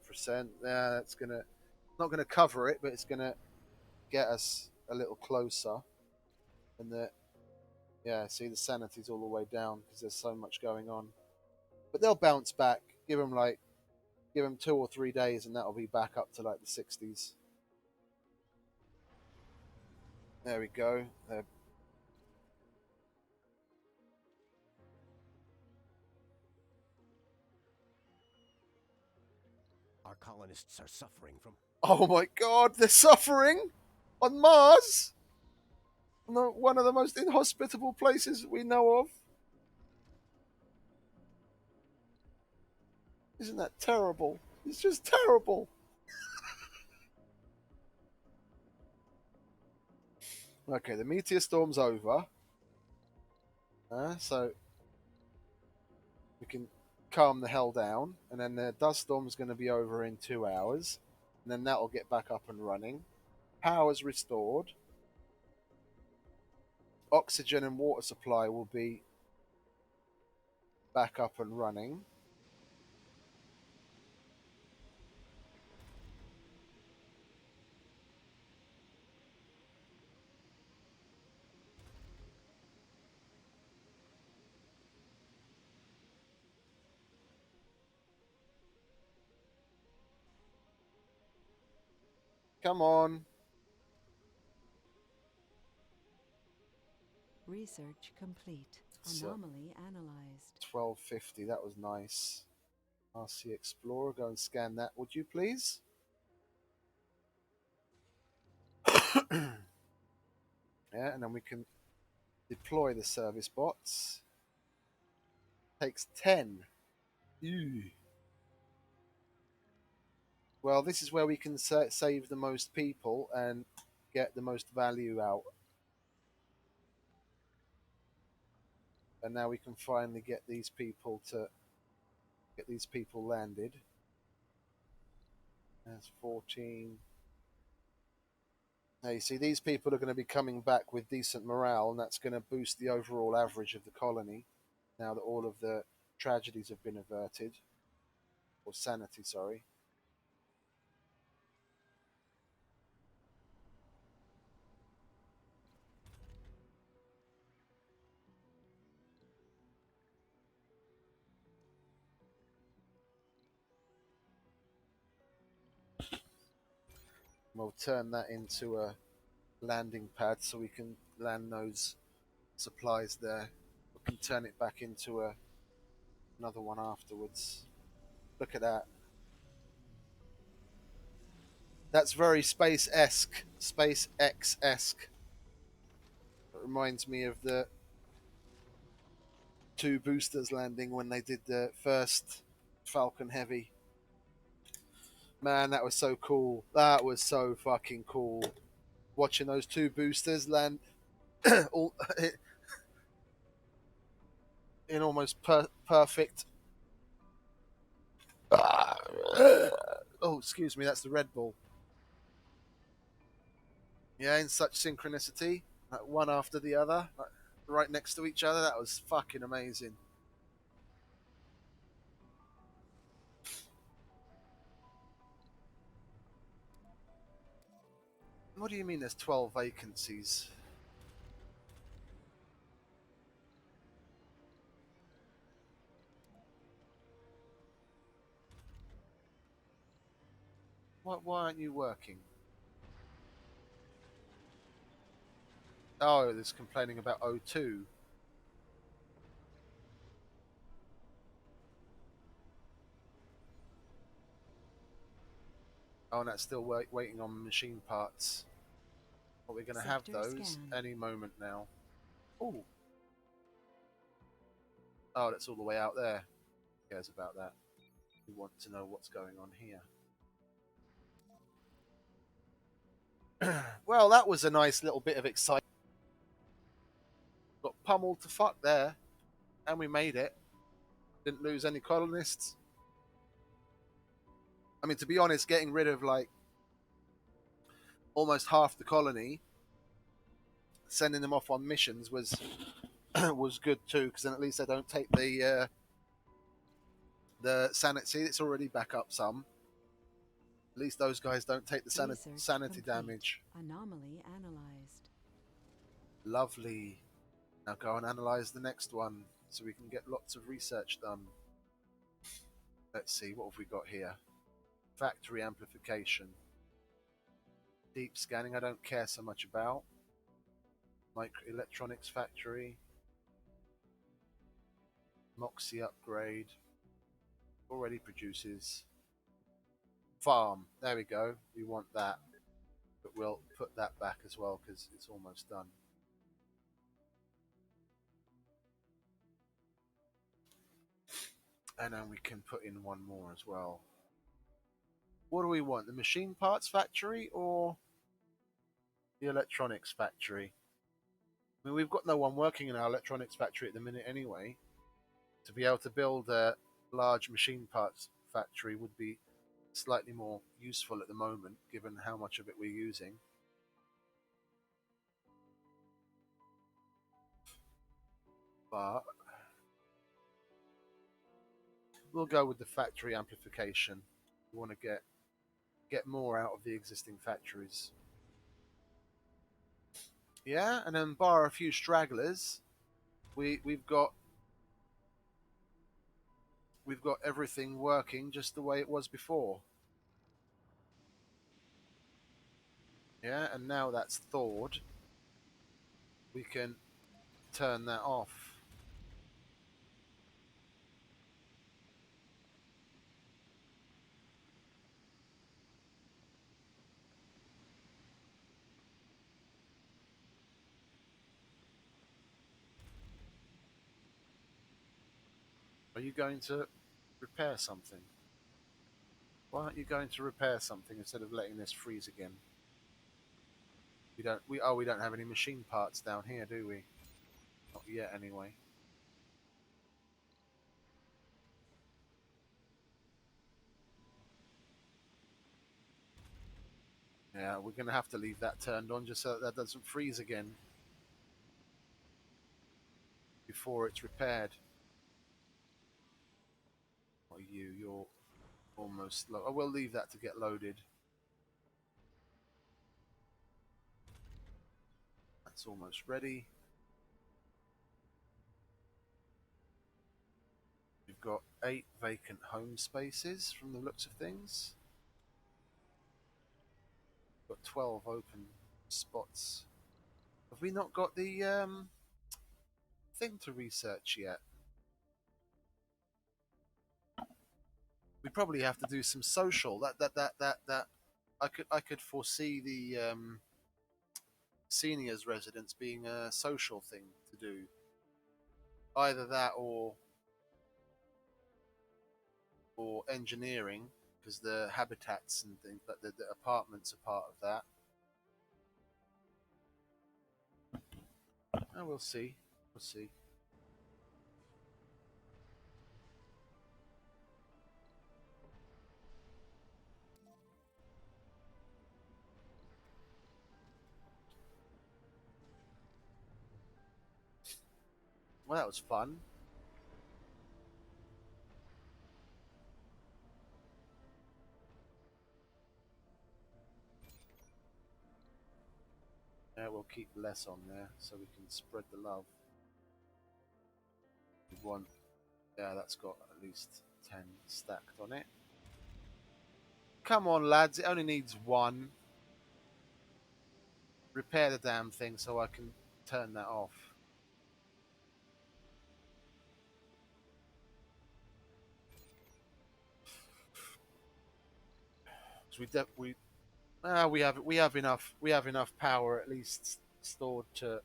Yeah, that's gonna not gonna cover it, but it's gonna get us a little closer. And the yeah, see the sanity's all the way down because there's so much going on. But they'll bounce back. Give them 2 or 3 days, and that'll be back up to like the 60s. There we go. Our colonists are suffering from... Oh my god, they're suffering on Mars, one of the most inhospitable places we know of. Isn't that terrible? It's just terrible. Okay, the meteor storm's over. So we can calm the hell down. And then the dust storm's going to be over in 2 hours. And then that'll get back up and running. Power's restored. Oxygen and water supply will be back up and running. Come on. Research complete. Anomaly analyzed. 1250, that was nice. RC Explorer, go and scan that, would you please? Yeah, and then we can deploy the service bots. Takes 10. Ew. Well, this is where we can save the most people and get the most value out. And now we can finally get these people landed. That's 14. Now you see, these people are going to be coming back with decent morale, and that's going to boost the overall average of the colony. Now that all of the tragedies have been averted, or sanity, sorry. We'll turn that into a landing pad so we can land those supplies there. We can turn it back into another one afterwards. Look at that. That's very space-esque, SpaceX-esque. It reminds me of the two boosters landing when they did the first Falcon Heavy. Man, that was so cool. That was so fucking cool. Watching those two boosters land all in almost perfect. Oh, excuse me, that's the Red Bull. Yeah, in such synchronicity, like one after the other, like right next to each other. That was fucking amazing. What do you mean there's 12 vacancies? Why aren't you working? Oh, there's complaining about O2. Oh, and that's still waiting on machine parts. But we're going to have those scanned. any moment now. Oh. Oh, that's all the way out there. Who cares about that? We want to know what's going on here. Well, that was a nice little bit of excitement. Got pummeled to fuck there. And we made it. Didn't lose any colonists. I mean, to be honest, getting rid of like almost half the colony, sending them off on missions was was good too, because then at least they don't take the sanity. It's already back up some. At least those guys don't take the sanity damage. Anomaly analyzed. Lovely. Now go and analyze the next one so we can get lots of research done. Let's see, what have we got here? Factory amplification. Deep scanning, I don't care so much about. Microelectronics factory. Moxie upgrade. Already produces. Farm. There we go. We want that. But we'll put that back as well because it's almost done. And then we can put in one more as well. What do we want? The machine parts factory or the electronics factory? I mean, we've got no one working in our electronics factory at the minute anyway. To be able to build a large machine parts factory would be slightly more useful at the moment, given how much of it we're using. But we'll go with the factory amplification. We want to get more out of the existing factories. Yeah, and then bar a few stragglers, we've got everything working just the way it was before. Yeah, and now that's thawed. We can turn that off. Are you going to repair something? Why aren't you going to repair something instead of letting this freeze again? We don't have any machine parts down here, do we? Not yet, anyway. Yeah, we're going to have to leave that turned on just so that doesn't freeze again before it's repaired. Or you're almost I will leave that to get loaded. That's almost ready. We've got 8 vacant home spaces from the looks of things. Got 12 open spots. Have we not got the thing to research yet? We probably have to do some social. That. I could foresee the seniors residence being a social thing to do. Either that or engineering, because the habitats and things, but the apartments are part of that. Oh, we'll see. We'll see. Well, that was fun. Yeah, we'll keep less on there so we can spread the love. We want, yeah, that's got at least 10 stacked on it. Come on, lads, it only needs one. Repair the damn thing so I can turn that off. So we have enough power at least stored to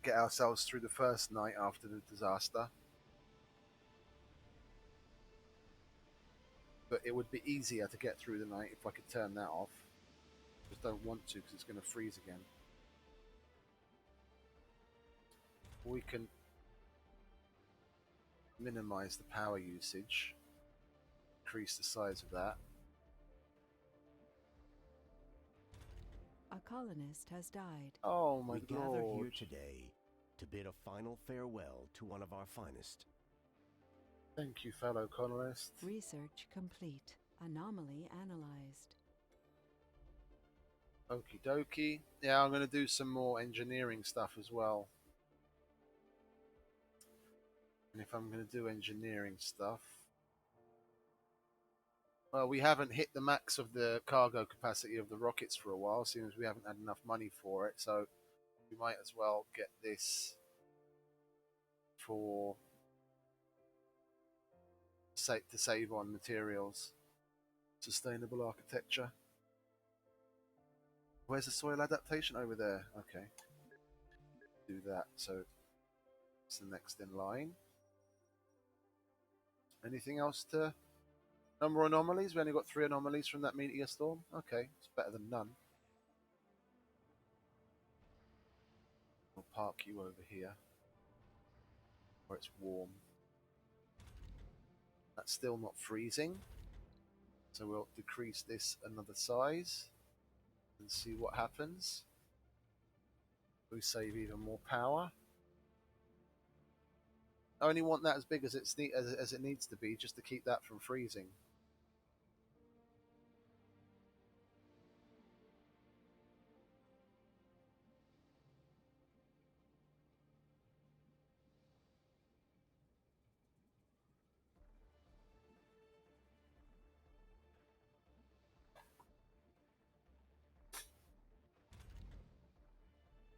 get ourselves through the first night after the disaster. But it would be easier to get through the night if I could turn that off. Just don't want to because it's going to freeze again. We can minimize the power usage, increase the size of that. A colonist has died. Oh my We gather lord. here today to bid a final farewell to one of our finest. Thank you, fellow colonists. Research complete. Anomaly analyzed. Okie dokie. Yeah, I'm going to do some more engineering stuff as well. And if I'm going to do engineering stuff, well, we haven't hit the max of the cargo capacity of the rockets for a while, seeing as we haven't had enough money for it. So we might as well get this for to save on materials. Sustainable architecture. Where's the soil adaptation? Over there. Okay. Do that. So it's the next in line. Anything else to... No more anomalies? We only got 3 anomalies from that meteor storm? Okay, it's better than none. We'll park you over here, where it's warm. That's still not freezing, so we'll decrease this another size and see what happens. We save even more power. I only want that as big as as it needs to be, just to keep that from freezing.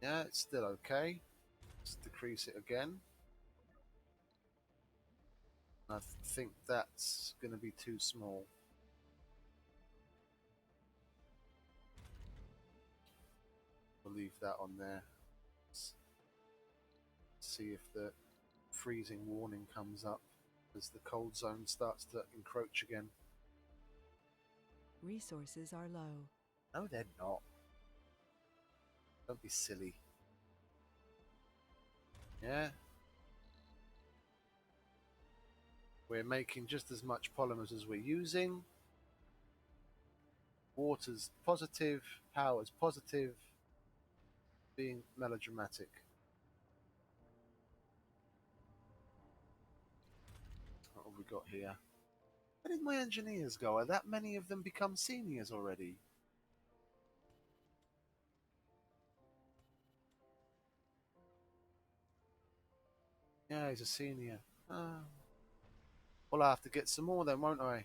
Yeah, it's still okay. Let's decrease it again. I think that's going to be too small. We'll leave that on there. Let's see if the freezing warning comes up as the cold zone starts to encroach again. Resources are low. No, they're not. Don't be silly. Yeah. We're making just as much polymers as we're using. Water's positive, power's positive, being melodramatic. What have we got here? Where did my engineers go? Are that many of them become seniors already? Yeah, he's a senior. Oh. Well, I'll have to get some more then, won't I?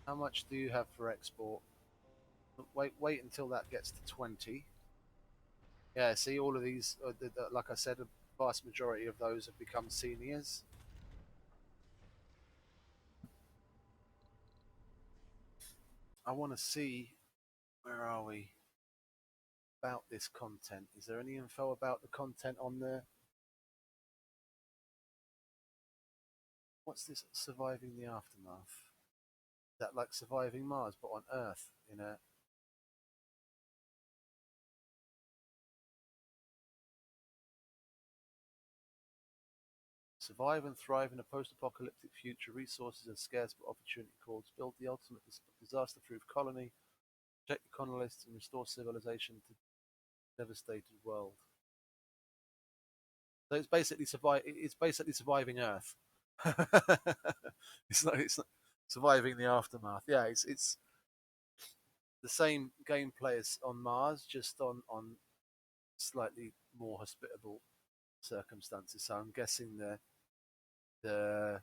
How much do you have for export? Wait until that gets to 20. Yeah, see, all of these, like I said, a vast majority of those have become seniors. I want to see, where are we, about this content. Is there any info about the content on there? What's this surviving the aftermath? Is that like surviving Mars, but on Earth in a survive and thrive in a post-apocalyptic future. Resources are scarce, but opportunity calls. Build the ultimate disaster-proof colony. Protect the colonists and restore civilization to a devastated world. So it's basically surviving Earth. It's not surviving the aftermath. Yeah, it's the same gameplay as on Mars, just on slightly more hospitable circumstances. So I'm guessing the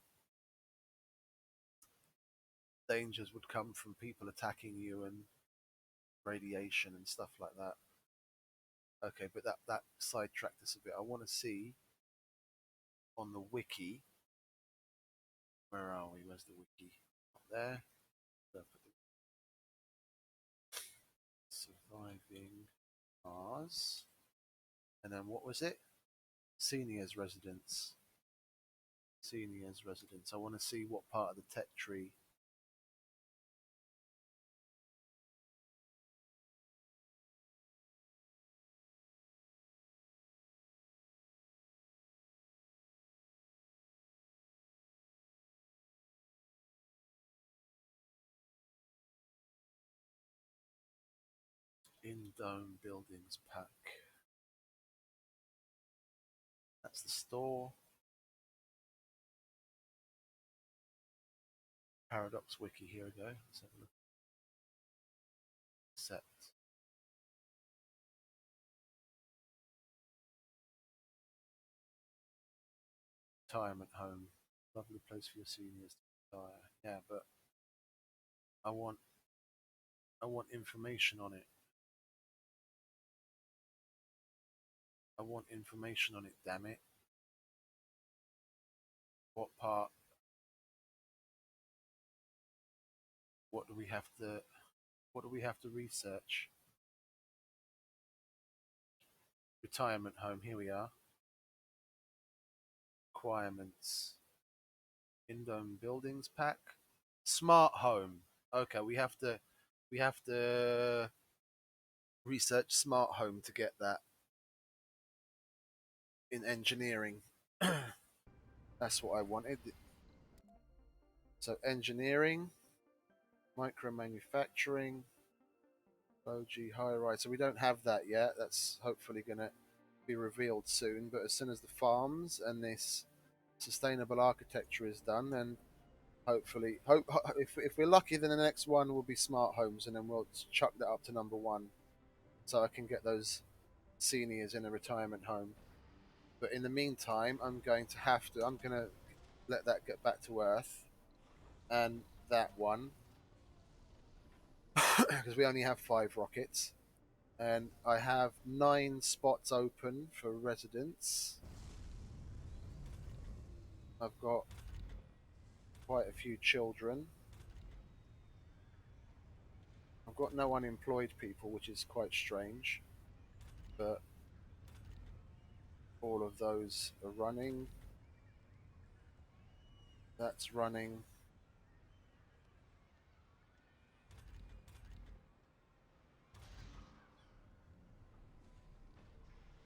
dangers would come from people attacking you and radiation and stuff like that. Okay, but that sidetracked us a bit. I want to see on the wiki. Where are we? Where's the wiki? Not there. Surviving Mars. And then what was it? Seniors residence. Seniors residence. I want to see what part of the tech tree. In Dome Buildings pack. That's the store. Paradox wiki. Here we go. Let's have a look. Set. Retirement home. Lovely place for your seniors to retire. Yeah, but I want information on it. I want information on it, damn it. What part? What do we have to research? Retirement home, here we are. Requirements. In-dome buildings pack. Smart home. Okay, we have to research smart home to get that in engineering. That's what I wanted. So engineering, micro manufacturing, OG high rise. So we don't have that yet. That's hopefully gonna be revealed soon. But as soon as the farms and this sustainable architecture is done, then hopefully, if we're lucky, then the next one will be smart homes, and then we'll chuck that up to number one, so I can get those seniors in a retirement home. But in the meantime, I'm going to let that get back to Earth, and that one, because we only have 5 rockets, and I have 9 spots open for residents. I've got quite a few children. I've got no unemployed people, which is quite strange, but all of those are running. That's running.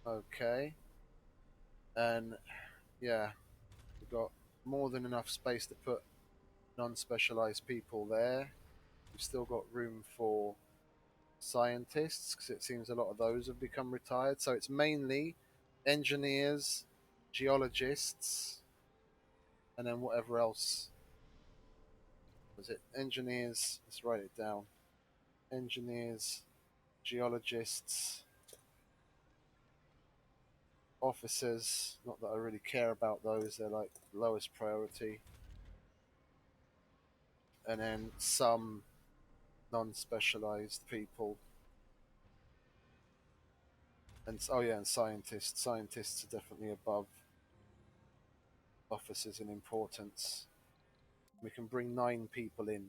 Okay. And yeah, we've got more than enough space to put non-specialized people there. We've still got room for scientists, because it seems a lot of those have become retired. So it's mainly engineers, geologists, and then whatever else. Was it engineers? Let's write it down. Engineers, geologists, officers. Not that I really care about those, they're like lowest priority. And then some non-specialized people. And oh yeah, and scientists. Scientists are definitely above officers in importance. We can bring 9 people in.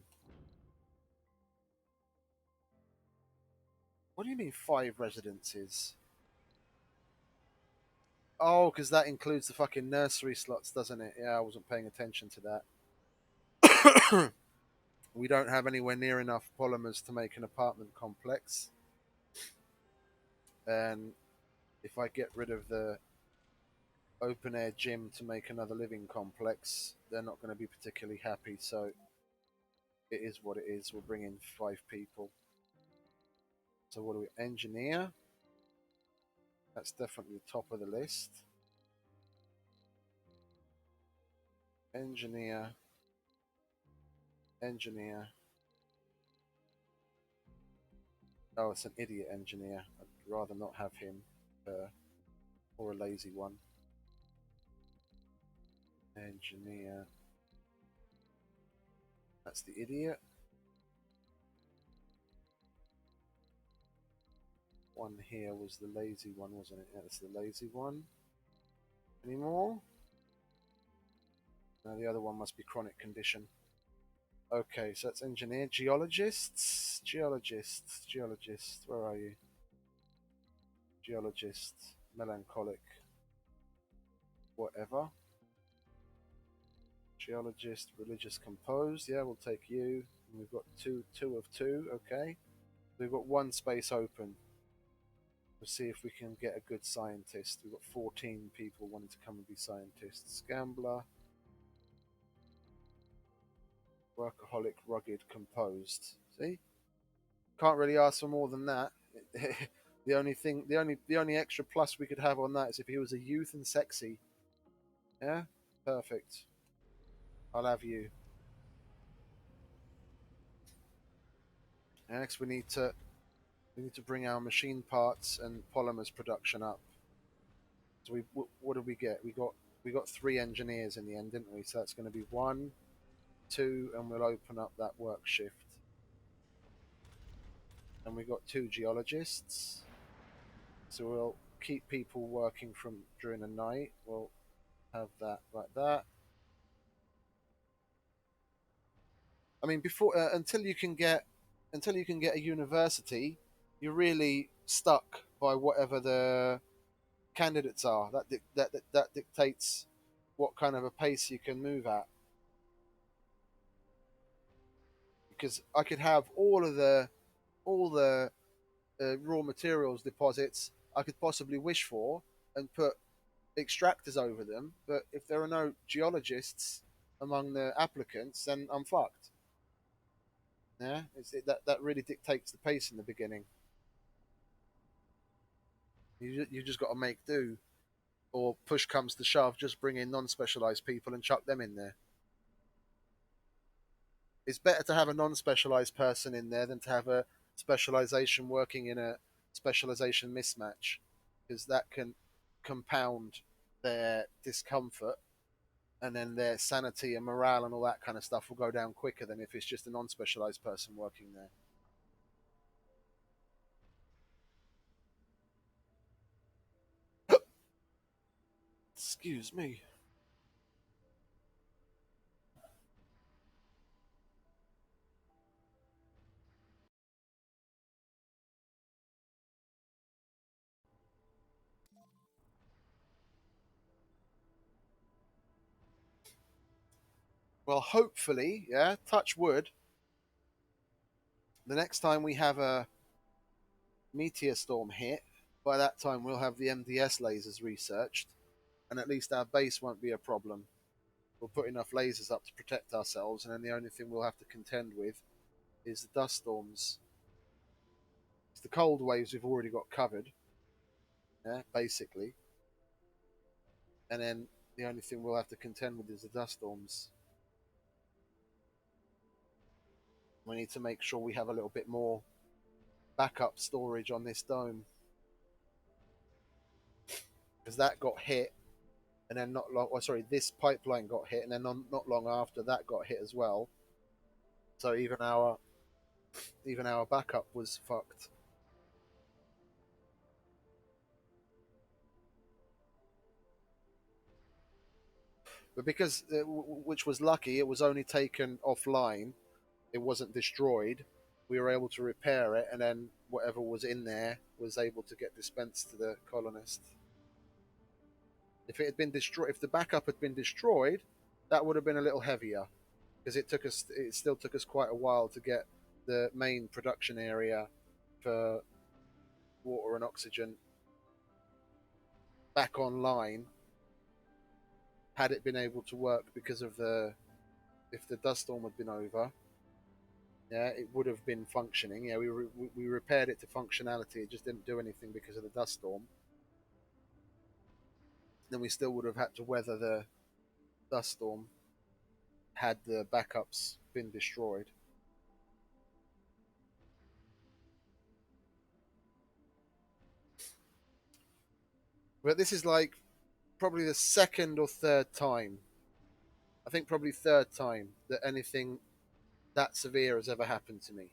What do you mean 5 residences? Oh, because that includes the fucking nursery slots, doesn't it? Yeah, I wasn't paying attention to that. We don't have anywhere near enough polymers to make an apartment complex. And if I get rid of the open air gym to make another living complex, they're not going to be particularly happy. So it is what it is. We'll bring in 5 people. So what do we engineer? That's definitely the top of the list. Engineer. Engineer. Oh, it's an idiot engineer. I'd rather not have him. Or a lazy one. Engineer. That's the idiot. One here was the lazy one, wasn't it? Yeah, that's the lazy one. Any more? No, the other one must be chronic condition. Okay, so that's engineer. Geologists? Geologists. Geologists. Where are you? Geologist. Melancholic. Whatever. Geologist. Religious composed. Yeah, we'll take you. And we've got two of 2. Okay. We've got 1 space open. We'll see if we can get a good scientist. We've got 14 people wanting to come and be scientists. Gambler. Workaholic, rugged, composed. See? Can't really ask for more than that. The only extra plus we could have on that is if he was a youth and sexy. Yeah? Perfect. I'll have you. Next we need to bring our machine parts and polymers production up. So what did we get? We got 3 engineers in the end, didn't we? So that's going to be 1, 2, and we'll open up that work shift. And we got 2 geologists. So we'll keep people working from during the night. We'll have that like that. I mean, before until you can get a university, you're really stuck by whatever the candidates are. That dictates what kind of a pace you can move at. Because I could have all the raw materials deposits I could possibly wish for and put extractors over them, but if there are no geologists among the applicants, then I'm fucked. Yeah, that really dictates the pace in the beginning. You just got to make do, or push comes to shove, just bring in non-specialized people and chuck them in there. It's better to have a non-specialized person in there than to have a specialization working in a specialization mismatch, because that can compound their discomfort, and then their sanity and morale and all that kind of stuff will go down quicker than if it's just a non-specialized person working there. Excuse me. Well, hopefully, yeah, touch wood, the next time we have a meteor storm hit, by that time we'll have the MDS lasers researched, and at least our base won't be a problem. We'll put enough lasers up to protect ourselves, and then the only thing we'll have to contend with is the dust storms. It's the cold waves we've already got covered, yeah, basically. And then the only thing we'll have to contend with is the dust storms. We need to make sure we have a little bit more backup storage on this dome, because that got hit, and then not long. Oh, sorry, this pipeline got hit, and then not long after that got hit as well. So even our Even our backup was fucked. But because, which was lucky, it was only taken offline. It wasn't destroyed. We were able to repair it, and then whatever was in there was able to get dispensed to the colonists. If it had been destroyed, if the backup had been destroyed, that would have been a little heavier because it still took us quite a while to get the main production area for water and oxygen back online. Had it been able to work because of if the dust storm had been over, yeah, it would have been functioning. Yeah, we repaired it to functionality. It just didn't do anything because of the dust storm. Then we still would have had to weather the dust storm had the backups been destroyed. But this is like probably the second or third time. I think probably third time that anything that severe has ever happened to me.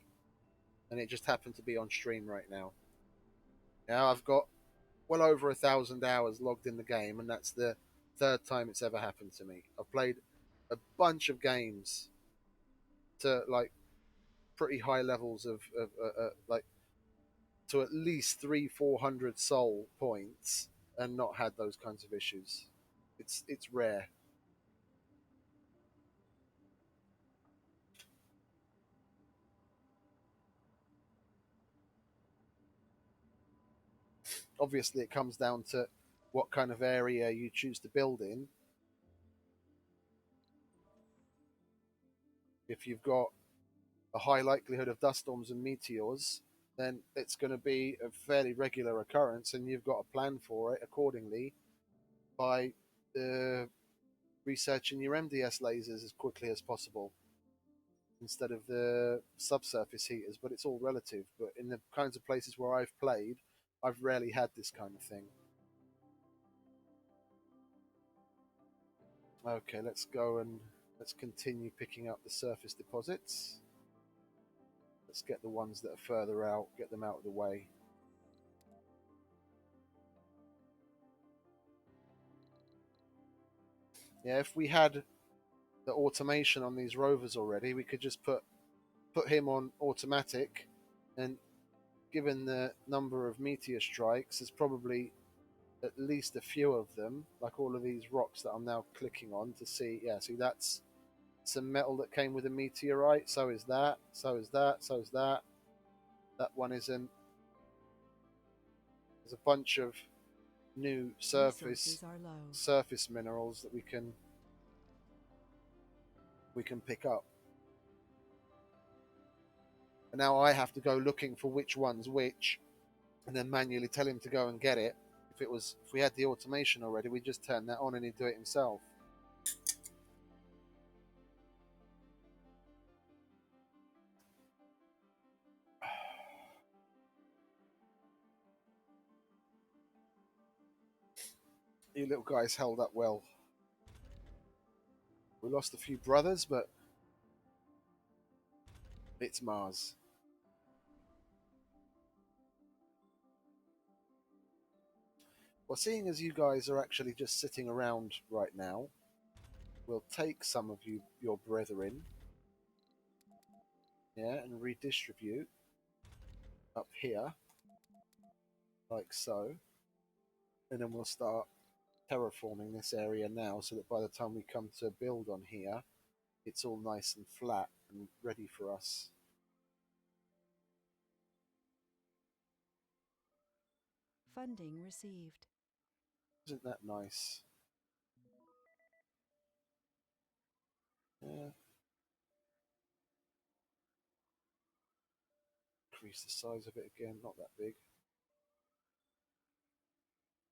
And it just happened to be on stream right now. Now I've got well over 1,000 hours logged in the game, and that's the third time it's ever happened to me. I've played a bunch of games to like pretty high levels of like to at least 300-400 soul points and not had those kinds of issues. It's rare. Obviously, it comes down to what kind of area you choose to build in. If you've got a high likelihood of dust storms and meteors, then it's going to be a fairly regular occurrence, and you've got to plan for it accordingly by researching your MDS lasers as quickly as possible instead of the subsurface heaters. But it's all relative. But in the kinds of places where I've played, I've rarely had this kind of thing. Okay, let's go and let's continue picking up the surface deposits. Let's get the ones that are further out, get them out of the way. Yeah, if we had the automation on these rovers already, we could just put him on automatic, and given the number of meteor strikes, there's probably at least a few of them, like all of these rocks that I'm now clicking on to see. Yeah, see, that's some metal that came with a meteorite. So is that. So is that. So is that. That one isn't. There's a bunch of new surface minerals that we can pick up. And now I have to go looking for which one's which, and then manually tell him to go and get it. If we had the automation already, we'd just turn that on and he'd do it himself. You little guys held up well. We lost a few brothers, but it's Mars. Well, seeing as you guys are actually just sitting around right now, we'll take some of your brethren, yeah, and redistribute up here, like so. And then we'll start terraforming this area now, so that by the time we come to build on here, it's all nice and flat and ready for us. Funding received. Isn't that nice? Yeah. Increase the size of it again, not that big.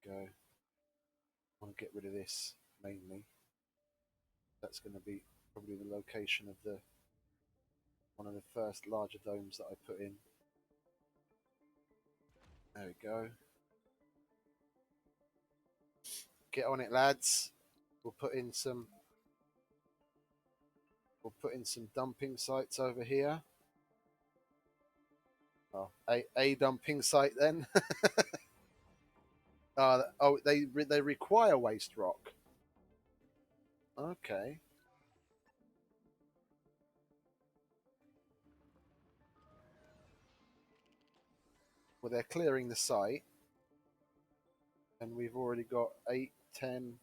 Go. I want to get rid of this mainly. That's going to be probably the location of one of the first larger domes that I put in. There we go. Get on it, lads. We'll put in some dumping sites over here. Oh, a dumping site then. They require waste rock. Okay. Well, they're clearing the site, and we've already got 8, 10,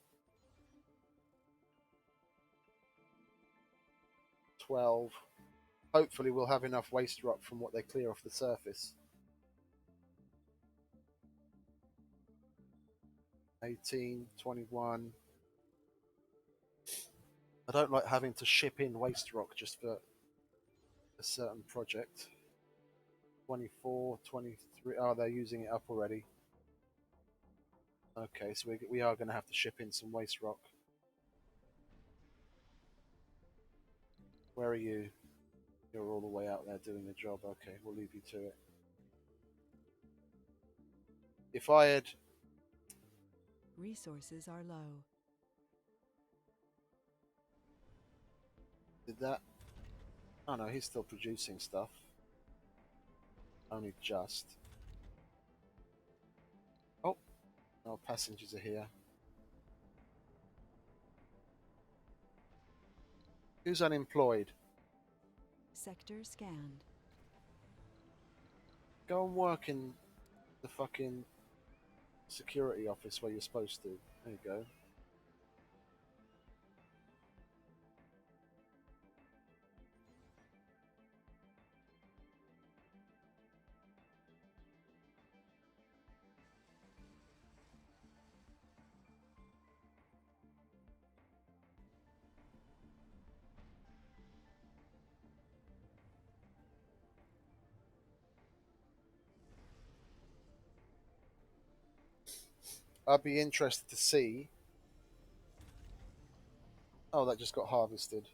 12. Hopefully, we'll have enough waste rock from what they clear off the surface. 18, 21. I don't like having to ship in waste rock just for a certain project. 24, 23. Oh, they're using it up already. Okay, so we are going to have to ship in some waste rock. Where are you? You're all the way out there doing the job. Okay, we'll leave you to it. If I had... Resources are low. Did that? Oh no, he's still producing stuff. Only just. Oh, no, passengers are here. Who's unemployed? Sector scanned. Go and work in the fucking security office where you're supposed to. There you go. I'd be interested to see. Oh, that just got harvested.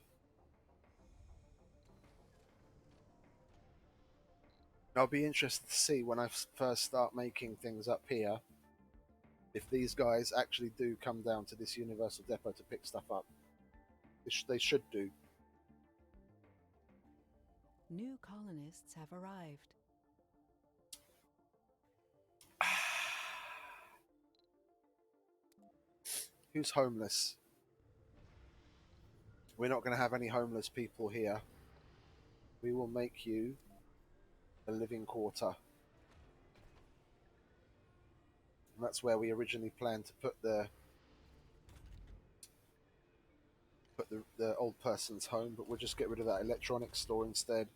I'll be interested to see when I first start making things up here if these guys actually do come down to this universal depot to pick stuff up. They should do. New colonists have arrived. Who's homeless? We're not going to have any homeless people here. We will make you a living quarter. And that's where we originally planned to put the old person's home, but we'll just get rid of that electronics store instead.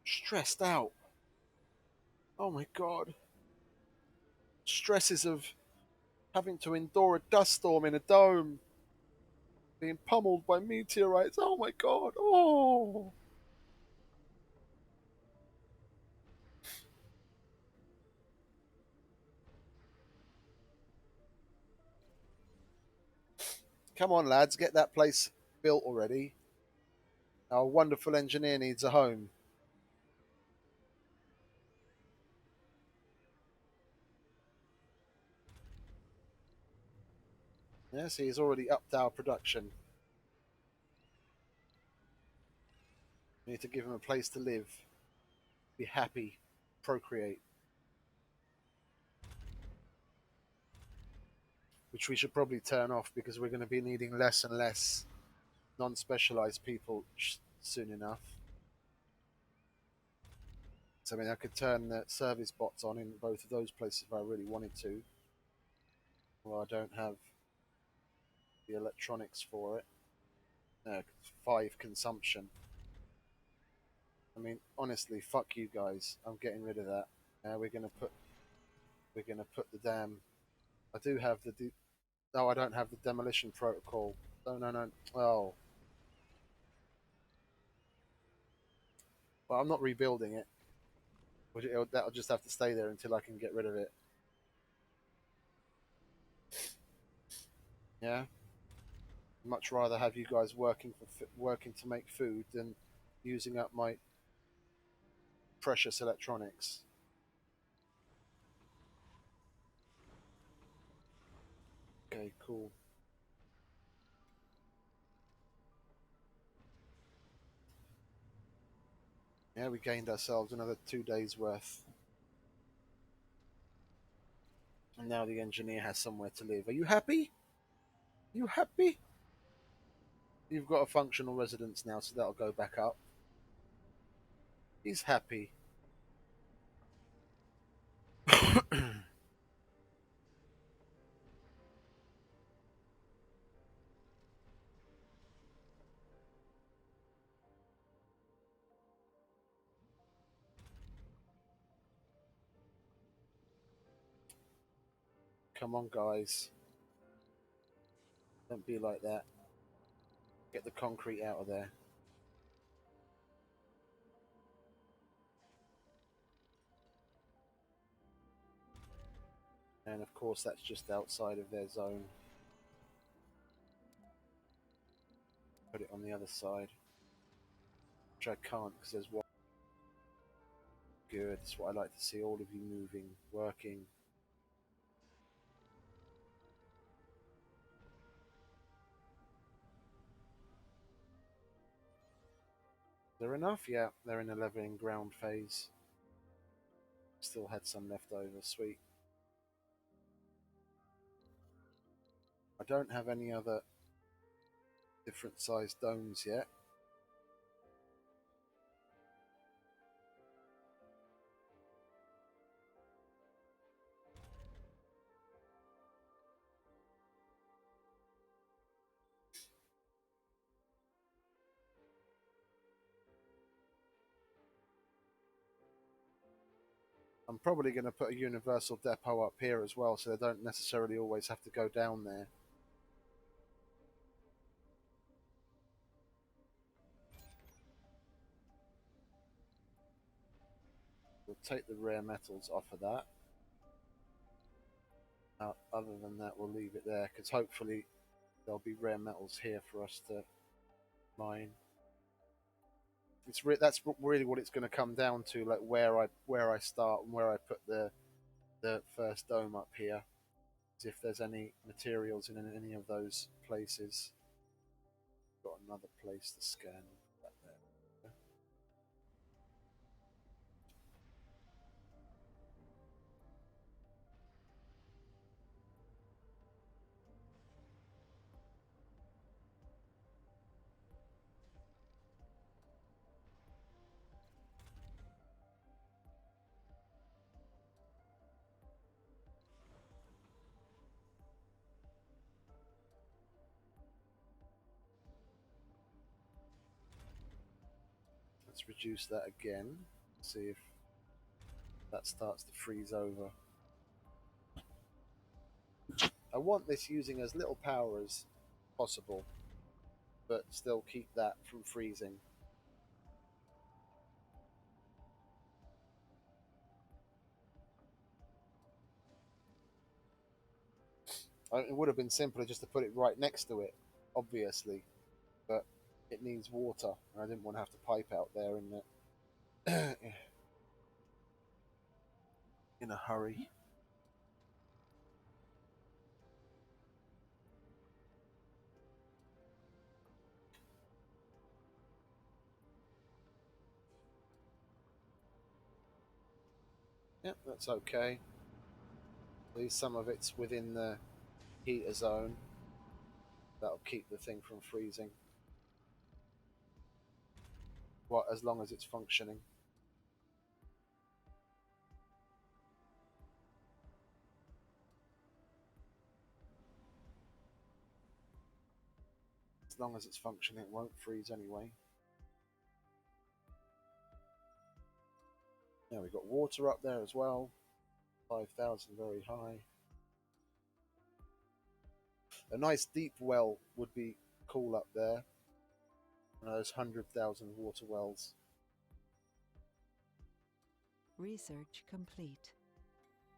Stressed out. Oh my god. Stresses of having to endure a dust storm in a dome. Being pummeled by meteorites. Oh my god. Oh. Come on, lads, get that place built already. Our wonderful engineer needs a home. Yes, he's already upped our production. We need to give him a place to live, be happy, procreate. Which we should probably turn off because we're going to be needing less and less non-specialized people soon enough. So, I mean, I could turn the service bots on in both of those places if I really wanted to. Well, I don't have the electronics for it. 5 consumption. I mean, honestly, fuck you guys. I'm getting rid of that. We're gonna put the damn. I do have the. No, I don't have the demolition protocol. No. Oh. Well, I'm not rebuilding it. That'll just have to stay there until I can get rid of it. Yeah. Much rather have you guys working to make food than using up my precious electronics. Okay, cool. Yeah, we gained ourselves another 2 days worth. And now the engineer has somewhere to live. Are you happy? You happy? You've got a functional residence now, so that'll go back up. He's happy. Come on, guys. Don't be like that. Get the concrete out of there. And of course, that's just outside of their zone. Put it on the other side. Which I can't because there's one. Good. That's what I like to see. All of you moving, working. Is there enough? Yeah, they're in a leveling ground phase. Still had some left over. Sweet. I don't have any other different sized domes yet. I'm probably going to put a universal depot up here as well, so they don't necessarily always have to go down there. We'll take the rare metals off of that. Other than that, we'll leave it there, because hopefully there'll be rare metals here for us to mine. That's really what it's going to come down to, like where I start and where I put the first dome up here. If there's any materials in any of those places. Got another place to scan that there. Let's reduce that again. See if that starts to freeze over. I want this using as little power as possible, but still keep that from freezing. It would have been simpler just to put it right next to it, obviously, but it needs water, and I didn't want to have to pipe out there in a hurry. Yep, that's okay. At least some of it's within the heater zone. That'll keep the thing from freezing. Well, as long as it's functioning. As long as it's functioning, it won't freeze anyway. Now we've got water up there as well. 5,000, very high. A nice deep well would be cool up there. One of those 100,000 water wells. Research complete.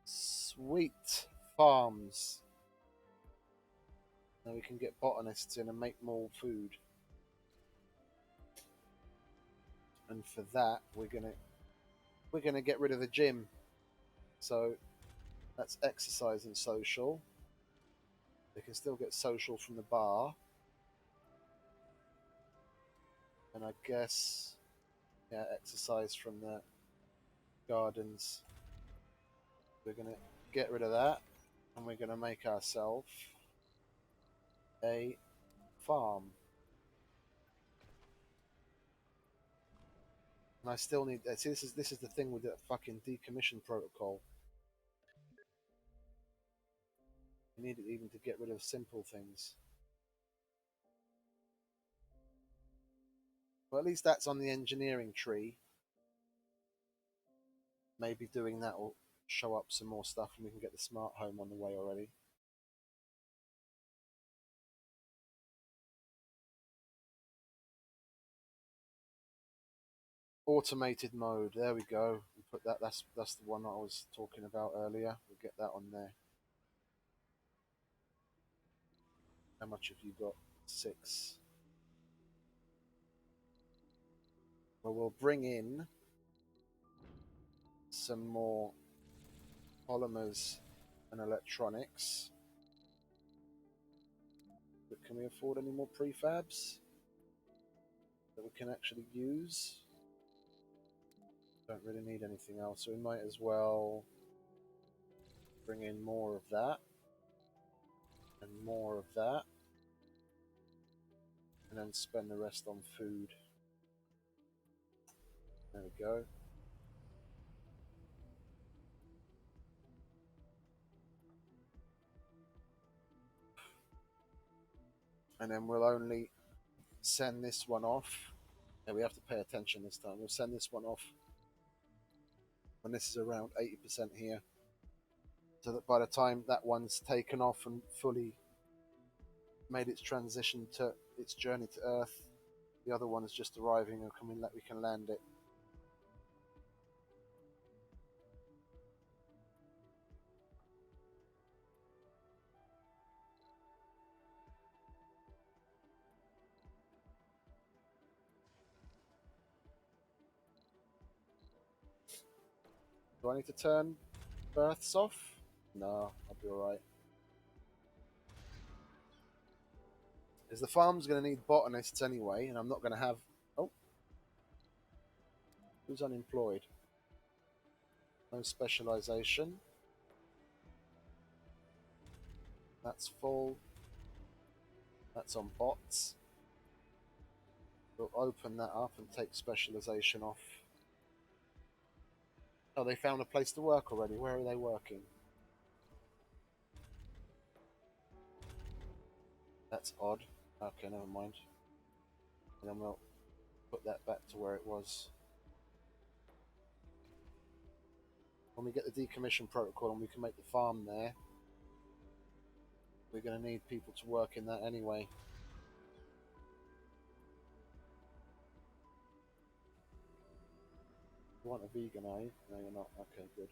Sweet farms. Now we can get botanists in and make more food. And for that, we're gonna get rid of the gym. So that's exercise and social. They can still get social from the bar. And I guess Yeah, exercise from the gardens. We're gonna get rid of that, and we're gonna make ourselves a farm. And I still need. See, this is the thing with the fucking decommission protocol. You need it even to get rid of simple things. Well, at least that's on the engineering tree. Maybe doing that will show up some more stuff, and we can get the smart home on the way already. Automated mode. There we go. We put that. That's the one I was talking about earlier. We'll get that on there. How much have you got? 6. Well, we'll bring in some more polymers and electronics. But can we afford any more prefabs that we can actually use? Don't really need anything else, so we might as well bring in more of that and more of that, and then spend the rest on food. There we go. And then we'll only send this one off. And we have to pay attention this time. We'll send this one off when this is around 80% here, so that by the time that one's taken off and fully made its transition to its journey to Earth, the other one is just arriving, and we can land it. Do I need to turn births off? No, I'll be alright. Because the farm's going to need botanists anyway, and I'm not going to have... Oh. Who's unemployed? No specialization. That's full. That's on bots. We'll open that up and take specialization off. Oh, they found a place to work already. Where are they working? That's odd. Okay, never mind. And then we'll put that back to where it was. When we get the decommission protocol and we can make the farm there, we're going to need people to work in that anyway. You want a vegan, are you? No, you're not. Okay, good.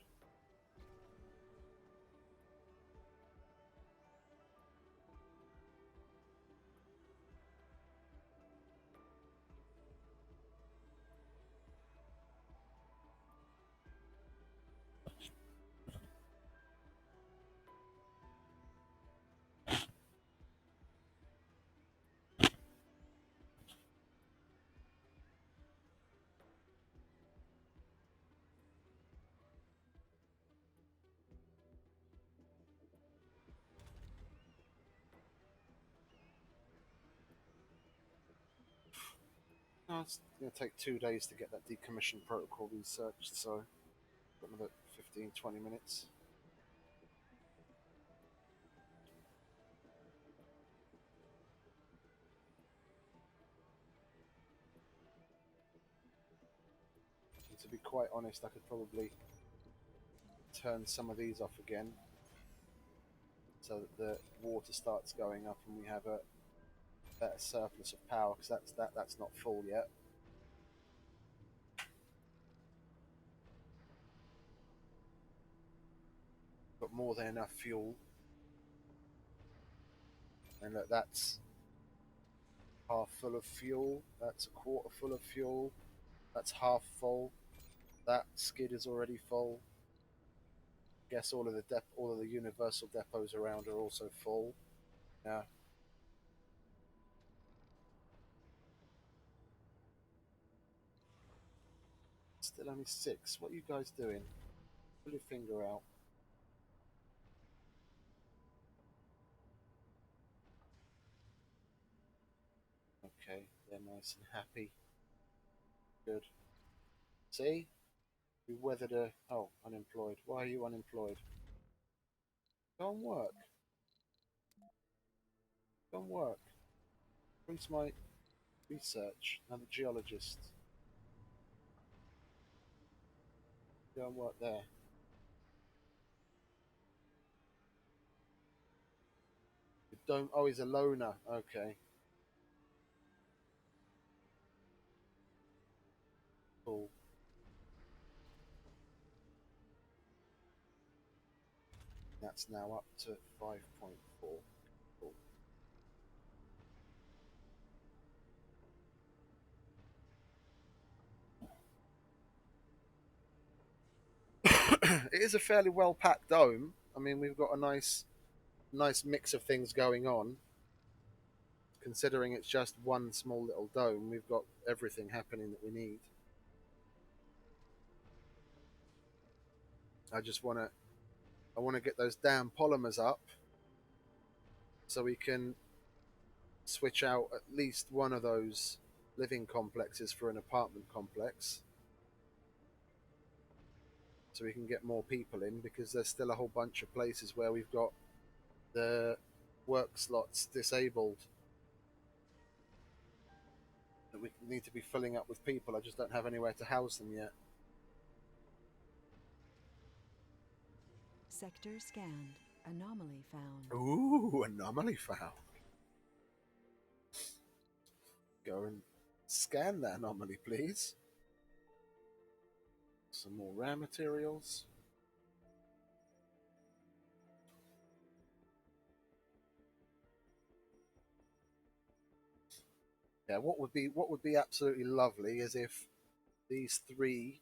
No, it's going to take 2 days to get that decommission protocol researched, so got another 15-20 minutes. And to be quite honest, I could probably turn some of these off again so that the water starts going up and we have a better surplus of power, because that's not full yet. Got more than enough fuel. And look, that's half full of fuel. That's a quarter full of fuel. That's half full. That skid is already full. Guess all of the universal depots around are also full. Yeah. Still only 6. What are you guys doing? Pull your finger out. Okay, they're nice and happy. Good. See? We weathered a... Oh, unemployed. Why are you unemployed? Go and work. Go and work. Increase my research. Another geologist. Go and work there. You don't... Oh, he's a loner. Okay. Cool. That's now up to 5.4. Cool. It is a fairly well packed dome. I mean, we've got a nice mix of things going on. Considering it's just one small little dome, we've got everything happening that we need. I want to get those damn polymers up so we can switch out at least one of those living complexes for an apartment complex, so we can get more people in, because there's still a whole bunch of places where we've got the work slots disabled that we need to be filling up with people. I just don't have anywhere to house them yet. Sector scanned. Anomaly found. Ooh, anomaly found. Go and scan that anomaly, please. Some more rare materials. Yeah, what would be absolutely lovely is if these 3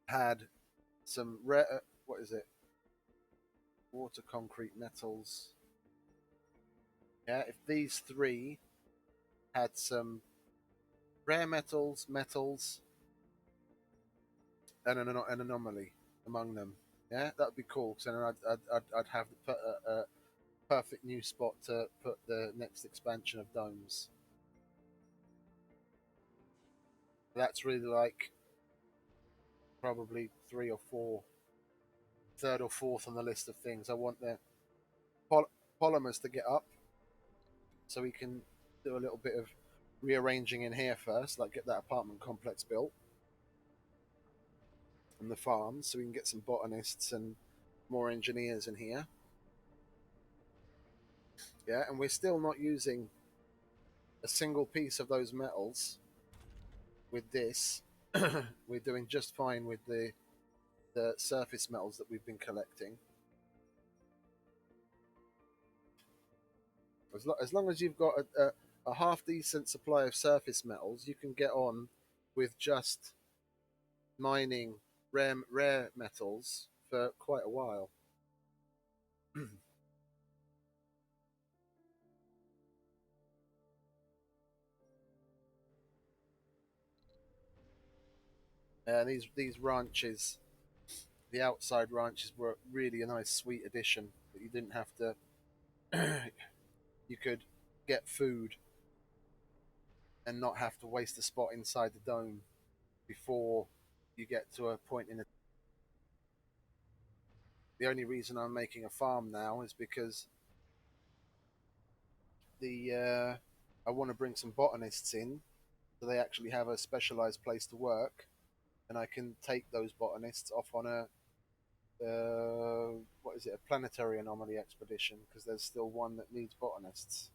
had some rare, what is it? Water, concrete, metals. Yeah, if these 3 had some rare metals, and an anomaly among them. Yeah, that would be cool. Because then I'd have a perfect new spot to put the next expansion of domes. That's really like probably 3 or 4, third or fourth on the list of things. I want the polymers to get up, so we can do a little bit of rearranging in here first, like get that apartment complex built and the farms, so we can get some botanists and more engineers in here. Yeah, and we're still not using a single piece of those metals with this. We're doing just fine with the surface metals that we've been collecting. As long as you've got a half decent supply of surface metals, you can get on with just mining rare metals for quite a while. These ranches, the outside ranches, were really a nice sweet addition. That you didn't have to. You could get food and not have to waste a spot inside the dome before you get to a point in it. The only reason I'm making a farm now is because I want to bring some botanists in, so they actually have a specialized place to work, and I can take those botanists off on a what is it, a planetary anomaly expedition, because there's still one that needs botanists.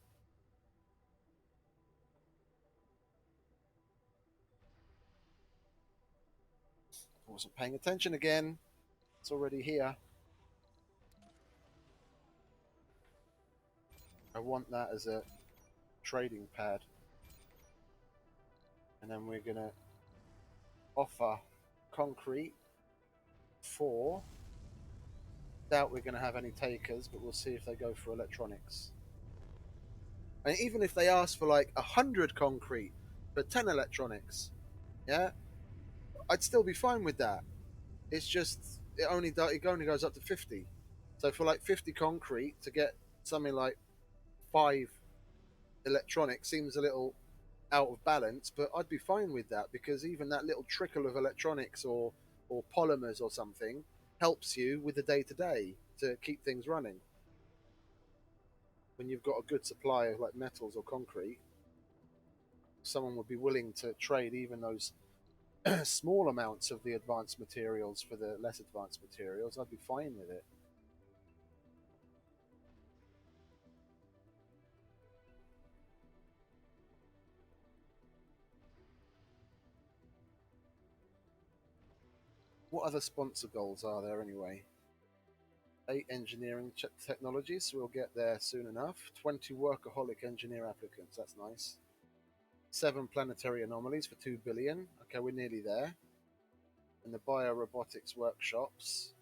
I wasn't paying attention again. It's already here. I want that as a trading pad. And then we're going to offer concrete for... Doubt we're going to have any takers, but we'll see if they go for electronics. And even if they ask for like 100 concrete for 10 electronics, yeah, I'd still be fine with that. It's just it only goes up to 50. So for like 50 concrete to get something like 5 electronic seems a little out of balance, but I'd be fine with that because even that little trickle of electronics or polymers or something helps you with the day to day to keep things running. When you've got a good supply of like metals or concrete, someone would be willing to trade even those small amounts of the advanced materials for the less advanced materials. I'd be fine with it. What other sponsor goals are there anyway? 8 engineering technologies, so we'll get there soon enough. 20 workaholic engineer applicants, that's nice. 7 planetary anomalies for 2 billion. Okay, we're nearly there. And the biorobotics workshops,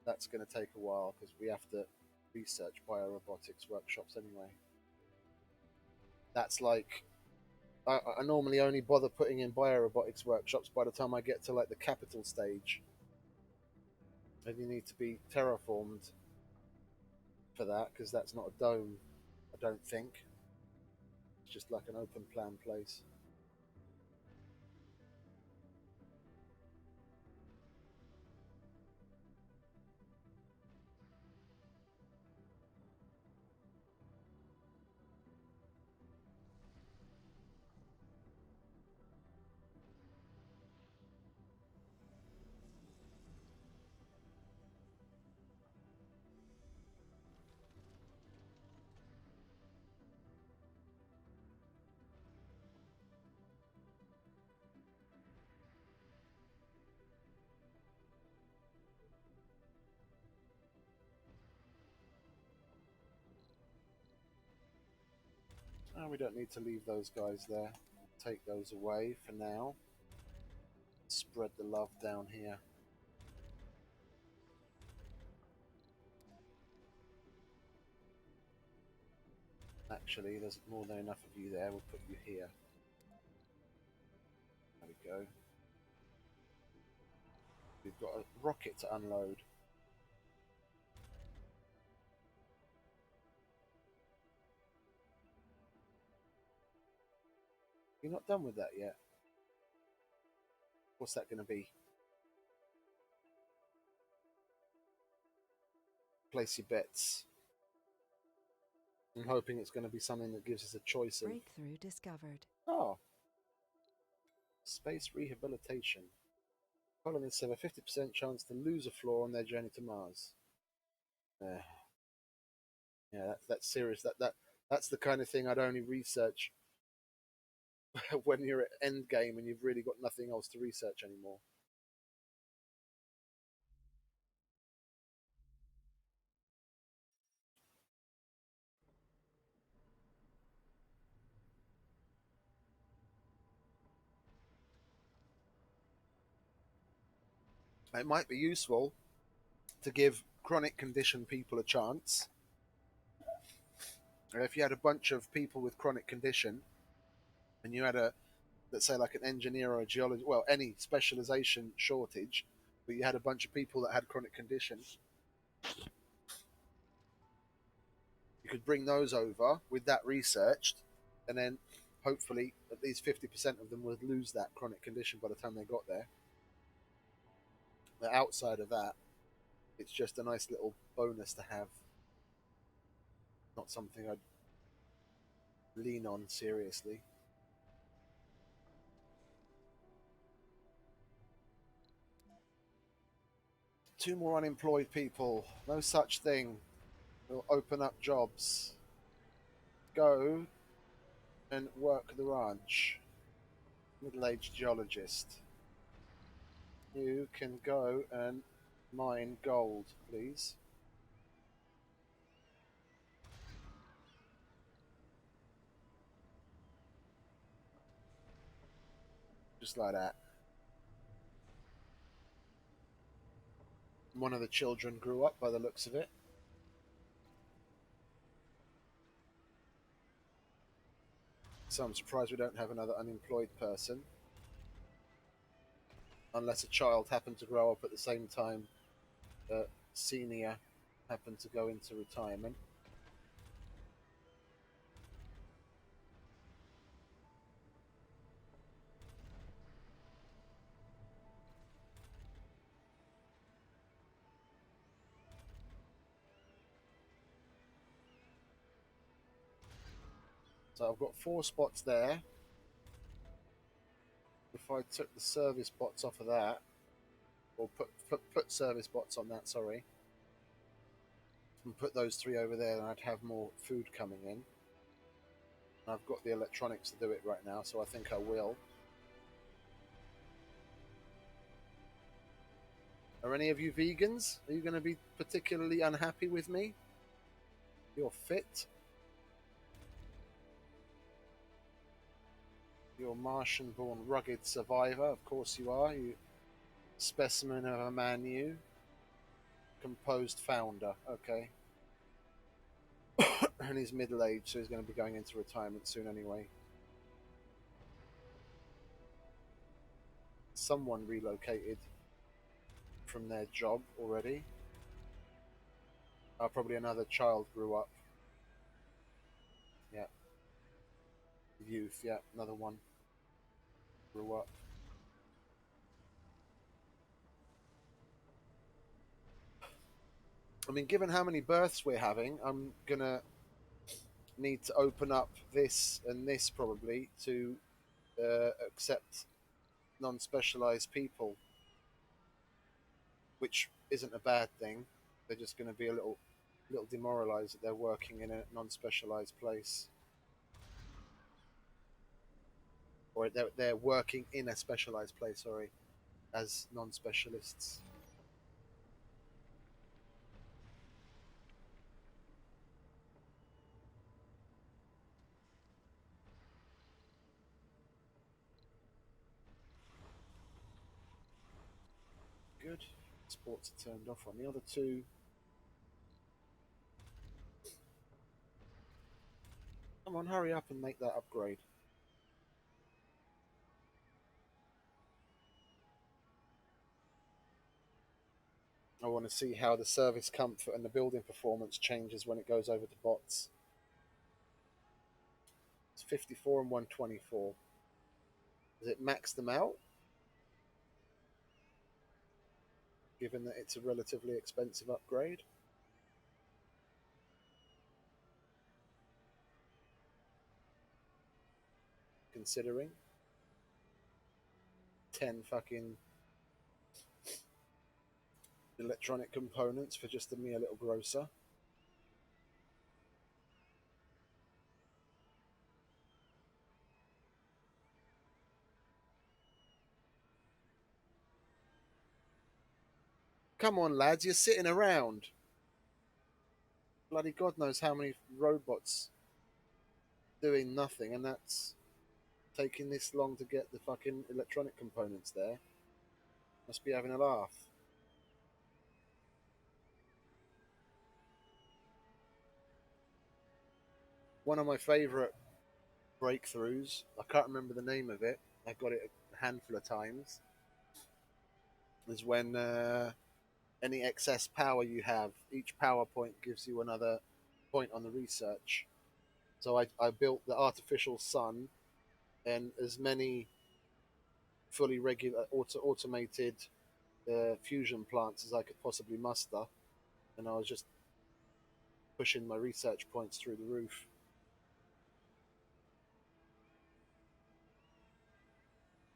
that's going to take a while because we have to research biorobotics workshops anyway. That's like, I normally only bother putting in biorobotics workshops by the time I get to like the capital stage. And you need to be terraformed for that because that's not a dome, I don't think. It's just like an open plan place. Oh, we don't need to leave those guys there. Take those away for now. Spread the love down here. Actually, there's more than enough of you there. We'll put you here. There we go. We've got a rocket to unload. You're not done with that yet. What's that going to be? Place your bets. I'm hoping it's going to be something that gives us a choice of... Breakthrough discovered. Oh. Space rehabilitation. Colonists have a 50% chance to lose a floor on their journey to Mars. Yeah, that's serious. That's the kind of thing I'd only research when you're at end game and you've really got nothing else to research anymore. It might be useful to give chronic condition people a chance. If you had a bunch of people with chronic condition and you had let's say like an engineer or a geologist, well, any specialization shortage, but you had a bunch of people that had chronic conditions, you could bring those over with that researched, and then hopefully at least 50% of them would lose that chronic condition by the time they got there. But outside of that, it's just a nice little bonus to have. Not something I'd lean on seriously. Two more unemployed people. No such thing. We'll open up jobs. Go and work the ranch. Middle-aged geologist. You can go and mine gold, please. Just like that. One of the children grew up by the looks of it. So I'm surprised we don't have another unemployed person. unless a child happened to grow up at the same time that senior happened to go into retirement. So I've got 4 spots there. If I took the service bots off of that, or put service bots on that, sorry, and put those 3 over there, then I'd have more food coming in. And I've got the electronics to do it right now, so I think I will. Are any of you vegans? Are you going to be particularly unhappy with me? You're fit. You're Martian-born rugged survivor. Of course you are. You specimen of a man, you. Composed founder. Okay. And he's middle-aged, so he's going to be going into retirement soon anyway. Someone relocated from their job already. Probably another child grew up. Yeah. Youth, yeah, another one grew up. I mean, given how many births we're having, I'm gonna need to open up this and this probably to accept non-specialized people, which isn't a bad thing. They're just going to be a little demoralized that they're working in a non-specialized place, or they're working in a specialized place. Sorry, as non-specialists. Good. Sports are turned off on the other 2. Come on, hurry up and make that upgrade. I want to see how the service comfort and the building performance changes when it goes over to bots. It's 54 and 124. Does it max them out? Given that it's a relatively expensive upgrade. Considering 10 fucking electronic components for just a mere little grocer. Come on, lads, you're sitting around. Bloody God knows how many robots doing nothing, and that's taking this long to get the fucking electronic components there. Must be having a laugh. One of my favourite breakthroughs, I can't remember the name of it, I got it a handful of times, is when any excess power you have, each power point gives you another point on the research. So I built the artificial sun and as many fully regular automated fusion plants as I could possibly muster, and I was just pushing my research points through the roof.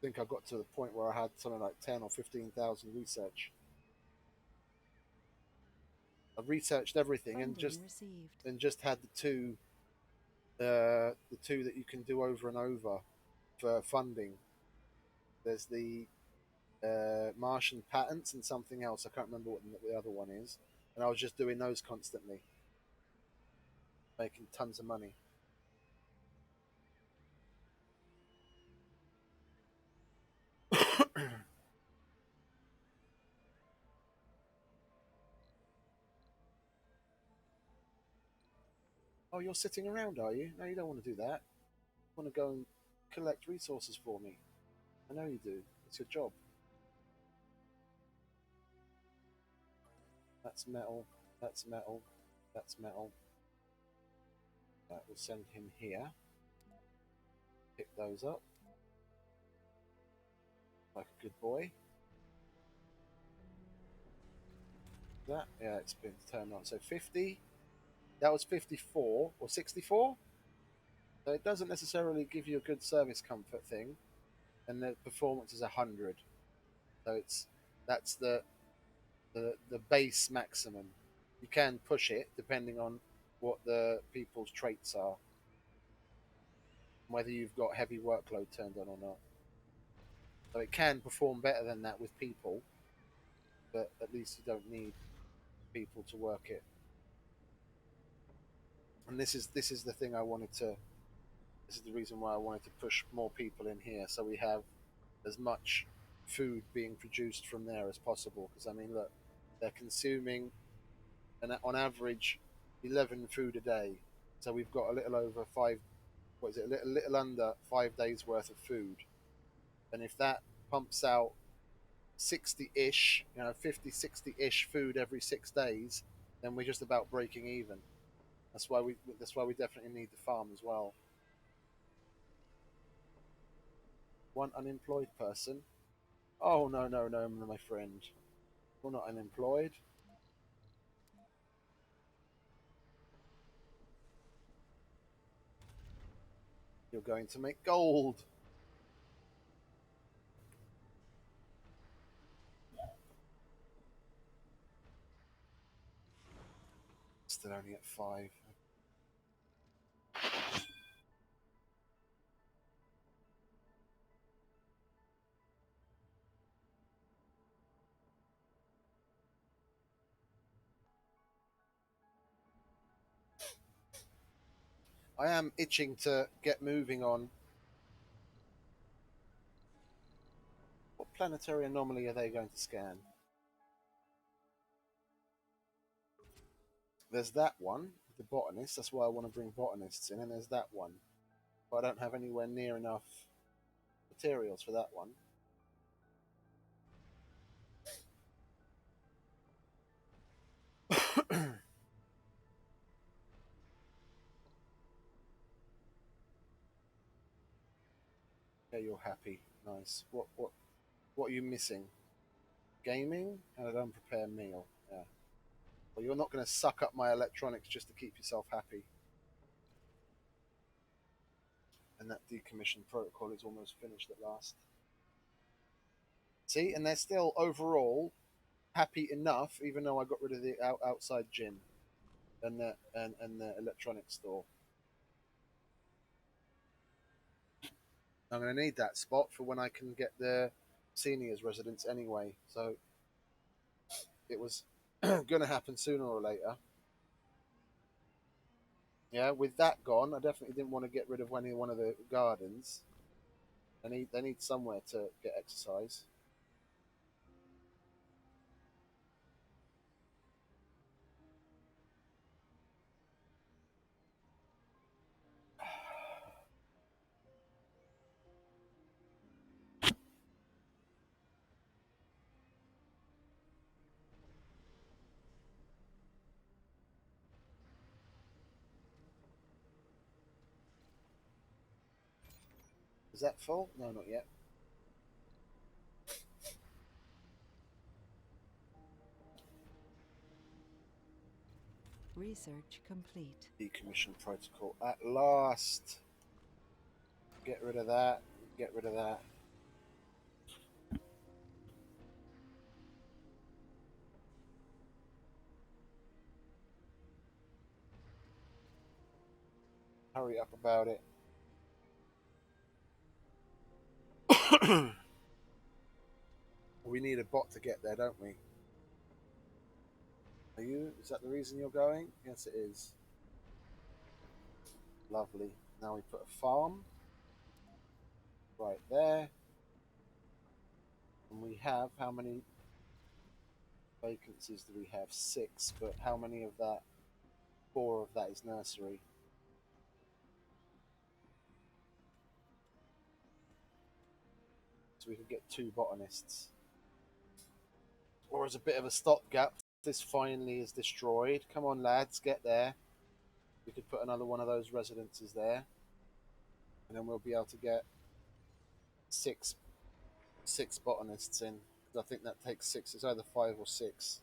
I think I got to the point where I had something like 10 or 15,000 research. I've researched everything and just had the two that you can do over and over for funding. There's the Martian patents and something else. I can't remember what the other one is. And I was just doing those constantly, making tons of money. Oh, you're sitting around, are you? No, you don't want to do that. You want to go and collect resources for me. I know you do. It's your job. That's metal. That's metal. That's metal. Right, we'll send him here. Pick those up. Like a good boy. That, yeah, it's been turned on. So 50. That was 54 or 64. So it doesn't necessarily give you a good service comfort thing, and the performance is 100. So that's the base maximum. You can push it depending on what the people's traits are, whether you've got heavy workload turned on or not. So it can perform better than that with people, but at least you don't need people to work it. And this is the thing I wanted to. This is the reason why I wanted to push more people in here, so we have as much food being produced from there as possible. Because I mean, look, they're consuming, on average, 11 food a day. So we've got a little over five. What is it? A little under 5 days worth of food. And if that pumps out 60-ish, 50, 60-ish food every 6 days, then we're just about breaking even. That's why we definitely need the farm as well. One unemployed person. Oh no, my friend. You're not unemployed. You're going to make gold. Still only at 5. I am itching to get moving on. What planetary anomaly are they going to scan? There's that one, the botanist. That's why I want to bring botanists in. And there's that one. But I don't have anywhere near enough materials for that one. Okay, you're happy. Nice. What are you missing? Gaming and an unprepared meal. Yeah. Well, you're not going to suck up my electronics just to keep yourself happy. And that decommission protocol is almost finished at last. See, and they're still overall happy enough, even though I got rid of the outside gym and the electronics store. I'm going to need that spot for when I can get the seniors residence anyway. So it was going to happen sooner or later. Yeah, with that gone, I definitely didn't want to get rid of one of the gardens. They need somewhere to get exercise. Is that full? No, not yet. Research complete. Decommission protocol at last. Get rid of that. Get rid of that. Hurry up about it. We need a bot to get there, don't we? Are you? Is that the reason you're going? Yes, it is. Lovely. Now we put a farm right there. And we have, how many vacancies do we have? 6, but how many of that? 4 of that is nursery. So we could get 2 botanists. Or as a bit of a stopgap this finally is destroyed, come on lads, get there. We could put another one of those residences there, and then we'll be able to get six botanists in. Because I think that takes 6. It's either 5 or 6.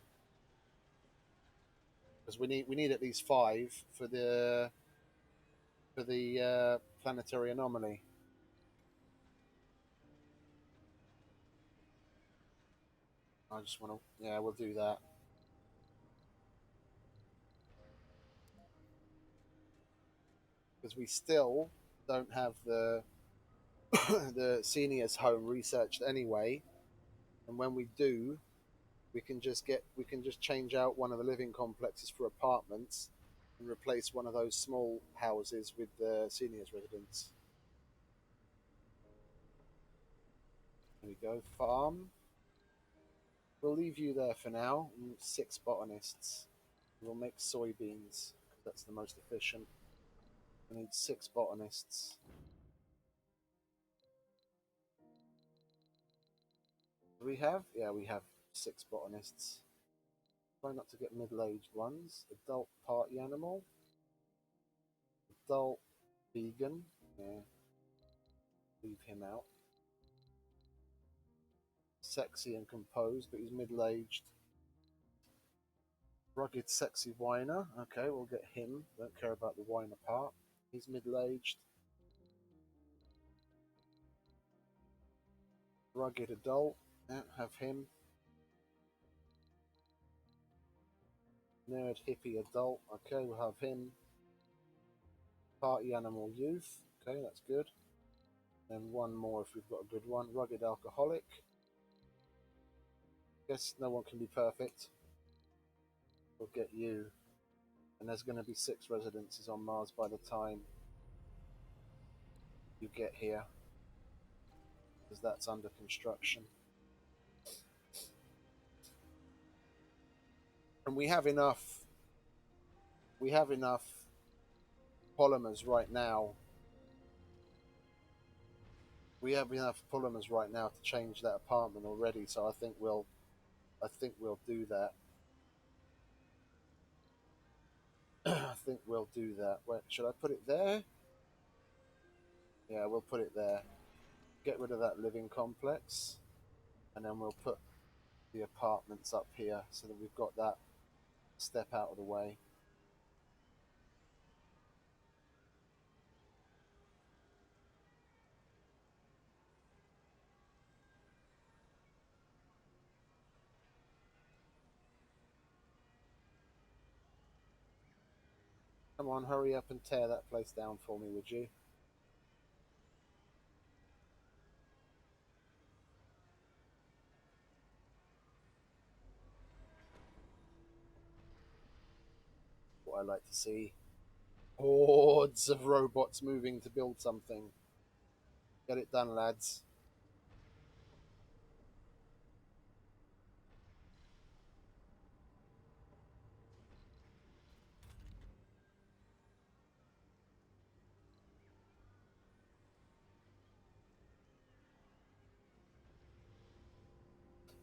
Because we need at least 5 for the planetary anomaly. I just want to, yeah, we'll do that. Because we still don't have the the seniors home researched anyway, and when we do, we can just change out one of the living complexes for apartments and replace one of those small houses with the seniors residence. There we go. Farm. We'll leave you there for now. 6 botanists. We'll make soybeans because that's the most efficient. We need 6 botanists. Do we have? Yeah, we have 6 botanists. Try not to get middle-aged ones. Adult party animal. Adult vegan. Yeah. Leave him out. Sexy and composed, but he's middle-aged. Rugged, sexy whiner. Okay, we'll get him. Don't care about the whiner part. He's middle-aged. Rugged adult. Yeah, have him. Nerd hippie adult. Okay, we'll have him. Party animal youth. Okay, that's good. And one more if we've got a good one. Rugged alcoholic. Guess no one can be perfect. We'll get you. And there's going to be 6 residences on Mars by the time you get here. Because that's under construction. And we have enough polymers right now. We have enough polymers right now to change that apartment already, so I think we'll do that. I think we'll do that. Wait, should I put it there? Yeah, we'll put it there. Get rid of that living complex, and then we'll put the apartments up here so that we've got that step out of the way. Come on, hurry up and tear that place down for me, would you? What I like to see. Hordes of robots moving to build something. Get it done, lads.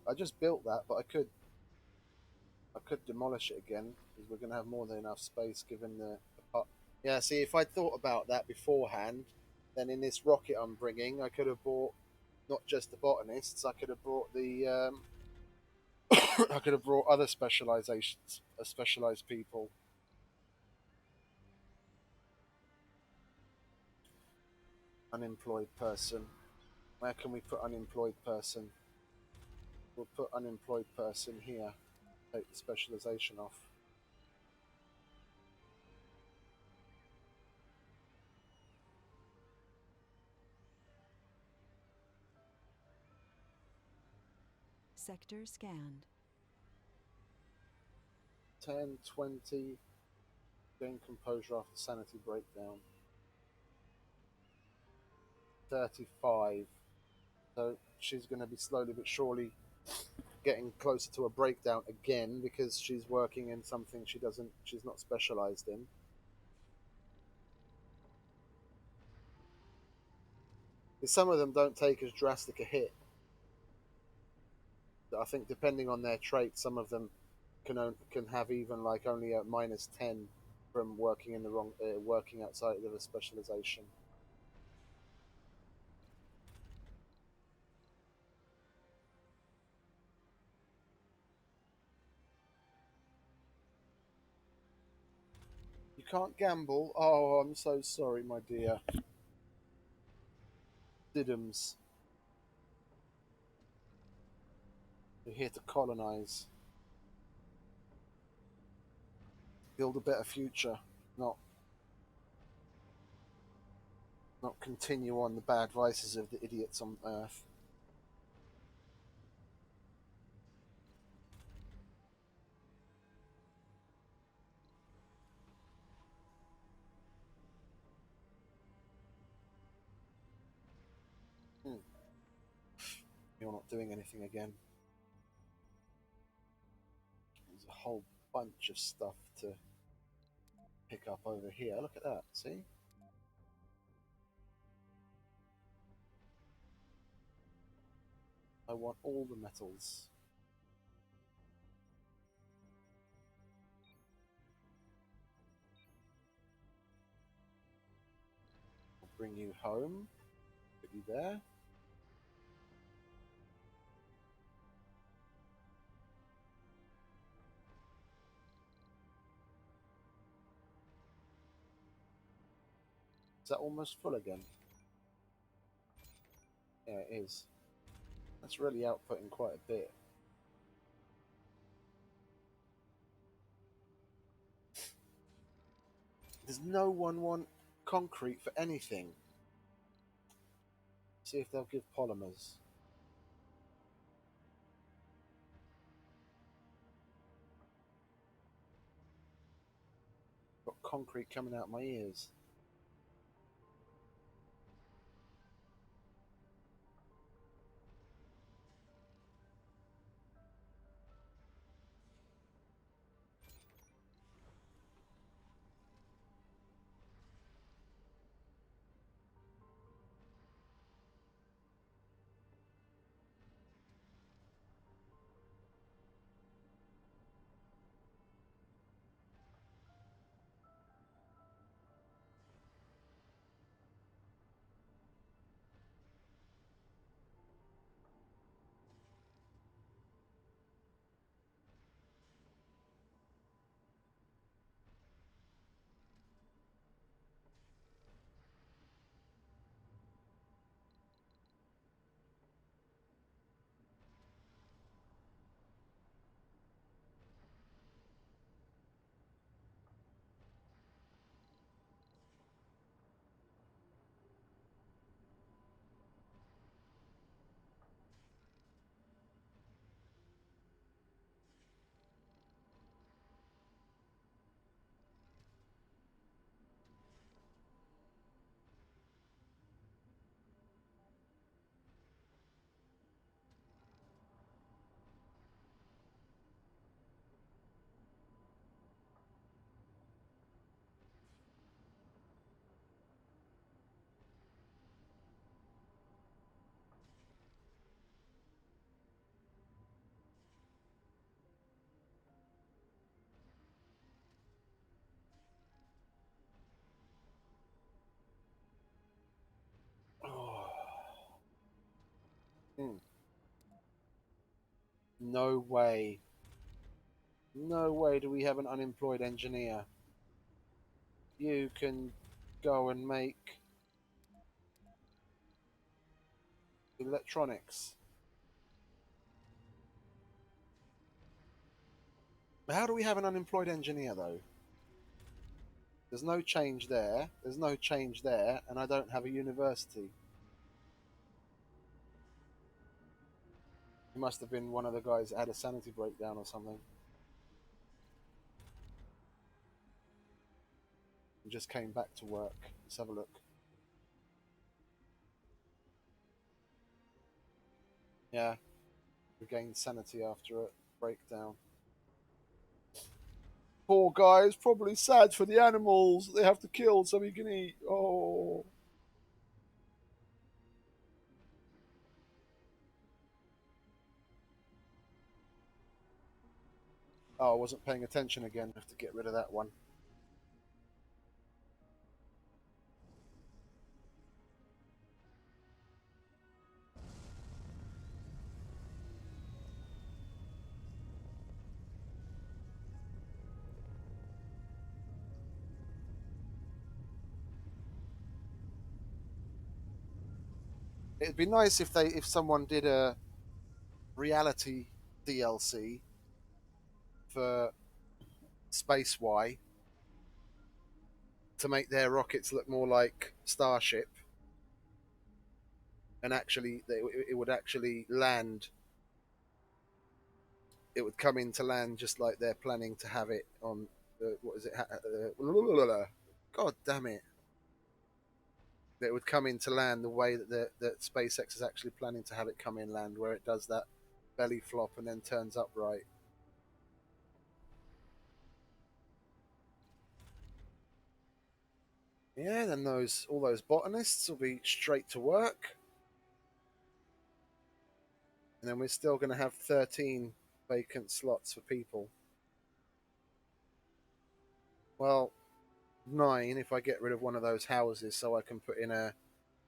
I just built that, but I could demolish it again because we're going to have more than enough space given the part. Yeah, see, if I thought about that beforehand, then in this rocket I'm bringing, I could have brought not just the botanists. I could have brought the I could have brought other specializations, specialized people. Unemployed person. Where can we put unemployed person? We'll put unemployed person here. Take the specialization off. Sector scanned. 10, 20. Gain composure after sanity breakdown. 35. So she's going to be slowly but surely getting closer to a breakdown again because she's working in something she's not specialized in. Some of them don't take as drastic a hit. I think depending on their traits, some of them can have even like only a -10 from working in the wrong working outside of a specialization. You can't gamble. Oh, I'm so sorry, my dear. Diddums. We're here to colonize, build a better future, not not continue on the bad vices of the idiots on Earth. Hmm. You're not doing anything again. There's a whole bunch of stuff to pick up over here. Look at that. See? I want all the metals. I'll bring you home. Put you there. Is that almost full again? Yeah, it is. That's really outputting quite a bit. Does no one want concrete for anything? See if they'll give polymers. Got concrete coming out my ears. Oh. Hmm. No way. No way do we have an unemployed engineer. You can go and make electronics. How do we have an unemployed engineer though? There's no change there. There's no change there, and I don't have a university. He must have been one of the guys that had a sanity breakdown or something. And just came back to work. Let's have a look. Yeah, regained sanity after a breakdown. Poor guys, probably sad for the animals they have to kill so he can eat. Oh. Oh, I wasn't paying attention again. I have to get rid of that one. It'd be nice if someone did a reality DLC for Space Y to make their rockets look more like Starship, and actually it would actually land. It would come in to land just like they're planning to have it on. What is it? God damn it! It would come in to land the way that SpaceX is actually planning to have it come in land, where it does that belly flop and then turns upright. Yeah, then all those botanists will be straight to work, and then we're still going to have 13 vacant slots for people. Well, 9 if I get rid of one of those houses, so I can put in a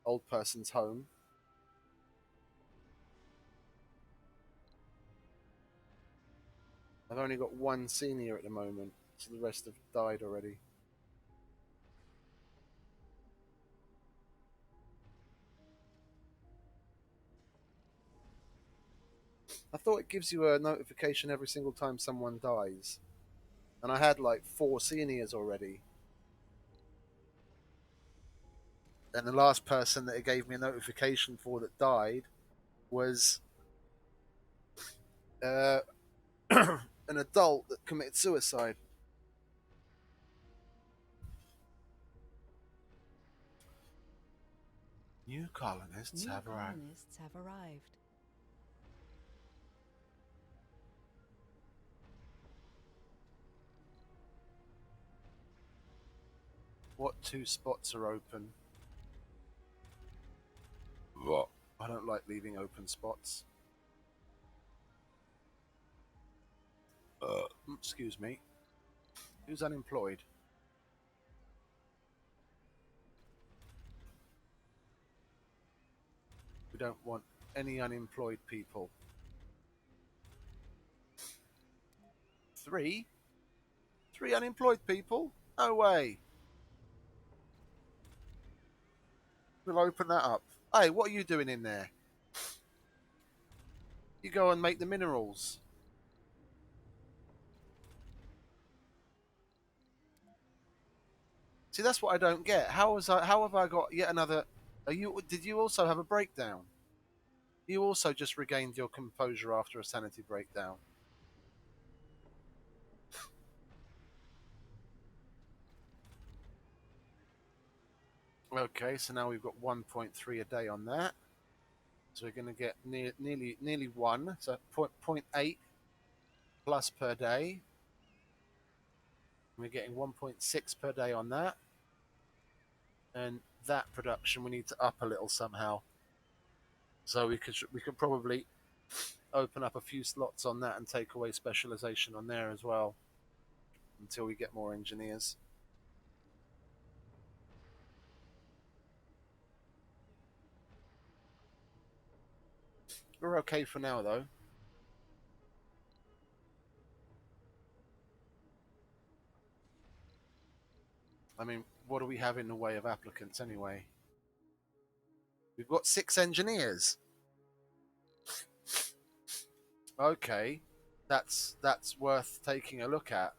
old person's home. I've only got one senior at the moment, so the rest have died already. I thought it gives you a notification every single time someone dies. And I had like 4 seniors already. And the last person that it gave me a notification for that died was uh, an adult that committed suicide. New colonists New have arrived. colonists have arrived. What 2 spots are open? What? I don't like leaving open spots. Excuse me. Who's unemployed? We don't want any unemployed people. 3? 3 unemployed people? No way. We'll open that up. Hey, what are you doing in there? You go and make the minerals. See, that's what I don't get. How have I got yet another? Did you also have a breakdown? You also just regained your composure after a sanity breakdown. Okay, so now we've got 1.3 a day on that. So we're going to get nearly 1. So 0.8 plus per day. We're getting 1.6 per day on that. And that production we need to up a little somehow. So we could probably open up a few slots on that and take away specialization on there as well until we get more engineers. We're okay for now though. I mean, what do we have in the way of applicants anyway? We've got 6 engineers. Okay, that's worth taking a look at.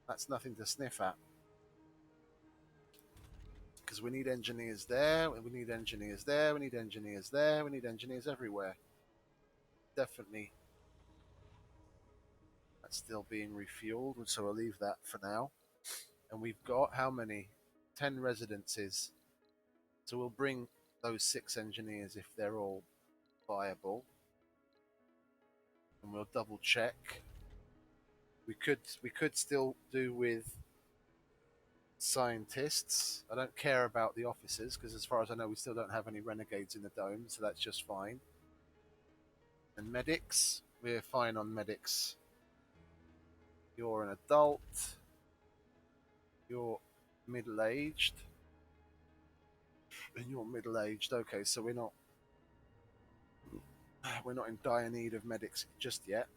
That's nothing to sniff at. Because we need engineers there, we need engineers there, we need engineers there, we need engineers everywhere. Definitely. That's still being refueled, so I'll leave that for now. And we've got how many? 10 residences. So we'll bring those 6 engineers if they're all viable. And we'll double check. We could still do with scientists. I don't care about the officers because as far as I know we still don't have any renegades in the dome, so that's just fine. And medics, we're fine on medics. You're an adult. You're middle-aged. And you're middle-aged. Okay, so we're not in dire need of medics just yet.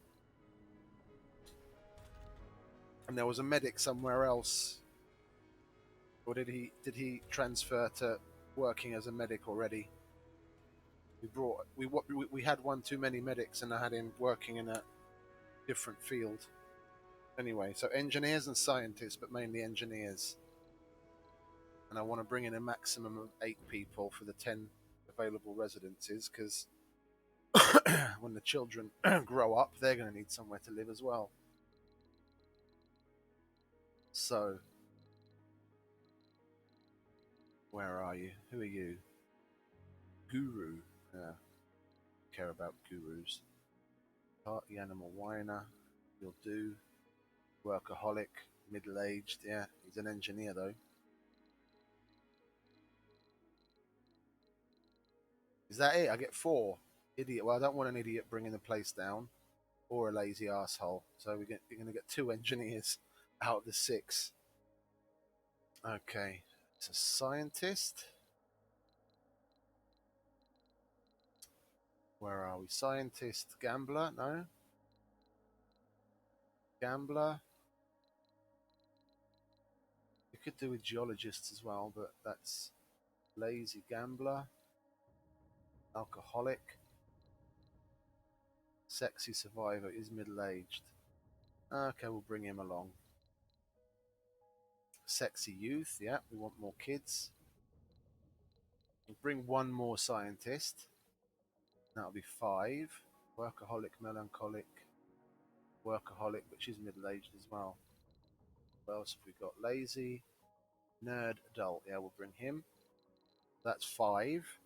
And there was a medic somewhere else, or did he transfer to working as a medic already? We had one too many medics, and I had him working in a different field. Anyway, so engineers and scientists, but mainly engineers. And I want to bring in a maximum of 8 people for the 10 available residences, because when the children grow up, they're going to need somewhere to live as well. So, where are you? Who are you? Guru. Yeah, care about gurus. Party animal whiner. You'll do. Workaholic. Middle-aged. Yeah, he's an engineer though. Is that it? I get 4. Idiot. Well, I don't want an idiot bringing the place down, or a lazy asshole. So we're going to get 2 engineers out of the 6. Okay, it's a scientist. Where are we? Scientist, gambler? No. Gambler. You could do with geologists as well, but that's lazy gambler. Alcoholic. Sexy survivor is middle-aged. Okay, we'll bring him along. Sexy youth, yeah, we want more kids. We'll bring 1 more scientist. That'll be 5. Workaholic, melancholic. Workaholic, which is middle-aged as well. What else have we got? Lazy. Nerd, adult. Yeah, we'll bring him. That's 5.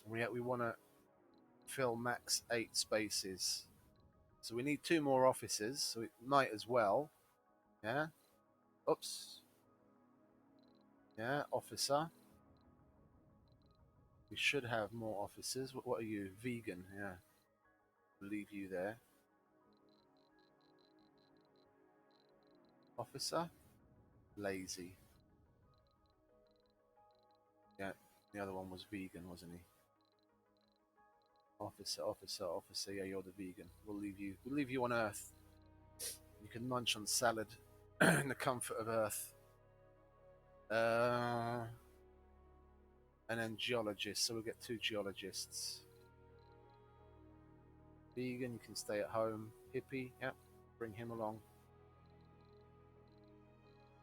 We want to fill max 8 spaces. So we need 2 more officers, so it might as well. Yeah. Oops. Yeah, officer. We should have more officers. What are you? Vegan, yeah. We'll leave you there. Officer. Lazy. Yeah, the other one was vegan, wasn't he? Officer, yeah, you're the vegan. We'll leave you on Earth. You can munch on salad in the comfort of Earth. And then geologists, so we'll get 2 geologists. Vegan, you can stay at home. Hippie, yep, bring him along.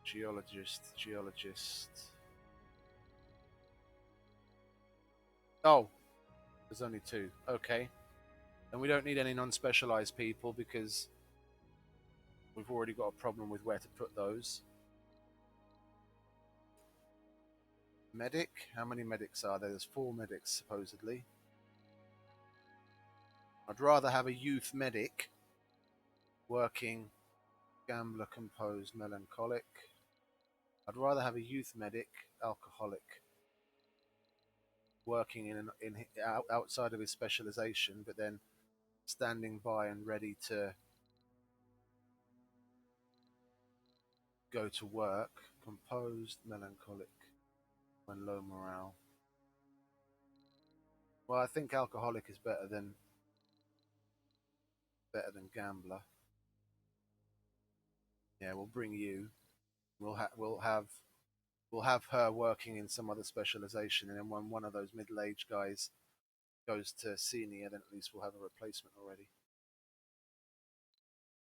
Geologist. Oh, there's only 2. Okay. And we don't need any non-specialized people because we've already got a problem with where to put those. Medic? How many medics are there? There's 4 medics, supposedly. I'd rather have a youth medic working gambler, composed, melancholic. I'd rather have a youth medic, alcoholic, working outside of his specialization, but then standing by and ready to go to work. Composed, melancholic, when low morale. Well, I think alcoholic is better than gambler. Yeah, we'll bring you. We'll have her working in some other specialization, and then when one of those middle-aged guys goes to senior, then at least we'll have a replacement already.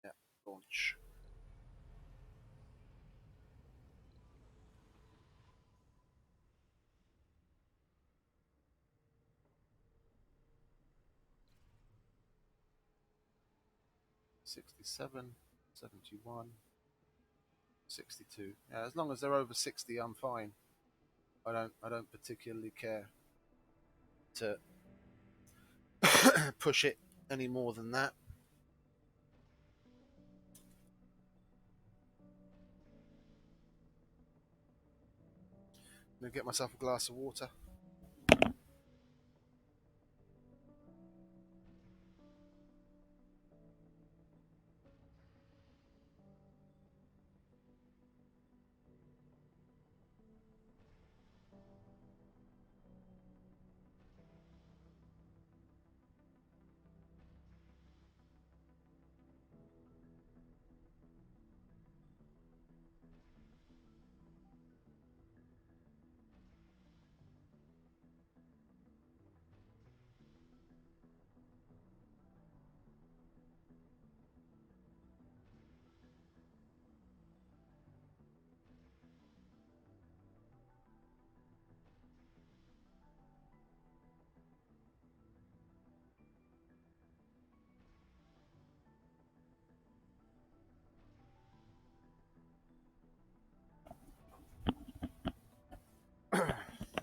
Yeah, launch. $67, $71, $62. Yeah, as long as they're over 60, I'm fine. I don't particularly care to push it any more than that. I'm gonna get myself a glass of water.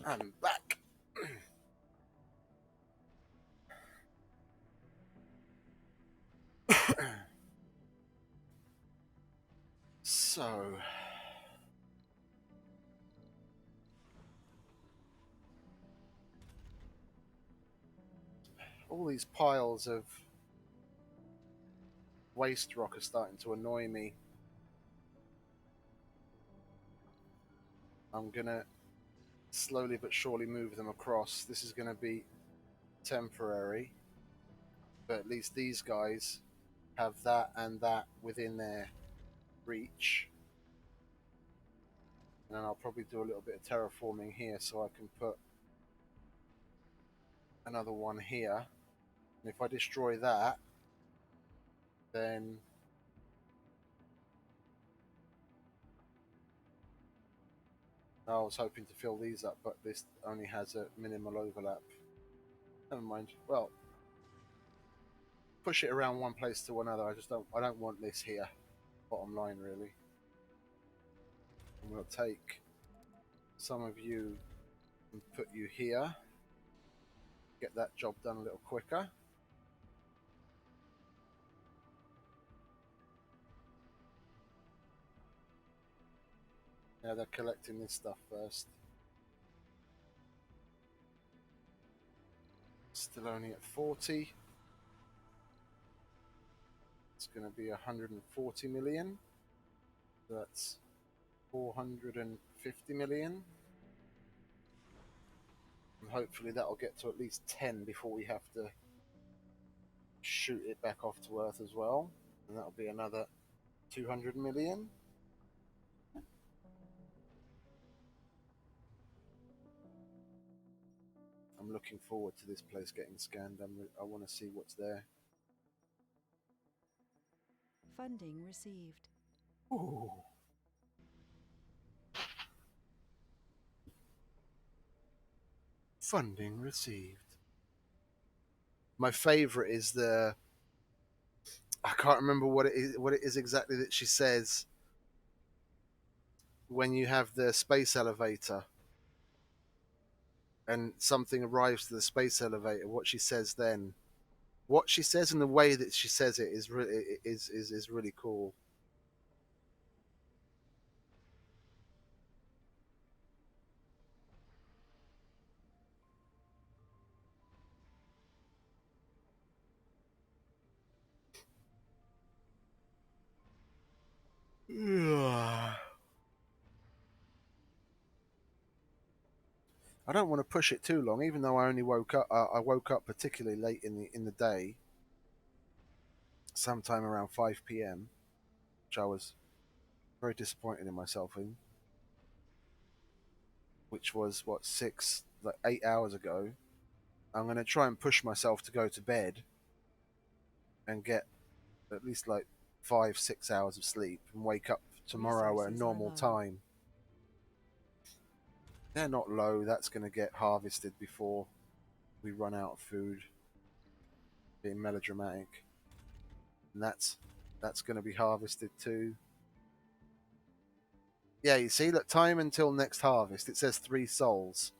I'm back. So, all these piles of waste rock are starting to annoy me. I'm gonna slowly but surely move them across. This is gonna be temporary, but at least these guys have that and that within their reach. And then I'll probably do a little bit of terraforming here so I can put another one here. And if I destroy that, then I was hoping to fill these up, but this only has a minimal overlap. Never mind. Well, push it around one place to another. I don't want this here. Bottom line, really. And we'll take some of you and put you here. Get that job done a little quicker. Yeah, they're collecting this stuff first. Still only at 40. It's going to be 140 million. That's 450 million. And hopefully that'll get to at least 10 before we have to shoot it back off to Earth as well. And that'll be another 200 million. I'm looking forward to this place getting scanned. I want to see what's there. Funding received. Ooh. Funding received. My favorite is the... I can't remember what it is exactly that she says when you have the space elevator and something arrives to the space elevator. What she says then, what she says and the way that she says it is really cool. I don't want to push it too long, even though I only woke up. I woke up particularly late in the day, sometime around 5 p.m., which I was very disappointed in myself in. Which was what 8 hours ago. I'm going to try and push myself to go to bed and get at least like 5-6 hours of sleep and wake up tomorrow at a normal time. They're not low. That's going to get harvested before we run out of food. Being melodramatic. And that's going to be harvested too. Yeah, you see, look, time until next harvest. It says 3 souls.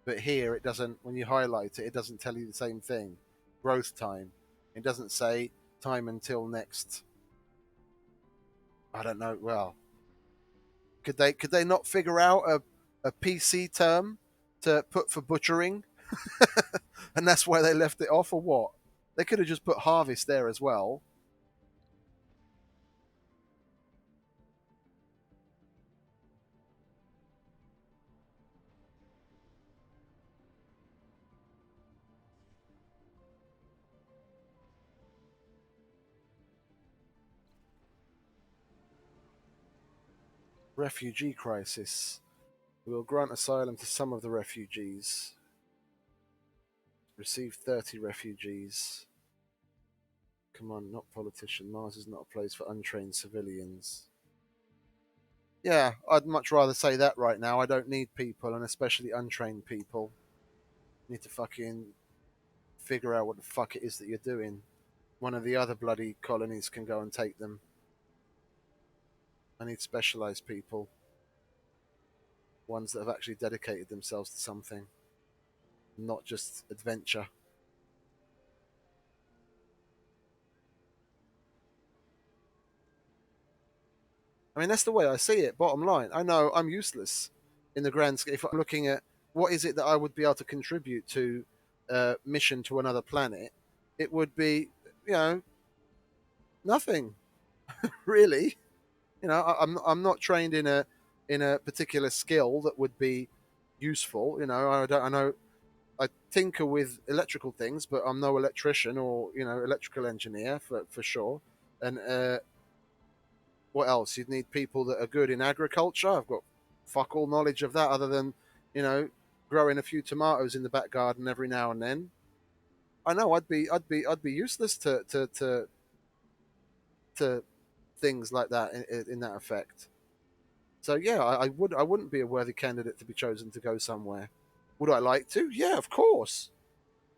But here it doesn't, when you highlight it, it doesn't tell you the same thing. Growth time. It doesn't say time until next. I don't know. Well, could they not figure out a PC term to put for butchering? And that's why they left it off, or what? They could have just put harvest there as well. Refugee crisis. We will grant asylum to some of the refugees. Receive 30 refugees. Come on, not politician. Mars is not a place for untrained civilians. Yeah, I'd much rather say that right now. I don't need people, and especially untrained people. You need to fucking figure out what the fuck it is that you're doing. One of the other bloody colonies can go and take them. I need specialized people. ones that have actually dedicated themselves to something, not just adventure. I mean, that's the way I see it. Bottom line, I know I'm useless in the grand scale. If I'm looking at what is it that I would be able to contribute to a mission to another planet, it would be, you know, nothing really. You know, I'm not trained in a particular skill that would be useful. You know, I know I tinker with electrical things, but I'm no electrician or electrical engineer for sure. And what else? You'd need people that are good in agriculture. I've got fuck all knowledge of that, other than you know growing a few tomatoes in the back garden every now and then. I know I'd be useless to things like that in that effect. So yeah, I wouldn't be a worthy candidate to be chosen to go somewhere. Would I like to? Yeah, of course.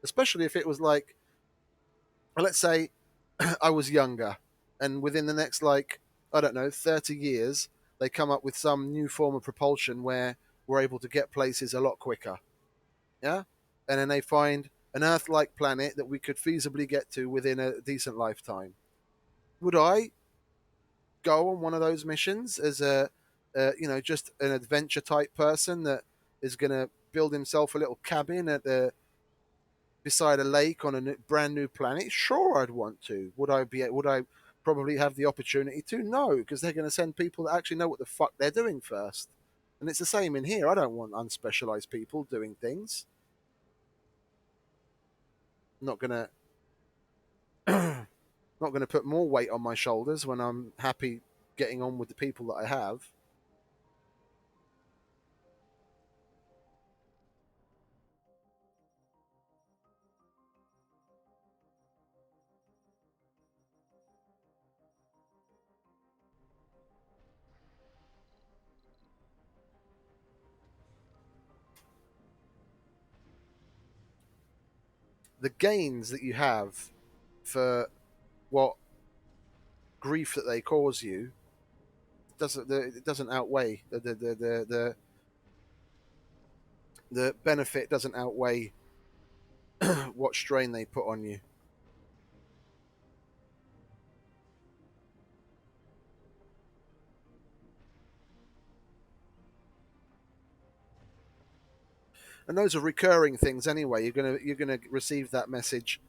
Especially if it was like, let's say, I was younger, and within the next like I don't know 30 years, they come up with some new form of propulsion where we're able to get places a lot quicker. Yeah, and then they find an Earth-like planet that we could feasibly get to within a decent lifetime. Would I go on one of those missions as a just an adventure type person that is going to build himself a little cabin at the beside a lake on a brand new planet? Sure, I'd want to. Would I probably have the opportunity to? No, because they're going to send people that actually know what the fuck they're doing first. And it's the same in here. I don't want unspecialized people doing things. I'm not gonna not gonna put more weight on my shoulders when I'm happy getting on with the people that I have. The gains that you have for what grief that they cause you it doesn't outweigh the benefit doesn't outweigh what strain they put on you. And those are recurring things anyway. You're gonna receive that message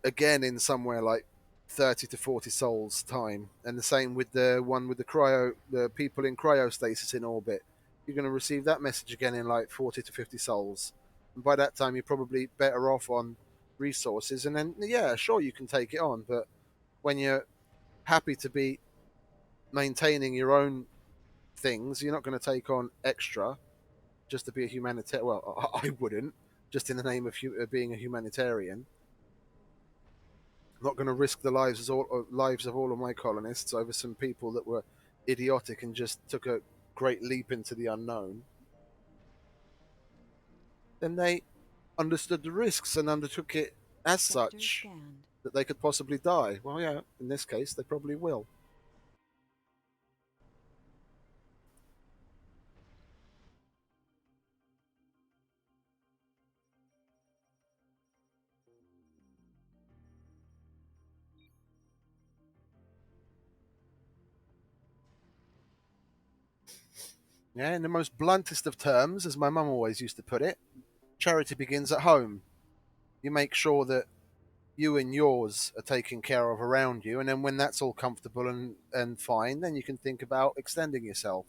again in somewhere like 30 to 40 souls time, and the same with the one with the people in cryostasis in orbit. You're going to receive that message again in like 40 to 50 souls, and by that time you're probably better off on resources. And then yeah, sure, you can take it on, but when you're happy to be maintaining your own things, you're not going to take on extra just to be a humanitarian. Well, I wouldn't, just in the name of being a humanitarian. I'm not going to risk the lives of all of my colonists over some people that were idiotic and just took a great leap into the unknown. Then they understood the risks and undertook it as Sector such scanned. that they could possibly die. Well, yeah, in this case, they probably will. Yeah, in the most bluntest of terms, as my mum always used to put it, charity begins at home. You make sure that you and yours are taken care of around you, and then when that's all comfortable and fine, then you can think about extending yourself.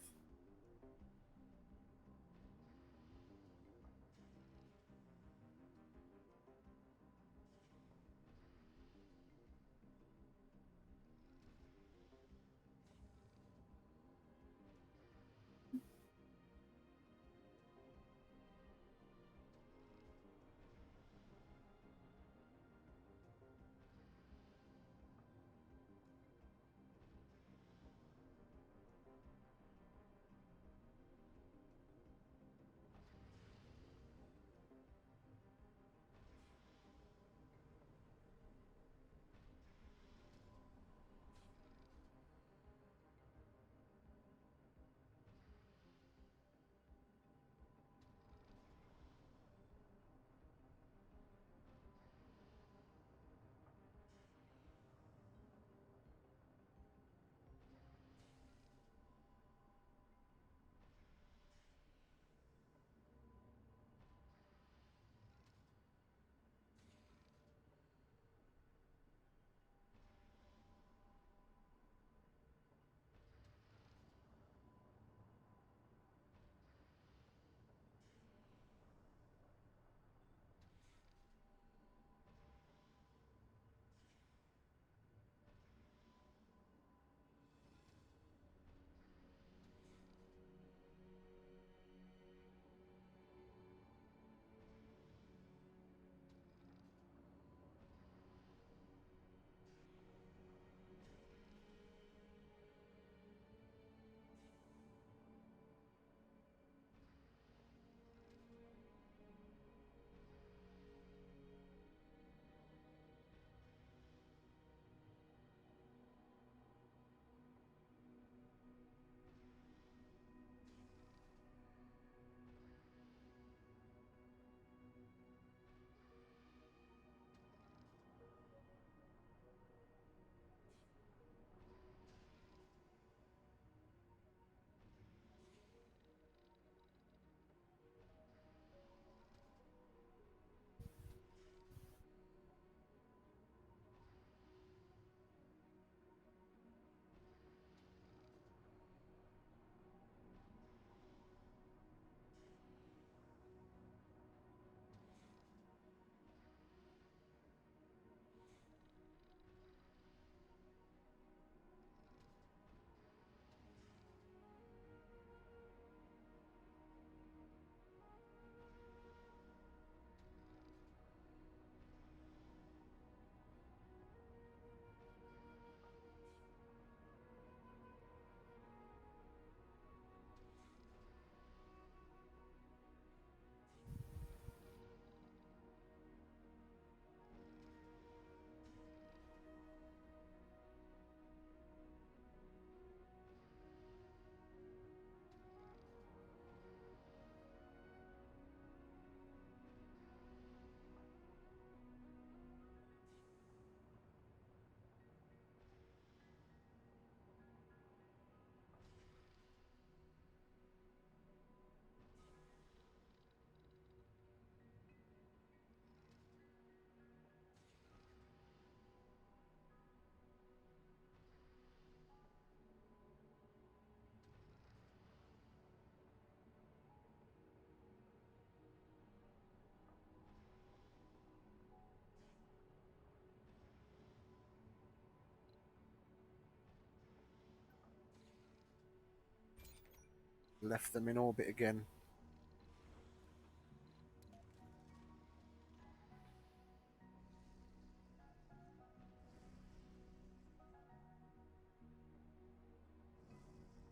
Left them in orbit again.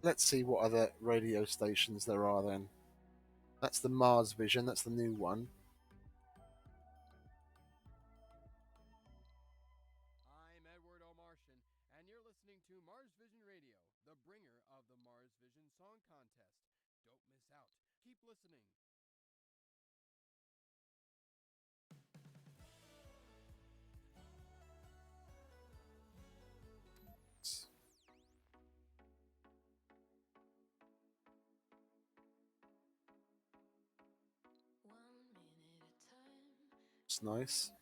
Let's see what other radio stations there are then. That's the Mars Vision, that's the new one. I'm Edward O. Martian, and you're listening to Mars Vision Radio, the bringer of the Mars Vision Song Contest. Don't miss out. Keep listening. It's nice.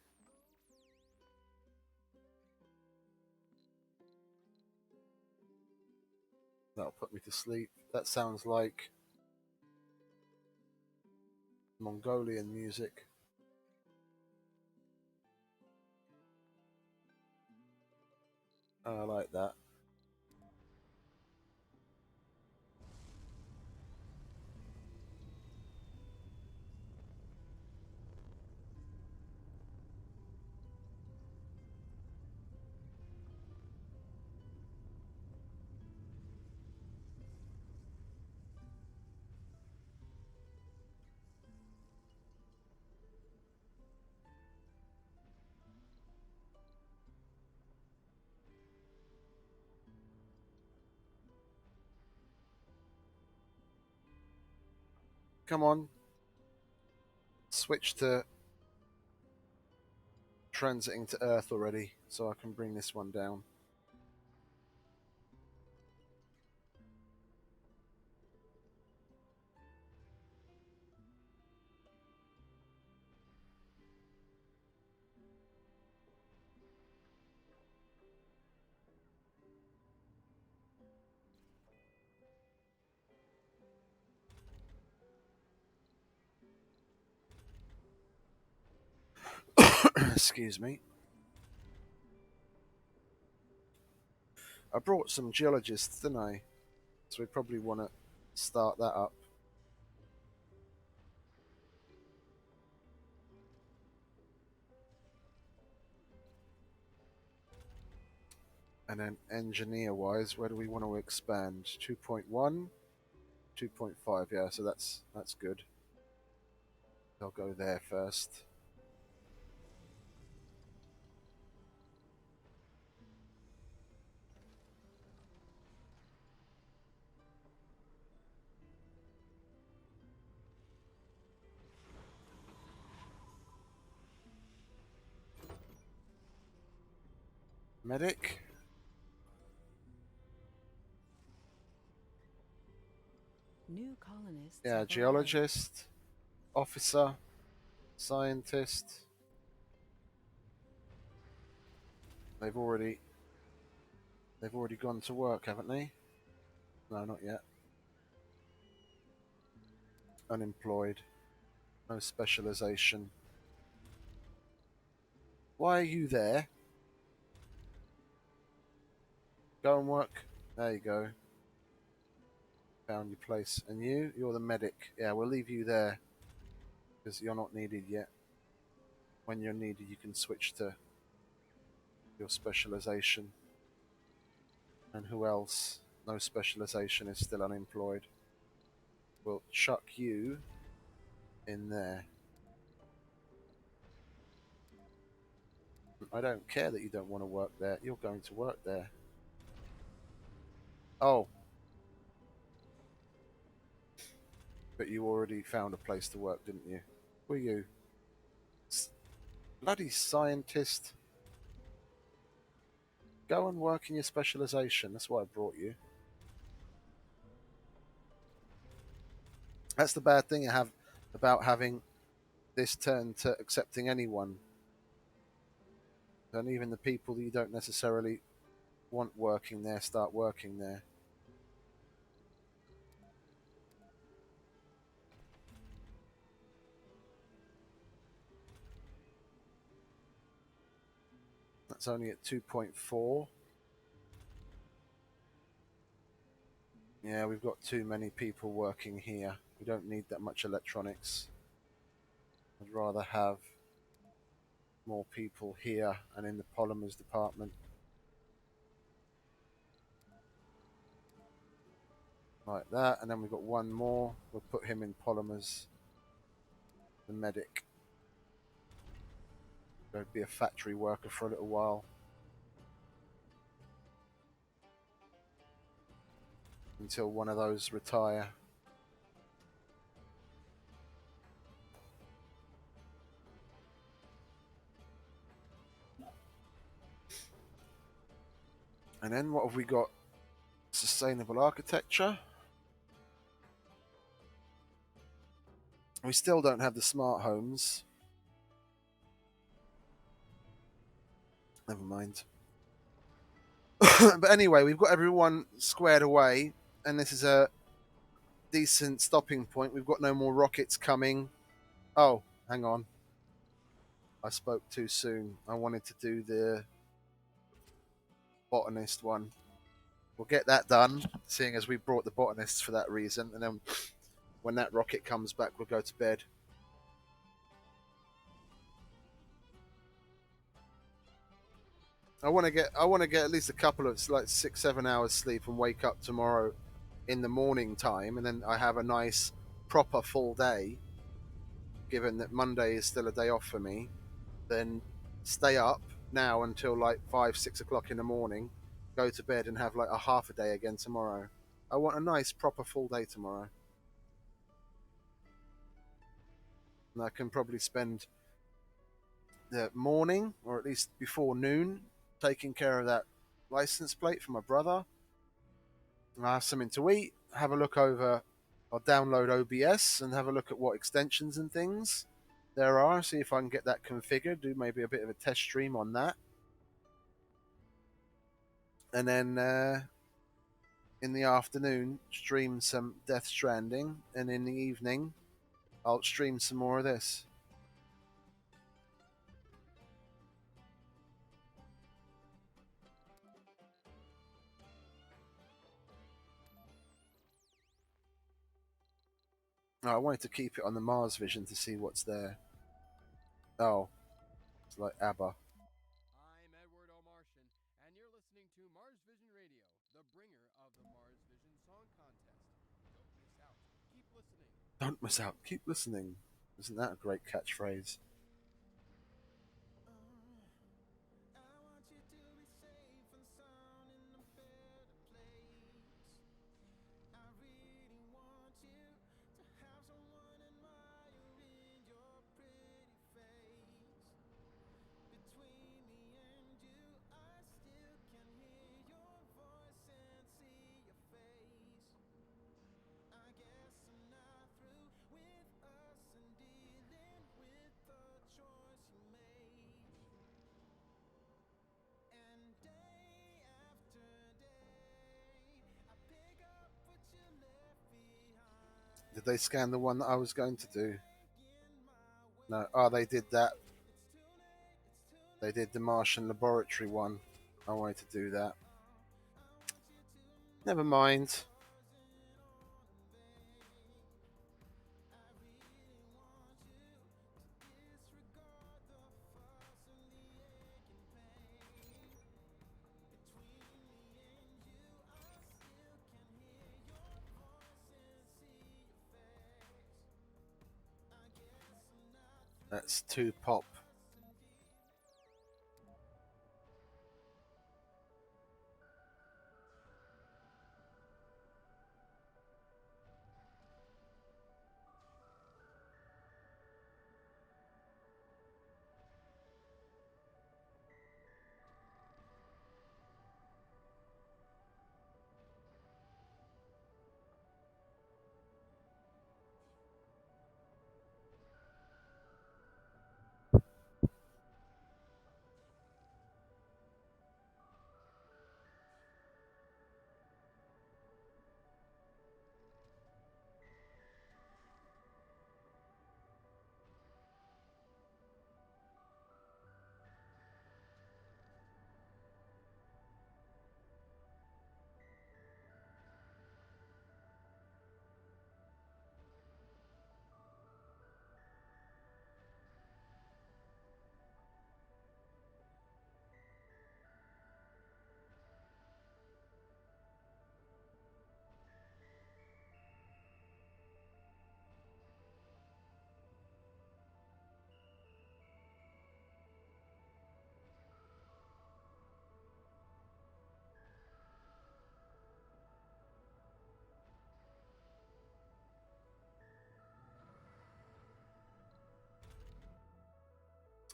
That'll put me to sleep. That sounds like Mongolian music. I like that. Come on. Switch to transiting to Earth already, so I can bring this one down. Excuse me. I brought some geologists, didn't I? So we probably want to start that up. And then engineer-wise, where do we want to expand? 2.1, 2.5. Yeah, so that's good. I'll go there first. Medic. New colonists. Yeah, have arrived. geologist, officer, scientist. They've already gone to work, haven't they? No, not yet. Unemployed. No specialization. Why are you there? Go and work. There you go. Found your place. And you're the medic. Yeah, we'll leave you there because you're not needed yet. When you're needed, you can switch to your specialization. And who else? No specialization, is still unemployed. We'll chuck you in there. I don't care that you don't want to work there. You're going to work there. Oh. But you already found a place to work, didn't you? Were you? Bloody scientist. Go and work in your specialization. That's why I brought you. That's the bad thing I have about having this turn to accepting anyone. And even the people that you don't necessarily want working there start working there. That's only at 2.4. Yeah, we've got too many people working here. We don't need that much electronics. I'd rather have more people here and in the polymers department. Like that, and then we've got one more. We'll put him in polymers. The medic. Go be a factory worker for a little while. Until one of those retire. And then what have we got? Sustainable architecture. We still don't have the smart homes. Never mind. But anyway, we've got everyone squared away, and this is a decent stopping point. We've got no more rockets coming. Oh, hang on. I spoke too soon. I wanted to do the botanist one. We'll get that done, seeing as we brought the botanists for that reason, and then when that rocket comes back, we'll go to bed. I want to get at least a couple of like 6-7 hours sleep and wake up tomorrow in the morning time, and then I have a nice proper full day. Given that Monday is still a day off for me, then stay up now until like 5-6 o'clock in the morning, go to bed and have like a half a day again tomorrow. I want a nice proper full day tomorrow. And I can probably spend the morning, or at least before noon, taking care of that license plate for my brother. And I have something to eat, have a look over, I'll download OBS and have a look at what extensions and things there are, see if I can get that configured, do maybe a bit of a test stream on that. And then in the afternoon, stream some Death Stranding, and in the evening, I'll stream some more of this. Oh, I wanted to keep it on the Mars Vision to see what's there. Oh, it's like ABBA. I'm Edward O. Martian, and you're listening to Mars Vision Radio, the bringer of the Mars Vision Song Contest. Don't miss out. Keep listening. Don't miss out. Keep listening. Isn't that a great catchphrase? Did they scan the one that I was going to do? No. Oh, they did that. They did the Martian laboratory one. I wanted to do that. Never mind. That's 2 pop.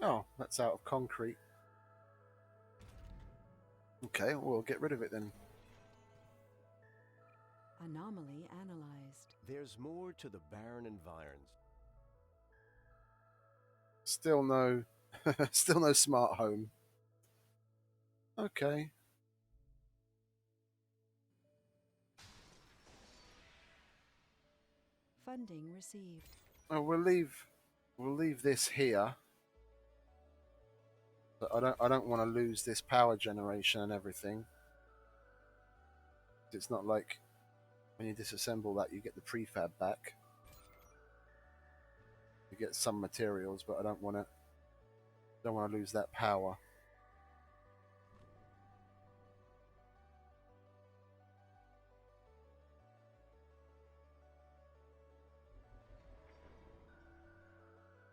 Oh, that's out of concrete. Okay, we'll get rid of it then. Anomaly analyzed. There's more to the barren environs. Still no, still no smart home. Okay. Funding received. Oh, we'll leave this here. But I don't want to lose this power generation and everything. It's not like when you disassemble that you get the prefab back. You get some materials, but I don't want to lose that power.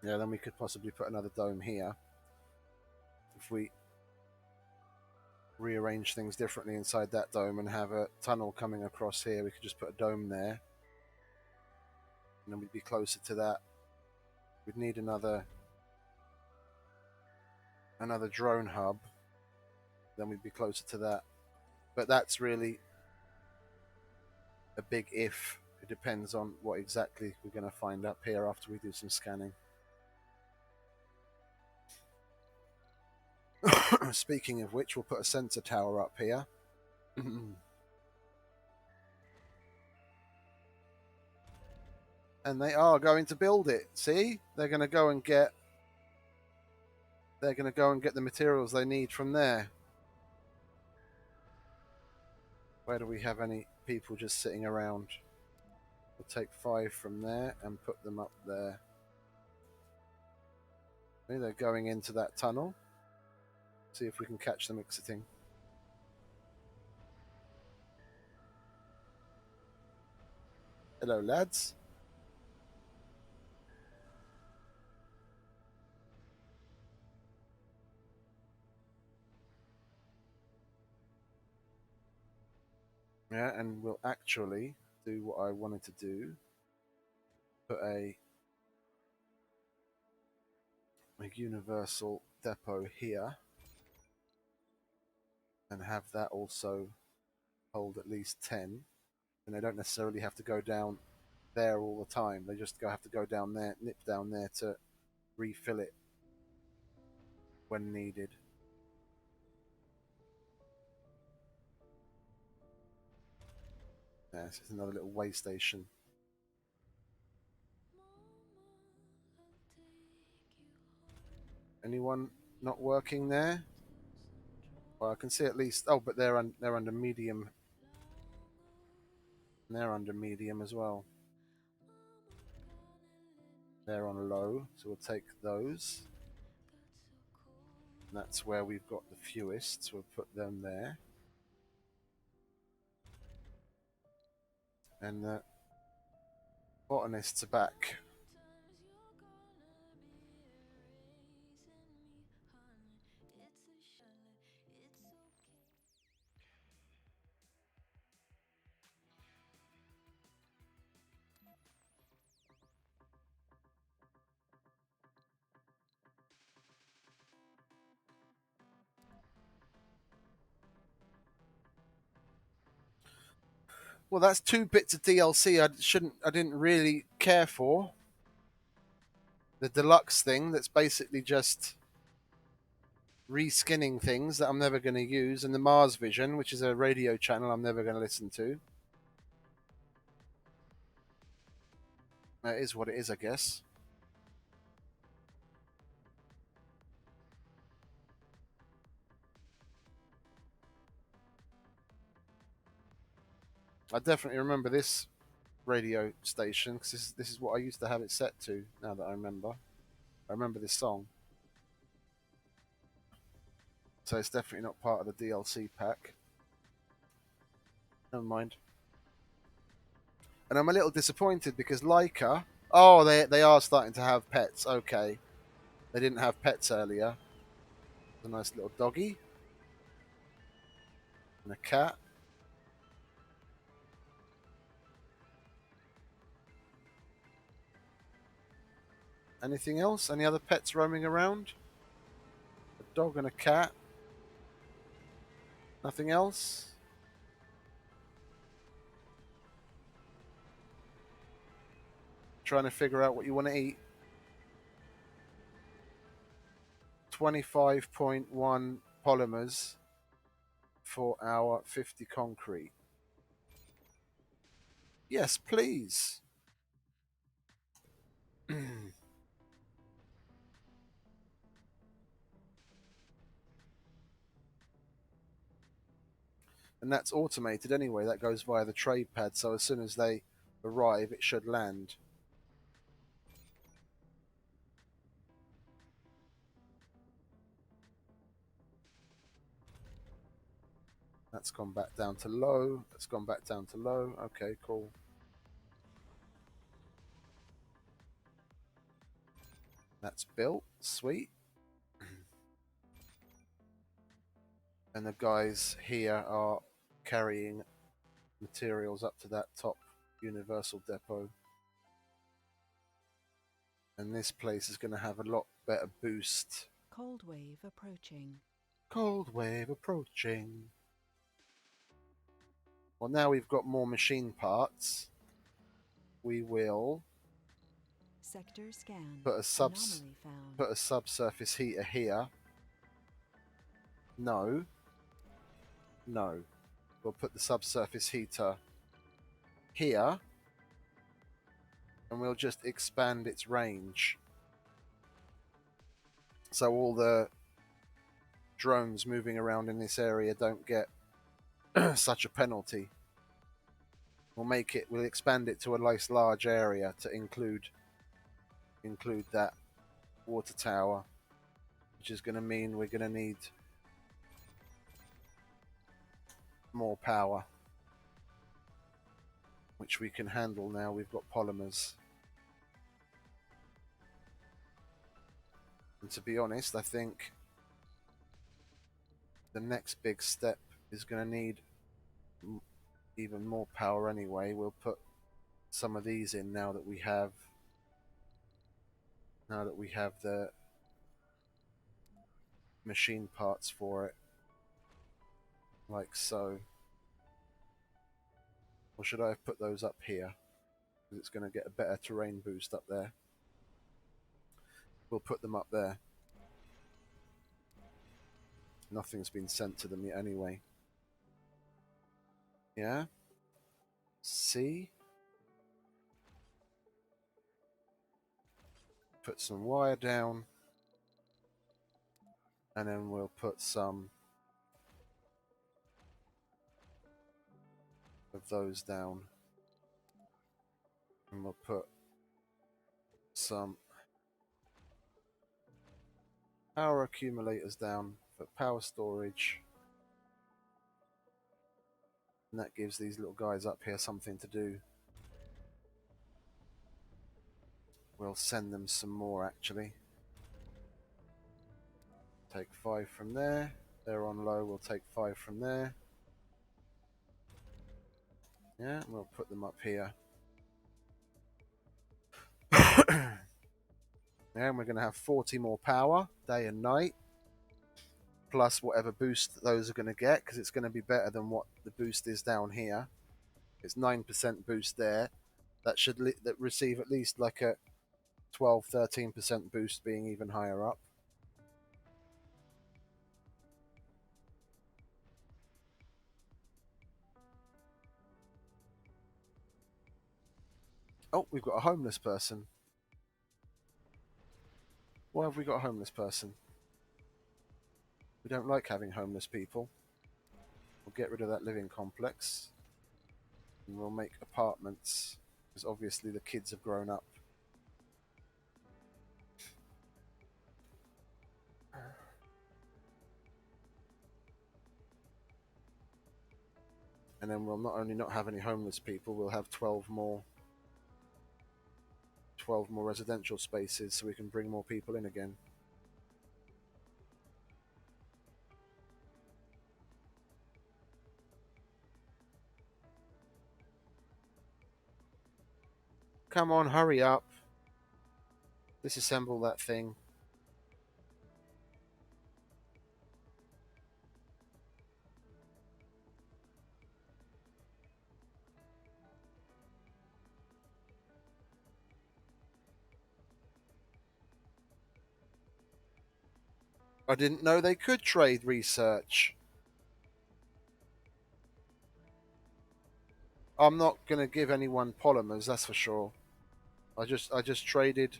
Yeah, then we could possibly put another dome here. If we rearrange things differently inside that dome and have a tunnel coming across here, we could just put a dome there. And then we'd be closer to that. We'd need another drone hub. Then we'd be closer to that. But that's really a big if. It depends on what exactly we're going to find up here after we do some scanning. Speaking of which, we'll put a sensor tower up here. And they are going to build it. See? They're going to go and get the materials they need from there. Where do we have any people just sitting around? We'll take 5 from there and put them up there. Okay, they're going into that tunnel. See if we can catch them exiting. Hello, lads. Yeah, and we'll actually do what I wanted to do. Put a universal depot here. And have that also hold at least 10. And they don't necessarily have to go down there all the time. They just have to go down there, nip down there to refill it when needed. Yeah, this is another little way station. Anyone not working there? Well, I can see at least. Oh, but they're under medium. And they're under medium as well. They're on low, so we'll take those. And that's where we've got the fewest, so we'll put them there. And the botanists are back. Well, that's 2 bits of DLC I didn't really care for. The deluxe thing that's basically just reskinning things that I'm never going to use, and the Mars Vision, which is a radio channel I'm never going to listen to. It is what it is, I guess. I definitely remember this radio station because this is what I used to have it set to. Now that I remember this song. So it's definitely not part of the DLC pack. Never mind. And I'm a little disappointed because Leica. Oh, they are starting to have pets. Okay, they didn't have pets earlier. A nice little doggy and a cat. Anything else? Any other pets roaming around? dog and a cat. Nothing else? Trying to figure out what you want to eat. 25.1 polymers for our 50 concrete. Yes, please. And that's automated anyway. That goes via the trade pad, so as soon as they arrive, it should land. That's gone back down to low. That's gone back down to low. Okay, cool. That's built. Sweet. And the guys here are carrying materials up to that top universal depot. And this place is going to have a lot better boost. Cold wave approaching. Cold wave approaching. Well, now we've got more machine parts. We will Sector scan. put a Anomaly found. subsurface heater here. No. No. We'll put the subsurface heater here. And we'll just expand its range. So all the drones moving around in this area don't get such a penalty. We'll expand it to a nice large area to include that water tower, which is going to mean we're going to need more power, which we can handle now. We've got polymers. And to be honest, I think the next big step is going to need even more power anyway. We'll put some of these in now that we have the machine parts for it, like so. Or should I have put those up here? Because it's going to get a better terrain boost up there. We'll put them up there. Nothing's been sent to them yet anyway. Yeah? See? Put some wire down. And then we'll put some of those down. And we'll put some power accumulators down for power storage. And that gives these little guys up here something to do. We'll send them some more actually. Take 5 from there. They're on low, we'll take 5 from there. Yeah, and we'll put them up here. Yeah, and we're going to have 40 more power, day and night. Plus whatever boost those are going to get, because it's going to be better than what the boost is down here. It's 9% boost there. That should receive at least like a 12-13% boost, being even higher up. Oh, we've got a homeless person. Why have we got a homeless person? We don't like having homeless people. We'll get rid of that living complex. And we'll make apartments, because obviously the kids have grown up. And then we'll not only not have any homeless people, we'll have 12 more residential spaces, so we can bring more people in again. Come on, hurry up. Disassemble that thing. I didn't know they could trade research. I'm not going to give anyone polymers, that's for sure. I just traded.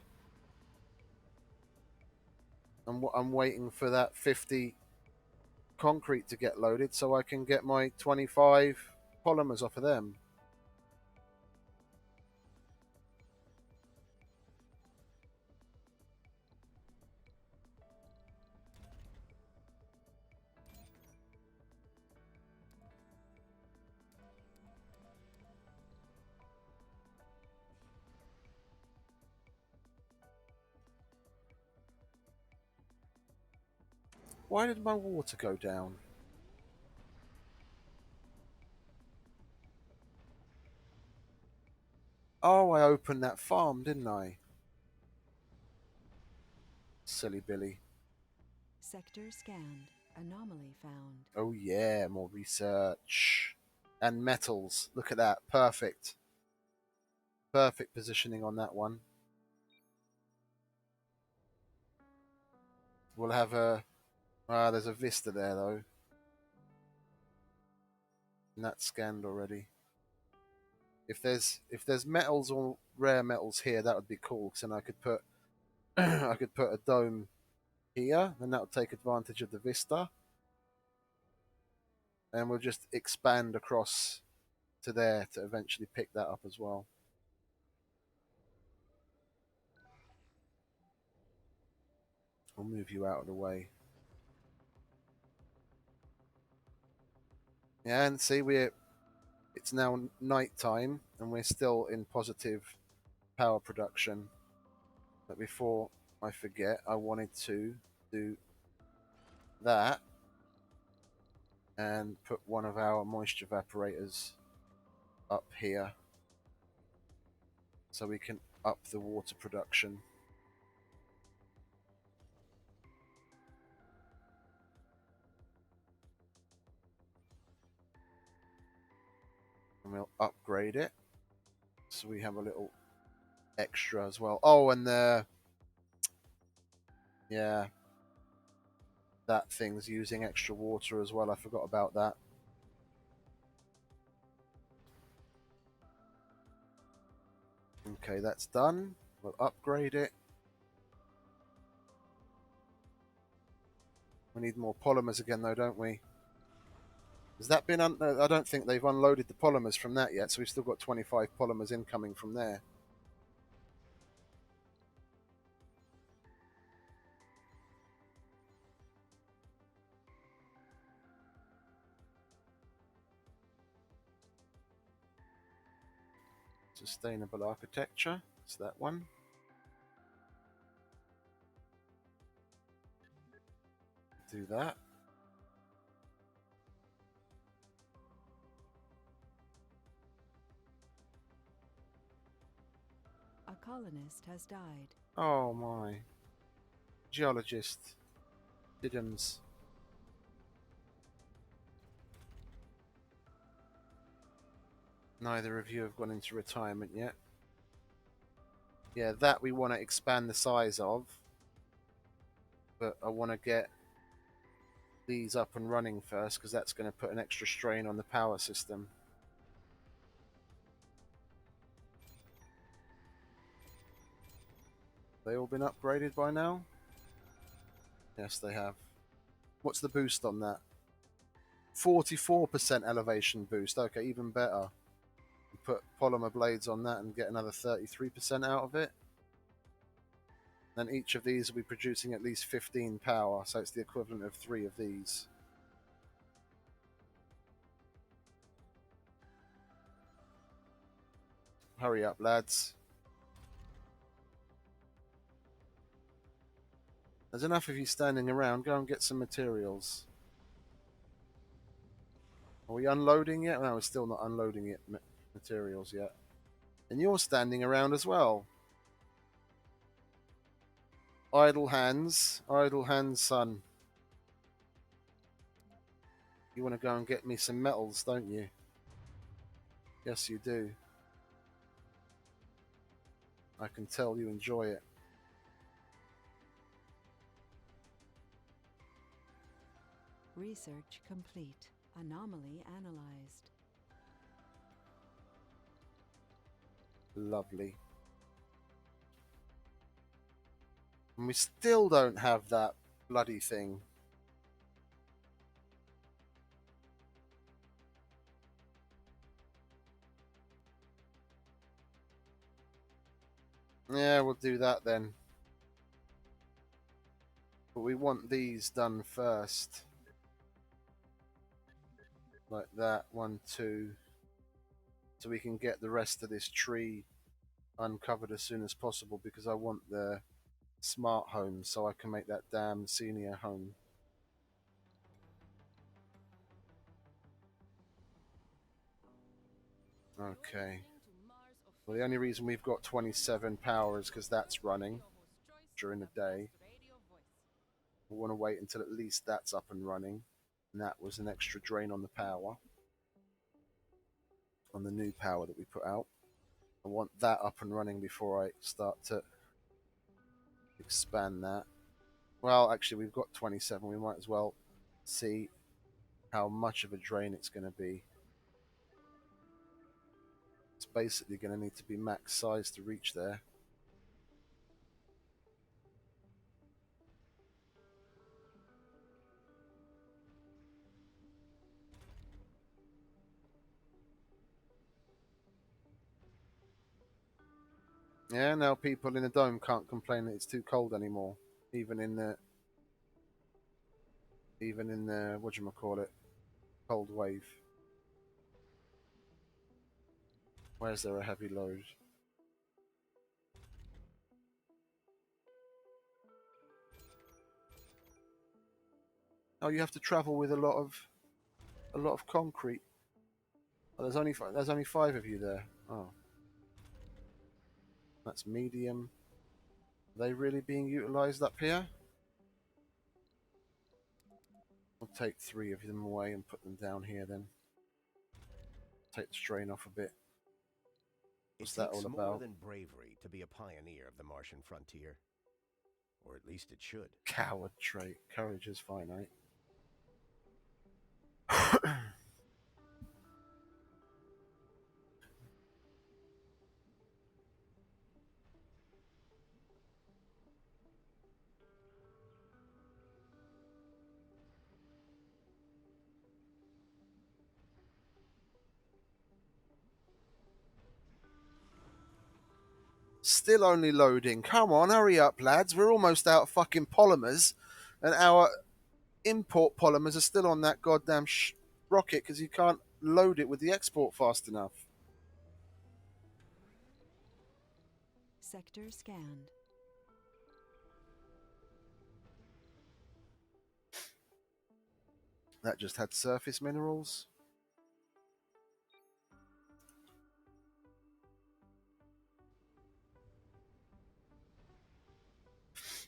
I'm waiting for that 50 concrete to get loaded so I can get my 25 polymers off of them. Why did my water go down? Oh, I opened that farm, didn't I? Silly Billy. Sector scanned. Anomaly found. Oh yeah, more research. And metals. Look at that. Perfect. Perfect positioning on that one. We'll have a... there's a vista there, though. And that's scanned already. If there's metals or rare metals here, that would be cool. Because then I could put I could put a dome here, and that would take advantage of the vista. And we'll just expand across to there to eventually pick that up as well. I'll move you out of the way. Yeah, and see, it's now night time, and we're still in positive power production. But before I forget, I wanted to do that and put one of our moisture evaporators up here so we can up the water production. And we'll upgrade it so we have a little extra as well. Oh, and yeah, that thing's using extra water as well. I forgot about that. Okay, that's done. We'll upgrade it. We need more polymers again, though, don't we? Has that been... I don't think they've unloaded the polymers from that yet, so we've still got 25 polymers incoming from there. Sustainable architecture. It's that one. Do that. A colonist has died. Oh my. Geologist. Diddums. Neither of you have gone into retirement yet. Yeah, that we want to expand the size of. But I want to get these up and running first, because that's going to put an extra strain on the power system. They all been upgraded by now? Yes, they have. What's the boost on that? 44% elevation boost. Okay, even better. Put polymer blades on that and get another 33% out of it. Then each of these will be producing at least 15 power, so it's the equivalent of 3 of these. Hurry up, lads. There's enough of you standing around. Go and get some materials. Are we unloading yet? No, we're still not unloading it, materials yet. And you're standing around as well. Idle hands, son. You want to go and get me some metals, don't you? Yes, you do. I can tell you enjoy it. Research complete. Anomaly analyzed. Lovely. And we still don't have that bloody thing. Yeah, we'll do that then. But we want these done first. Like that, 1, 2. So we can get the rest of this tree uncovered as soon as possible, because I want the smart home so I can make that damn senior home. Okay. Well, the only reason we've got 27 power is because that's running during the day. We want to wait until at least that's up and running. And that was an extra drain on the power. On the new power that we put out. I want that up and running before I start to expand that. Well, actually, we've got 27. We might as well see how much of a drain it's going to be. It's basically going to need to be max size to reach there. Yeah, now people in the dome can't complain that it's too cold anymore. Even in the whatchamacallit, cold wave. Where's there a heavy load? Oh, you have to travel with a lot of concrete. Oh, there's only 5 of you there. Oh, that's medium. Are they really being utilized up here? We'll take 3 of them away and put them down here then. Take the strain off a bit. What's that all It takes about? more than bravery to be a pioneer of the Martian frontier. Or at least it should. Coward trait. Courage is finite. Still only loading. Come on, hurry up, lads. We're almost out of fucking polymers. And our import polymers are still on that goddamn rocket because you can't load it with the export fast enough. Sector scanned. That just had surface minerals.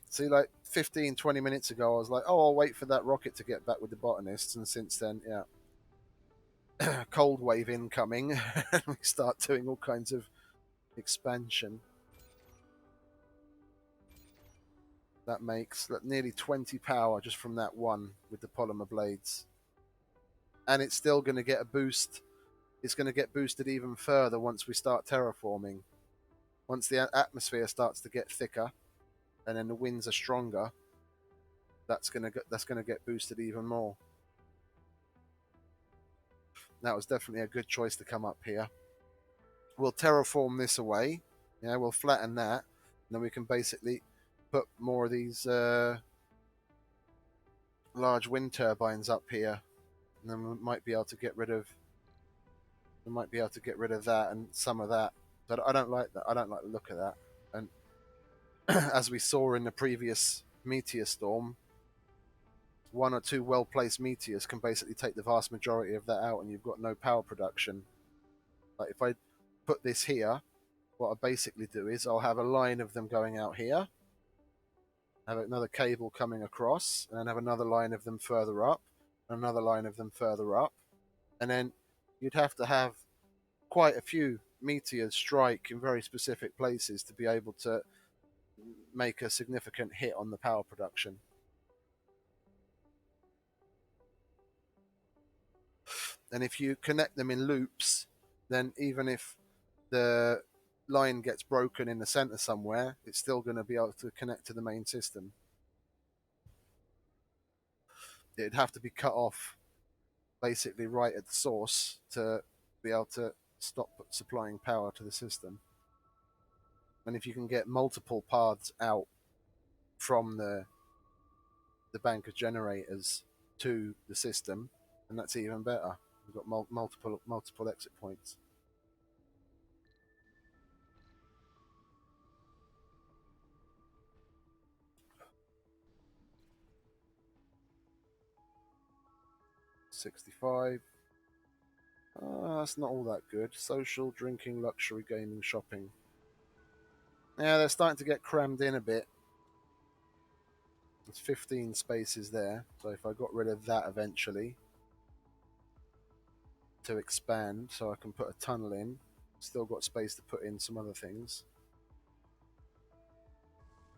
See, like 15, 20 minutes ago, I was like, oh, I'll wait for that rocket to get back with the botanists. And since then, yeah. Cold wave incoming. And we start doing all kinds of expansion. That makes nearly 20 power just from that one with the polymer blades. And it's still going to get a boost. It's going to get boosted even further once we start terraforming. Once the atmosphere starts to get thicker, and then the winds are stronger, that's going to get boosted even more. That was definitely a good choice to come up here. We'll terraform this away. Yeah, we'll flatten that, and then we can basically put more of these large wind turbines up here, and then we might be able to get rid of. We might be able to get rid of that and some of that. But I don't like that. I don't like the look of that. And as we saw in the previous meteor storm, 1 or 2 well-placed meteors can basically take the vast majority of that out, and you've got no power production. Like if I put this here, what I basically do is I'll have a line of them going out here, have another cable coming across, and then have another line of them further up, another line of them further up, and then you'd have to have quite a few meteors strike in very specific places to be able to make a significant hit on the power production. And if you connect them in loops, then even if the line gets broken in the center somewhere, it's still going to be able to connect to the main system. It'd have to be cut off basically right at the source to be able to stop supplying power to the system. And if you can get multiple paths out from the bank of generators to the system, and that's even better. We've got multiple exit points. $65. That's not all that good. Social, drinking, luxury, gaming, shopping. Yeah, they're starting to get crammed in a bit. There's 15 spaces there, so if I got rid of that eventually to expand, so I can put a tunnel in, still got space to put in some other things.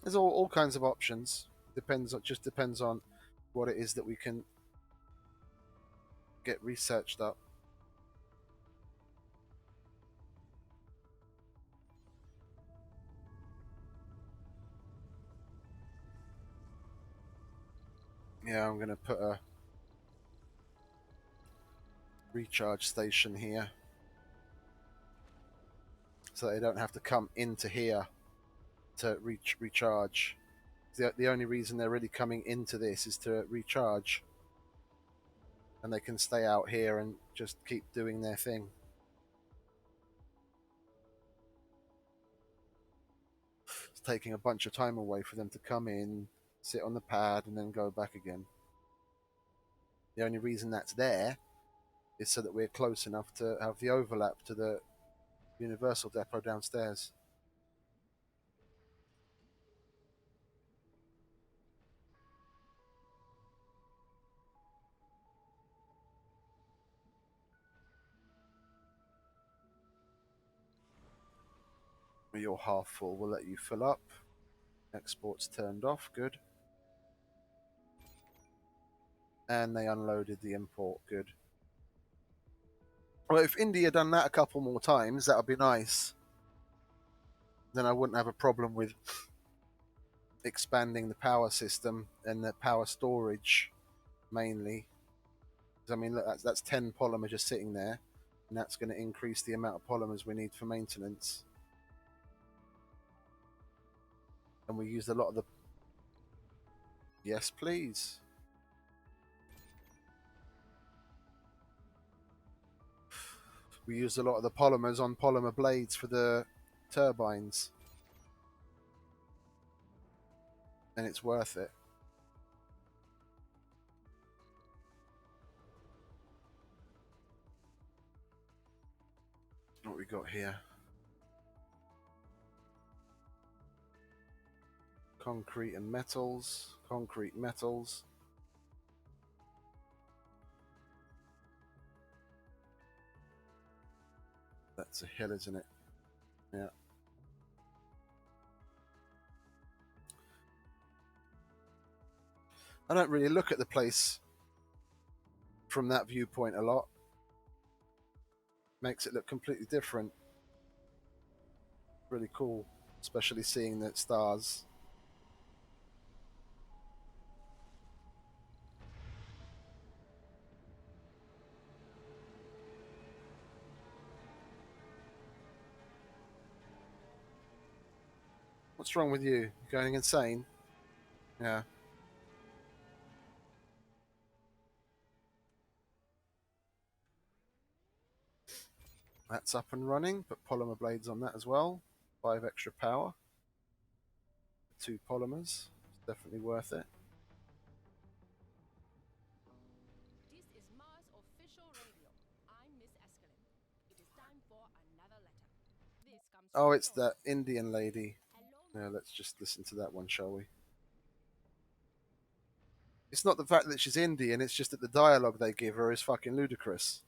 There's all kinds of options. Just depends on what it is that we can get researched up. Yeah, I'm going to put a recharge station here so they don't have to come into here to recharge. The only reason they're really coming into this is to recharge, and they can stay out here and just keep doing their thing. It's taking a bunch of time away for them to come in, sit on the pad, and then go back again. The only reason that's there is so that we're close enough to have the overlap to the Universal Depot downstairs. You're half full, we'll let you fill up. Exports turned off, good. And they unloaded the import, good. Well, if India done that a couple more times, that would be nice. Then I wouldn't have a problem with expanding the power system and the power storage mainly. I mean, look, that's 10 polymer just sitting there, and that's going to increase the amount of polymers we need for maintenance. And we used a lot of the... Yes, please. We used a lot of the polymers on polymer blades for the turbines. And it's worth it. What we got here? Concrete and metals. Concrete, metals. That's a hill, isn't it? Yeah. I don't really look at the place from that viewpoint a lot. Makes it look completely different. Really cool, especially seeing the stars. What's wrong with you? You going insane? Yeah. That's up and running. Put polymer blades on that as well. 5 extra power. 2 polymers. It's definitely worth it. This is Mars Official Radio. I'm Miss Escalin. It is time for another letter. This comes Oh, from it's that Indian lady. Hello, Yeah, let's just listen to that one, shall we? It's not the fact that she's Indian, it's just that the dialogue they give her is fucking ludicrous.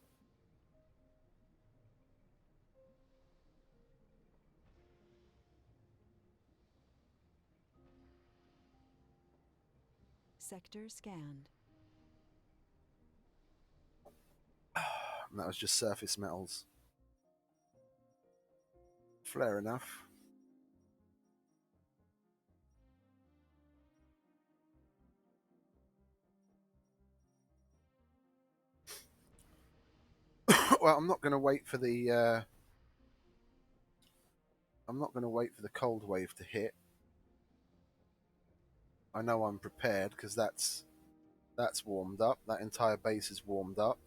Sector scanned. And that was just surface metals. Fair enough. Well, I'm not going to wait for the. I'm not going to wait for the cold wave to hit. I know I'm prepared because that's warmed up. That entire base is warmed up,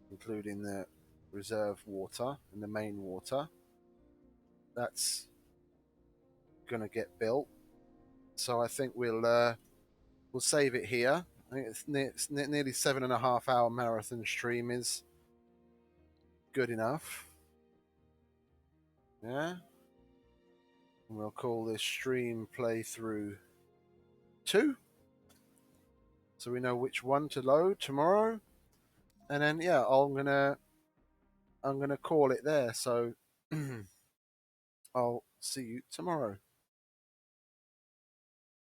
including the reserve water and the main water. That's going to get built. So I think we'll save it here. I think it's nearly 7.5 hour marathon stream is good enough. Yeah. And we'll call this stream playthrough 2. So we know which one to load tomorrow. And then yeah, I'm gonna call it there. So I'll see you tomorrow.